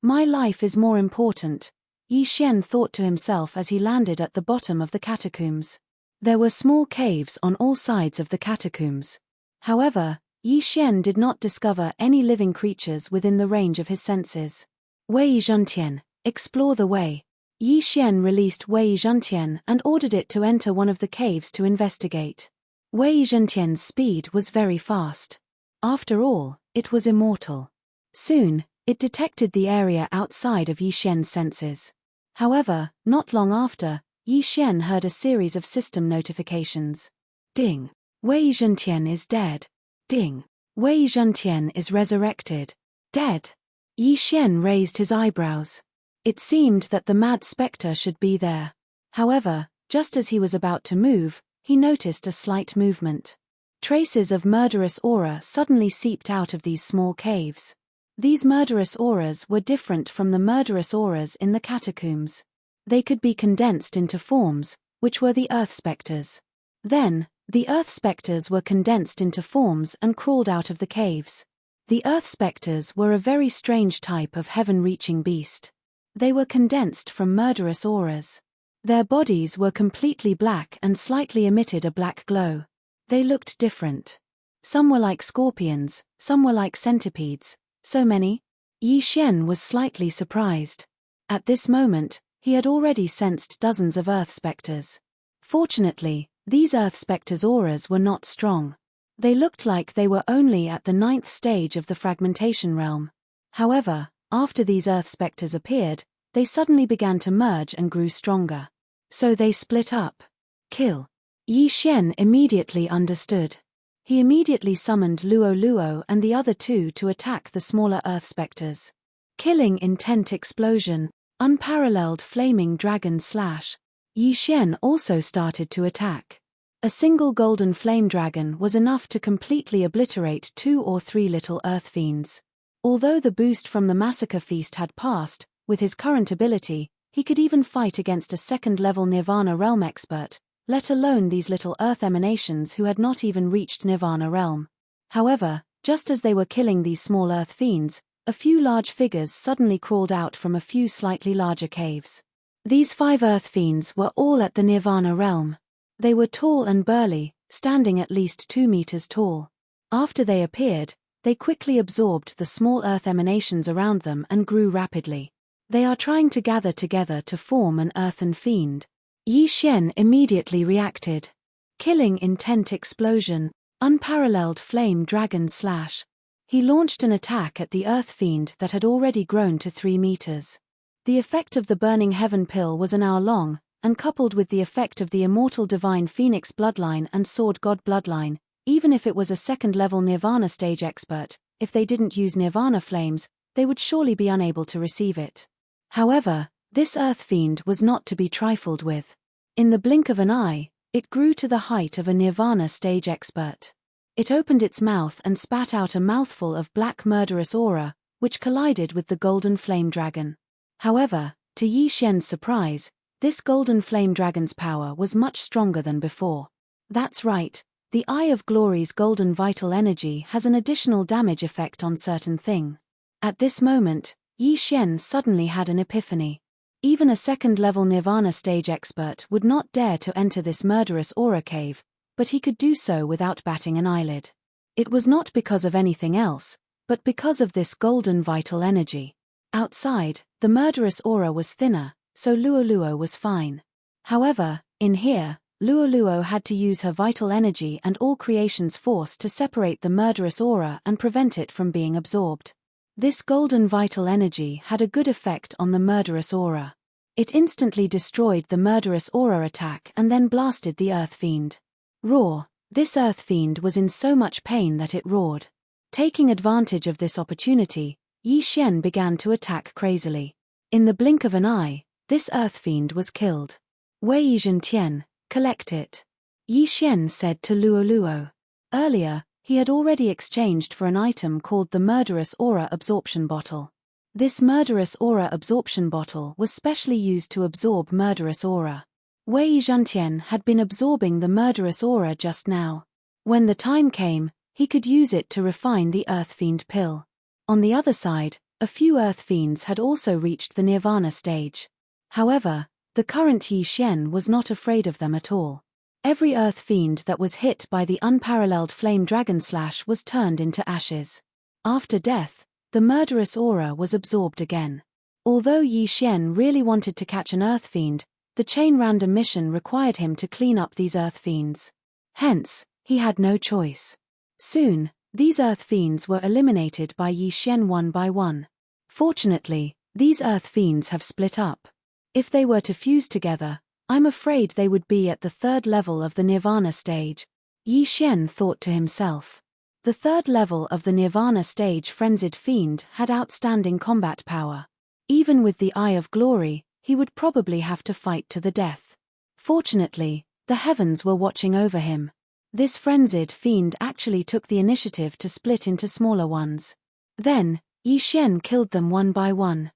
My life is more important, Yi Xian thought to himself as he landed at the bottom of the catacombs. There were small caves on all sides of the catacombs. However, Yi Xian did not discover any living creatures within the range of his senses. Wei Zhentian, explore the way. Yi Xian released Wei Zhentian and ordered it to enter one of the caves to investigate. Wei Zhentian's speed was very fast. After all, it was immortal. Soon, it detected the area outside of Yi Xian's senses. However, not long after, Yi Xian heard a series of system notifications. Ding! Wei Zhentian is dead. Ding! Wei Zhentian is resurrected. Dead! Yi Xian raised his eyebrows. It seemed that the mad spectre should be there. However, just as he was about to move, he noticed a slight movement. Traces of murderous aura suddenly seeped out of these small caves. These murderous auras were different from the murderous auras in the catacombs. They could be condensed into forms, which were the earth spectres. Then, the earth spectres were condensed into forms and crawled out of the caves. The earth spectres were a very strange type of heaven-reaching beast. They were condensed from murderous auras. Their bodies were completely black and slightly emitted a black glow. They looked different. Some were like scorpions, some were like centipedes. So many? Yi Xian was slightly surprised. At this moment, he had already sensed dozens of earth spectres. Fortunately, these earth spectres' auras were not strong. They looked like they were only at the 9th stage of the fragmentation realm. However, after these earth spectres appeared, they suddenly began to merge and grew stronger. So they split up. Kill. Yi Xian immediately understood. He immediately summoned Luo Luo and the other two to attack the smaller earth spectres. Killing intent explosion, unparalleled flaming dragon slash. Yi Xian also started to attack. A single golden flame dragon was enough to completely obliterate 2 or 3 little earth fiends. Although the boost from the massacre feast had passed, with his current ability, he could even fight against a second-level Nirvana realm expert, let alone these little earth emanations who had not even reached Nirvana realm. However, just as they were killing these small earth fiends, a few large figures suddenly crawled out from a few slightly larger caves. These 5 earth fiends were all at the Nirvana realm. They were tall and burly, standing at least 2 meters tall. After they appeared, they quickly absorbed the small earth emanations around them and grew rapidly. They are trying to gather together to form an earthen fiend. Yi Xian immediately reacted. Killing intent explosion, unparalleled flame dragon slash. He launched an attack at the earth fiend that had already grown to 3 meters. The effect of the burning heaven pill was an hour long, and coupled with the effect of the immortal divine phoenix bloodline and sword god bloodline, even if it was a second-level Nirvana stage expert, if they didn't use Nirvana flames, they would surely be unable to receive it. However, this earth fiend was not to be trifled with. In the blink of an eye, it grew to the height of a Nirvana stage expert. It opened its mouth and spat out a mouthful of black murderous aura, which collided with the golden flame dragon. However, to Yi Xian's surprise, this golden flame dragon's power was much stronger than before. That's right, the Eye of Glory's golden vital energy has an additional damage effect on certain things. At this moment, Yi Xian suddenly had an epiphany. Even a second-level Nirvana stage expert would not dare to enter this murderous aura cave, but he could do so without batting an eyelid. It was not because of anything else, but because of this golden vital energy. Outside, the murderous aura was thinner, so Luo Luo was fine. However, in here, Luo Luo had to use her vital energy and all creation's force to separate the murderous aura and prevent it from being absorbed. This golden vital energy had a good effect on the murderous aura. It instantly destroyed the murderous aura attack and then blasted the earth fiend. Roar! This earth fiend was in so much pain that it roared. Taking advantage of this opportunity, Yi Xian began to attack crazily. In the blink of an eye, this earth fiend was killed. Wei Zhentian, collect it. Yi Xian said to Luo Luo. Earlier, he had already exchanged for an item called the Murderous Aura Absorption Bottle. This Murderous Aura Absorption Bottle was specially used to absorb murderous aura. Wei Zhentian had been absorbing the murderous aura just now. When the time came, he could use it to refine the Earth Fiend pill. On the other side, A few earth fiends had also reached the nirvana stage. However, the current Yi Xian was not afraid of them at all. Every earth fiend that was hit by the unparalleled flame dragon slash was turned into ashes. After death, the murderous aura was absorbed again. Although Yi Xian really wanted to catch an earth fiend, the chain random mission required him to clean up these earth fiends. Hence, he had no choice. Soon, these earth fiends were eliminated by Yi Xian one by one. Fortunately, these earth fiends have split up. If they were to fuse together, I'm afraid they would be at the third level of the nirvana stage, Yi Xian thought to himself. The third level of the nirvana stage frenzied fiend had outstanding combat power. Even with the Eye of Glory, he would probably have to fight to the death. Fortunately, the heavens were watching over him. This frenzied fiend actually took the initiative to split into smaller ones. Then, Yi Xian killed them one by one.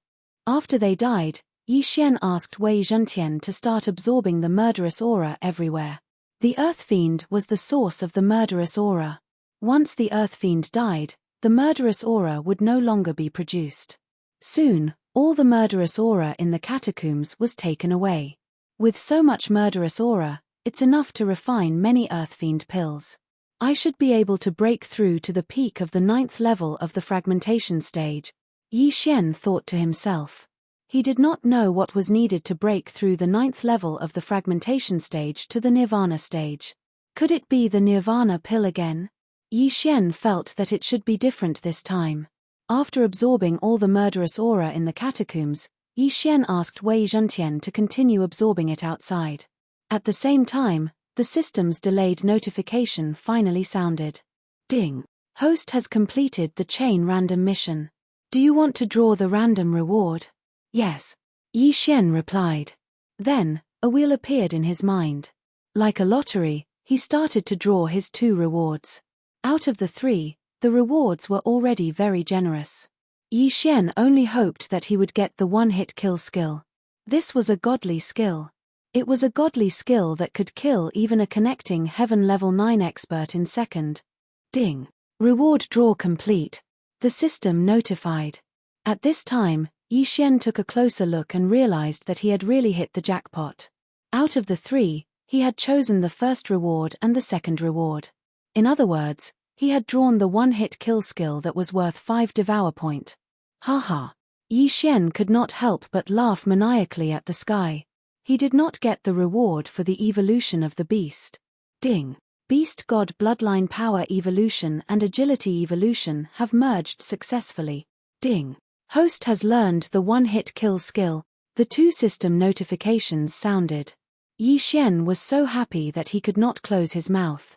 After they died, Yi Xian asked Wei Zhentian to start absorbing the murderous aura everywhere. The earth fiend was the source of the murderous aura. Once the earth fiend died, the murderous aura would no longer be produced. Soon, all the murderous aura in the catacombs was taken away. With so much murderous aura, it's enough to refine many earth fiend pills. I should be able to break through to the peak of the 9th level of the fragmentation stage, Yi Xian thought to himself. He did not know what was needed to break through the 9th level of the fragmentation stage to the nirvana stage. Could it be the nirvana pill again? Yi Xian felt that it should be different this time. After absorbing all the murderous aura in the catacombs, Yi Xian asked Wei Zhentian to continue absorbing it outside. At the same time, the system's delayed notification finally sounded. Ding! Host has completed the chain random mission. Do you want to draw the random reward? Yes. Yi Xian replied. Then, a wheel appeared in his mind. Like a lottery, he started to draw his 2 rewards. Out of the 3, the rewards were already very generous. Yi Xian only hoped that he would get the one-hit kill skill. This was a godly skill. It was a godly skill that could kill even a connecting heaven level 9 expert in second. Ding! Reward draw complete. The system notified. At this time, Yi Xian took a closer look and realized that he had really hit the jackpot. Out of the 3, he had chosen the first reward and the second reward. In other words, he had drawn the one-hit kill skill that was worth 5 Devour point. Haha. Yi Xian could not help but laugh maniacally at the sky. He did not get the reward for the evolution of the beast. Ding! Beast God Bloodline Power Evolution and Agility Evolution have merged successfully. Ding! Host has learned the one-hit kill skill. The 2 system notifications sounded. Yi Xian was so happy that he could not close his mouth.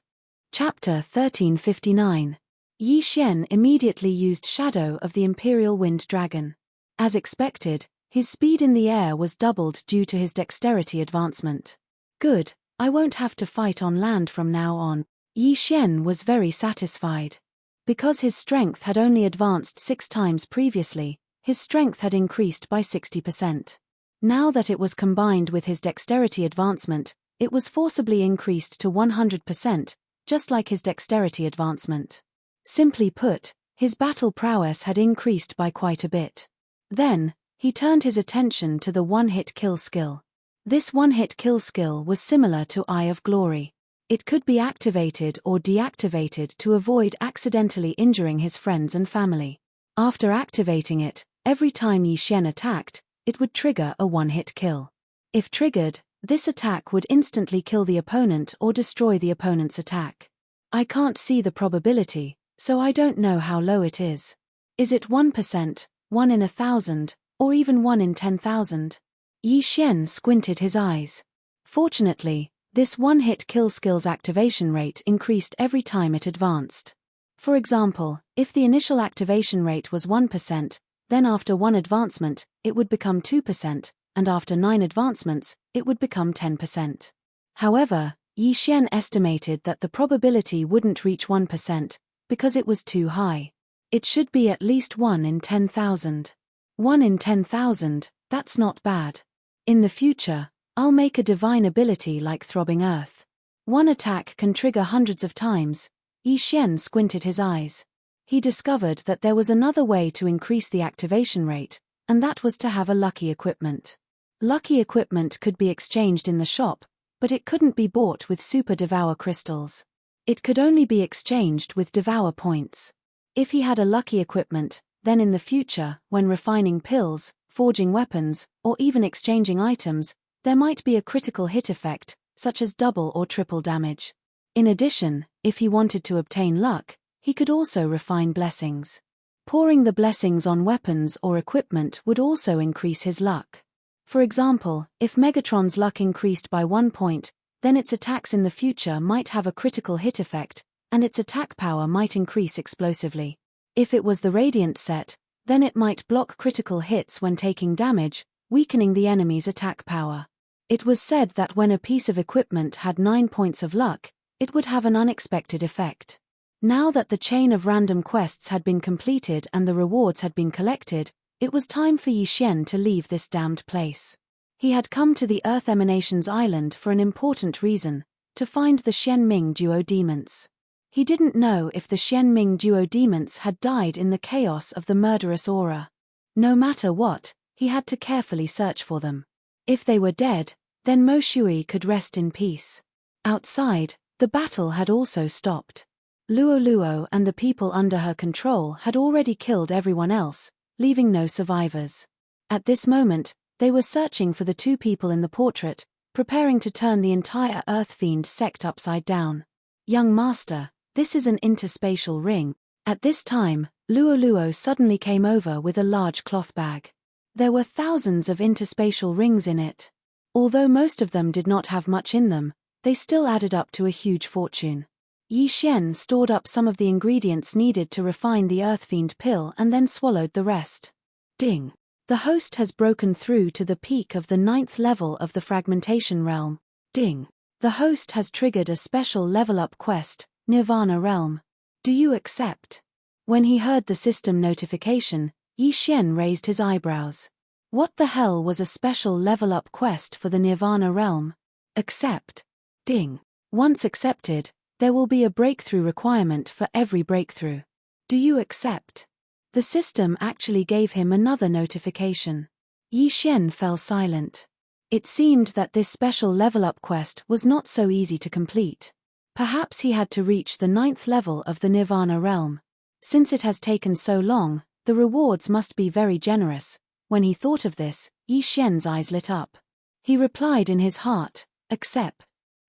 Chapter 1359. Yi Xian immediately used Shadow of the Imperial Wind Dragon. As expected, his speed in the air was doubled due to his dexterity advancement. Good, I won't have to fight on land from now on. Yi Xian was very satisfied. Because his strength had only advanced 6 times previously, his strength had increased by 60%. Now that it was combined with his dexterity advancement, it was forcibly increased to 100%, just like his dexterity advancement. Simply put, his battle prowess had increased by quite a bit. Then, he turned his attention to the one-hit kill skill. This one-hit kill skill was similar to Eye of Glory. It could be activated or deactivated to avoid accidentally injuring his friends and family. After activating it, every time Yi Xian attacked, it would trigger a one-hit kill. If triggered, this attack would instantly kill the opponent or destroy the opponent's attack. I can't see the probability, so I don't know how low it is. Is it 1%, 1 in 1,000, or even 1 in 10,000? Yi Xian squinted his eyes. Fortunately, this one-hit kill skill's activation rate increased every time it advanced. For example, if the initial activation rate was 1%, then after 1 advancement, it would become 2%, and after 9 advancements, it would become 10%. However, Yi Xian estimated that the probability wouldn't reach 1%, because it was too high. It should be at least 1 in 10,000. 1 in 10,000, that's not bad. In the future, I'll make a divine ability like Throbbing Earth. One attack can trigger hundreds of times. Yi Xian squinted his eyes. He discovered that there was another way to increase the activation rate, and that was to have a lucky equipment. Lucky equipment could be exchanged in the shop, but it couldn't be bought with super Devour crystals. It could only be exchanged with Devour points. If he had a lucky equipment, then in the future, when refining pills, forging weapons, or even exchanging items, there might be a critical hit effect, such as double or triple damage. In addition, if he wanted to obtain luck, he could also refine blessings. Pouring the blessings on weapons or equipment would also increase his luck. For example, if Megatron's luck increased by 1 point, then its attacks in the future might have a critical hit effect, and its attack power might increase explosively. If it was the Radiant set, then it might block critical hits when taking damage, weakening the enemy's attack power. It was said that when a piece of equipment had 9 points of luck, it would have an unexpected effect. Now that the chain of random quests had been completed and the rewards had been collected, it was time for Yi Xian to leave this damned place. He had come to the Earth Emanations Island for an important reason, to find the Xianming duodemons. He didn't know if the Xianming duodemons had died in the chaos of the murderous aura. No matter what, he had to carefully search for them. If they were dead, then Mo Shui could rest in peace. Outside, the battle had also stopped. Luo Luo and the people under her control had already killed everyone else, leaving no survivors. At this moment, they were searching for the 2 people in the portrait, preparing to turn the entire Earth Fiend sect upside down. Young master, this is an interspatial ring. At this time, Luo Luo suddenly came over with a large cloth bag. There were thousands of interspatial rings in it. Although most of them did not have much in them, they still added up to a huge fortune. Yi Xian stored up some of the ingredients needed to refine the Earth Fiend pill and then swallowed the rest. Ding! The host has broken through to the peak of the 9th level of the fragmentation realm. Ding! The host has triggered a special level-up quest, Nirvana Realm. Do you accept? When he heard the system notification, Yi Xian raised his eyebrows. What the hell was a special level-up quest for the Nirvana Realm? Accept. Ding! Once accepted, there will be a breakthrough requirement for every breakthrough. Do you accept? The system actually gave him another notification. Yi Xian fell silent. It seemed that this special level-up quest was not so easy to complete. Perhaps he had to reach the 9th level of the Nirvana Realm. Since it has taken so long, the rewards must be very generous. When he thought of this, Yi Xian's eyes lit up. He replied in his heart, accept.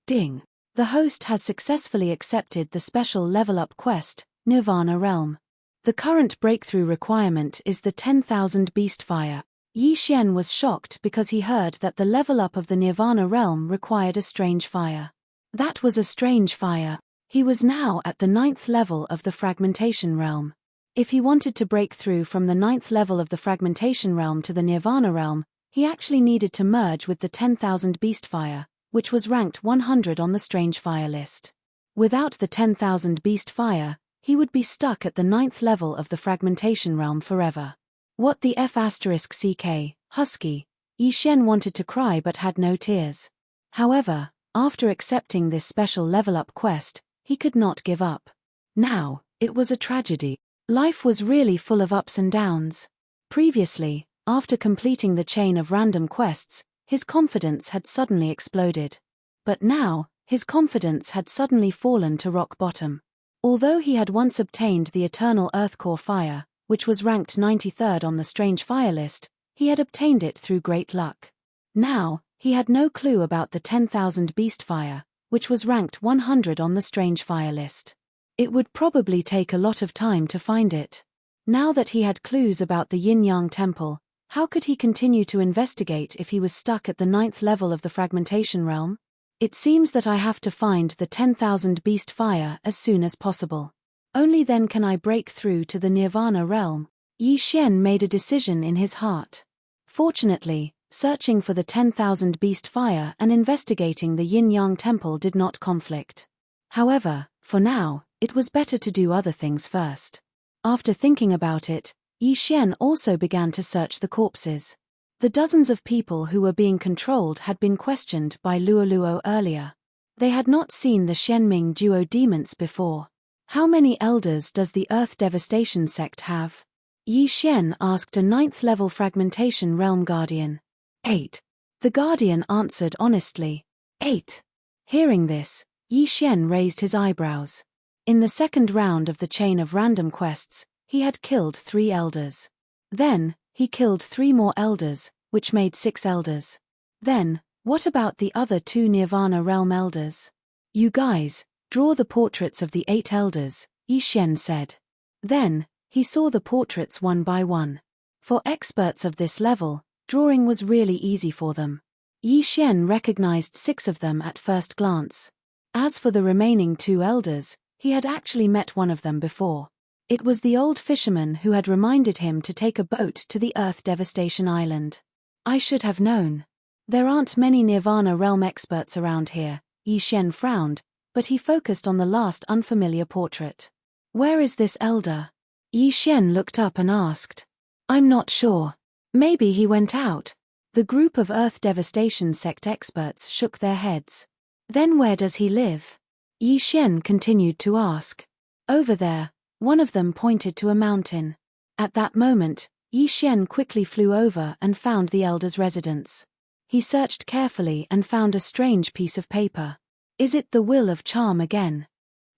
Ding! The host has successfully accepted the special level-up quest, Nirvana Realm. The current breakthrough requirement is the 10,000 Beast Fire. Yi Xian was shocked because he heard that the level-up of the Nirvana Realm required a strange fire. That was a strange fire. He was now at the 9th level of the Fragmentation Realm. If he wanted to break through from the 9th level of the Fragmentation Realm to the Nirvana Realm, he actually needed to merge with the 10,000 Beast Fire, which was ranked 100 on the Strange Fire list. Without the 10,000 Beast Fire, he would be stuck at the 9th level of the Fragmentation Realm forever. What the F***ck, husky. Yi Xian wanted to cry but had no tears. However, after accepting this special level-up quest, he could not give up. Now, it was a tragedy. Life was really full of ups and downs. Previously, after completing the chain of random quests, his confidence had suddenly exploded. But now, his confidence had suddenly fallen to rock bottom. Although he had once obtained the Eternal Earthcore Fire, which was ranked 93rd on the Strange Fire list, he had obtained it through great luck. Now, he had no clue about the 10,000 Beast Fire, which was ranked 100 on the Strange Fire list. It would probably take a lot of time to find it. Now that he had clues about the Yin-Yang Temple, how could he continue to investigate if he was stuck at the 9th level of the Fragmentation Realm? It seems that I have to find the 10,000 Beast Fire as soon as possible. Only then can I break through to the Nirvana Realm. Yi Xian made a decision in his heart. Fortunately, searching for the 10,000 Beast Fire and investigating the Yin-Yang Temple did not conflict. However, for now, it was better to do other things first. After thinking about it, Yi Xian also began to search the corpses. The dozens of people who were being controlled had been questioned by Luo Luo earlier. They had not seen the Xianming duodemons before. How many elders does the Earth Devastation sect have? Yi Xian asked a 9th-level fragmentation realm guardian. 8. The guardian answered honestly. 8. Hearing this, Yi Xian raised his eyebrows. In the second round of the chain of random quests, he had killed 3 elders. Then, he killed 3 more elders, which made 6 elders. Then, what about the other 2 Nirvana realm elders? You guys, draw the portraits of the 8 elders, Yi Xian said. Then, he saw the portraits one by one. For experts of this level, drawing was really easy for them. Yi Xian recognized 6 of them at first glance. As for the remaining 2 elders, he had actually met one of them before. It was the old fisherman who had reminded him to take a boat to the Earth Devastation Island. I should have known. There aren't many Nirvana realm experts around here, Yi Xian frowned, but he focused on the last unfamiliar portrait. Where is this elder? Yi Xian looked up and asked. I'm not sure. Maybe he went out. The group of Earth Devastation sect experts shook their heads. Then where does he live? Yi Xian continued to ask. Over there, one of them pointed to a mountain. At that moment, Yi Xian quickly flew over and found the elder's residence. He searched carefully and found a strange piece of paper. Is it the will of charm again?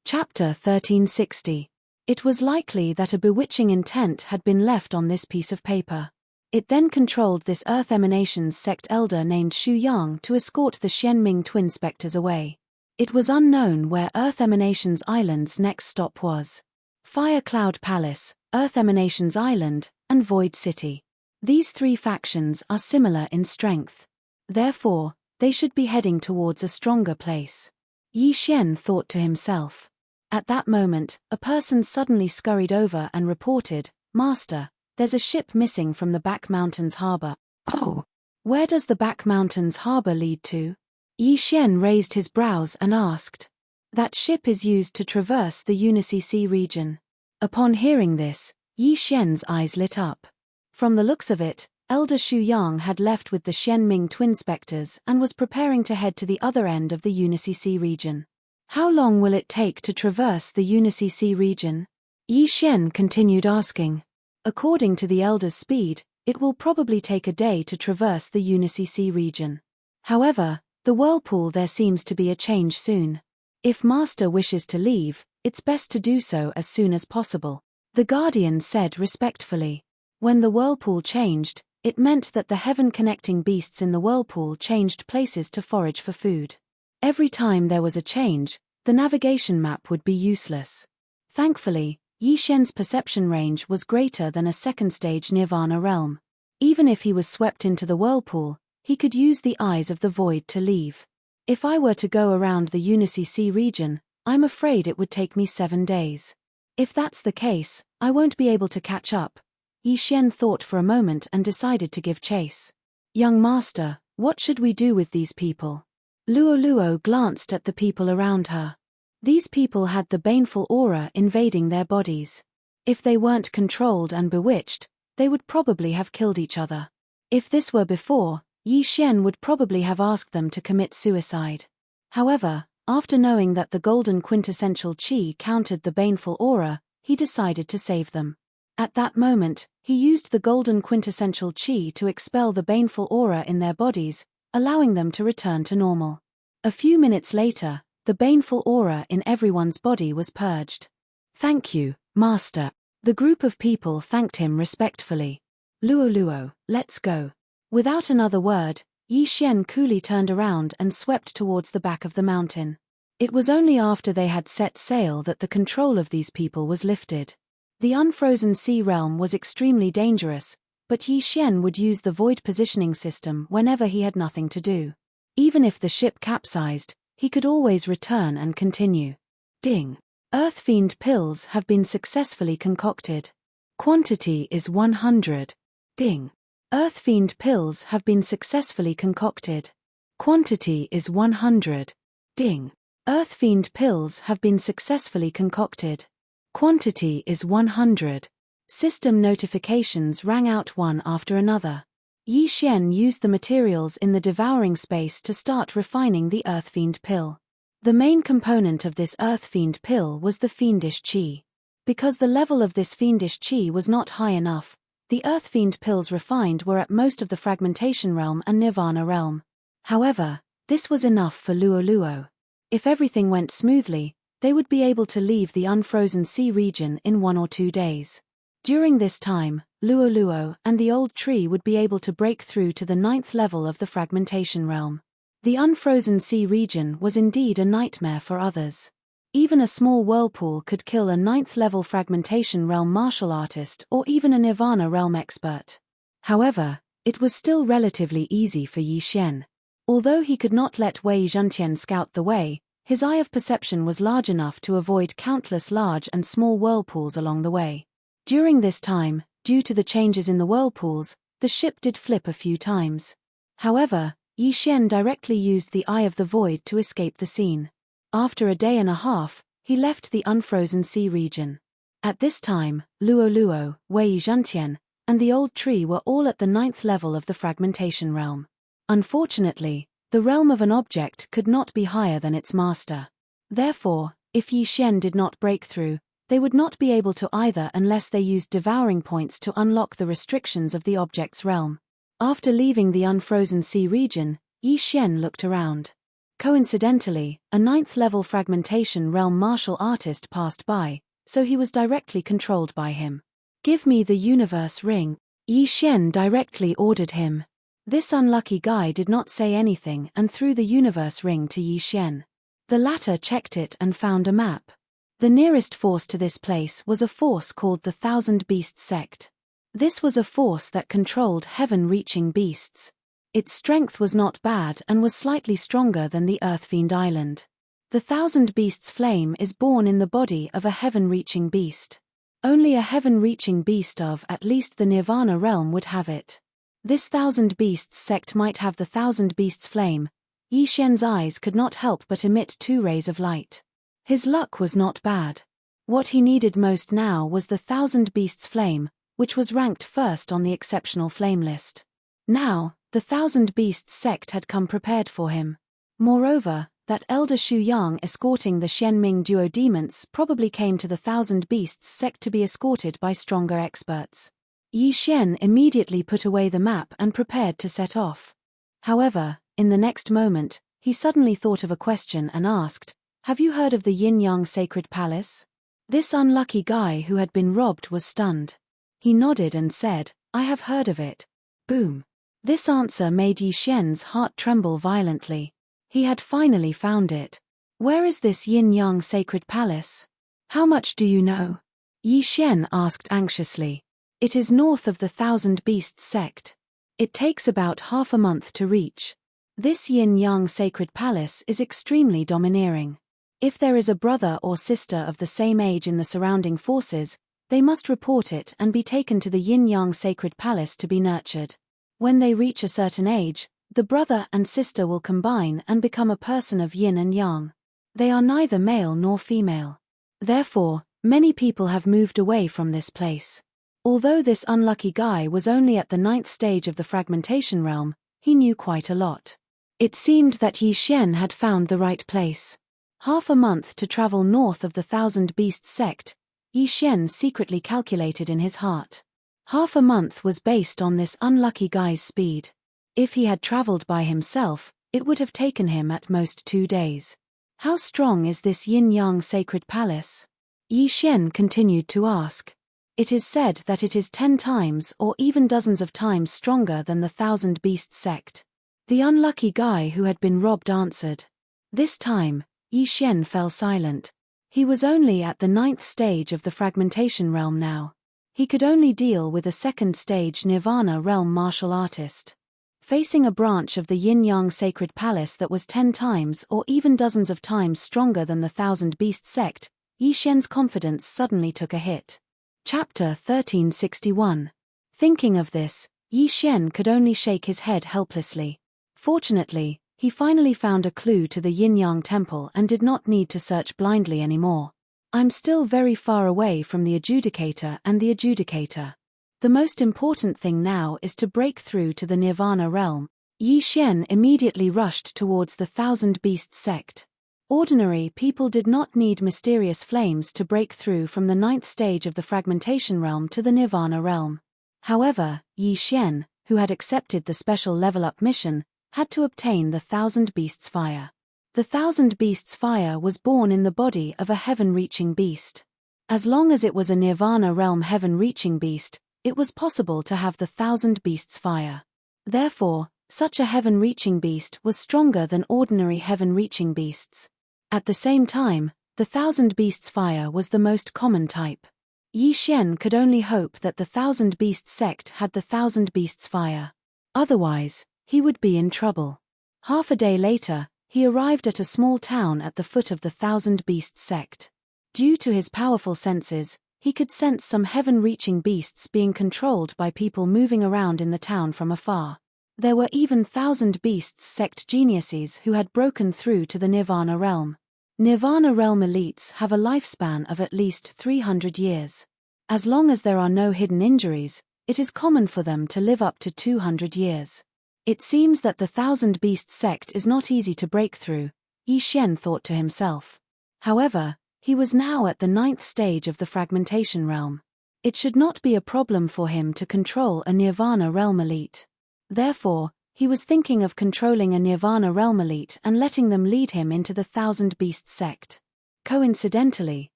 Chapter 1360. It was likely that a bewitching intent had been left on this piece of paper. It then controlled this Earth Emanations sect elder named Xu Yang to escort the Xianming twin specters away. It was unknown where Earth Emanations Island's next stop was. Fire Cloud Palace, Earth Emanations Island, and Void City. These 3 factions are similar in strength. Therefore, they should be heading towards a stronger place. Yi Xian thought to himself. At that moment, a person suddenly scurried over and reported, Master, there's a ship missing from the Back Mountains harbor. Oh! Where does the Back Mountains harbor lead to? Yi Xian raised his brows and asked. That ship is used to traverse the Unicy Sea region. Upon hearing this, Yi Xian's eyes lit up. From the looks of it, Elder Xu Yang had left with the Xianming twin specters and was preparing to head to the other end of the Unicy Sea region. How long will it take to traverse the Unicy Sea region? Yi Xian continued asking. According to the elder's speed, it will probably take a day to traverse the Unicy Sea region. However, the whirlpool there seems to be a change soon. If Master wishes to leave, it's best to do so as soon as possible, the Guardian said respectfully. When the whirlpool changed, it meant that the heaven-connecting beasts in the whirlpool changed places to forage for food. Every time there was a change, the navigation map would be useless. Thankfully, Yi Xian's perception range was greater than a second-stage Nirvana realm. Even if he was swept into the whirlpool, he could use the eyes of the void to leave. If I were to go around the Unicy Sea region, I'm afraid it would take me 7 days. If that's the case, I won't be able to catch up. Yi Xian thought for a moment and decided to give chase. Young master, what should we do with these people? Luo Luo glanced at the people around her. These people had the baneful aura invading their bodies. If they weren't controlled and bewitched, they would probably have killed each other. If this were before, Yi Xian would probably have asked them to commit suicide. However, after knowing that the golden quintessential qi countered the baneful aura, he decided to save them. At that moment, he used the golden quintessential qi to expel the baneful aura in their bodies, allowing them to return to normal. A few minutes later, the baneful aura in everyone's body was purged. Thank you, Master. The group of people thanked him respectfully. Luo Luo, let's go. Without another word, Yi Xian coolly turned around and swept towards the back of the mountain. It was only after they had set sail that the control of these people was lifted. The unfrozen sea realm was extremely dangerous, but Yi Xian would use the void positioning system whenever he had nothing to do. Even if the ship capsized, he could always return and continue. Ding! Earth Fiend pills have been successfully concocted. Quantity is 100. Ding! Earth Fiend pills have been successfully concocted. Quantity is 100. Ding! Earth Fiend pills have been successfully concocted. Quantity is 100. System notifications rang out one after another. Yi Xian used the materials in the devouring space to start refining the Earth Fiend pill. The main component of this earth fiend pill was the fiendish chi. Because the level of this fiendish chi was not high enough, the earth fiend pills refined were at most of the fragmentation realm and nirvana realm. However, this was enough for Luo. If everything went smoothly, they would be able to leave the unfrozen sea region in 1 or 2 days. During this time, Luo and the old tree would be able to break through to the 9th level of the fragmentation realm. The unfrozen sea region was indeed a nightmare for others. Even a small whirlpool could kill a 9th level fragmentation realm martial artist or even a nirvana realm expert. However, it was still relatively easy for Yi Xian. Although he could not let Wei Zhentian scout the way, his eye of perception was large enough to avoid countless large and small whirlpools along the way. During this time, due to the changes in the whirlpools, the ship did flip a few times. However, Yi Xian directly used the Eye of the Void to escape the scene. After a day and a half, he left the unfrozen sea region. At this time, Luo, Wei Zhentian, and the old tree were all at the 9th level of the fragmentation realm. Unfortunately, the realm of an object could not be higher than its master. Therefore, if Yi Xian did not break through, they would not be able to either unless they used devouring points to unlock the restrictions of the object's realm. After leaving the unfrozen sea region, Yi Xian looked around. Coincidentally, a 9th level fragmentation realm martial artist passed by, so he was directly controlled by him. "Give me the universe ring," Yi Xian directly ordered him. This unlucky guy did not say anything and threw the universe ring to Yi Xian. The latter checked it and found a map. The nearest force to this place was a force called the Thousand Beasts Sect. This was a force that controlled heaven-reaching beasts. Its strength was not bad and was slightly stronger than the Earthfiend Island. The Thousand Beasts flame is born in the body of a heaven-reaching beast. Only a heaven-reaching beast of at least the Nirvana realm would have it. This Thousand Beasts sect might have the Thousand Beasts flame. Yi Xian's eyes could not help but emit 2 rays of light. His luck was not bad. What he needed most now was the Thousand Beasts flame, which was ranked first on the exceptional flame list. Now, the Thousand Beasts sect had come prepared for him. Moreover, that elder Xu Yang escorting the Xianming duo demons probably came to the Thousand Beasts sect to be escorted by stronger experts. Yi Xian immediately put away the map and prepared to set off. However, in the next moment, he suddenly thought of a question and asked, "Have you heard of the Yin-Yang Sacred Palace?" This unlucky guy who had been robbed was stunned. He nodded and said, "I have heard of it." Boom. This answer made Yi Xian's heart tremble violently. He had finally found it. "Where is this Yin-Yang Sacred Palace? How much do you know?" Yi Xian asked anxiously. "It is north of the Thousand Beasts sect. It takes about half a month to reach. This Yin-Yang Sacred Palace is extremely domineering. If there is a brother or sister of the same age in the surrounding forces, they must report it and be taken to the Yin-Yang Sacred Palace to be nurtured. When they reach a certain age, the brother and sister will combine and become a person of yin and yang. They are neither male nor female. Therefore, many people have moved away from this place." Although this unlucky guy was only at the 9th stage of the fragmentation realm, he knew quite a lot. It seemed that Yi Xian had found the right place. Half a month to travel north of the Thousand Beasts sect, Yi Xian secretly calculated in his heart. Half a month was based on this unlucky guy's speed. If he had traveled by himself, it would have taken him at most 2 days. "How strong is this Yin-Yang Sacred Palace?" Yi Xian continued to ask. "It is said that it is 10 times or even dozens of times stronger than the Thousand Beasts sect." The unlucky guy who had been robbed answered. This time, Yi Xian fell silent. He was only at the 9th stage of the fragmentation realm now. He could only deal with a 2nd stage Nirvana realm martial artist. Facing a branch of the Yin-Yang Sacred Palace that was 10 times or even dozens of times stronger than the Thousand Beast sect, Yi Xian's confidence suddenly took a hit. Chapter 1361. Thinking of this, Yi Xian could only shake his head helplessly. Fortunately, he finally found a clue to the Yin-Yang Temple and did not need to search blindly anymore. "I'm still very far away from the Adjudicator and the Adjudicator. The most important thing now is to break through to the Nirvana realm." Yi Xian immediately rushed towards the Thousand Beasts sect. Ordinary people did not need mysterious flames to break through from the 9th stage of the fragmentation realm to the Nirvana realm. However, Yi Xian, who had accepted the special level-up mission, had to obtain the 1,000 Beasts Fire. The 1,000 Beasts Fire was born in the body of a heaven-reaching beast. As long as it was a Nirvana realm heaven-reaching beast, it was possible to have the 1,000 Beasts Fire. Therefore, such a heaven-reaching beast was stronger than ordinary heaven-reaching beasts. At the same time, the 1,000 Beasts Fire was the most common type. Yi Xian could only hope that the 1,000 Beasts sect had the 1,000 Beasts Fire. Otherwise, he would be in trouble. Half a day later, he arrived at a small town at the foot of the 1,000 Beasts sect. Due to his powerful senses, he could sense some heaven-reaching beasts being controlled by people moving around in the town from afar. There were even 1,000 Beasts sect geniuses who had broken through to the Nirvana realm. Nirvana realm elites have a lifespan of at least 300 years. As long as there are no hidden injuries, it is common for them to live up to 200 years. It seems that the 1,000 Beasts sect is not easy to break through, Yi Xian thought to himself. However, he was now at the 9th stage of the fragmentation realm. It should not be a problem for him to control a Nirvana realm elite. Therefore, he was thinking of controlling a Nirvana realm elite and letting them lead him into the 1,000 Beasts sect. Coincidentally,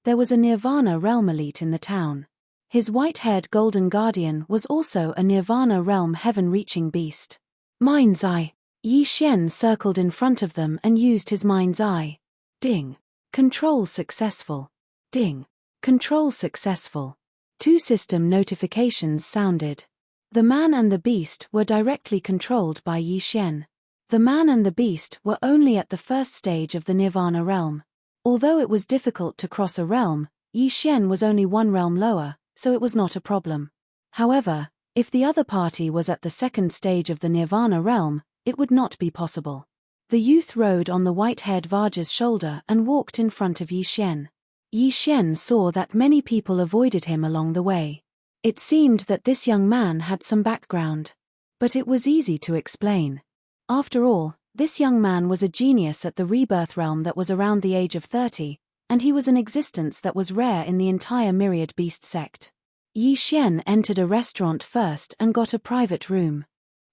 there was a Nirvana realm elite in the town. His white-haired golden guardian was also a Nirvana realm heaven-reaching beast. Mind's Eye. Yi Xian circled in front of them and used his Mind's Eye. Ding. Control successful. Ding. Control successful. 2 system notifications sounded. The man and the beast were directly controlled by Yi Xian. The man and the beast were only at the 1st stage of the Nirvana realm. Although it was difficult to cross a realm, Yi Xian was only 1 realm lower, so it was not a problem. However, if the other party was at the 2nd stage of the Nirvana realm, it would not be possible. The youth rode on the white-haired Vajra's shoulder and walked in front of Yi Xian. Yi Xian saw that many people avoided him along the way. It seemed that this young man had some background. But it was easy to explain. After all, this young man was a genius at the rebirth realm that was around the age of 30, and he was an existence that was rare in the entire Myriad Beast sect. Yi Xian entered a restaurant first and got a private room.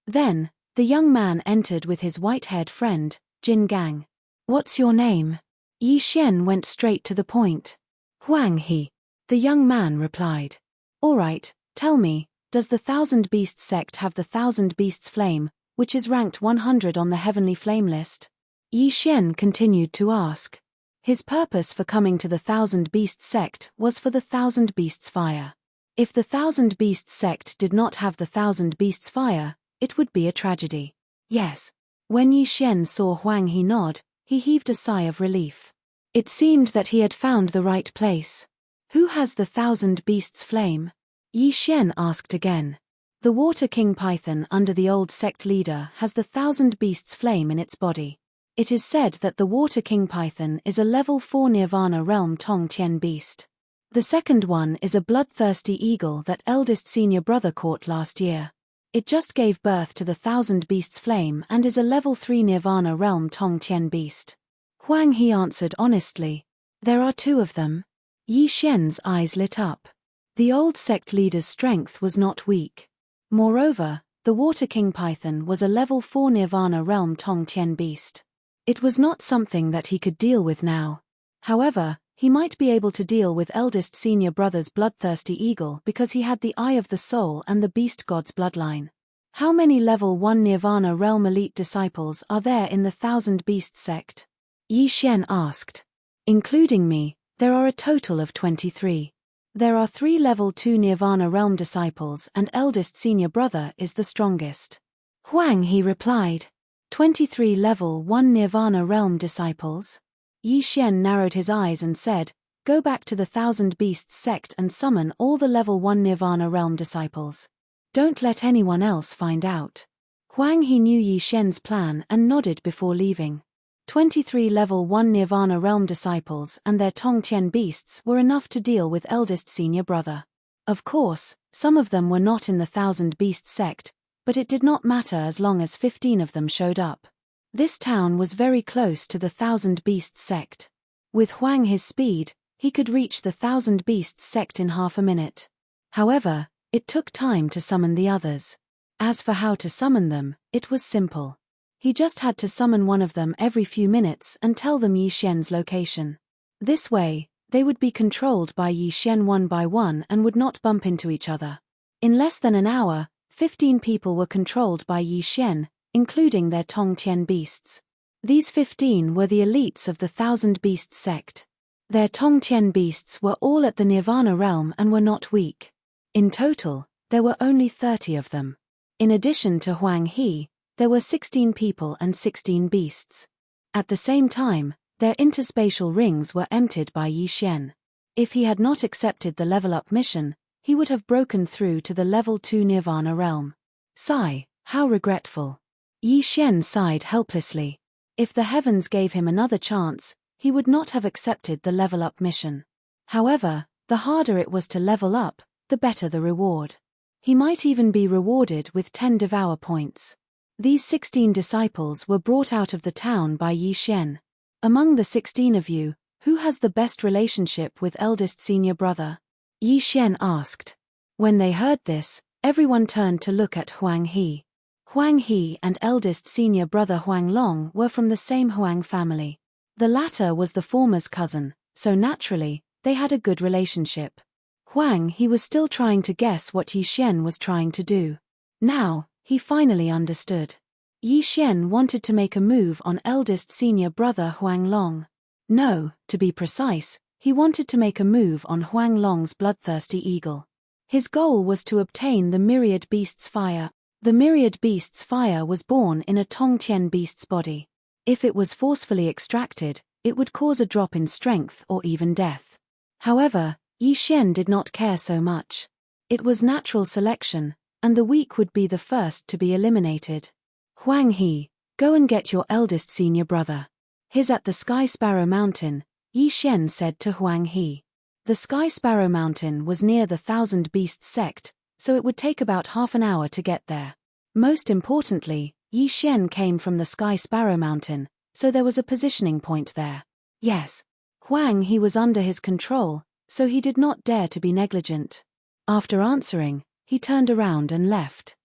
Then, the young man entered with his white-haired friend, Jin Gang. "What's your name?" Yi Xian went straight to the point. "Huang He." The young man replied. "All right, tell me, does the 1,000 Beasts sect have the 1,000 Beasts flame, which is ranked 100 on the heavenly flame list?" Yi Xian continued to ask. His purpose for coming to the 1,000 Beasts sect was for the 1,000 Beasts Fire. If the 1,000 Beasts sect did not have the 1,000 Beasts Fire, it would be a tragedy. Yes. When Yi Xian saw Huang He nod, he heaved a sigh of relief. It seemed that he had found the right place. "Who has the 1,000 Beasts flame?" Yi Xian asked again. "The Water King Python under the old sect leader has the 1,000 Beasts flame in its body. It is said that the Water King Python is a level 4 Nirvana realm Tong Tian beast. The second one is a bloodthirsty eagle that eldest senior brother caught last year. It just gave birth to the 1,000 Beasts flame and is a level 3 Nirvana realm Tong Tian beast." Huang He answered honestly. "There are 2 of them." Yi Xian's eyes lit up. The old sect leader's strength was not weak. Moreover, the Water King Python was a level 4 Nirvana realm Tong Tian beast. It was not something that he could deal with now. However, he might be able to deal with eldest senior brother's bloodthirsty eagle because he had the Eye of the Soul and the Beast God's bloodline. How many level 1 Nirvana realm elite disciples are there in the 1,000 Beasts sect? Yi Xian asked. "Including me, there are a total of 23. There are 3 level 2 Nirvana realm disciples and eldest senior brother is the strongest." Huang He replied. 23 level 1 Nirvana realm disciples? Yi Xian narrowed his eyes and said, "Go back to the 1,000 Beasts sect and summon all the level 1 Nirvana realm disciples. Don't let anyone else find out." Huang He knew Yi Xian's plan and nodded before leaving. 23 level 1 Nirvana realm disciples and their Tong Tian beasts were enough to deal with eldest senior brother. Of course, some of them were not in the 1,000 Beasts sect, but it did not matter as long as 15 of them showed up. This town was very close to the Thousand Beasts sect. With Huang He's speed, he could reach the Thousand Beasts sect in half a minute. However, it took time to summon the others. As for how to summon them, it was simple. He just had to summon one of them every few minutes and tell them Yi Xian's location. This way, they would be controlled by Yi Xian one by one and would not bump into each other. In less than an hour, 15 people were controlled by Yi Xian, including their Tongtian beasts. These 15 were the elites of the Thousand Beasts sect. Their Tongtian beasts were all at the Nirvana realm and were not weak. In total, there were only 30 of them. In addition to Huang He, there were 16 people and 16 beasts. At the same time, their interspatial rings were emptied by Yi Xian. If he had not accepted the level-up mission, he would have broken through to the level 2 Nirvana realm. Sigh, how regretful. Yi Xian sighed helplessly. If the heavens gave him another chance, he would not have accepted the level-up mission. However, the harder it was to level up, the better the reward. He might even be rewarded with 10 Devour points. These 16 disciples were brought out of the town by Yi Xian. Among the 16 of you, who has the best relationship with eldest senior brother? Yi Xian asked. When they heard this, everyone turned to look at Huang He. Huang He and eldest senior brother Huang Long were from the same Huang family. The latter was the former's cousin, so naturally, they had a good relationship. Huang He was still trying to guess what Yi Xian was trying to do. Now, he finally understood. Yi Xian wanted to make a move on eldest senior brother Huang Long. No, to be precise, he wanted to make a move on Huang Long's bloodthirsty eagle. His goal was to obtain the Myriad Beast's fire. The Myriad Beast's fire was born in a Tongtian beast's body. If it was forcefully extracted, it would cause a drop in strength or even death. However, Yi Xian did not care so much. It was natural selection, and the weak would be the first to be eliminated. Huang He, go and get your eldest senior brother. He's at the Sky Sparrow Mountain, Yi Xian said to Huang He. The Sky Sparrow Mountain was near the Thousand Beasts sect, so it would take about half an hour to get there. Most importantly, Yi Xian came from the Sky Sparrow Mountain, so there was a positioning point there. Yes, Huang He was under his control, so he did not dare to be negligent. After answering, he turned around and left.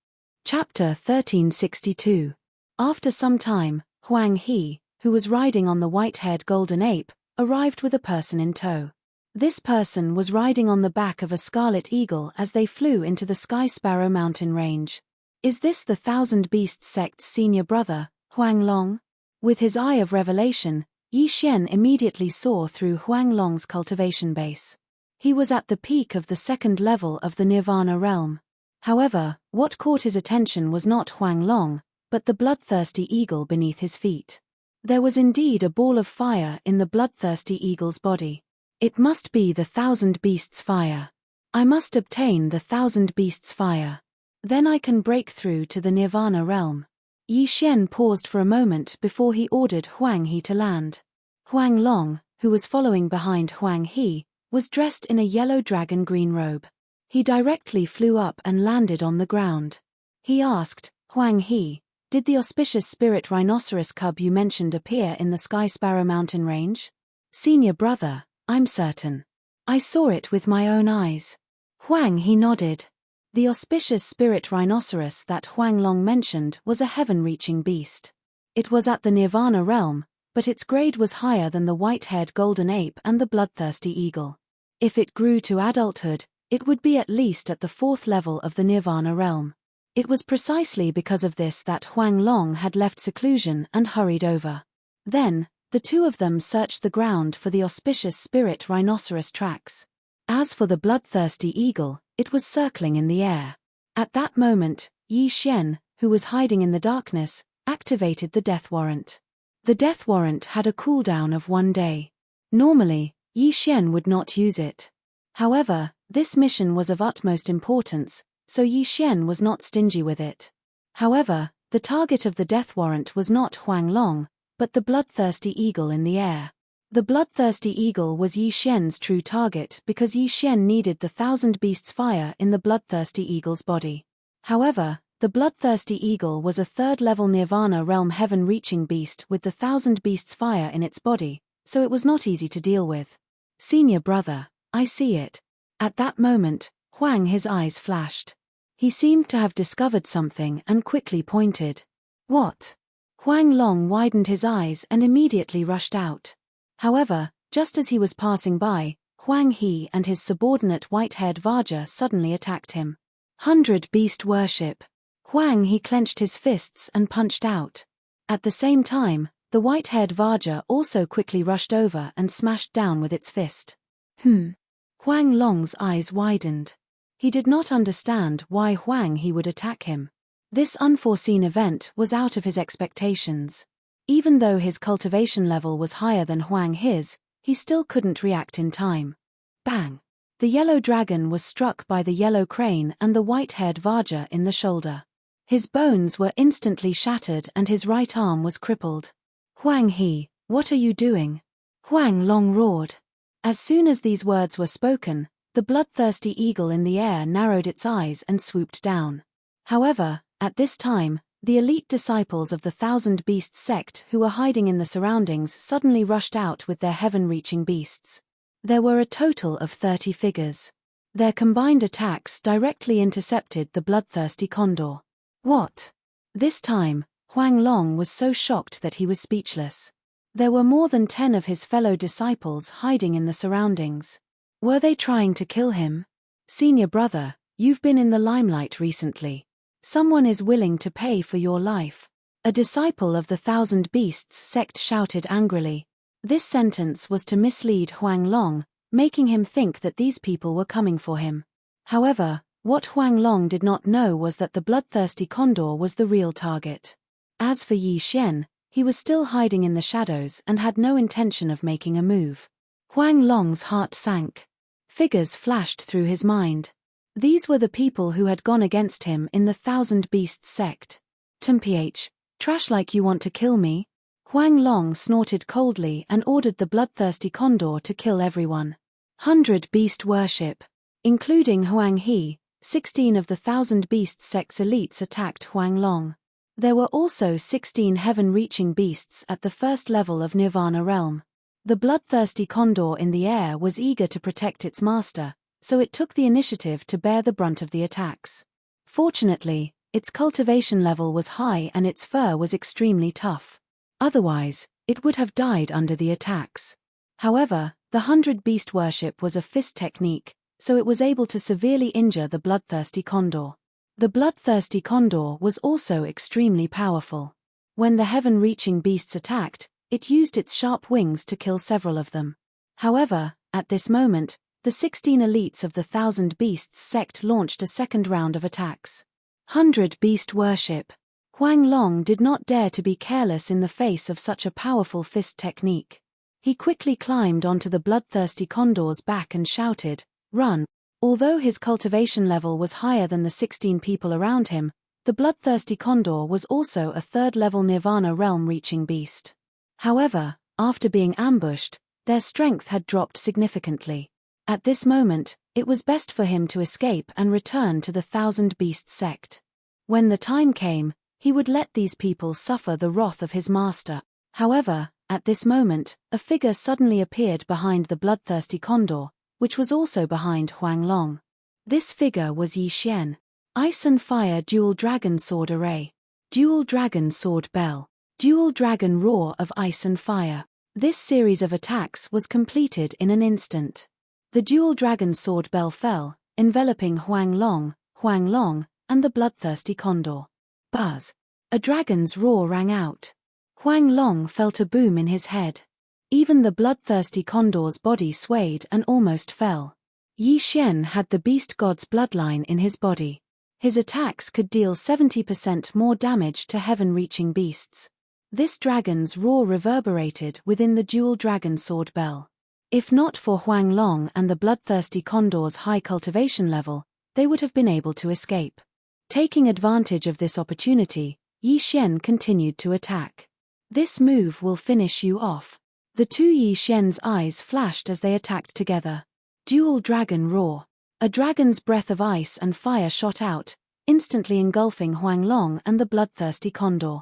Chapter 1362. After some time, Huang He, who was riding on the white-haired golden ape, arrived with a person in tow. This person was riding on the back of a scarlet eagle as they flew into the Sky Sparrow mountain range. Is this the Thousand Beasts sect's senior brother, Huang Long? With his eye of revelation, Yi Xian immediately saw through Huang Long's cultivation base. He was at the peak of the second level of the Nirvana realm. However, what caught his attention was not Huang Long, but the bloodthirsty eagle beneath his feet. There was indeed a ball of fire in the bloodthirsty eagle's body. It must be the Thousand Beasts' fire. I must obtain the Thousand Beasts' fire. Then I can break through to the Nirvana realm. Yi Xian paused for a moment before he ordered Huang He to land. Huang Long, who was following behind Huang He, was dressed in a yellow dragon green robe. He directly flew up and landed on the ground. He asked, Huang He, did the auspicious spirit rhinoceros cub you mentioned appear in the Sky Sparrow mountain range? Senior brother, I'm certain. I saw it with my own eyes. Huang He nodded. The auspicious spirit rhinoceros that Huang Long mentioned was a heaven-reaching beast. It was at the Nirvana realm, but its grade was higher than the white-haired golden ape and the bloodthirsty eagle. If it grew to adulthood, it would be at least at the fourth level of the Nirvana realm. It was precisely because of this that Huang Long had left seclusion and hurried over. Then, the two of them searched the ground for the auspicious spirit rhinoceros tracks. As for the bloodthirsty eagle, it was circling in the air. At that moment, Yi Xian, who was hiding in the darkness, activated the death warrant. The death warrant had a cooldown of 1 day. Normally, Yi Xian would not use it. However, this mission was of utmost importance, so Yi Xian was not stingy with it. However, the target of the death warrant was not Huang Long, but the bloodthirsty eagle in the air. The bloodthirsty eagle was Yi Xian's true target because Yi Xian needed the Thousand Beasts fire in the bloodthirsty eagle's body. However, The bloodthirsty eagle was a third-level Nirvana realm heaven-reaching beast with the 1,000 beasts fire in its body, so it was not easy to deal with. Senior brother, I see it. At that moment, Huang his eyes flashed. He seemed to have discovered something and quickly pointed. What? Huang Long widened his eyes and immediately rushed out. However, just as he was passing by, Huang He and his subordinate white-haired Vaja suddenly attacked him. 100 beast worship. Huang He clenched his fists and punched out. At the same time, the white-haired Vaja also quickly rushed over and smashed down with its fist. Huang Long's eyes widened. He did not understand why Huang He would attack him. This unforeseen event was out of his expectations. Even though his cultivation level was higher than Huang His, he still couldn't react in time. Bang! The yellow dragon was struck by the yellow crane and the white-haired Vaja in the shoulder. His bones were instantly shattered and his right arm was crippled. Huang He, what are you doing? Huang Long roared. As soon as these words were spoken, the bloodthirsty eagle in the air narrowed its eyes and swooped down. However, at this time, the elite disciples of the 1,000 Beasts sect who were hiding in the surroundings suddenly rushed out with their heaven-reaching beasts. There were a total of 30 figures. Their combined attacks directly intercepted the bloodthirsty condor. What? This time, Huang Long was so shocked that he was speechless. There were more than 10 of his fellow disciples hiding in the surroundings. Were they trying to kill him? Senior brother, you've been in the limelight recently. Someone is willing to pay for your life. A disciple of the 1,000 Beasts sect shouted angrily. This sentence was to mislead Huang Long, making him think that these people were coming for him. However, what Huang Long did not know was that the bloodthirsty condor was the real target. As for Yi Xian, he was still hiding in the shadows and had no intention of making a move. Huang Long's heart sank. Figures flashed through his mind. These were the people who had gone against him in the 1,000 Beasts sect. Mph, trash like you want to kill me? Huang Long snorted coldly and ordered the bloodthirsty condor to kill everyone. 100 beast worship. Including Huang He, 16 of the 1,000 Beasts sect's elites attacked Huang Long. There were also 16 heaven-reaching beasts at the first level of Nirvana realm. The bloodthirsty condor in the air was eager to protect its master, so it took the initiative to bear the brunt of the attacks. Fortunately, its cultivation level was high and its fur was extremely tough. Otherwise, it would have died under the attacks. However, the 100 beast worship was a fist technique, so it was able to severely injure the bloodthirsty condor. The bloodthirsty condor was also extremely powerful. When the heaven-reaching beasts attacked, it used its sharp wings to kill several of them. However, at this moment, the 16 elites of the 1,000 Beasts sect launched a second round of attacks. 100 beast worship. Huang Long did not dare to be careless in the face of such a powerful fist technique. He quickly climbed onto the bloodthirsty condor's back and shouted, "Run!" Although his cultivation level was higher than the 16 people around him, the bloodthirsty condor was also a third-level Nirvana realm-reaching beast. However, after being ambushed, their strength had dropped significantly. At this moment, it was best for him to escape and return to the 1,000 Beasts sect. When the time came, he would let these people suffer the wrath of his master. However, at this moment, a figure suddenly appeared behind the bloodthirsty condor, which was also behind Huang Long. This figure was Yi Xian. Ice and Fire Dual Dragon Sword Array. Dual Dragon Sword Bell. Dual Dragon Roar of Ice and Fire. This series of attacks was completed in an instant. The Dual Dragon Sword Bell fell, enveloping Huang Long, and the bloodthirsty condor. Buzz. A dragon's roar rang out. Huang Long felt a boom in his head. Even the bloodthirsty condor's body swayed and almost fell. Yi Xian had the beast god's bloodline in his body. His attacks could deal 70% more damage to heaven-reaching beasts. This dragon's roar reverberated within the dual dragon sword bell. If not for Huang Long and the bloodthirsty condor's high cultivation level, they would have been able to escape. Taking advantage of this opportunity, Yi Xian continued to attack. This move will finish you off. The two Yi Xian's eyes flashed as they attacked together. Dual Dragon Roar. A dragon's breath of ice and fire shot out, instantly engulfing Huanglong and the bloodthirsty condor.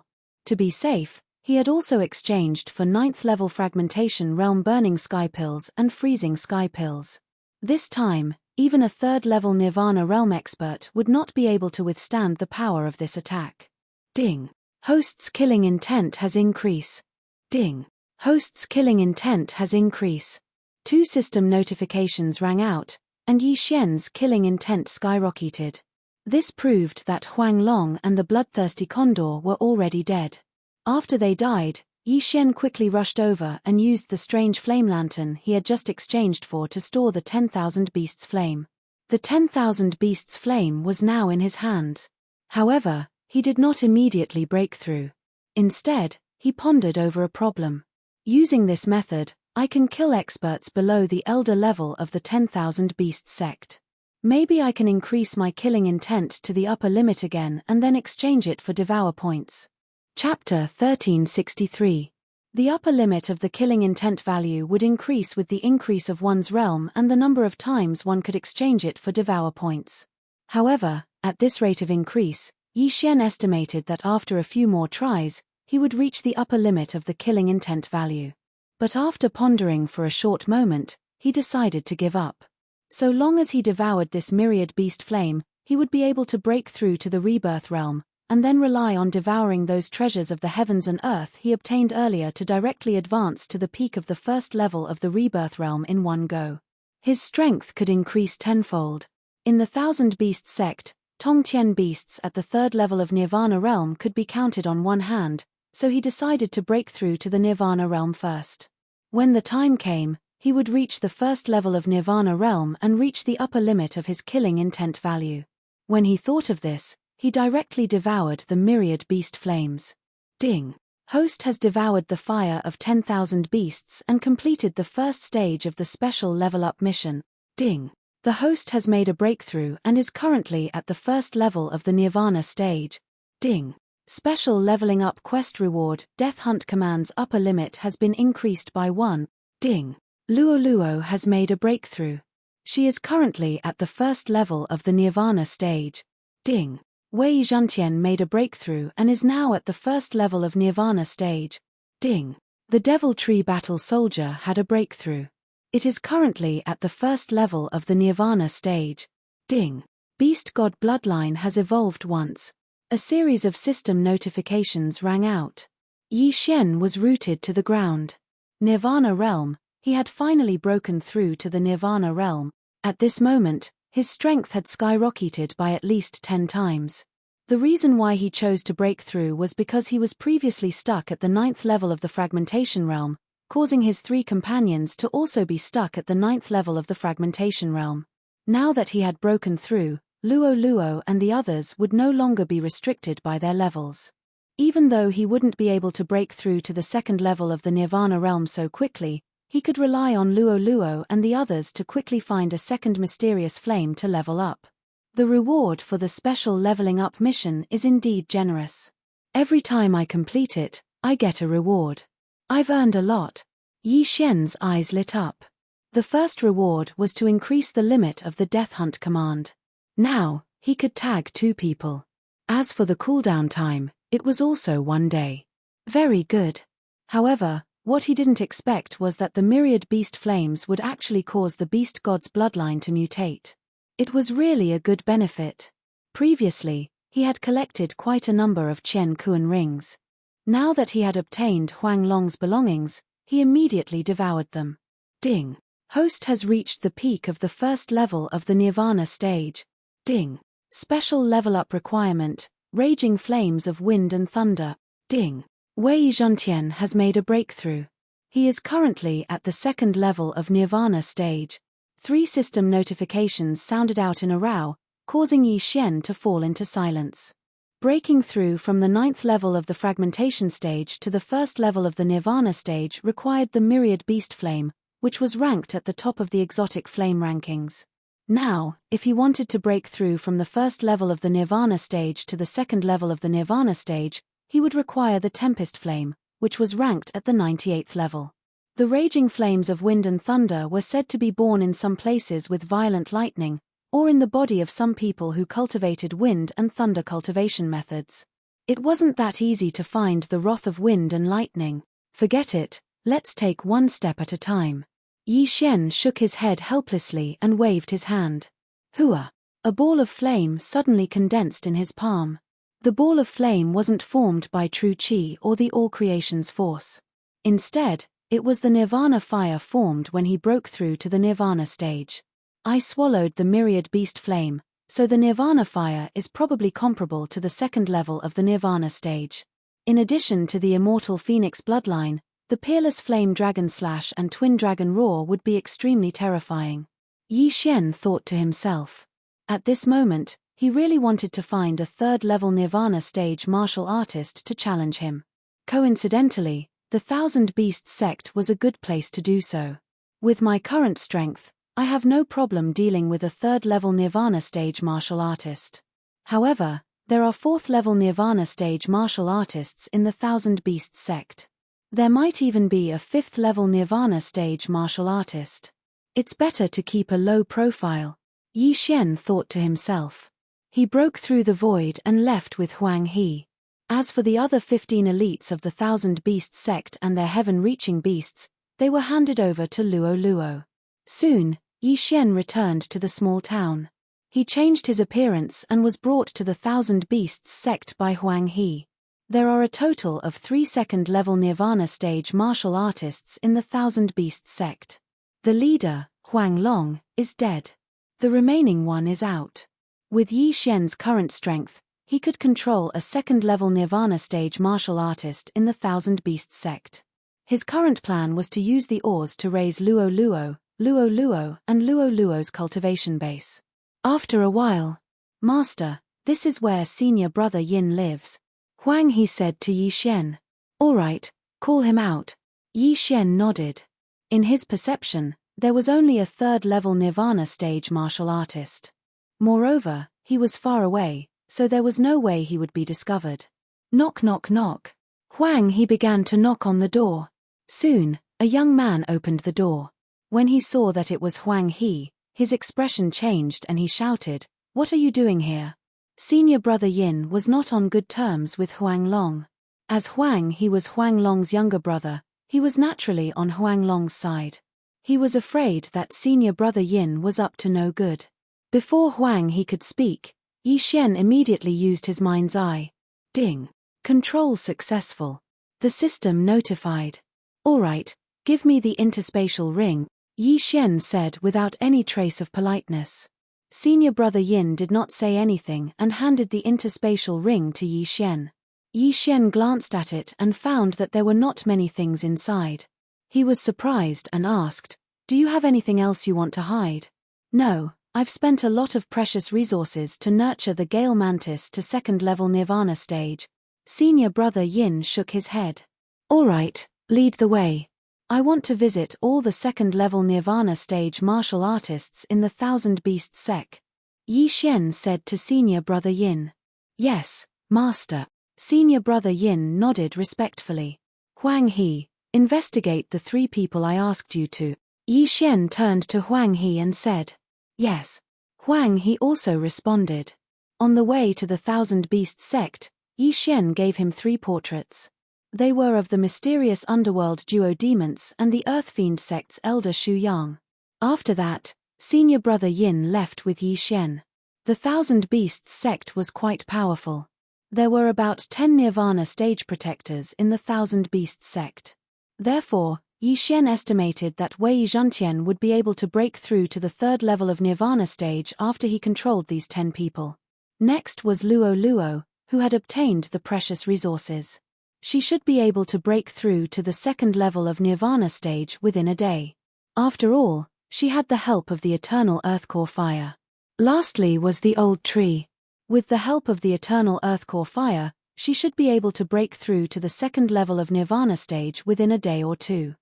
To be safe, he had also exchanged for 9th-level fragmentation realm burning sky pills and freezing sky pills. This time, even a 3rd-level Nirvana realm expert would not be able to withstand the power of this attack. Ding. Host's killing intent has increase. Ding. Host's killing intent has increase. 2 system notifications rang out, and Yi Xian's killing intent skyrocketed. This proved that Huanglong and the bloodthirsty condor were already dead. After they died, Yi Xian quickly rushed over and used the strange flame lantern he had just exchanged for to store the 10,000 beasts' flame. The 10,000 beasts' flame was now in his hands. However, he did not immediately break through. Instead, he pondered over a problem. Using this method, I can kill experts below the elder level of the 10,000 beasts sect. Maybe I can increase my killing intent to the upper limit again and then exchange it for Devour points. Chapter 1363. The upper limit of the killing intent value would increase with the increase of one's realm and the number of times one could exchange it for Devour points. However, at this rate of increase, Yi Xian estimated that after a few more tries, he would reach the upper limit of the killing intent value. But after pondering for a short moment, he decided to give up. So long as he devoured this myriad beast flame, he would be able to break through to the rebirth realm, and then rely on devouring those treasures of the heavens and earth he obtained earlier to directly advance to the peak of the 1st level of the rebirth realm in one go. His strength could increase tenfold. In the 1,000 Beast sect, Tongtian beasts at the 3rd level of Nirvana realm could be counted on one hand, so he decided to break through to the Nirvana realm first. When the time came, he would reach the 1st level of Nirvana realm and reach the upper limit of his killing intent value. When he thought of this, he directly devoured the myriad beast flames. Ding. Host has devoured the fire of 10,000 beasts and completed the 1st stage of the special level-up mission. Ding. The host has made a breakthrough and is currently at the 1st level of the Nirvana stage. Ding. Special leveling up quest reward Death Hunt command's upper limit has been increased by 1. Ding. Luo Luo has made a breakthrough. She is currently at the 1st level of the Nirvana stage. Ding. Wei Zhentian made a breakthrough and is now at the 1st level of Nirvana stage. Ding. The Devil Tree Battle Soldier had a breakthrough. It is currently at the 1st level of the Nirvana stage. Ding. Beast God Bloodline has evolved once. A series of system notifications rang out. Yi Xian was rooted to the ground. Nirvana realm, he had finally broken through to the Nirvana realm. At this moment, his strength had skyrocketed by at least 10 times. The reason why he chose to break through was because he was previously stuck at the 9th level of the fragmentation realm, causing his 3 companions to also be stuck at the 9th level of the fragmentation realm. Now that he had broken through, Luo Luo and the others would no longer be restricted by their levels. Even though he wouldn't be able to break through to the 2nd level of the Nirvana realm so quickly, he could rely on Luo Luo and the others to quickly find a 2nd mysterious flame to level up. The reward for the special leveling up mission is indeed generous. Every time I complete it, I get a reward. I've earned a lot. Yi Xian's eyes lit up. The first reward was to increase the limit of the Death Hunt command. Now, he could tag 2 people. As for the cooldown time, it was also 1 day. Very good. However, what he didn't expect was that the myriad beast flames would actually cause the beast god's bloodline to mutate. It was really a good benefit. Previously, he had collected quite a number of Qian Kuan rings. Now that he had obtained Huanglong's belongings, he immediately devoured them. Ding. Host has reached the peak of the 1st level of the Nirvana stage. Ding. Special level-up requirement, Raging Flames of Wind and Thunder. Ding. Wei Zhentian has made a breakthrough. He is currently at the 2nd level of Nirvana stage. 3 system notifications sounded out in a row, causing Yi Xian to fall into silence. Breaking through from the 9th level of the fragmentation stage to the 1st level of the Nirvana stage required the myriad beast flame, which was ranked at the top of the exotic flame rankings. Now, if he wanted to break through from the 1st level of the Nirvana stage to the 2nd level of the Nirvana stage, he would require the Tempest Flame, which was ranked at the 98th level. The Raging Flames of Wind and Thunder were said to be born in some places with violent lightning, or in the body of some people who cultivated wind and thunder cultivation methods. It wasn't that easy to find the wrath of wind and lightning. Forget it, let's take one step at a time. Yi Xian shook his head helplessly and waved his hand. Hua! A ball of flame suddenly condensed in his palm. The ball of flame wasn't formed by true qi or the all-creation's force. Instead, it was the nirvana fire formed when he broke through to the nirvana stage. I swallowed the myriad beast flame, so the nirvana fire is probably comparable to the second level of the nirvana stage. In addition to the immortal phoenix bloodline, the peerless flame dragon slash and twin dragon roar would be extremely terrifying. Yi Xian thought to himself. At this moment, he really wanted to find a third-level nirvana stage martial artist to challenge him. Coincidentally, the Thousand Beasts sect was a good place to do so. With my current strength, I have no problem dealing with a third-level nirvana stage martial artist. However, there are fourth-level nirvana stage martial artists in the Thousand Beasts sect. There might even be a fifth-level nirvana stage martial artist. It's better to keep a low profile, Yi Xian thought to himself. He broke through the void and left with Huang He. As for the other 15 elites of the Thousand Beasts sect and their heaven-reaching beasts, they were handed over to Luo Luo. Soon, Yi Xian returned to the small town. He changed his appearance and was brought to the Thousand Beasts sect by Huang He. There are a total of 3 second-level nirvana stage martial artists in the Thousand Beasts sect. The leader, Huang Long, is dead. The remaining one is out. With Yi Xian's current strength, he could control a second-level nirvana stage martial artist in the Thousand Beasts sect. His current plan was to use the ores to raise Luo Luo, and Luo Luo's cultivation base. After a while, Master, this is where senior brother Yin lives, Huang He said to Yi Xian. All right, call him out. Yi Xian nodded. In his perception, there was only a third-level nirvana stage martial artist. Moreover, he was far away, so there was no way he would be discovered. Knock knock knock. Huang He began to knock on the door. Soon, a young man opened the door. When he saw that it was Huang He, his expression changed and he shouted, "What are you doing here?" Senior brother Yin was not on good terms with Huang Long. As Huang He was Huang Long's younger brother, he was naturally on Huang Long's side. He was afraid that senior brother Yin was up to no good. Before Huang He could speak, Yi Xian immediately used his mind's eye. Ding. Control successful. The system notified. All right, give me the interspatial ring, Yi Xian said without any trace of politeness. Senior brother Yin did not say anything and handed the interspatial ring to Yi Xian. Yi Xian glanced at it and found that there were not many things inside. He was surprised and asked, "Do you have anything else you want to hide?" "No, I've spent a lot of precious resources to nurture the Gale Mantis to second-level nirvana stage." Senior brother Yin shook his head. "All right, lead the way. I want to visit all the second-level nirvana stage martial artists in the Thousand Beasts sect," Yi Xian said to senior brother Yin. "Yes, master." Senior brother Yin nodded respectfully. "Huang He, investigate the 3 people I asked you to." Yi Xian turned to Huang He and said, "Yes." Huang He also responded. On the way to the Thousand Beasts sect, Yi Xian gave him 3 portraits. They were of the mysterious underworld duo demons and the Earth Fiend sect's elder Shu Yang. After that, senior brother Yin left with Yi Xian. The Thousand Beasts sect was quite powerful. There were about 10 Nirvana stage protectors in the Thousand Beasts sect. Therefore, Yi Xian estimated that Wei Zhentian would be able to break through to the 3rd level of Nirvana stage after he controlled these 10 people. Next was Luo Luo, who had obtained the precious resources. She should be able to break through to the 2nd level of Nirvana stage within a day. After all, she had the help of the eternal Earth Core Fire. Lastly was the old tree. With the help of the eternal Earth Core Fire, she should be able to break through to the 2nd level of Nirvana stage within a day or 2.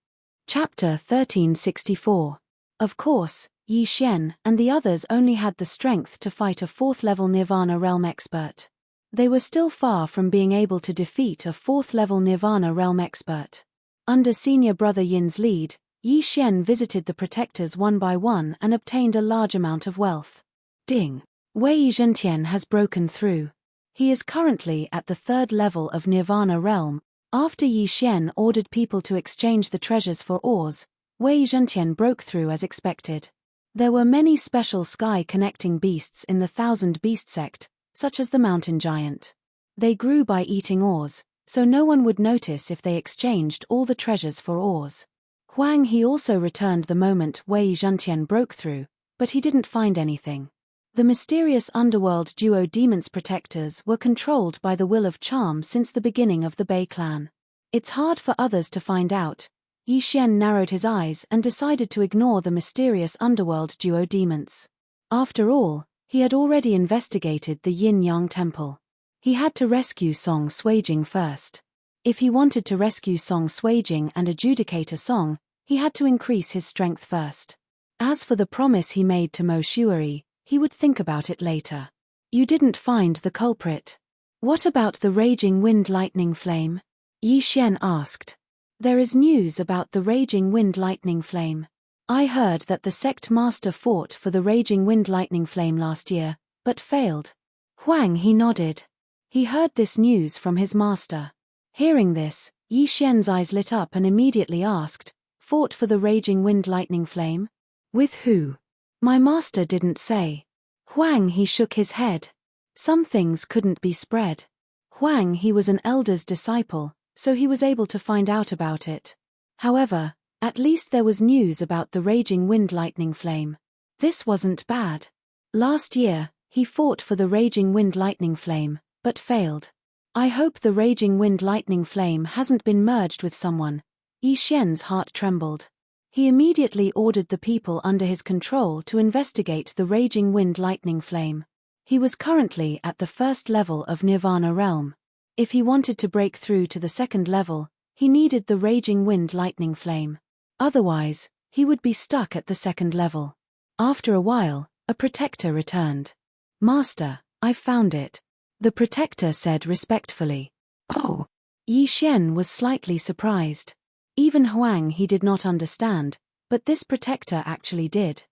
Chapter 1364. Of course, Yi Xian and the others only had the strength to fight a 4th level Nirvana realm expert. They were still far from being able to defeat a 4th level Nirvana realm expert. Under senior brother Yin's lead, Yi Xian visited the protectors one by one and obtained a large amount of wealth. Ding. Wei Zhentian has broken through. He is currently at the 3rd level of Nirvana realm. After Yi Xian ordered people to exchange the treasures for ores, Wei Zhentian broke through as expected. There were many special sky-connecting beasts in the Thousand Beast sect, such as the mountain giant. They grew by eating ores, so no one would notice if they exchanged all the treasures for ores. Huang He also returned the moment Wei Zhentian broke through, but he didn't find anything. The mysterious underworld duo Demon's protectors were controlled by the will of charm since the beginning of the Bei clan. It's hard for others to find out. Yi Xian narrowed his eyes and decided to ignore the mysterious underworld duo demons. After all, he had already investigated the Yin-Yang temple. He had to rescue Song Suijing first. If he wanted to rescue Song Suijing and adjudicate a song, he had to increase his strength first. As for the promise he made to Mo Shuari, he would think about it later. You didn't find the culprit. What about the raging wind lightning flame? Yi Xian asked. There is news about the raging wind lightning flame. I heard that the sect master fought for the raging wind lightning flame last year, but failed. Huang He nodded. He heard this news from his master. Hearing this, Yi Xian's eyes lit up and immediately asked, fought for the raging wind lightning flame? With who? My master didn't say. Huang He shook his head. Some things couldn't be spread. Huang He was an elder's disciple, so he was able to find out about it. However, at least there was news about the raging wind lightning flame. This wasn't bad. Last year, he fought for the raging wind lightning flame, but failed. I hope the raging wind lightning flame hasn't been merged with someone. Yi Xian's heart trembled. He immediately ordered the people under his control to investigate the raging wind lightning flame. He was currently at the 1st level of Nirvana realm. If he wanted to break through to the 2nd level, he needed the raging wind lightning flame. Otherwise, he would be stuck at the 2nd level. After a while, a protector returned. Master, I've found it. The protector said respectfully. Oh. Yi Xian was slightly surprised. Even Huang He did not understand, but this protector actually did.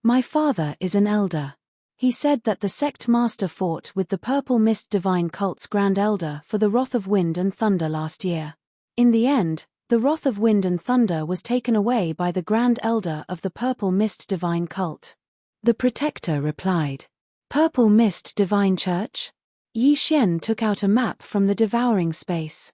My father is an elder. He said that the sect master fought with the Purple Mist Divine Cult's Grand Elder for the Wrath of Wind and Thunder last year. In the end, the Wrath of Wind and Thunder was taken away by the Grand Elder of the Purple Mist Divine Cult. The protector replied. Purple Mist Divine Church? Yi Xian took out a map from the devouring space.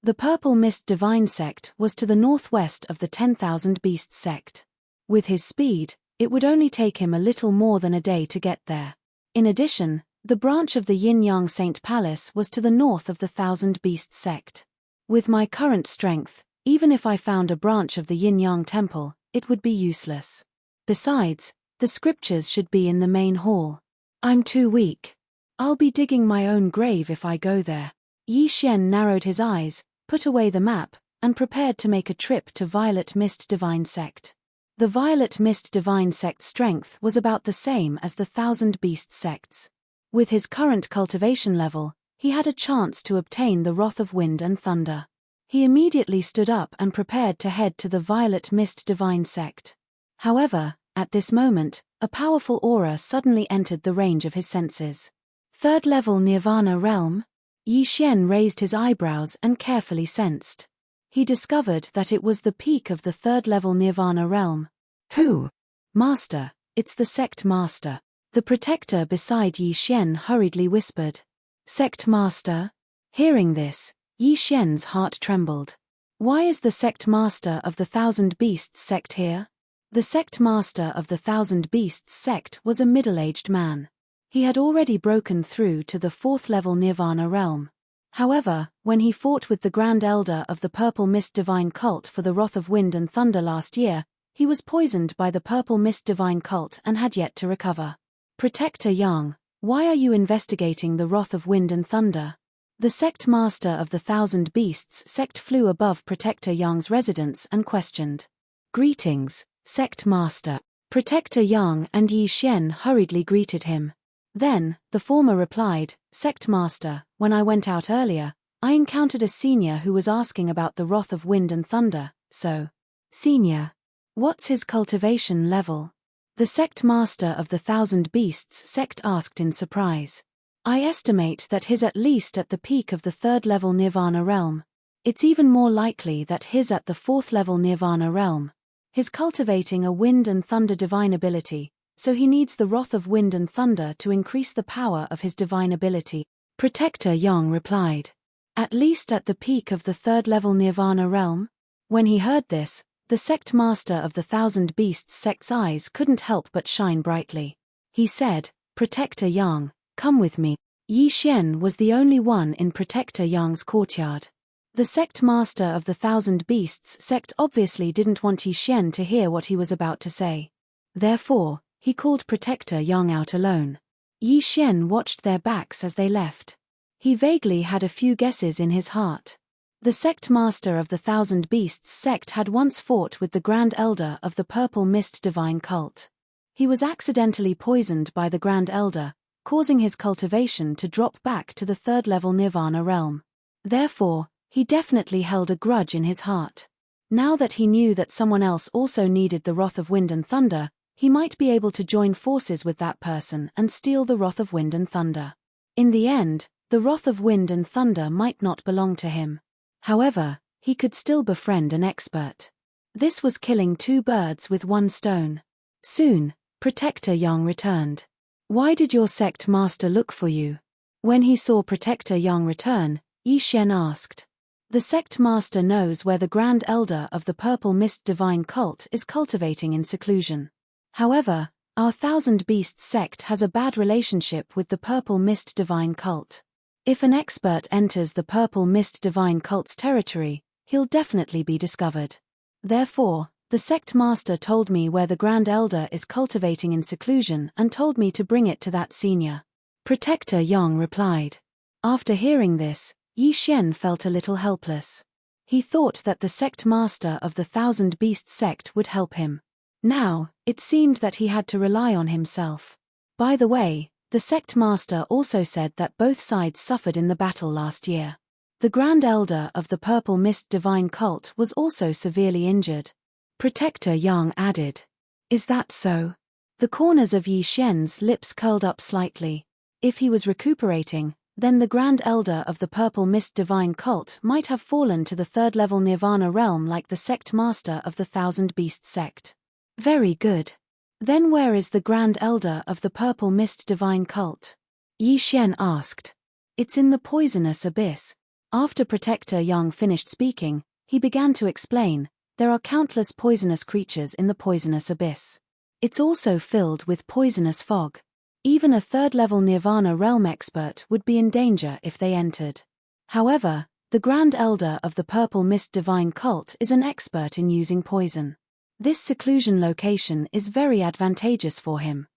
The Purple Mist Divine Sect was to the northwest of the 10,000 Beasts sect. With his speed, it would only take him a little more than a day to get there. In addition, the branch of the Yin-Yang Saint Palace was to the north of the 1,000 Beasts sect. With my current strength, even if I found a branch of the Yin-Yang Temple, it would be useless. Besides, the scriptures should be in the main hall. I'm too weak. I'll be digging my own grave if I go there. Yi Xian narrowed his eyes, put away the map, and prepared to make a trip to Violet Mist Divine Sect. The Violet Mist Divine Sect's strength was about the same as the 1,000 Beast sects. With his current cultivation level, he had a chance to obtain the Wrath of Wind and Thunder. He immediately stood up and prepared to head to the Violet Mist Divine Sect. However, at this moment, a powerful aura suddenly entered the range of his senses. 3rd level Nirvana realm? Yi Xian raised his eyebrows and carefully sensed. He discovered that it was the peak of the 3rd level Nirvana realm. Who? Master, it's the sect master. The protector beside Yi Xian hurriedly whispered. Sect master? Hearing this, Yi Xian's heart trembled. Why is the sect master of the 1,000 Beasts sect here? The sect master of the 1,000 Beasts sect was a middle-aged man. He had already broken through to the 4th level Nirvana realm. However, when he fought with the Grand Elder of the Purple Mist Divine Cult for the Wrath of Wind and Thunder last year, he was poisoned by the Purple Mist Divine Cult and had yet to recover. Protector Yang, why are you investigating the Wrath of Wind and Thunder? The sect master of the 1,000 Beasts sect flew above Protector Yang's residence and questioned. Greetings, sect master. Protector Yang and Yi Xian hurriedly greeted him. Then, the former replied, Sect Master, when I went out earlier, I encountered a senior who was asking about the Wrath of Wind and Thunder, so. Senior. What's his cultivation level? The sect master of the Thousand Beasts sect asked in surprise. I estimate that he's at least at the peak of the 3rd level Nirvana realm. It's even more likely that he's at the 4th level Nirvana realm. He's cultivating a wind and thunder divine ability, so he needs the wrath of wind and thunder to increase the power of his divine ability. Protector Yang replied. At least at the peak of the 3rd level Nirvana realm? When he heard this, the sect master of the Thousand Beasts sect's eyes couldn't help but shine brightly. He said, Protector Yang, come with me. Yi Xian was the only one in Protector Yang's courtyard. The sect master of the Thousand Beasts sect obviously didn't want Yi Xian to hear what he was about to say. Therefore, he called Protector Yang out alone. Yi Xian watched their backs as they left. He vaguely had a few guesses in his heart. The sect master of the Thousand Beasts sect had once fought with the Grand Elder of the Purple Mist Divine Cult. He was accidentally poisoned by the Grand Elder, causing his cultivation to drop back to the 3rd level Nirvana realm. Therefore, he definitely held a grudge in his heart. Now that he knew that someone else also needed the wrath of wind and thunder, he might be able to join forces with that person and steal the wrath of wind and thunder. In the end, the wrath of wind and thunder might not belong to him. However, he could still befriend an expert. This was killing 2 birds with 1 stone. Soon, Protector Yang returned. Why did your sect master look for you? When he saw Protector Yang return, Yi Xian asked. The sect master knows where the Grand Elder of the Purple Mist Divine Cult is cultivating in seclusion. However, our Thousand Beasts sect has a bad relationship with the Purple Mist Divine Cult. If an expert enters the Purple Mist Divine Cult's territory, he'll definitely be discovered. Therefore, the sect master told me where the Grand Elder is cultivating in seclusion and told me to bring it to that senior. Protector Yang replied. After hearing this, Yi Xian felt a little helpless. He thought that the sect master of the Thousand Beasts sect would help him. Now, it seemed that he had to rely on himself. By the way, the sect master also said that both sides suffered in the battle last year. The Grand Elder of the Purple Mist Divine Cult was also severely injured. Protector Yang added. Is that so? The corners of Yi Xian's lips curled up slightly. If he was recuperating, then the Grand Elder of the Purple Mist Divine Cult might have fallen to the 3rd level Nirvana realm like the sect master of the Thousand Beasts sect. Very good. Then where is the Grand Elder of the Purple Mist Divine Cult? Yi Xian asked. It's in the poisonous abyss. After Protector Yang finished speaking, he began to explain, there are countless poisonous creatures in the poisonous abyss. It's also filled with poisonous fog. Even a 3rd level Nirvana realm expert would be in danger if they entered. However, the Grand Elder of the Purple Mist Divine Cult is an expert in using poison. This seclusion location is very advantageous for him.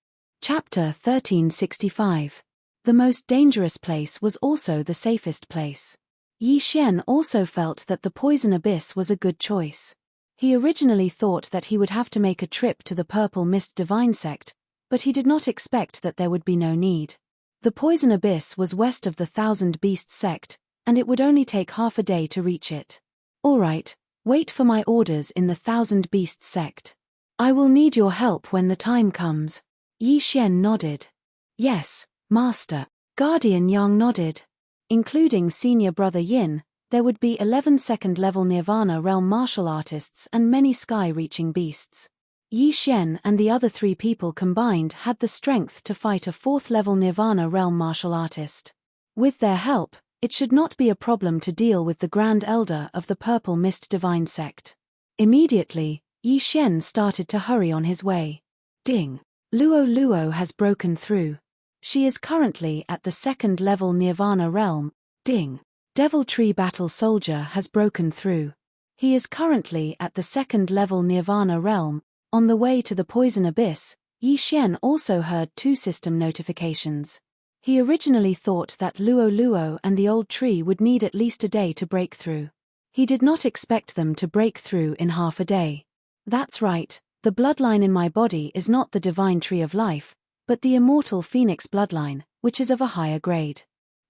Chapter 1365. The most dangerous place was also the safest place. Yi Xian also felt that the poison abyss was a good choice. He originally thought that he would have to make a trip to the Purple Mist Divine Sect, but he did not expect that there would be no need. The poison abyss was west of the Thousand Beasts sect, and it would only take half a day to reach it. All right, wait for my orders in the Thousand Beasts sect. I will need your help when the time comes. Yi Xian nodded. Yes, Master. Guardian Yang nodded. Including Senior Brother Yin, there would be 11 second-level Nirvana realm martial artists and many sky-reaching beasts. Yi Xian and the other 3 people combined had the strength to fight a 4th-level Nirvana realm martial artist. With their help, it should not be a problem to deal with the Grand Elder of the Purple Mist Divine Sect. Immediately, Yi Xian started to hurry on his way. Ding! Luo Luo has broken through. She is currently at the 2nd-level Nirvana realm. Ding! Devil Tree Battle Soldier has broken through. He is currently at the 2nd-level Nirvana realm. On the way to the Poison Abyss, Yi Xian also heard 2 system notifications. He originally thought that Luo Luo and the old tree would need at least a day to break through. He did not expect them to break through in half a day. That's right, the bloodline in my body is not the divine tree of life, but the immortal phoenix bloodline, which is of a higher grade.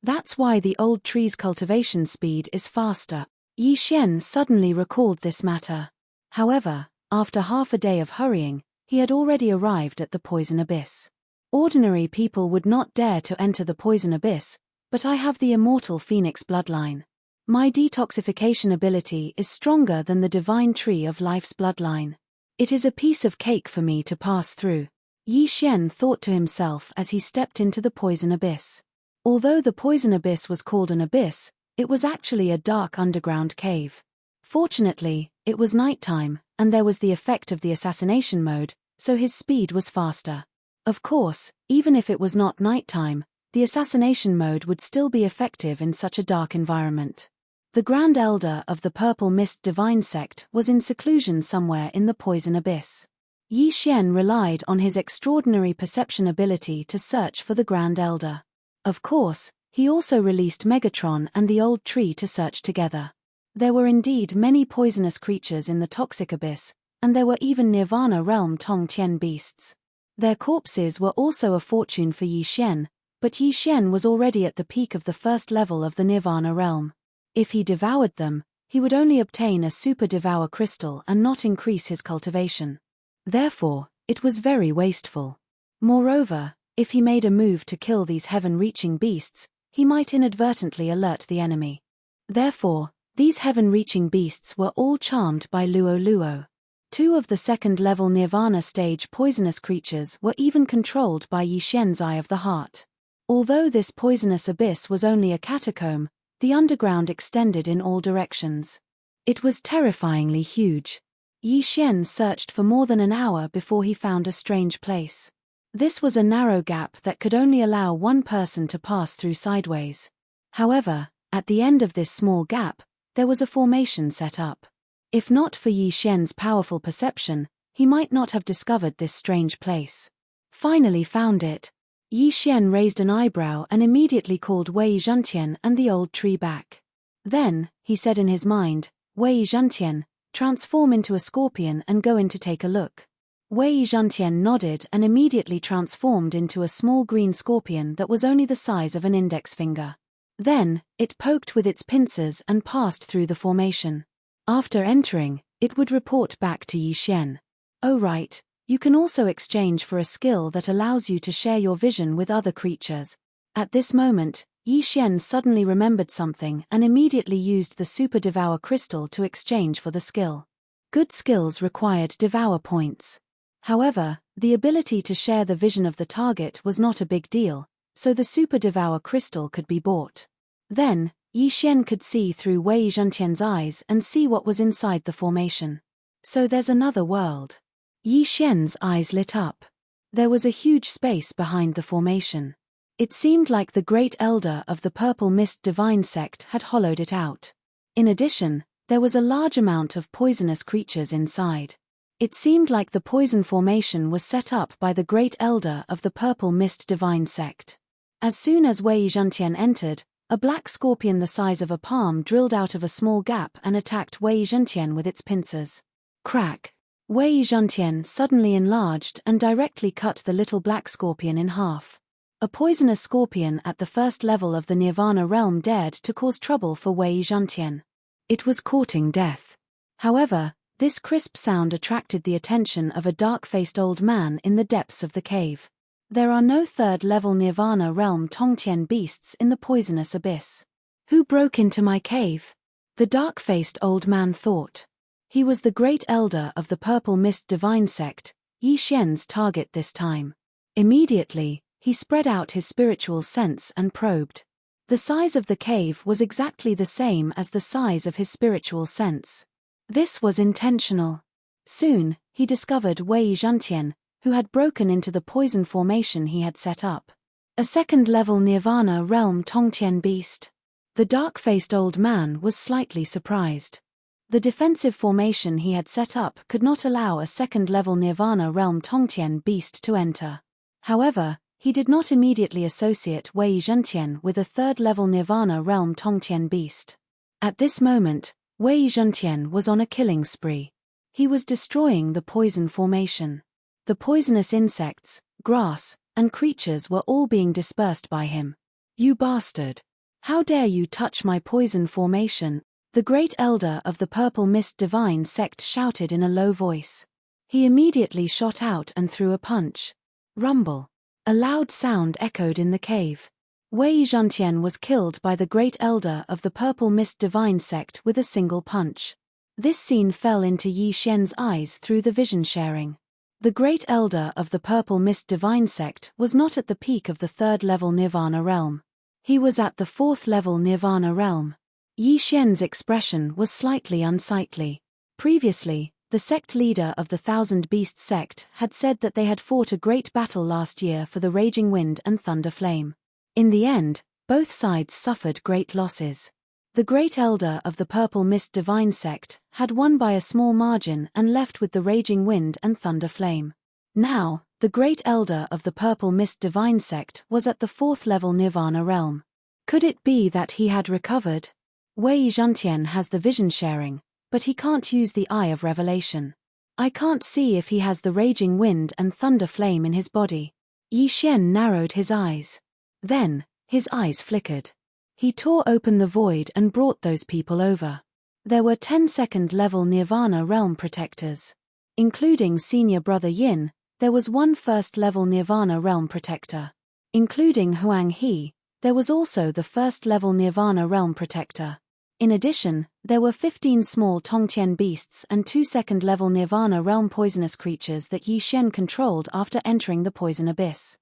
That's why the old tree's cultivation speed is faster. Yi Xian suddenly recalled this matter. However, after half a day of hurrying, he had already arrived at the poison abyss. Ordinary people would not dare to enter the poison abyss, but I have the immortal phoenix bloodline. My detoxification ability is stronger than the divine tree of life's bloodline. It is a piece of cake for me to pass through, Yi Xian thought to himself as he stepped into the poison abyss. Although the poison abyss was called an abyss, it was actually a dark underground cave. Fortunately, it was nighttime, and there was the effect of the assassination mode, so his speed was faster. Of course, even if it was not nighttime, the assassination mode would still be effective in such a dark environment. The Grand Elder of the Purple Mist Divine Sect was in seclusion somewhere in the poison abyss. Yi Xian relied on his extraordinary perception ability to search for the Grand Elder. Of course, he also released Megatron and the old tree to search together. There were indeed many poisonous creatures in the toxic abyss, and there were even Nirvana realm Tongtian beasts. Their corpses were also a fortune for Yi Xian, but Yi Xian was already at the peak of the first level of the Nirvana realm. If he devoured them, he would only obtain a super Devour crystal and not increase his cultivation. Therefore, it was very wasteful. Moreover, if he made a move to kill these heaven-reaching beasts, he might inadvertently alert the enemy. Therefore, these heaven-reaching beasts were all charmed by Luo Luo. Two of the second-level Nirvana stage poisonous creatures were even controlled by Yi Xian's Eye of the Heart. Although this poisonous abyss was only a catacomb, the underground extended in all directions. It was terrifyingly huge. Yi Xian searched for more than an hour before he found a strange place. This was a narrow gap that could only allow one person to pass through sideways. However, at the end of this small gap, there was a formation set up. If not for Yi Xian's powerful perception, he might not have discovered this strange place. Finally found it. Yi Xian raised an eyebrow and immediately called Wei Zhentian and the old tree back. Then, he said in his mind, Wei Zhentian, transform into a scorpion and go in to take a look. Wei Zhentian nodded and immediately transformed into a small green scorpion that was only the size of an index finger. Then, it poked with its pincers and passed through the formation. After entering, it would report back to Yi Xian. Oh right, you can also exchange for a skill that allows you to share your vision with other creatures. At this moment, Yi Xian suddenly remembered something and immediately used the Super Devour crystal to exchange for the skill. Good skills required Devour points. However, the ability to share the vision of the target was not a big deal, so the Super Devour crystal could be bought. Then, Yi Xian could see through Wei Zhentian's eyes and see what was inside the formation. So there's another world. Yi Xian's eyes lit up. There was a huge space behind the formation. It seemed like the Great Elder of the Purple Mist Divine Sect had hollowed it out. In addition, there was a large amount of poisonous creatures inside. It seemed like the poison formation was set up by the Great Elder of the Purple Mist Divine Sect. As soon as Wei Zhentian entered, a black scorpion the size of a palm drilled out of a small gap and attacked Wei Zhentian with its pincers. Crack! Wei Zhentian suddenly enlarged and directly cut the little black scorpion in half. A poisonous scorpion at the first level of the Nirvana realm dared to cause trouble for Wei Zhentian. It was courting death. However, this crisp sound attracted the attention of a dark-faced old man in the depths of the cave. There are no third-level Nirvana realm Tongtian beasts in the poisonous abyss. Who broke into my cave? The dark-faced old man thought. He was the Great Elder of the Purple Mist Divine Sect, Yi Xian's target this time. Immediately, he spread out his spiritual sense and probed. The size of the cave was exactly the same as the size of his spiritual sense. This was intentional. Soon, he discovered Wei Zhentian, who had broken into the poison formation he had set up. A second-level Nirvana realm Tongtian beast. The dark-faced old man was slightly surprised. The defensive formation he had set up could not allow a second-level Nirvana realm Tongtian beast to enter. However, he did not immediately associate Wei Zhentian with a third-level Nirvana realm Tongtian beast. At this moment, Wei Zhentian was on a killing spree. He was destroying the poison formation. The poisonous insects, grass, and creatures were all being dispersed by him. You bastard! How dare you touch my poison formation? The Great Elder of the Purple Mist Divine Sect shouted in a low voice. He immediately shot out and threw a punch. Rumble. A loud sound echoed in the cave. Wei Zhantian was killed by the Great Elder of the Purple Mist Divine Sect with a single punch. This scene fell into Yi Xian's eyes through the vision sharing. The Great Elder of the Purple Mist Divine Sect was not at the peak of the 3rd level Nirvana realm. He was at the 4th level Nirvana realm. Yi Xian's expression was slightly unsightly. Previously, the sect leader of the Thousand Beast sect had said that they had fought a great battle last year for the Raging Wind and Thunder Flame. In the end, both sides suffered great losses. The Great Elder of the Purple Mist Divine Sect had won by a small margin and left with the Raging Wind and Thunder Flame. Now, the Great Elder of the Purple Mist Divine Sect was at the 4th level Nirvana realm. Could it be that he had recovered? Wei Zhantian has the vision sharing, but he can't use the Eye of Revelation. I can't see if he has the Raging Wind and Thunder Flame in his body. Yi Xian narrowed his eyes. Then, his eyes flickered. He tore open the void and brought those people over. There were 10 second level Nirvana realm protectors. Including senior brother Yin, there was 1 first level Nirvana realm protector. Including Huang He, there was also the 1st level Nirvana realm protector. In addition, there were 15 small Tongtian beasts and 2 second level Nirvana realm poisonous creatures that Yi Xian controlled after entering the poison abyss.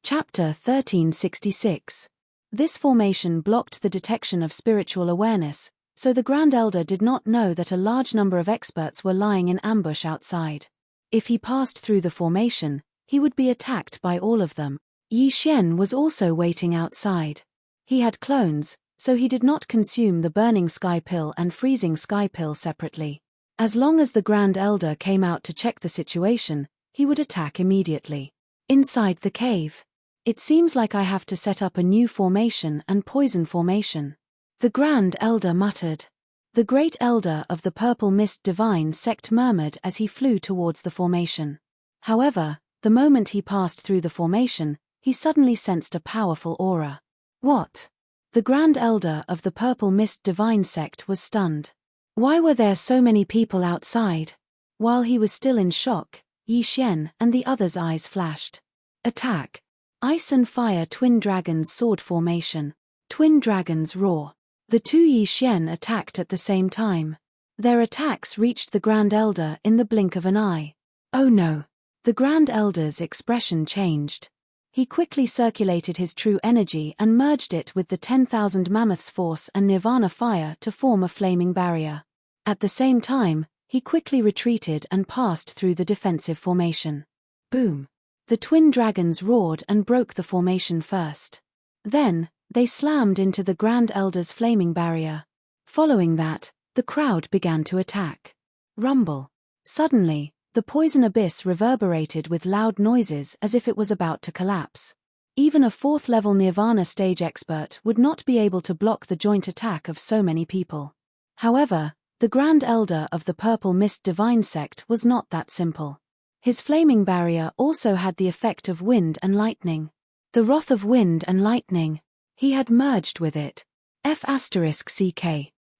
Chapter 1366. This formation blocked the detection of spiritual awareness, so the Grand Elder did not know that a large number of experts were lying in ambush outside. If he passed through the formation, he would be attacked by all of them. Yi Xian was also waiting outside. He had clones, so he did not consume the Burning Sky Pill and Freezing Sky Pill separately. As long as the Grand Elder came out to check the situation, he would attack immediately. Inside the cave. It seems like I have to set up a new formation and poison formation. The Grand Elder muttered. The Great Elder of the Purple Mist Divine Sect murmured as he flew towards the formation. However, the moment he passed through the formation, he suddenly sensed a powerful aura. What? The Grand Elder of the Purple Mist Divine Sect was stunned. Why were there so many people outside? While he was still in shock, Yi Xian and the others' eyes flashed. Attack! Ice and Fire Twin Dragons Sword Formation. Twin Dragons Roar. The two Yi Xian attacked at the same time. Their attacks reached the Grand Elder in the blink of an eye. Oh no! The Grand Elder's expression changed. He quickly circulated his true energy and merged it with the 10,000 Mammoth's Force and Nirvana Fire to form a flaming barrier. At the same time, he quickly retreated and passed through the defensive formation. Boom! The twin dragons roared and broke the formation first. Then, they slammed into the Grand Elder's flaming barrier. Following that, the crowd began to attack. Rumble. Suddenly, the poison abyss reverberated with loud noises as if it was about to collapse. Even a 4th level Nirvana stage expert would not be able to block the joint attack of so many people. However, the Grand Elder of the Purple Mist Divine Sect was not that simple. His flaming barrier also had the effect of wind and lightning. The wrath of wind and lightning. He had merged with it. F***ck.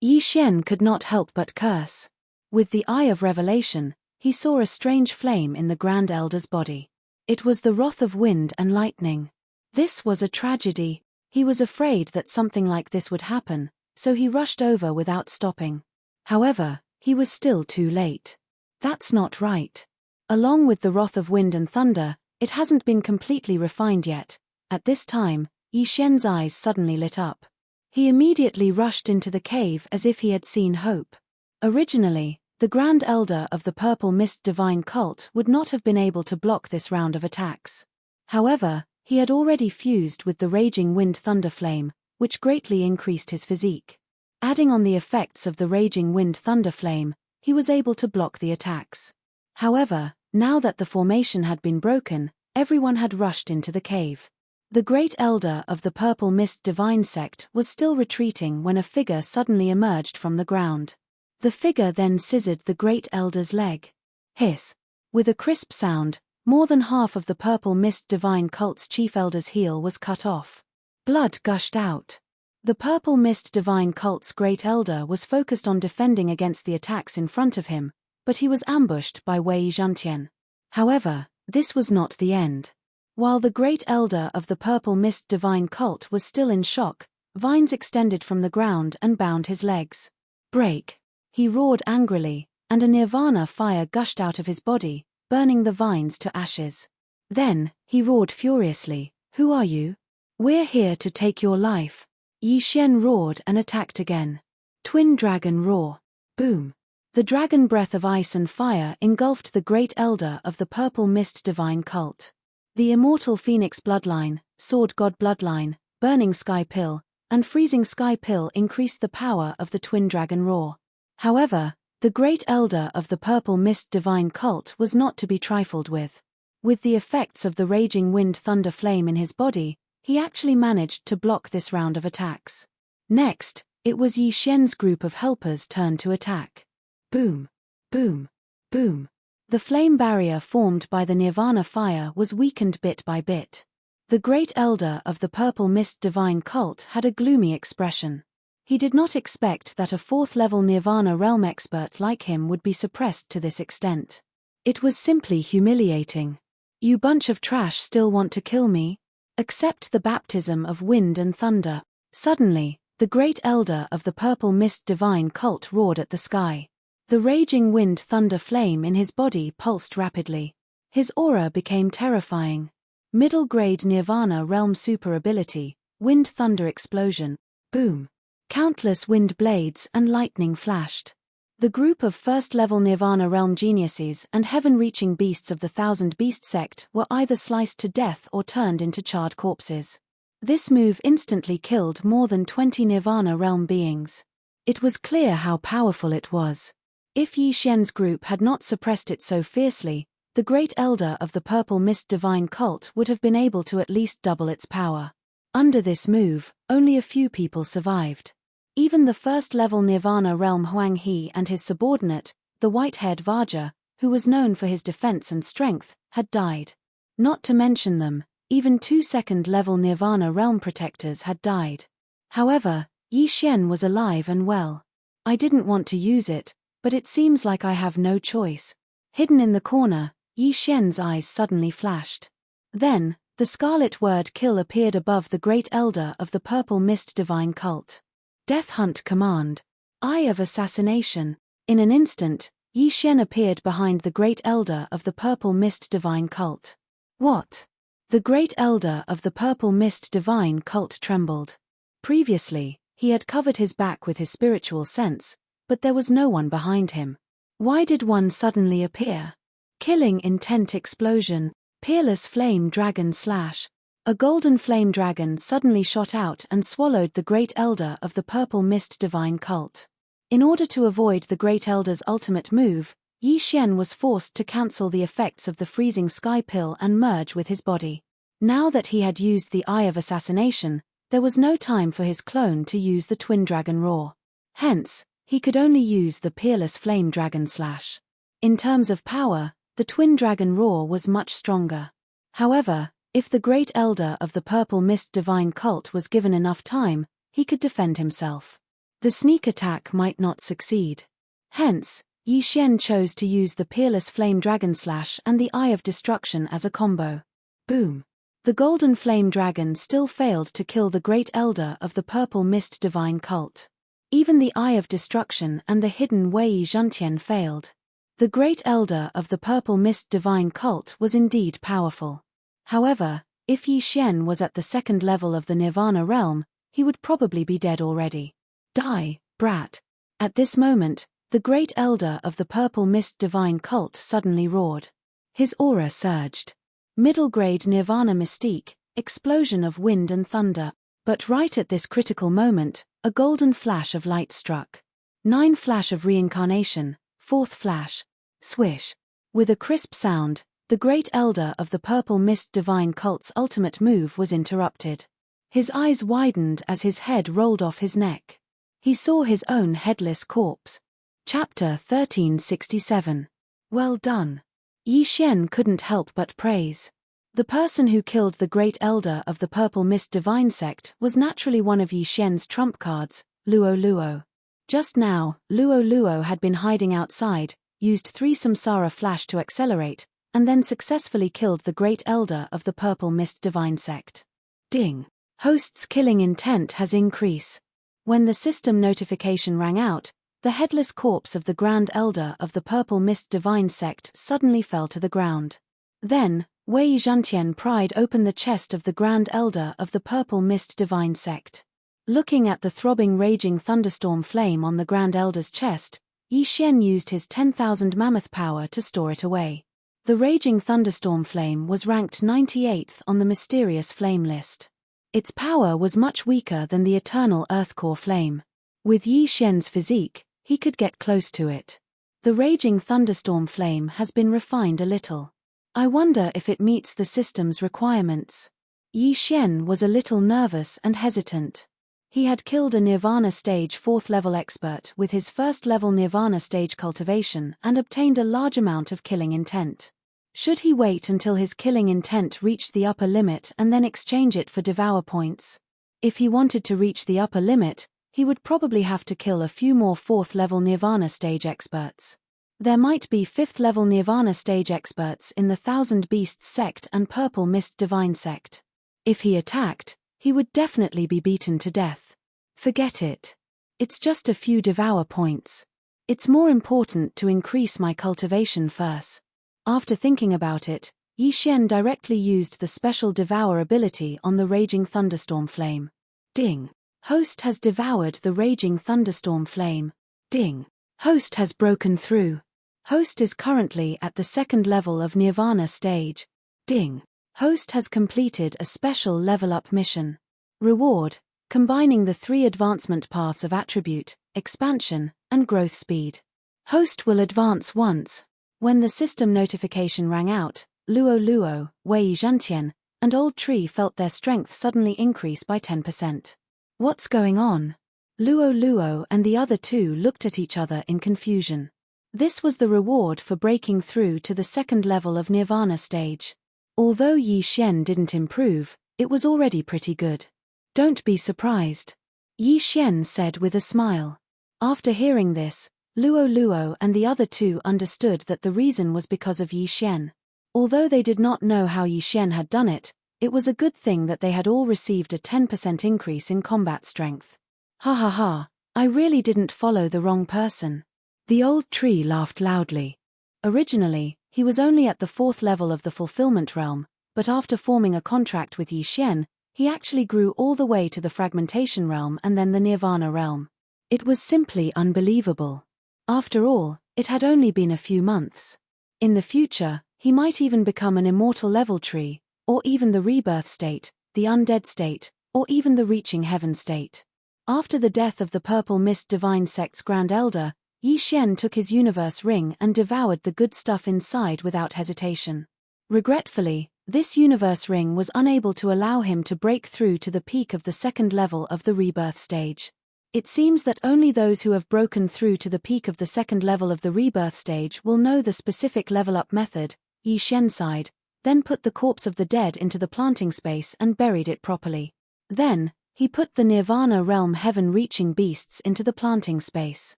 Yi Xian could not help but curse. With the Eye of Revelation, he saw a strange flame in the Grand Elder's body. It was the wrath of wind and lightning. This was a tragedy. He was afraid that something like this would happen, so he rushed over without stopping. However, he was still too late. That's not right. Along with the wrath of wind and thunder, it hasn't been completely refined yet. At this time, Yi Xian's eyes suddenly lit up. He immediately rushed into the cave as if he had seen hope. Originally, the Grand Elder of the Purple Mist Divine Cult would not have been able to block this round of attacks. However, he had already fused with the Raging Wind Thunder Flame, which greatly increased his physique. Adding on the effects of the Raging Wind Thunder Flame, he was able to block the attacks. However, now that the formation had been broken, everyone had rushed into the cave. The Great Elder of the Purple Mist Divine Sect was still retreating when a figure suddenly emerged from the ground. The figure then scissored the Great Elder's leg. Hiss! With a crisp sound, more than half of the Purple Mist Divine Cult's Chief Elder's heel was cut off. Blood gushed out. The Purple Mist Divine Cult's Great Elder was focused on defending against the attacks in front of him, but he was ambushed by Wei Zhantian. However, this was not the end. While the great elder of the Purple Mist divine cult was still in shock, vines extended from the ground and bound his legs. "Break!" he roared angrily, and a nirvana fire gushed out of his body, burning the vines to ashes. Then, he roared furiously, "Who are you? We're here to take your life." Yi Xian roared and attacked again. Twin Dragon Roar. Boom! The dragon breath of ice and fire engulfed the great elder of the Purple Mist divine cult. The immortal Phoenix bloodline, Sword God bloodline, Burning Sky Pill, and Freezing Sky Pill increased the power of the Twin Dragon Roar. However, the great elder of the Purple Mist divine cult was not to be trifled with. With the effects of the raging wind thunder flame in his body, he actually managed to block this round of attacks. Next, it was Yi Xian's group of helpers' turn to attack. Boom! Boom! Boom! The flame barrier formed by the nirvana fire was weakened bit by bit. The great elder of the Purple Mist divine cult had a gloomy expression. He did not expect that a fourth-level nirvana realm expert like him would be suppressed to this extent. It was simply humiliating. "You bunch of trash still want to kill me? Accept the baptism of wind and thunder." Suddenly, the great elder of the Purple Mist divine cult roared at the sky. The raging wind thunder flame in his body pulsed rapidly. His aura became terrifying. Middle-grade Nirvana Realm super ability, Wind Thunder Explosion. Boom! Countless wind blades and lightning flashed. The group of first-level Nirvana Realm geniuses and heaven-reaching beasts of the Thousand Beast sect were either sliced to death or turned into charred corpses. This move instantly killed more than 20 Nirvana Realm beings. It was clear how powerful it was. If Yi Xian's group had not suppressed it so fiercely, the great elder of the Purple Mist divine cult would have been able to at least double its power. Under this move, only a few people survived. Even the first-level Nirvana Realm Huang He and his subordinate, the white-haired Vajra, who was known for his defense and strength, had died. Not to mention them, even 2 second-level Nirvana Realm protectors had died. However, Yi Xian was alive and well. "I didn't want to use it, but it seems like I have no choice." Hidden in the corner, Yi Xian's eyes suddenly flashed. Then, the scarlet word kill appeared above the great elder of the Purple Mist divine cult. Death Hunt Command. Eye of Assassination. In an instant, Yi Xian appeared behind the great elder of the Purple Mist divine cult. What? The great elder of the Purple Mist divine cult trembled. Previously, he had covered his back with his spiritual sense, but there was no one behind him. Why did one suddenly appear? Killing Intent Explosion. Peerless Flame Dragon Slash. A golden flame dragon suddenly shot out and swallowed the great elder of the Purple Mist divine cult. In order to avoid the great elder's ultimate move, Yi Xian was forced to cancel the effects of the freezing sky pill and merge with his body. Now that he had used the Eye of Assassination, there was no time for his clone to use the Twin Dragon Roar. Hence, he could only use the Peerless Flame Dragon Slash. In terms of power, the Twin Dragon Roar was much stronger. However, if the great elder of the Purple Mist divine cult was given enough time, he could defend himself. The sneak attack might not succeed. Hence, Yi Xian chose to use the Peerless Flame Dragon Slash and the Eye of Destruction as a combo. Boom! The golden flame dragon still failed to kill the great elder of the Purple Mist divine cult. Even the Eye of Destruction and the hidden Wei Zhantian failed. The great elder of the Purple Mist divine cult was indeed powerful. However, if Yi Xian was at the second level of the Nirvana realm, he would probably be dead already. Die, brat! At this moment, the great elder of the Purple Mist divine cult suddenly roared. His aura surged. Middle-grade Nirvana Mystique, explosion of wind and thunder. But right at this critical moment, a golden flash of light struck. 9 flash of reincarnation, 4th flash. Swish. With a crisp sound, the great elder of the Purple Mist divine cult's ultimate move was interrupted. His eyes widened as his head rolled off his neck. He saw his own headless corpse. Chapter 1367. Well done. Yi Xian couldn't help but praise. The person who killed the great elder of the Purple Mist divine sect was naturally one of Yi Xian's trump cards, Luo Luo. Just now, Luo Luo had been hiding outside, used 3 samsara flash to accelerate, and then successfully killed the great elder of the Purple Mist Divine Sect. Ding. Host's killing intent has increased. When the system notification rang out, the headless corpse of the Grand Elder of the Purple Mist Divine Sect suddenly fell to the ground. Then, Wei Zhantian pried open the chest of the Grand Elder of the Purple Mist Divine Sect. Looking at the throbbing raging thunderstorm flame on the Grand Elder's chest, Yi Xian used his 10,000 mammoth power to store it away. The raging thunderstorm flame was ranked 98th on the mysterious flame list. Its power was much weaker than the eternal earthcore flame. With Yi Xian's physique, he could get close to it. The raging thunderstorm flame has been refined a little. I wonder if it meets the system's requirements. Yi Xian was a little nervous and hesitant. He had killed a Nirvana Stage 4th level expert with his first level Nirvana Stage cultivation and obtained a large amount of killing intent. Should he wait until his killing intent reached the upper limit and then exchange it for Devour points? If he wanted to reach the upper limit, he would probably have to kill a few more 4th level Nirvana Stage experts. There might be 5th level Nirvana Stage experts in the Thousand Beasts Sect and Purple Mist Divine Sect. If he attacked, he would definitely be beaten to death. Forget it. It's just a few Devour points. It's more important to increase my cultivation first. After thinking about it, Yi Xian directly used the special Devour ability on the raging thunderstorm flame. Ding. Host has devoured the raging thunderstorm flame. Ding. Host has broken through. Host is currently at the 2nd level of Nirvana stage. Ding. Host has completed a special level-up mission. Reward: combining the 3 advancement paths of attribute, expansion, and growth speed. Host will advance once. When the system notification rang out, Luo Luo, Wei Zhantian, and Old Tree felt their strength suddenly increase by 10%. What's going on? Luo Luo and the other 2 looked at each other in confusion. This was the reward for breaking through to the 2nd level of Nirvana stage. Although Yi Xian didn't improve, it was already pretty good. Don't be surprised, Yi Xian said with a smile. After hearing this, Luo Luo and the other 2 understood that the reason was because of Yi Xian. Although they did not know how Yi Xian had done it, it was a good thing that they had all received a 10% increase in combat strength. Ha ha ha, I really didn't follow the wrong person. The Old Tree laughed loudly. Originally, he was only at the 4th level of the Fulfillment Realm, but after forming a contract with Yi Xian, he actually grew all the way to the Fragmentation Realm and then the Nirvana Realm. It was simply unbelievable. After all, it had only been a few months. In the future, he might even become an immortal level tree, or even the rebirth state, the undead state, or even the reaching heaven state. After the death of the Purple Mist Divine Sect's Grand Elder, Yi Xian took his universe ring and devoured the good stuff inside without hesitation. Regretfully, this universe ring was unable to allow him to break through to the peak of the 2nd level of the rebirth stage. It seems that only those who have broken through to the peak of the 2nd level of the rebirth stage will know the specific level-up method. Yi Xian sighed, then put the corpse of the dead into the planting space and buried it properly. Then, he put the Nirvana Realm heaven-reaching beasts into the planting space.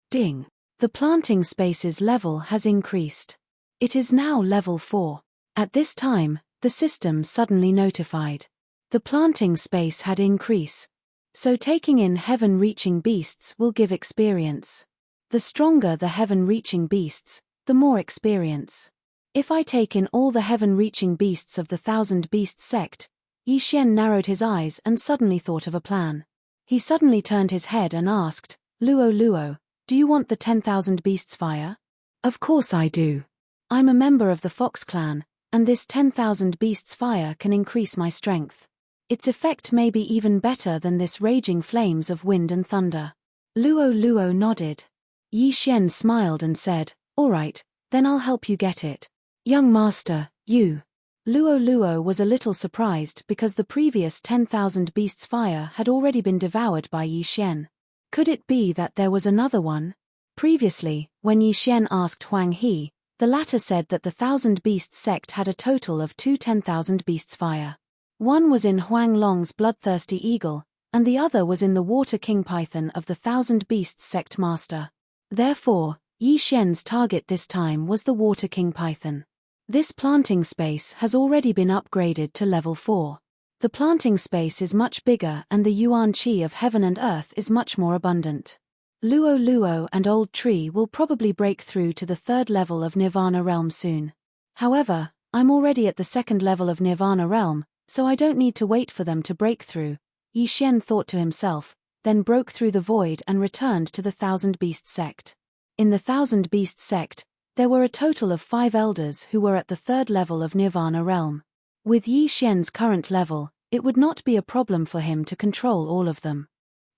Ding. The planting space's level has increased. It is now level 4. At this time, the system suddenly notified. The planting space had increased. So taking in heaven-reaching beasts will give experience. The stronger the heaven-reaching beasts, the more experience. If I take in all the heaven-reaching beasts of the Thousand Beasts Sect, Yi Xian narrowed his eyes and suddenly thought of a plan. He suddenly turned his head and asked, Luo Luo, do you want the 10,000 beasts fire? Of course I do. I'm a member of the Fox clan, and this 10,000 beasts fire can increase my strength. Its effect may be even better than this raging flames of wind and thunder. Luo Luo nodded. Yi Xian smiled and said, all right, then I'll help you get it. Young master, you. Luo Luo was a little surprised because the previous 10,000 beasts fire had already been devoured by Yi Xian. Could it be that there was another one? Previously, when Yi Xian asked Huang He, the latter said that the Thousand Beasts Sect had a total of 2 10,000 beasts fire. One was in Huang Long's Bloodthirsty Eagle, and the other was in the Water King Python of the Thousand Beasts Sect Master. Therefore, Yi Xian's target this time was the Water King Python. This planting space has already been upgraded to level 4. The planting space is much bigger and the Yuan Qi of heaven and earth is much more abundant. Luo Luo and Old Tree will probably break through to the 3rd level of Nirvana realm soon. However, I'm already at the 2nd level of Nirvana realm, so I don't need to wait for them to break through, Yi Xian thought to himself, then broke through the void and returned to the Thousand Beast sect. In the Thousand Beast sect, there were a total of 5 elders who were at the 3rd level of Nirvana realm. With Yi Xian's current level, it would not be a problem for him to control all of them.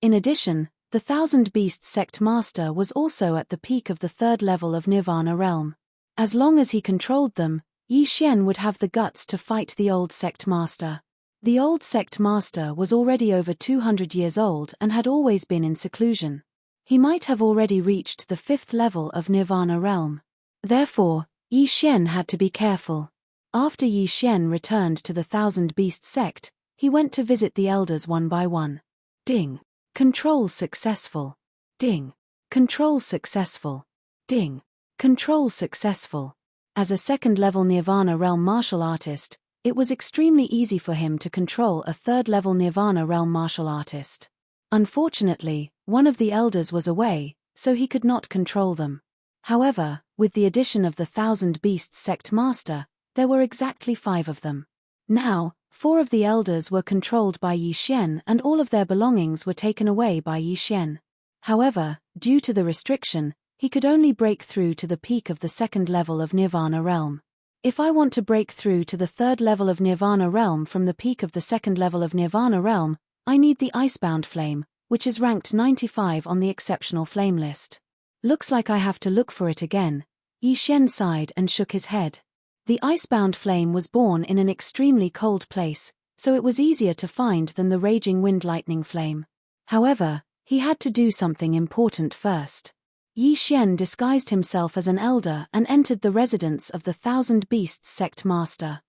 In addition, the Thousand Beast sect master was also at the peak of the 3rd level of Nirvana realm. As long as he controlled them, Yi Xian would have the guts to fight the old sect master. The old sect master was already over 200 years old and had always been in seclusion. He might have already reached the 5th level of Nirvana realm. Therefore, Yi Xian had to be careful. After Yi Xian returned to the Thousand Beast sect, he went to visit the elders one by one. Ding. Control successful. Ding. Control successful. Ding. Control successful. As a 2nd level Nirvana realm martial artist, it was extremely easy for him to control a 3rd level Nirvana realm martial artist. Unfortunately, one of the elders was away, so he could not control them. However, with the addition of the Thousand Beasts sect master, there were exactly 5 of them. Now, 4 of the elders were controlled by Yi Xian and all of their belongings were taken away by Yi Xian. However, due to the restriction, he could only break through to the peak of the 2nd level of Nirvana realm. If I want to break through to the 3rd level of Nirvana realm from the peak of the 2nd level of Nirvana realm, I need the Icebound Flame, which is ranked 95 on the exceptional flame list. Looks like I have to look for it again. Yi Xian sighed and shook his head. The Icebound Flame was born in an extremely cold place, so it was easier to find than the Raging Wind Lightning Flame. However, he had to do something important first. Yi Xian disguised himself as an elder and entered the residence of the Thousand Beasts sect master.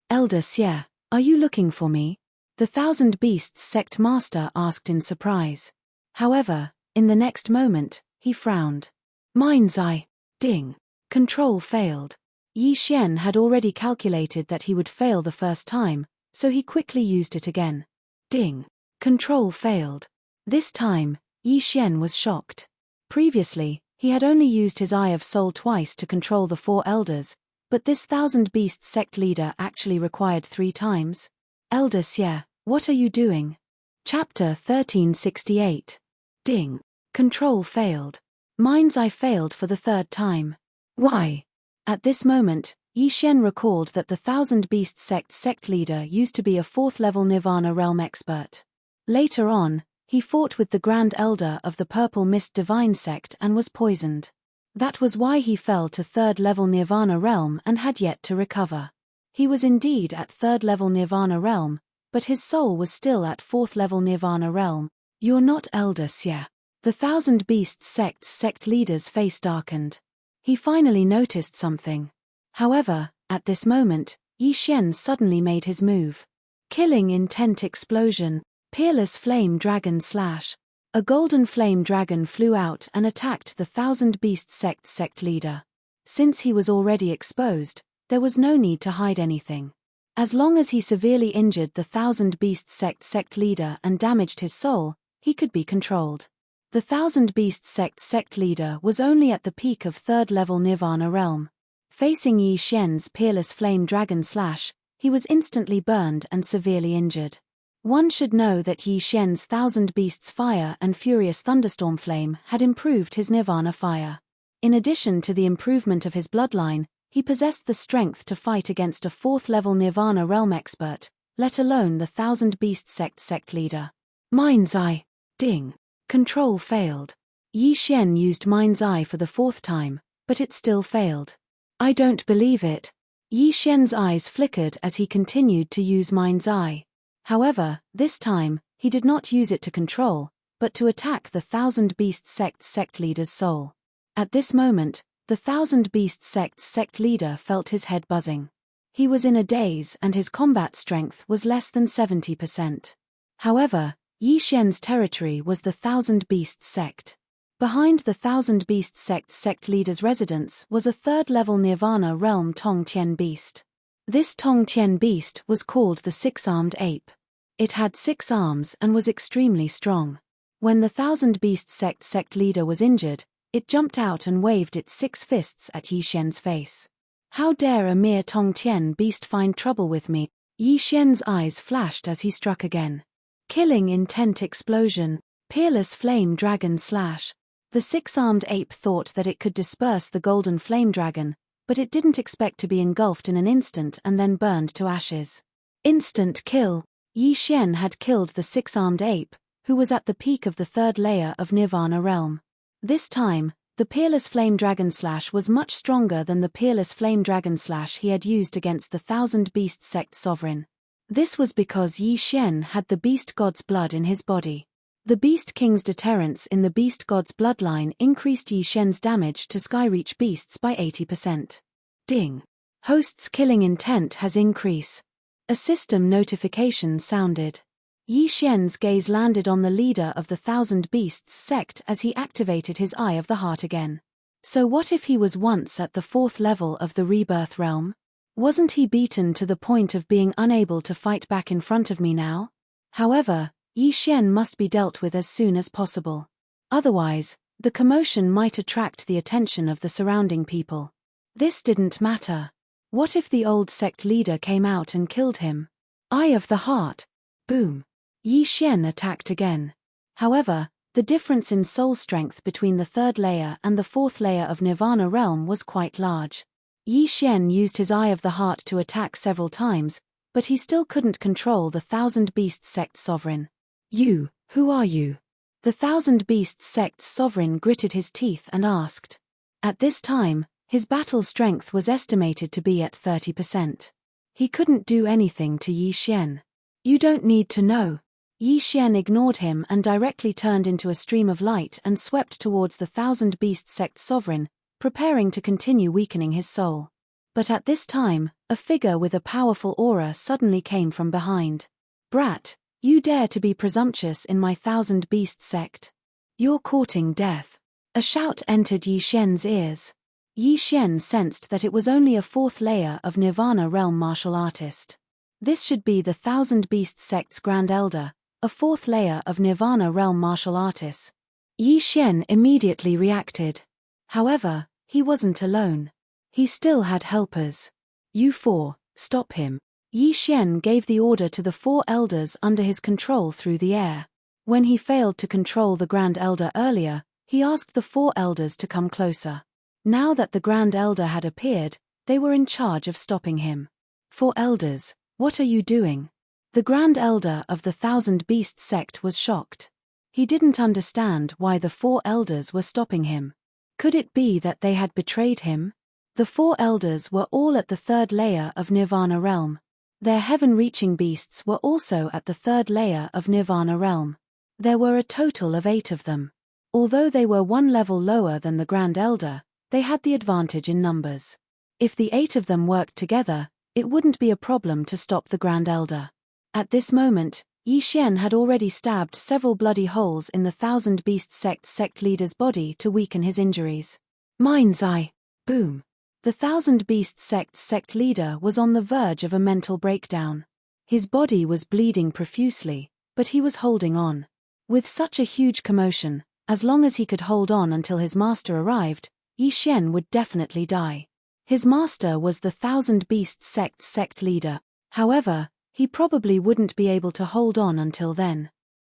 Elder Xie, are you looking for me? The Thousand Beasts sect master asked in surprise. However, in the next moment, he frowned. Mind's eye. Ding. Control failed. Yi Xian had already calculated that he would fail the first time, so he quickly used it again. Ding. Control failed. This time, Yi Xian was shocked. Previously, he had only used his Eye of Soul twice to control the 4 elders, but this Thousand Beasts sect leader actually required 3 times. Elder Xie, what are you doing? Chapter 1368. Ding. Control failed. Mind's Eye failed for the 3rd time. Why? At this moment, Yi Xian recalled that the Thousand Beasts sect leader used to be a 4th level Nirvana realm expert. Later on, he fought with the Grand Elder of the Purple Mist Divine sect and was poisoned. That was why he fell to 3rd level Nirvana realm and had yet to recover. He was indeed at 3rd level Nirvana realm, but his soul was still at 4th level Nirvana realm. You're not Elder Xie. The Thousand Beasts sect leader's face darkened. He finally noticed something. However, at this moment, Yi Xian suddenly made his move. Killing Intent Explosion. Peerless Flame Dragon Slash. A golden flame dragon flew out and attacked the Thousand Beasts sect leader. Since he was already exposed, there was no need to hide anything. As long as he severely injured the Thousand Beasts sect leader and damaged his soul, he could be controlled. The Thousand Beasts sect leader was only at the peak of 3rd level Nirvana realm. Facing Yi Xian's Peerless Flame Dragon Slash, he was instantly burned and severely injured. One should know that Yi Xian's Thousand Beasts Fire and Furious Thunderstorm Flame had improved his Nirvana fire. In addition to the improvement of his bloodline, he possessed the strength to fight against a 4th level Nirvana realm expert, let alone the Thousand Beasts sect leader. Mind's Eye. Ding. Control failed. Yi Xian used Mind's Eye for the 4th time, but it still failed. I don't believe it. Yi Xian's eyes flickered as he continued to use Mind's Eye. However, this time, he did not use it to control, but to attack the Thousand Beasts sect leader's soul. At this moment, the Thousand Beasts sect leader felt his head buzzing. He was in a daze and his combat strength was less than 70%. However, Yi Xian's territory was the Thousand Beasts sect. Behind the Thousand Beasts sect leader's residence was a third-level Nirvana realm Tong-Tien beast. This Tong-Tien beast was called the Six-Armed Ape. It had 6 arms and was extremely strong. When the Thousand Beasts sect leader was injured, it jumped out and waved its 6 fists at Yi Xian's face. How dare a mere Tong-Tien beast find trouble with me? Yi Xian's eyes flashed as he struck again. Killing intent explosion, peerless flame dragon slash. The 6-armed ape thought that it could disperse the golden flame dragon, but it didn't expect to be engulfed in an instant and then burned to ashes. Instant kill. Yi Xian had killed the 6-armed ape, who was at the peak of the 3rd layer of Nirvana realm. This time, the peerless flame dragon slash was much stronger than the peerless flame dragon slash he had used against the Thousand Beasts sect sovereign. This was because Yi Xian had the beast god's blood in his body. The Beast King's deterrence in the Beast God's bloodline increased Yi Xian's damage to Skyreach beasts by 80%. Ding. Host's killing intent has increased. A system notification sounded. Yi Xian's gaze landed on the leader of the Thousand Beasts sect as he activated his Eye of the Heart again. So what if he was once at the 4th level of the Rebirth realm? Wasn't he beaten to the point of being unable to fight back in front of me now? However, Yi Xian must be dealt with as soon as possible. Otherwise, the commotion might attract the attention of the surrounding people. This didn't matter. What if the old sect leader came out and killed him? Eye of the Heart. Boom. Yi Xian attacked again. However, the difference in soul strength between the 3rd layer and the 4th layer of Nirvana realm was quite large. Yi Xian used his Eye of the Heart to attack several times, but he still couldn't control the Thousand Beasts sect sovereign. You, who are you? The Thousand Beasts sect's sovereign gritted his teeth and asked. At this time, his battle strength was estimated to be at 30%. He couldn't do anything to Yi Xian. You don't need to know. Yi Xian ignored him and directly turned into a stream of light and swept towards the Thousand Beasts sect sovereign, preparing to continue weakening his soul. But at this time, a figure with a powerful aura suddenly came from behind. Brat, you dare to be presumptuous in my Thousand Beasts sect? You're courting death. A shout entered Yi Xian's ears. Yi Xian sensed that it was only a 4th layer of Nirvana realm martial artist. This should be the Thousand Beasts sect's Grand Elder, a 4th layer of Nirvana realm martial artist. Yi Xian immediately reacted. However, he wasn't alone. He still had helpers. You 4, stop him. Yi Xian gave the order to the 4 elders under his control through the air. When he failed to control the Grand Elder earlier, he asked the 4 elders to come closer. Now that the Grand Elder had appeared, they were in charge of stopping him. 4 elders, what are you doing? The Grand Elder of the Thousand Beasts sect was shocked. He didn't understand why the 4 elders were stopping him. Could it be that they had betrayed him? The 4 elders were all at the 3rd layer of Nirvana realm. Their heaven-reaching beasts were also at the 3rd layer of Nirvana realm. There were a total of 8 of them. Although they were 1 level lower than the Grand Elder, they had the advantage in numbers. If the 8 of them worked together, it wouldn't be a problem to stop the Grand Elder. At this moment, Yi Xian had already stabbed several bloody holes in the Thousand Beasts sect leader's body to weaken his injuries. Mind's eye. Boom. The Thousand Beasts sect leader was on the verge of a mental breakdown. His body was bleeding profusely, but he was holding on. With such a huge commotion, as long as he could hold on until his master arrived, Yi Xian would definitely die. His master was the Thousand Beasts sect leader. However, he probably wouldn't be able to hold on until then.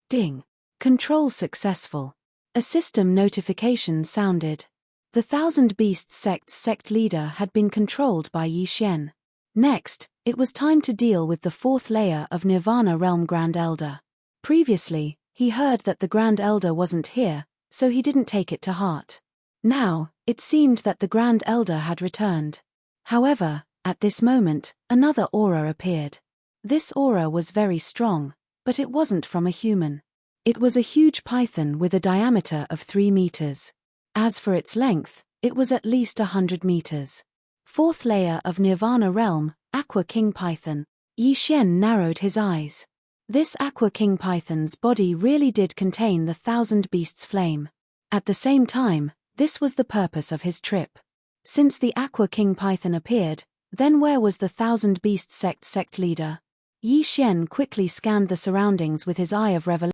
Ding. Control successful. A system notification sounded. The Thousand Beasts sect leader had been controlled by Yi Xian. Next, it was time to deal with the 4th layer of Nirvana realm Grand Elder. Previously, he heard that the Grand Elder wasn't here, so he didn't take it to heart. Now, it seemed that the Grand Elder had returned. However, at this moment, another aura appeared. This aura was very strong, but it wasn't from a human. It was a huge python with a diameter of 3 meters. As for its length, it was at least 100 meters. 4th layer of Nirvana realm, Aqua King Python. Yi Xian narrowed his eyes. This Aqua King Python's body really did contain the Thousand Beasts flame. At the same time, this was the purpose of his trip. Since the Aqua King Python appeared, then where was the Thousand Beast sect leader? Yi Xian quickly scanned the surroundings with his eye of revelation.